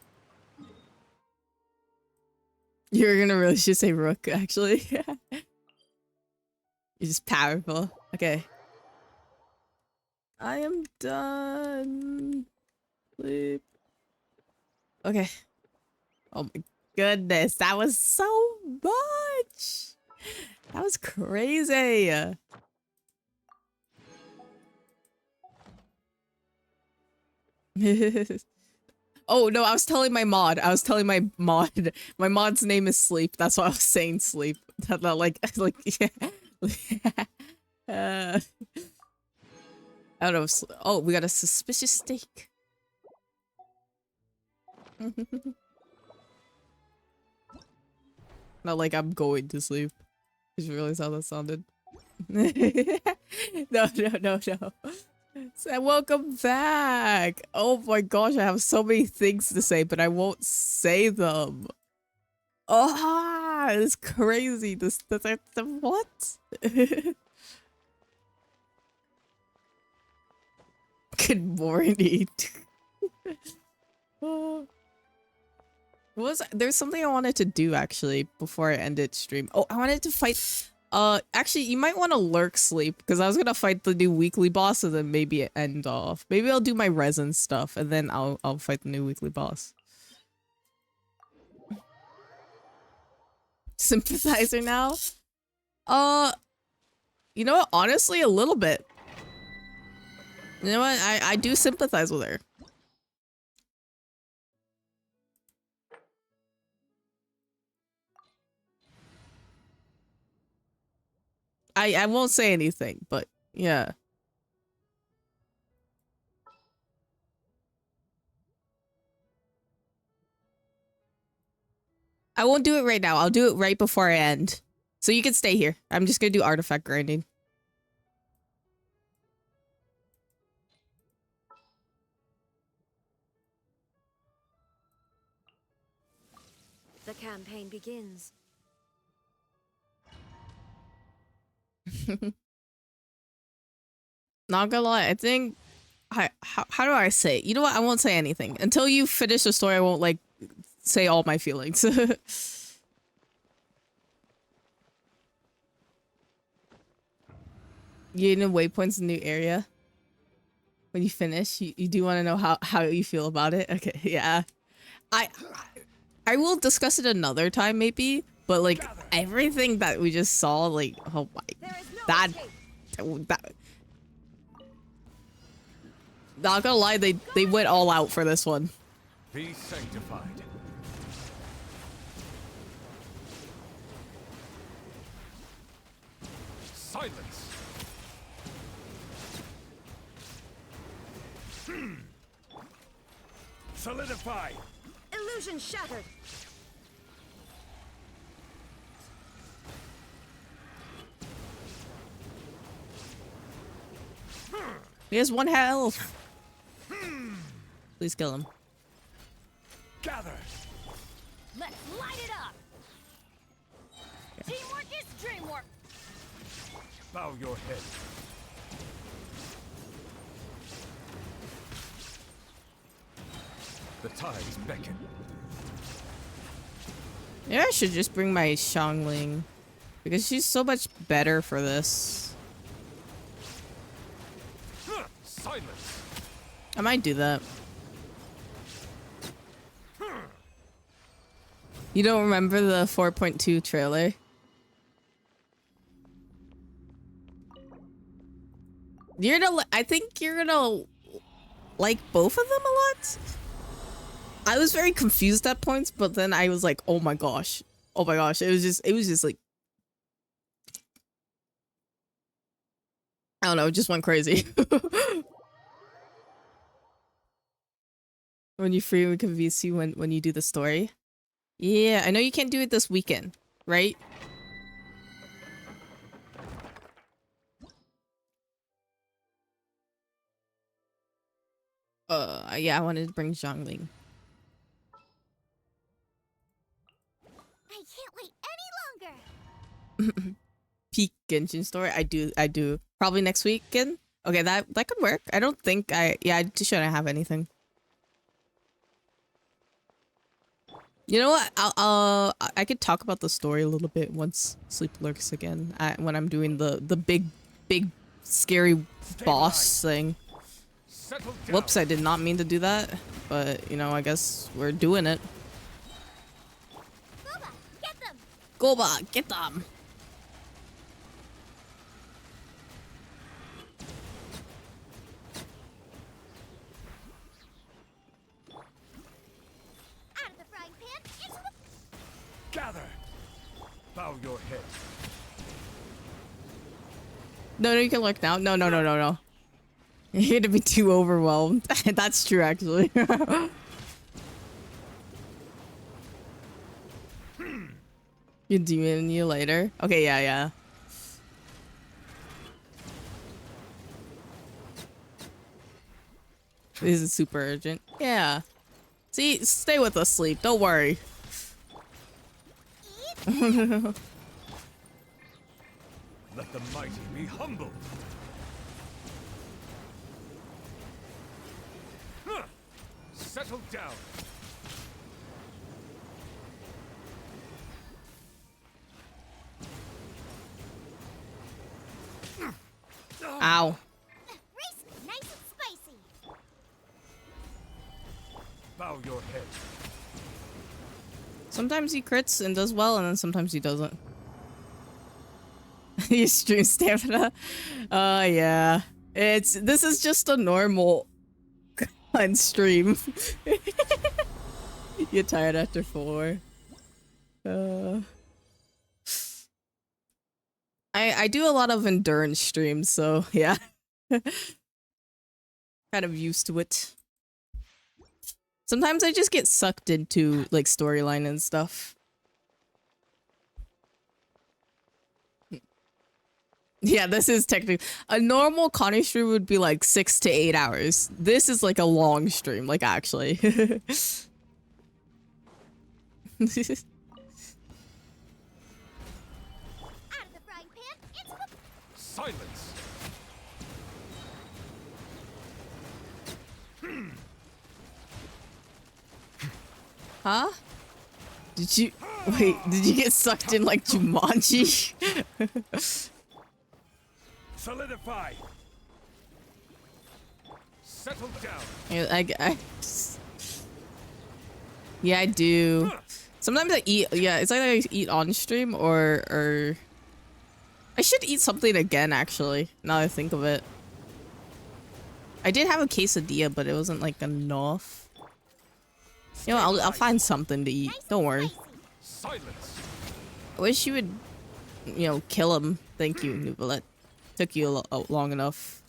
S1: You're gonna really should say rook, actually. You're just powerful. Okay. I am done. Sleep. Okay. Oh my goodness, that was so much. That was crazy. Oh no, I was telling my mod. My mod's name is Sleep. That's why I was saying Sleep. That yeah. I don't know. Oh, we got a suspicious steak. Not like I'm going to sleep. Just realized how that sounded. No. So, welcome back. Oh my gosh, I have so many things to say, but I won't say them. Oh, it's crazy. What? Good morning. There's something I wanted to do actually before I ended stream. Oh, I wanted to fight. Actually, you might want to lurk Sleep because I was gonna fight the new weekly boss and then maybe end off. Maybe I'll do my resin stuff and then I'll fight the new weekly boss. Sympathizer now? You know what? Honestly, a little bit. You know what? I do sympathize with her. I won't say anything, but yeah. I won't do it right now. I'll do it right before I end. So you can stay here. I'm just gonna do artifact grinding.
S20: The campaign begins.
S1: Not gonna lie, I think how do I say it? You know what? I won't say anything. Until you finish the story, I won't like say all my feelings. You know waypoints in the new area. When you finish, you do want to know how you feel about it? Okay, yeah. I will discuss it another time maybe, but like everything that we just saw, like, oh my, that not gonna lie, they went all out for this one.
S4: Be sanctified. Silence.
S12: Solidify.
S20: Illusion shattered.
S1: He has 1 health. Please kill him.
S12: Gather.
S10: Let's light it up. Teamwork is dreamwork.
S12: Bow your head.
S4: The tides beckon.
S1: Maybe I should just bring my Xiangling, because she's so much better for this.
S4: Silence.
S1: I might do that. You don't remember the 4.2 trailer? You're gonna, I think you're gonna like both of them a lot. I was very confused at points, but then I was like, oh my gosh. Oh my gosh. It was just like, I don't know, it just went crazy. When you're free, we can VC when you do the story. Yeah, I know you can't do it this weekend, right? Yeah, I wanted to bring Xiangling.
S3: I can't wait any longer.
S1: Peak Genshin story. I do. Probably next weekend. Okay, that could work. I don't think I just shouldn't have anything. You know what? I could talk about the story a little bit once sleep lurks again. When I'm doing the big scary boss thing. Whoops, I did not mean to do that, but you know, I guess we're doing it. Goba, get them.
S3: Out of the frying pan into the...
S12: Gather. Bow your head.
S1: No, you can lurk now. No. You're gonna be too overwhelmed. That's true, actually. You demon you later. Okay, yeah. This is super urgent. Yeah. See, stay with us, sleep. Don't worry.
S12: Let the mighty be humbled.
S4: Settle down.
S1: Ow.
S3: Reese, nice and spicy.
S12: Bow your head.
S1: Sometimes he crits and does well, and then sometimes he doesn't. He stream stamina. Yeah. This is just a normal on stream. You're tired after 4. I do a lot of endurance streams, so yeah. Kind of used to it. Sometimes I just get sucked into like storyline and stuff. Yeah, this is technically a normal Connie stream would be like 6 to 8 hours. This is like a long stream, like actually.
S4: Silence!
S1: Huh? Did you wait? Did you get sucked in like Jumanji?
S12: Solidify.
S4: Settle down.
S1: Yeah, I do. Sometimes I eat. Yeah, it's either I eat on stream or I should eat something again. Actually, now that I think of it, I did have a quesadilla, but it wasn't like enough. You know, I'll find something to eat. Don't worry.
S4: Silence.
S1: I wish you would, you know, kill him. Thank you, Nubalet. Took you long enough.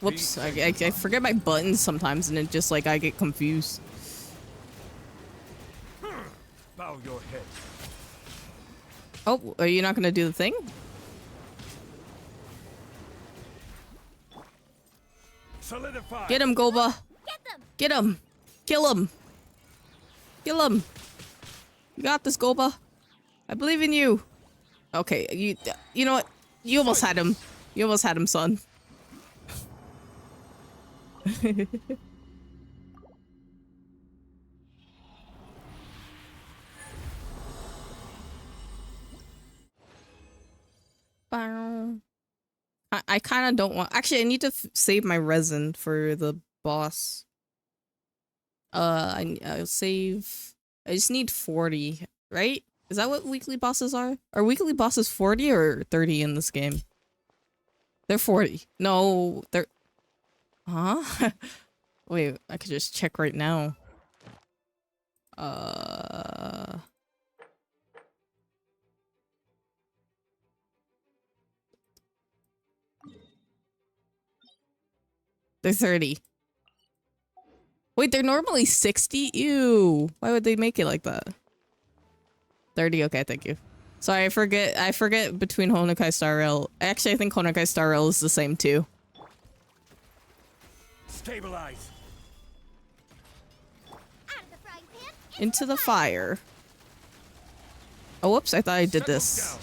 S1: Whoops, I forget my buttons sometimes and it just like I get confused.
S4: Bow your head.
S1: Oh, are you not gonna do the thing?
S12: Solidify.
S1: Get him, Goba. Get him. Kill him. Kill him. You got this, Goba. I believe in you. Okay, you know what? You almost had him. You almost had him, son. I kind of don't want. Actually, I need to save my resin for the boss. I'll save. I just need 40, right? Is that what weekly bosses are? Are weekly bosses 40 or 30 in this game? They're 40. No, they're. Huh? Wait, I could just check right now. They're 30. Wait, they're normally 60? Ew. Why would they make it like that? 30, okay, thank you. Sorry, I forget between Honkai Star Rail. Actually, I think Honkai Star Rail is the same too.
S12: Stabilize.
S1: Into the fire. Oh, whoops, I thought I did this.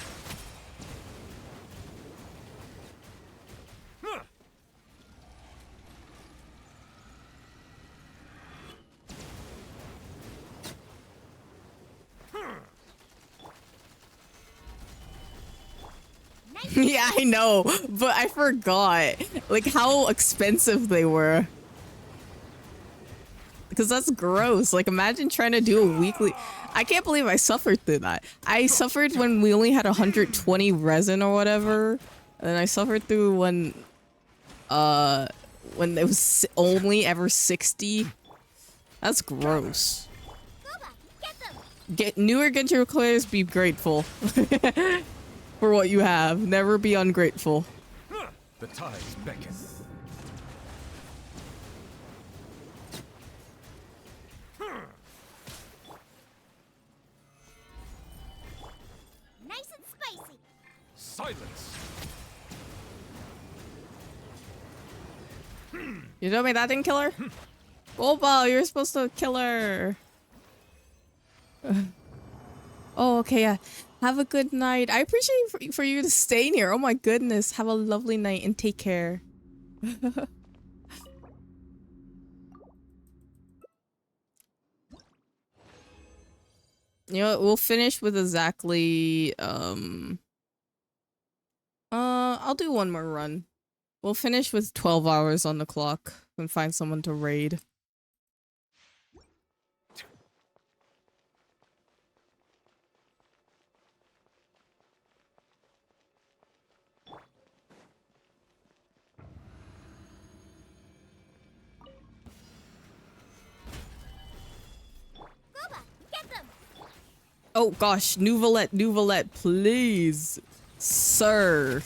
S1: Yeah, I know, but I forgot like how expensive they were. Because that's gross. Like, imagine trying to do a weekly. I can't believe I suffered through that. I suffered when we only had 120 resin or whatever, and then I suffered through when it was only ever 60. That's gross. Get newer Genshin players, be grateful for what you have. Never be ungrateful.
S4: The tides beckon.
S3: Nice and spicy.
S4: Silence.
S1: You told me that didn't kill her? Golball, you're supposed to kill her. Oh, okay, yeah. Have a good night. I appreciate for you to stay here. Oh my goodness. Have a lovely night and take care. You know what? We'll finish with exactly I'll do one more run. We'll finish with 12 hours on the clock and find someone to raid. Oh gosh, Nouvelette, please. Sir.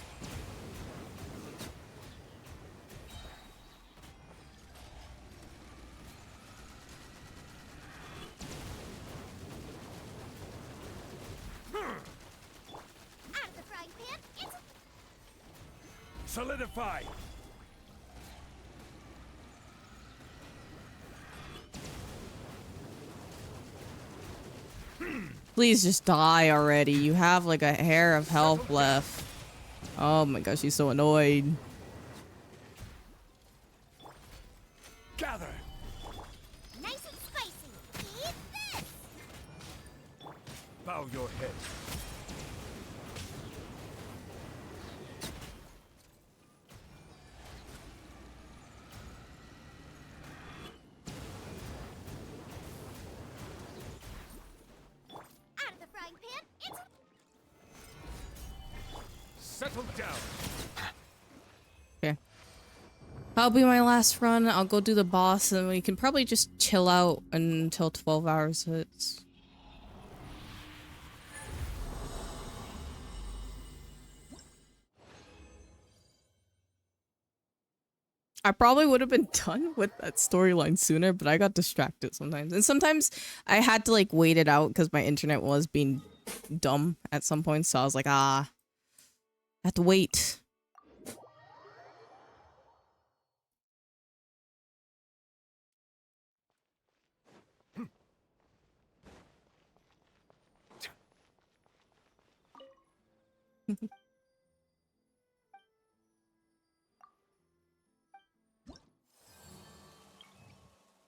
S3: Out of the frying pan, it's
S12: Solidify!
S1: Please just die already. You have like a hair of health left. Oh my gosh, she's so annoyed.
S12: Gather!
S3: nice and spicy. Eat this!
S12: Bow your head.
S3: Out of the frying pan, it's
S12: Settle down.
S1: Okay. That'll be my last run. I'll go do the boss and we can probably just chill out until 12 hours hits. I probably would have been done with that storyline sooner, but I got distracted sometimes. And sometimes I had to like wait it out because my internet was being dumb at some point. So I was like, I have to wait.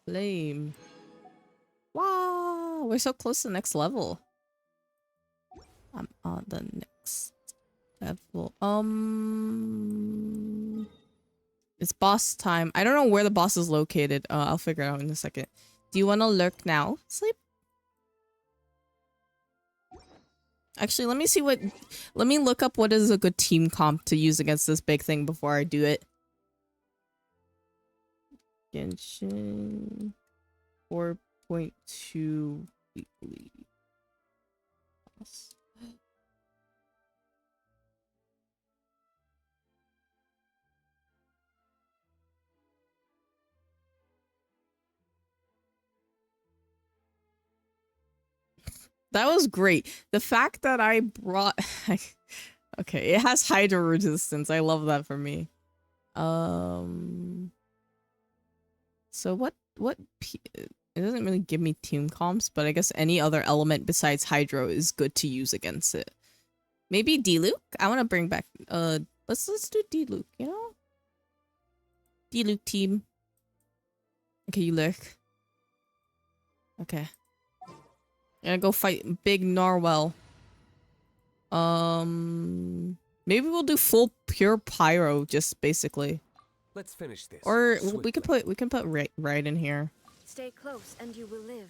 S1: Flame. Wow, we're so close to the next level. I'm on the next level. It's boss time. I don't know where the boss is located. I'll figure it out in a second. Do you want to lurk now? Sleep? Actually, let me see what... Let me look up what is a good team comp to use against this big thing before I do it. Genshin 4.2 weekly. That was great. The fact that I brought... Okay, it has hydro resistance. I love that for me. So it doesn't really give me team comps, but I guess any other element besides hydro is good to use against it. Maybe D-Luke? I want to bring back let's do D-Luke, you know? D-Luke team. Okay, you lurk. Okay. I'm gonna go fight big Narwhal. Maybe we'll do full pure pyro, just basically.
S4: Let's finish this.
S1: Or
S4: swiftly.
S1: we can put right in here.
S20: Stay close and you will live.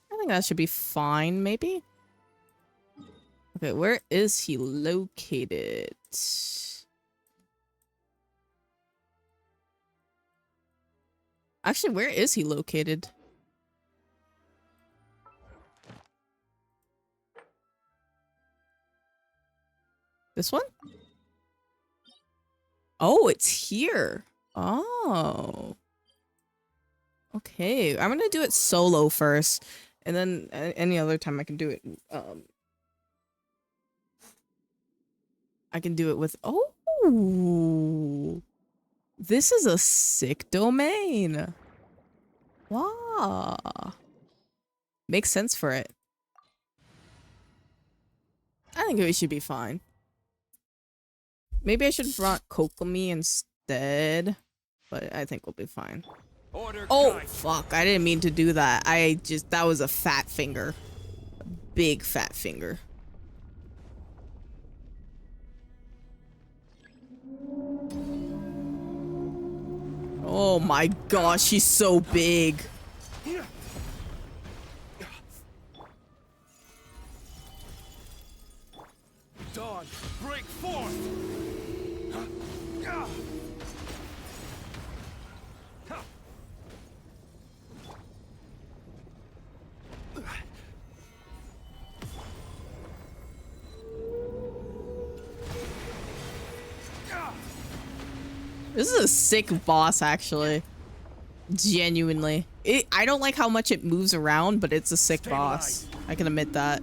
S1: I think that should be fine, maybe. Okay, where is he located? Actually, where is he located? This one? Oh, it's here. Oh. Okay, I'm gonna do it solo first, and then any other time I can do it. I can do it with. Oh, this is a sick domain. Wow, makes sense for it. I think we should be fine. Maybe I should have brought Kokomi instead, but I think we'll be fine. Oh, fuck. I didn't mean to do that. That was a fat finger. A big fat finger. Oh my gosh, she's so big.
S12: Dawn, break forth!
S1: This is a sick boss, actually. Genuinely. I don't like how much it moves around, but it's a sick boss. I can admit that.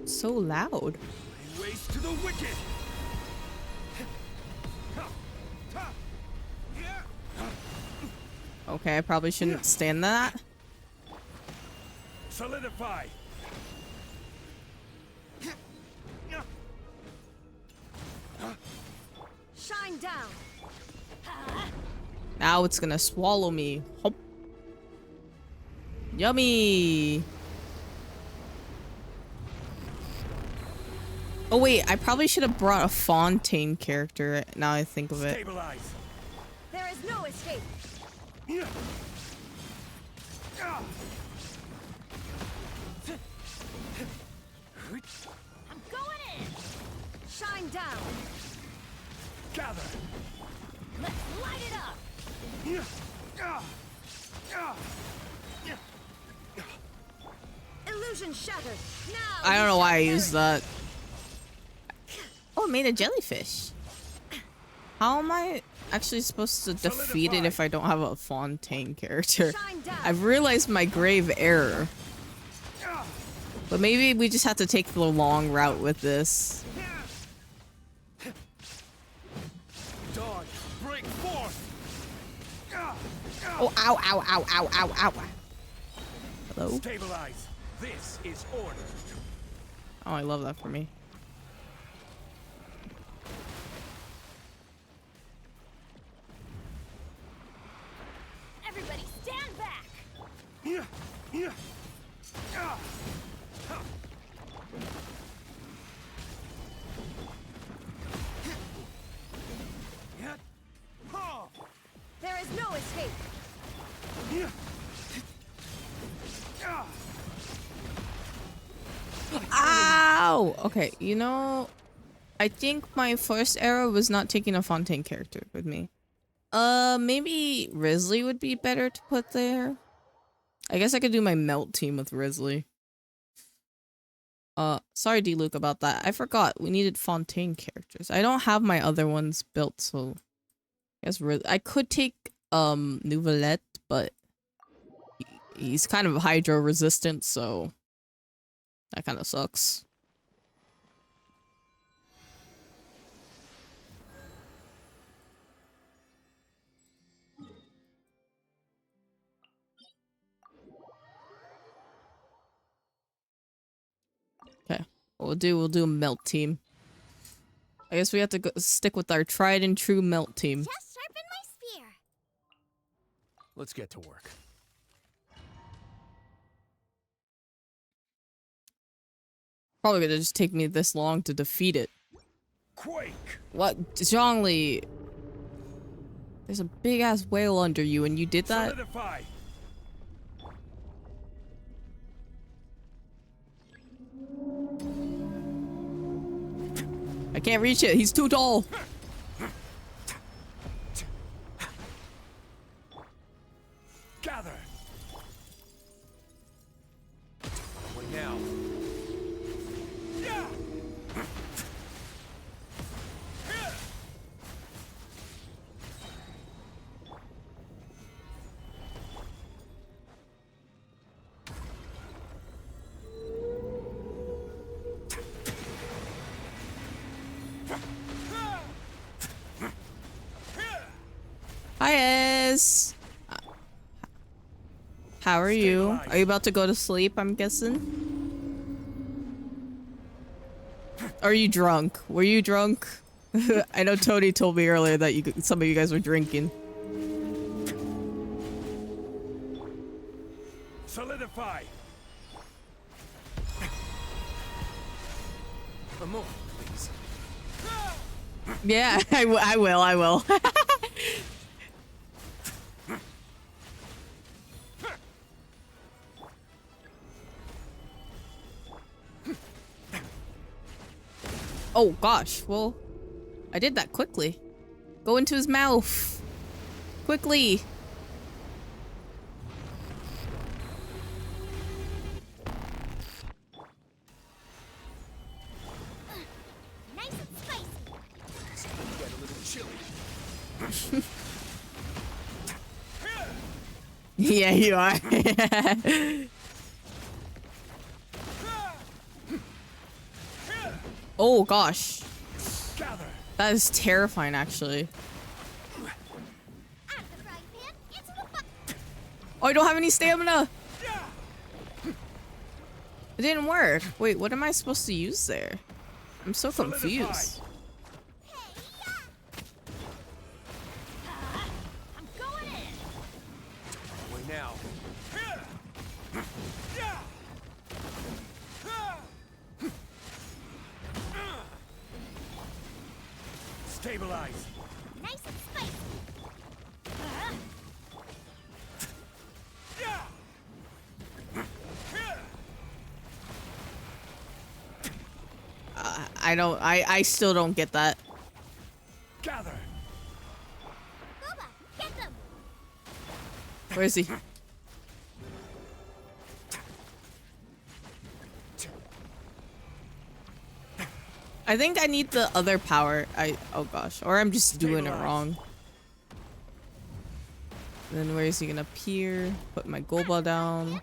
S1: So loud.
S12: Ways to the wicked.
S1: Okay, I probably shouldn't stand that.
S12: Solidify.
S11: Shine down.
S1: Now it's gonna swallow me. Hop. Yummy. Oh wait, I probably should have brought a Fontaine character. Now I think of it.
S12: Stabilize.
S11: There is no escape. I'm going in. Shine down.
S12: Gather.
S11: Let's light it up. Illusion shattered. Now.
S1: I don't know why I used that. Oh, it made a jellyfish. How am I actually supposed to defeat it if I don't have a Fontaine character? I've realized my grave error. But maybe we just have to take the long route with this.
S12: Dodge. Break forth.
S1: Oh, ow, ow, ow, ow, ow, ow. Hello?
S12: Stabilize. This is order.
S1: Oh, I love that for me.
S11: Everybody stand back. There is no escape.
S1: Ow! Okay, you know, I think my first error was not taking a Fontaine character with me. Maybe Risley would be better to put there. I guess I could do my melt team with Risley. Sorry D-Luke about that. I forgot we needed Fontaine characters. I don't have my other ones built, so I guess I could take Nouvelette, but he's kind of hydro resistant, so that kind of sucks. Okay, we'll do a melt team. I guess we have to stick with our tried and true melt team.
S3: Just sharpen my spear.
S15: Let's get to work.
S1: Probably gonna just take me this long to defeat it.
S12: Quake.
S1: What, Zhongli? There's a big ass whale under you, and you did that.
S12: Solidify.
S1: I can't reach it. He's too tall.
S12: Gather.
S15: What now?
S12: Yeah.
S1: Hi, Ez. How are you? Are you about to go to sleep, I'm guessing? Are you drunk? Were you drunk? I know Tony told me earlier that some of you guys were drinking.
S12: Solidify.
S15: More, please.
S1: Yeah, I will. Oh gosh, well, I did that quickly. Go into his mouth. Quickly. Yeah, you are. Oh gosh. That is terrifying, actually. Oh, I don't have any stamina. It didn't work. Wait, what am I supposed to use there? I'm so confused.
S12: Way now. Stabilize.
S3: Nice and spicy.
S1: I still don't get that.
S12: Gather.
S3: Boba, get them.
S1: Where is he? I think I need the other power. Oh gosh, or I'm just doing it wrong. Then where is he gonna appear? Put my Golba down.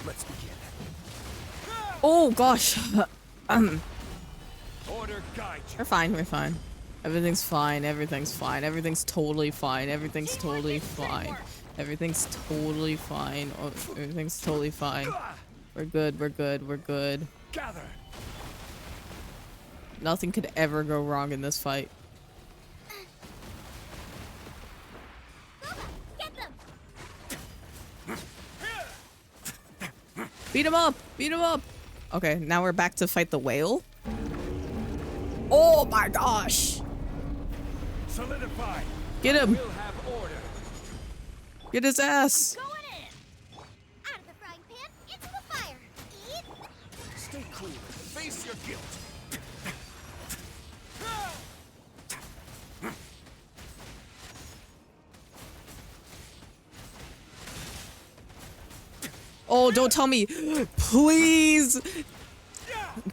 S12: Let's begin.
S1: Oh gosh.
S12: Order guide you.
S1: We're fine, we're fine. Everything's fine, everything's fine, everything's totally fine, everything's totally fine. Everything's totally fine. Oh, everything's totally fine. We're good, we're good, we're good.
S12: Gather.
S1: Nothing could ever go wrong in this fight.
S3: Get them.
S1: Beat him up! Beat him up! Okay, now we're back to fight the whale. Oh my gosh!
S12: Solidify.
S1: Get him!
S12: We'll have order.
S1: Get his ass!
S3: Going in. Out of the frying pan, into the fire. Eat.
S12: Stay cool. Face your guilt.
S1: Oh, don't tell me! Please!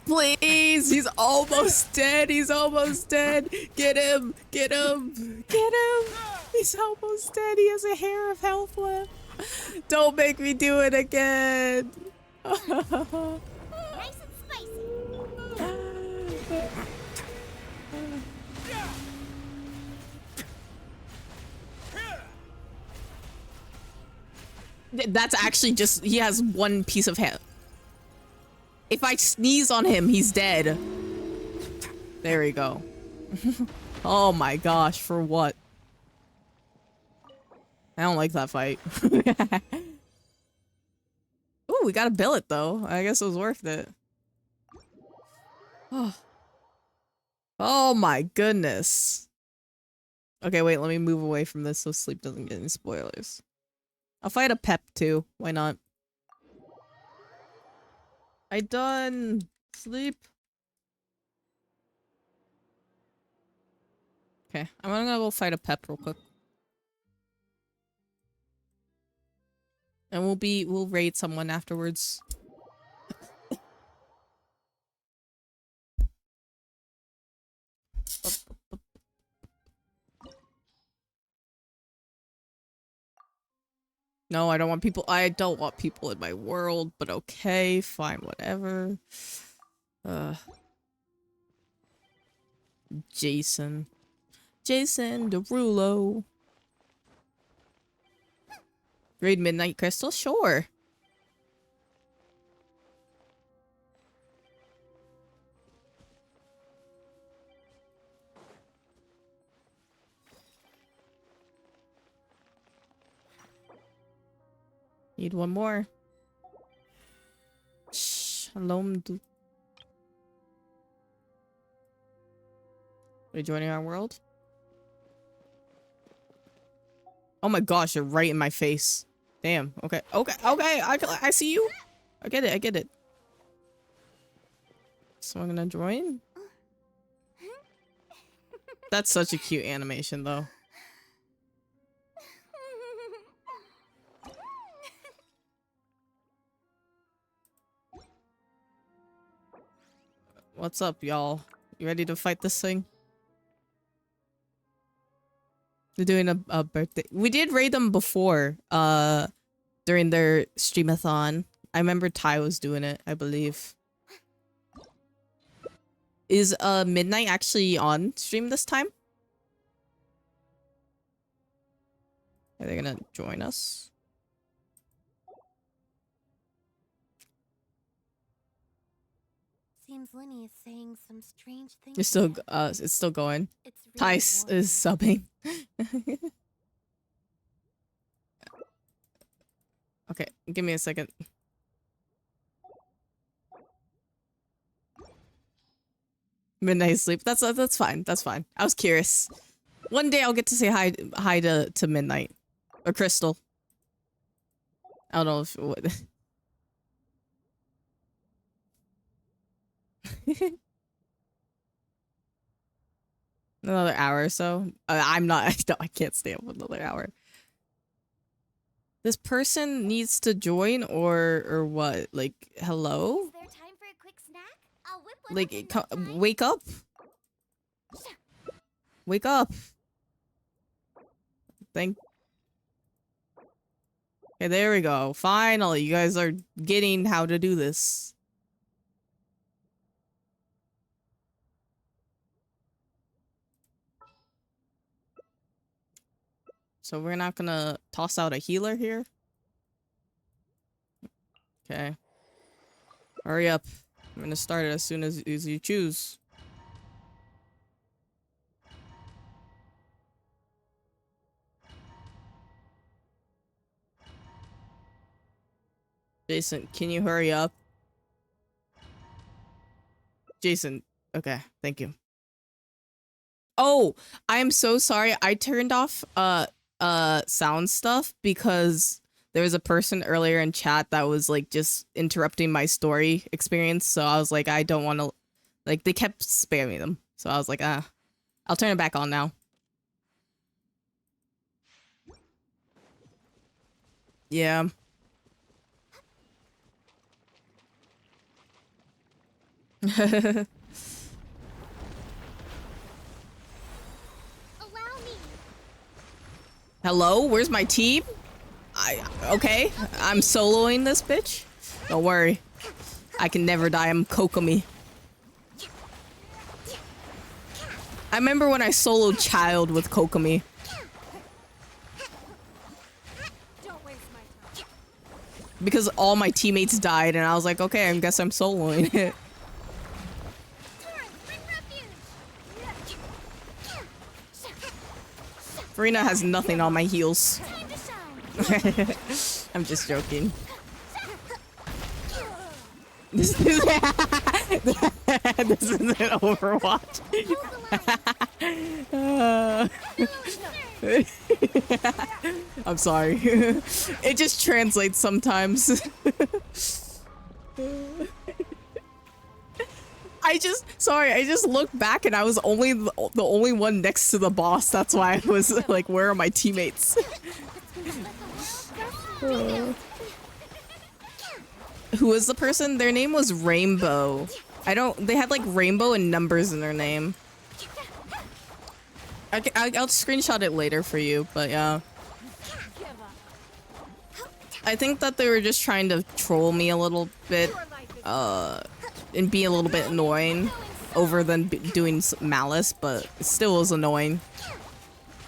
S1: Please! He's almost dead! He's almost dead! Get him! Get him! Get him! He's almost dead! He has a hair of health left! Don't make me do it again!
S3: Nice and spicy.
S1: That's actually just, he has one piece of hair. If I sneeze on him, he's dead. There we go. Oh my gosh, for what? I don't like that fight. Ooh, we got a billet though. I guess it was worth it. Oh. Oh my goodness. Okay, wait, let me move away from this so Sleep doesn't get any spoilers. I'll fight a Pep too. Why not? I done. Sleep. Okay, I'm gonna go fight a Pep real quick. And we'll raid someone afterwards. No, I don't want people in my world, but okay, fine, whatever. Jason Derulo. Raid Midnight Crystal? Sure. Need one more. Shalom. Are you joining our world? Oh my gosh, you're right in my face. Damn. Okay. Okay. Okay. I see you. I get it. I get it. So I'm gonna join. That's such a cute animation, though. What's up, y'all? You ready to fight this thing? They're doing a birthday. We did raid them before, during their streamathon. I remember Ty was doing it, I believe. Is Midnight actually on stream this time? Are they gonna join us?
S3: Seems Linny is saying some strange things.
S1: It's still going. Ty is subbing. Okay, give me a second. Midnight sleep. That's fine. That's fine. I was curious. One day I'll get to say hi to Midnight or Crystal. I don't know if what. Another hour or so. I'm not. I can't stay up another hour. This person needs to join or what? Like, hello?
S3: Is there time for a quick snack? I'll whip one
S1: Like,
S3: up in no time.
S1: wake up. Wake up. Okay, there we go. Finally, you guys are getting how to do this. So we're not gonna toss out a healer here? Okay. Hurry up. I'm gonna start it as soon as you choose. Jason, can you hurry up? Jason, okay, thank you. Oh, I am so sorry. I turned off sound stuff because there was a person earlier in chat that was like just interrupting my story experience. So I was like, I don't want to, like, they kept spamming them. So I was like, I'll turn it back on now. Yeah. Hello, where's my team? Okay, I'm soloing this bitch. Don't worry. I can never die, I'm Kokomi. I remember when I soloed Child with Kokomi. Because all my teammates died and I was like, okay, I guess I'm soloing it. Farina has nothing on my heels. I'm just joking. This isn't Overwatch. I'm sorry. It just translates sometimes. I just looked back and I was only the only one next to the boss. That's why I was like, where are my teammates? Who was the person? Their name was Rainbow. They had like rainbow and numbers in their name. I'll screenshot it later for you, but yeah. I think that they were just trying to troll me a little bit, and be a little bit annoying over than doing malice, but it still was annoying.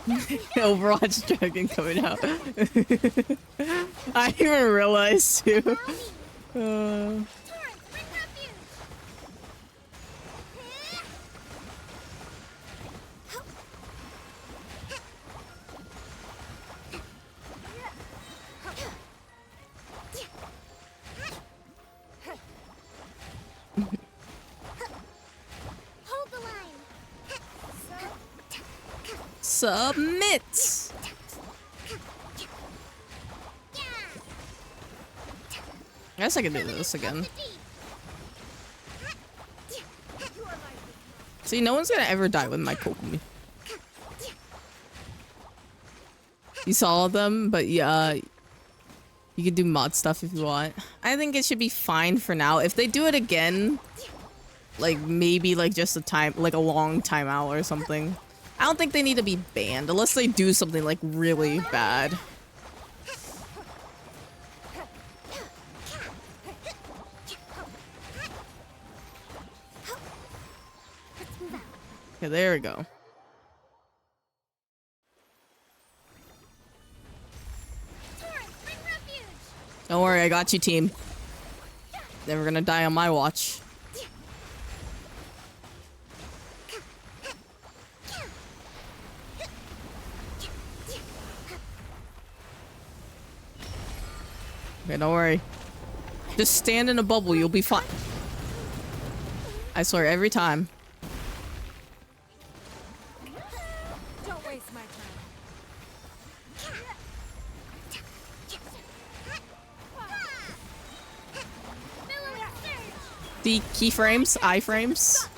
S1: Overwatch Dragon coming out. I didn't even realize too. Submit! I guess I can do this again. See, no one's gonna ever die with my Kokomi. You saw them, but yeah, you can do mod stuff if you want. I think it should be fine for now. If they do it again, like maybe like just a long timeout or something. I don't think they need to be banned unless they do something like really bad. Okay, there we go. Don't worry, I got you, team. Never gonna die on my watch. Okay, don't worry. Just stand in a bubble, you'll be fine. I swear, every time.
S10: Don't waste my time.
S1: The keyframes, iframes.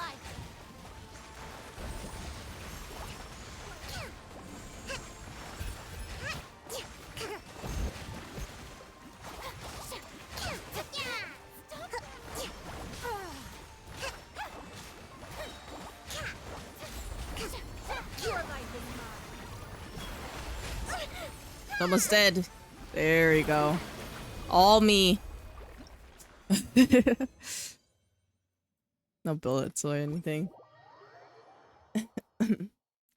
S1: Almost dead. There you go. All me. No bullets or anything.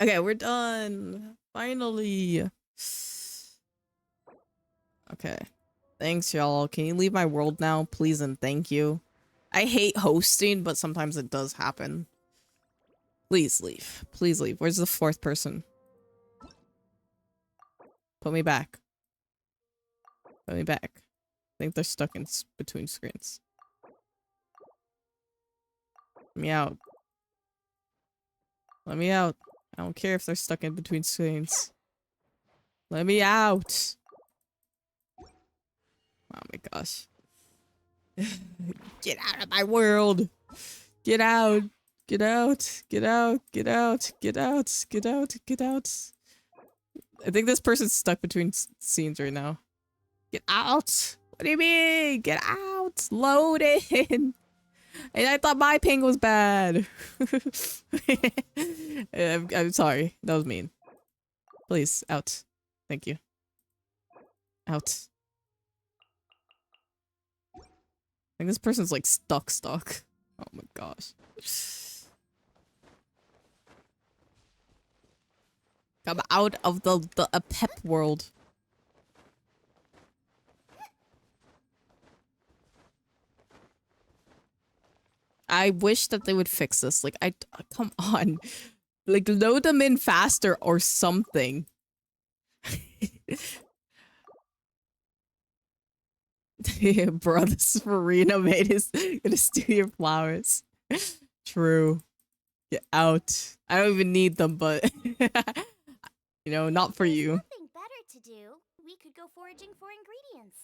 S1: Okay, we're done. Finally. Okay. Thanks, y'all. Can you leave my world now, please and thank you? I hate hosting, but sometimes it does happen. Please leave. Please leave. Where's the fourth person? Put me back. Put me back. I think they're stuck in between screens. Let me out. Let me out. I don't care if they're stuck in between screens. Let me out. Oh my gosh. Get out of my world. Get out. Get out. Get out. Get out. Get out. Get out. Get out. I think this person's stuck between scenes right now. Get out. What do you mean? Get out. Load in. And I thought my ping was bad. I'm sorry. That was mean. Please, out. Thank you. Out. I think this person's like stuck. Oh my gosh. Come out of the pep world. I wish that they would fix this. Like, come on. Like, load them in faster or something. Bro, this Farina made is gonna steal your flowers. True. Get out. I don't even need them, but you know, not for you.
S3: Something better to do. We could go foraging for ingredients.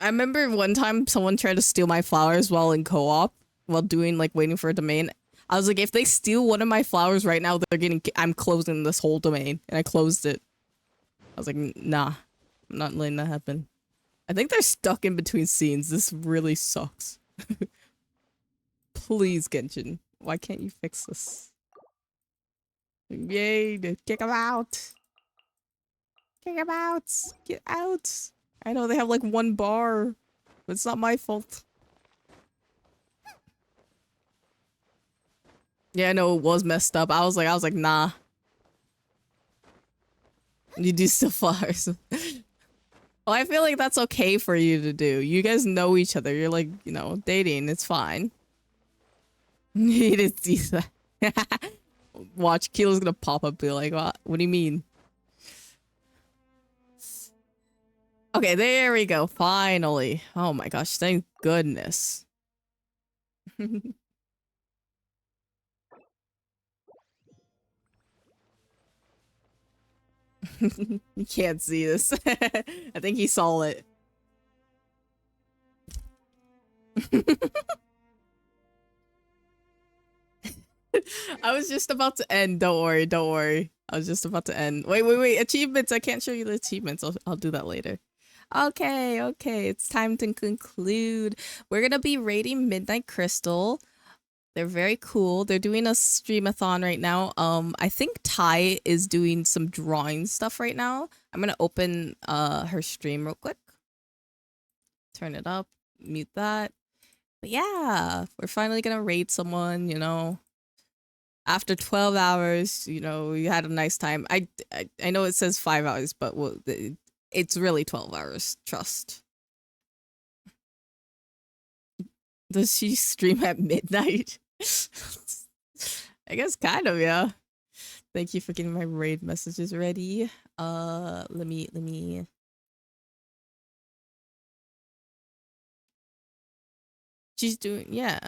S1: I remember one time someone tried to steal my flowers while in co-op, while doing like waiting for a domain. I was like, if they steal one of my flowers right now, I'm closing this whole domain, and I closed it. I was like, nah, I'm not letting that happen. I think they're stuck in between scenes. This really sucks. Please, Genshin, why can't you fix this? Yay, kick them out. Kick them out. Get out. I know they have like one bar, but it's not my fault. Yeah, I know it was messed up. I was like, nah. You do still flowers. Well, I feel like that's okay for you to do. You guys know each other. You're like, you know, dating. It's fine. You didn't see that. Watch, Keelo's gonna pop up and be like, what do you mean? Okay, there we go. Finally. Oh my gosh, thank goodness. You can't see this. I think he saw it. I was just about to end. Don't worry, don't worry. I was just about to end. Wait. Achievements. I can't show you the achievements. I'll do that later. Okay. It's time to conclude. We're gonna be raiding Midnight Crystal. They're very cool. They're doing a streamathon right now. I think Ty is doing some drawing stuff right now. I'm gonna open her stream real quick. Turn it up, mute that. But yeah, we're finally gonna raid someone, you know. After 12 hours, you know, we had a nice time. I know it says 5 hours, but it's really 12 hours, trust. Does she stream at midnight? I guess kind of, yeah. Thank you for getting my raid messages ready. Let me She's doing, yeah.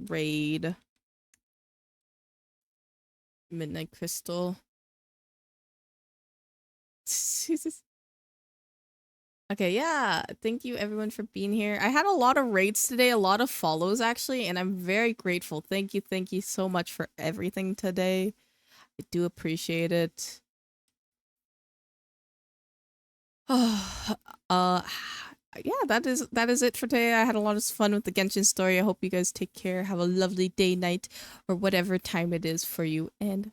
S1: Raid. Midnight Crystal. Okay, yeah. Thank you everyone for being here. I had a lot of raids today, a lot of follows actually, and I'm very grateful. Thank you so much for everything today. I do appreciate it. Yeah, that is it for today. I had a lot of fun with the Genshin story. I hope you guys take care. Have a lovely day, night, or whatever time it is for you, and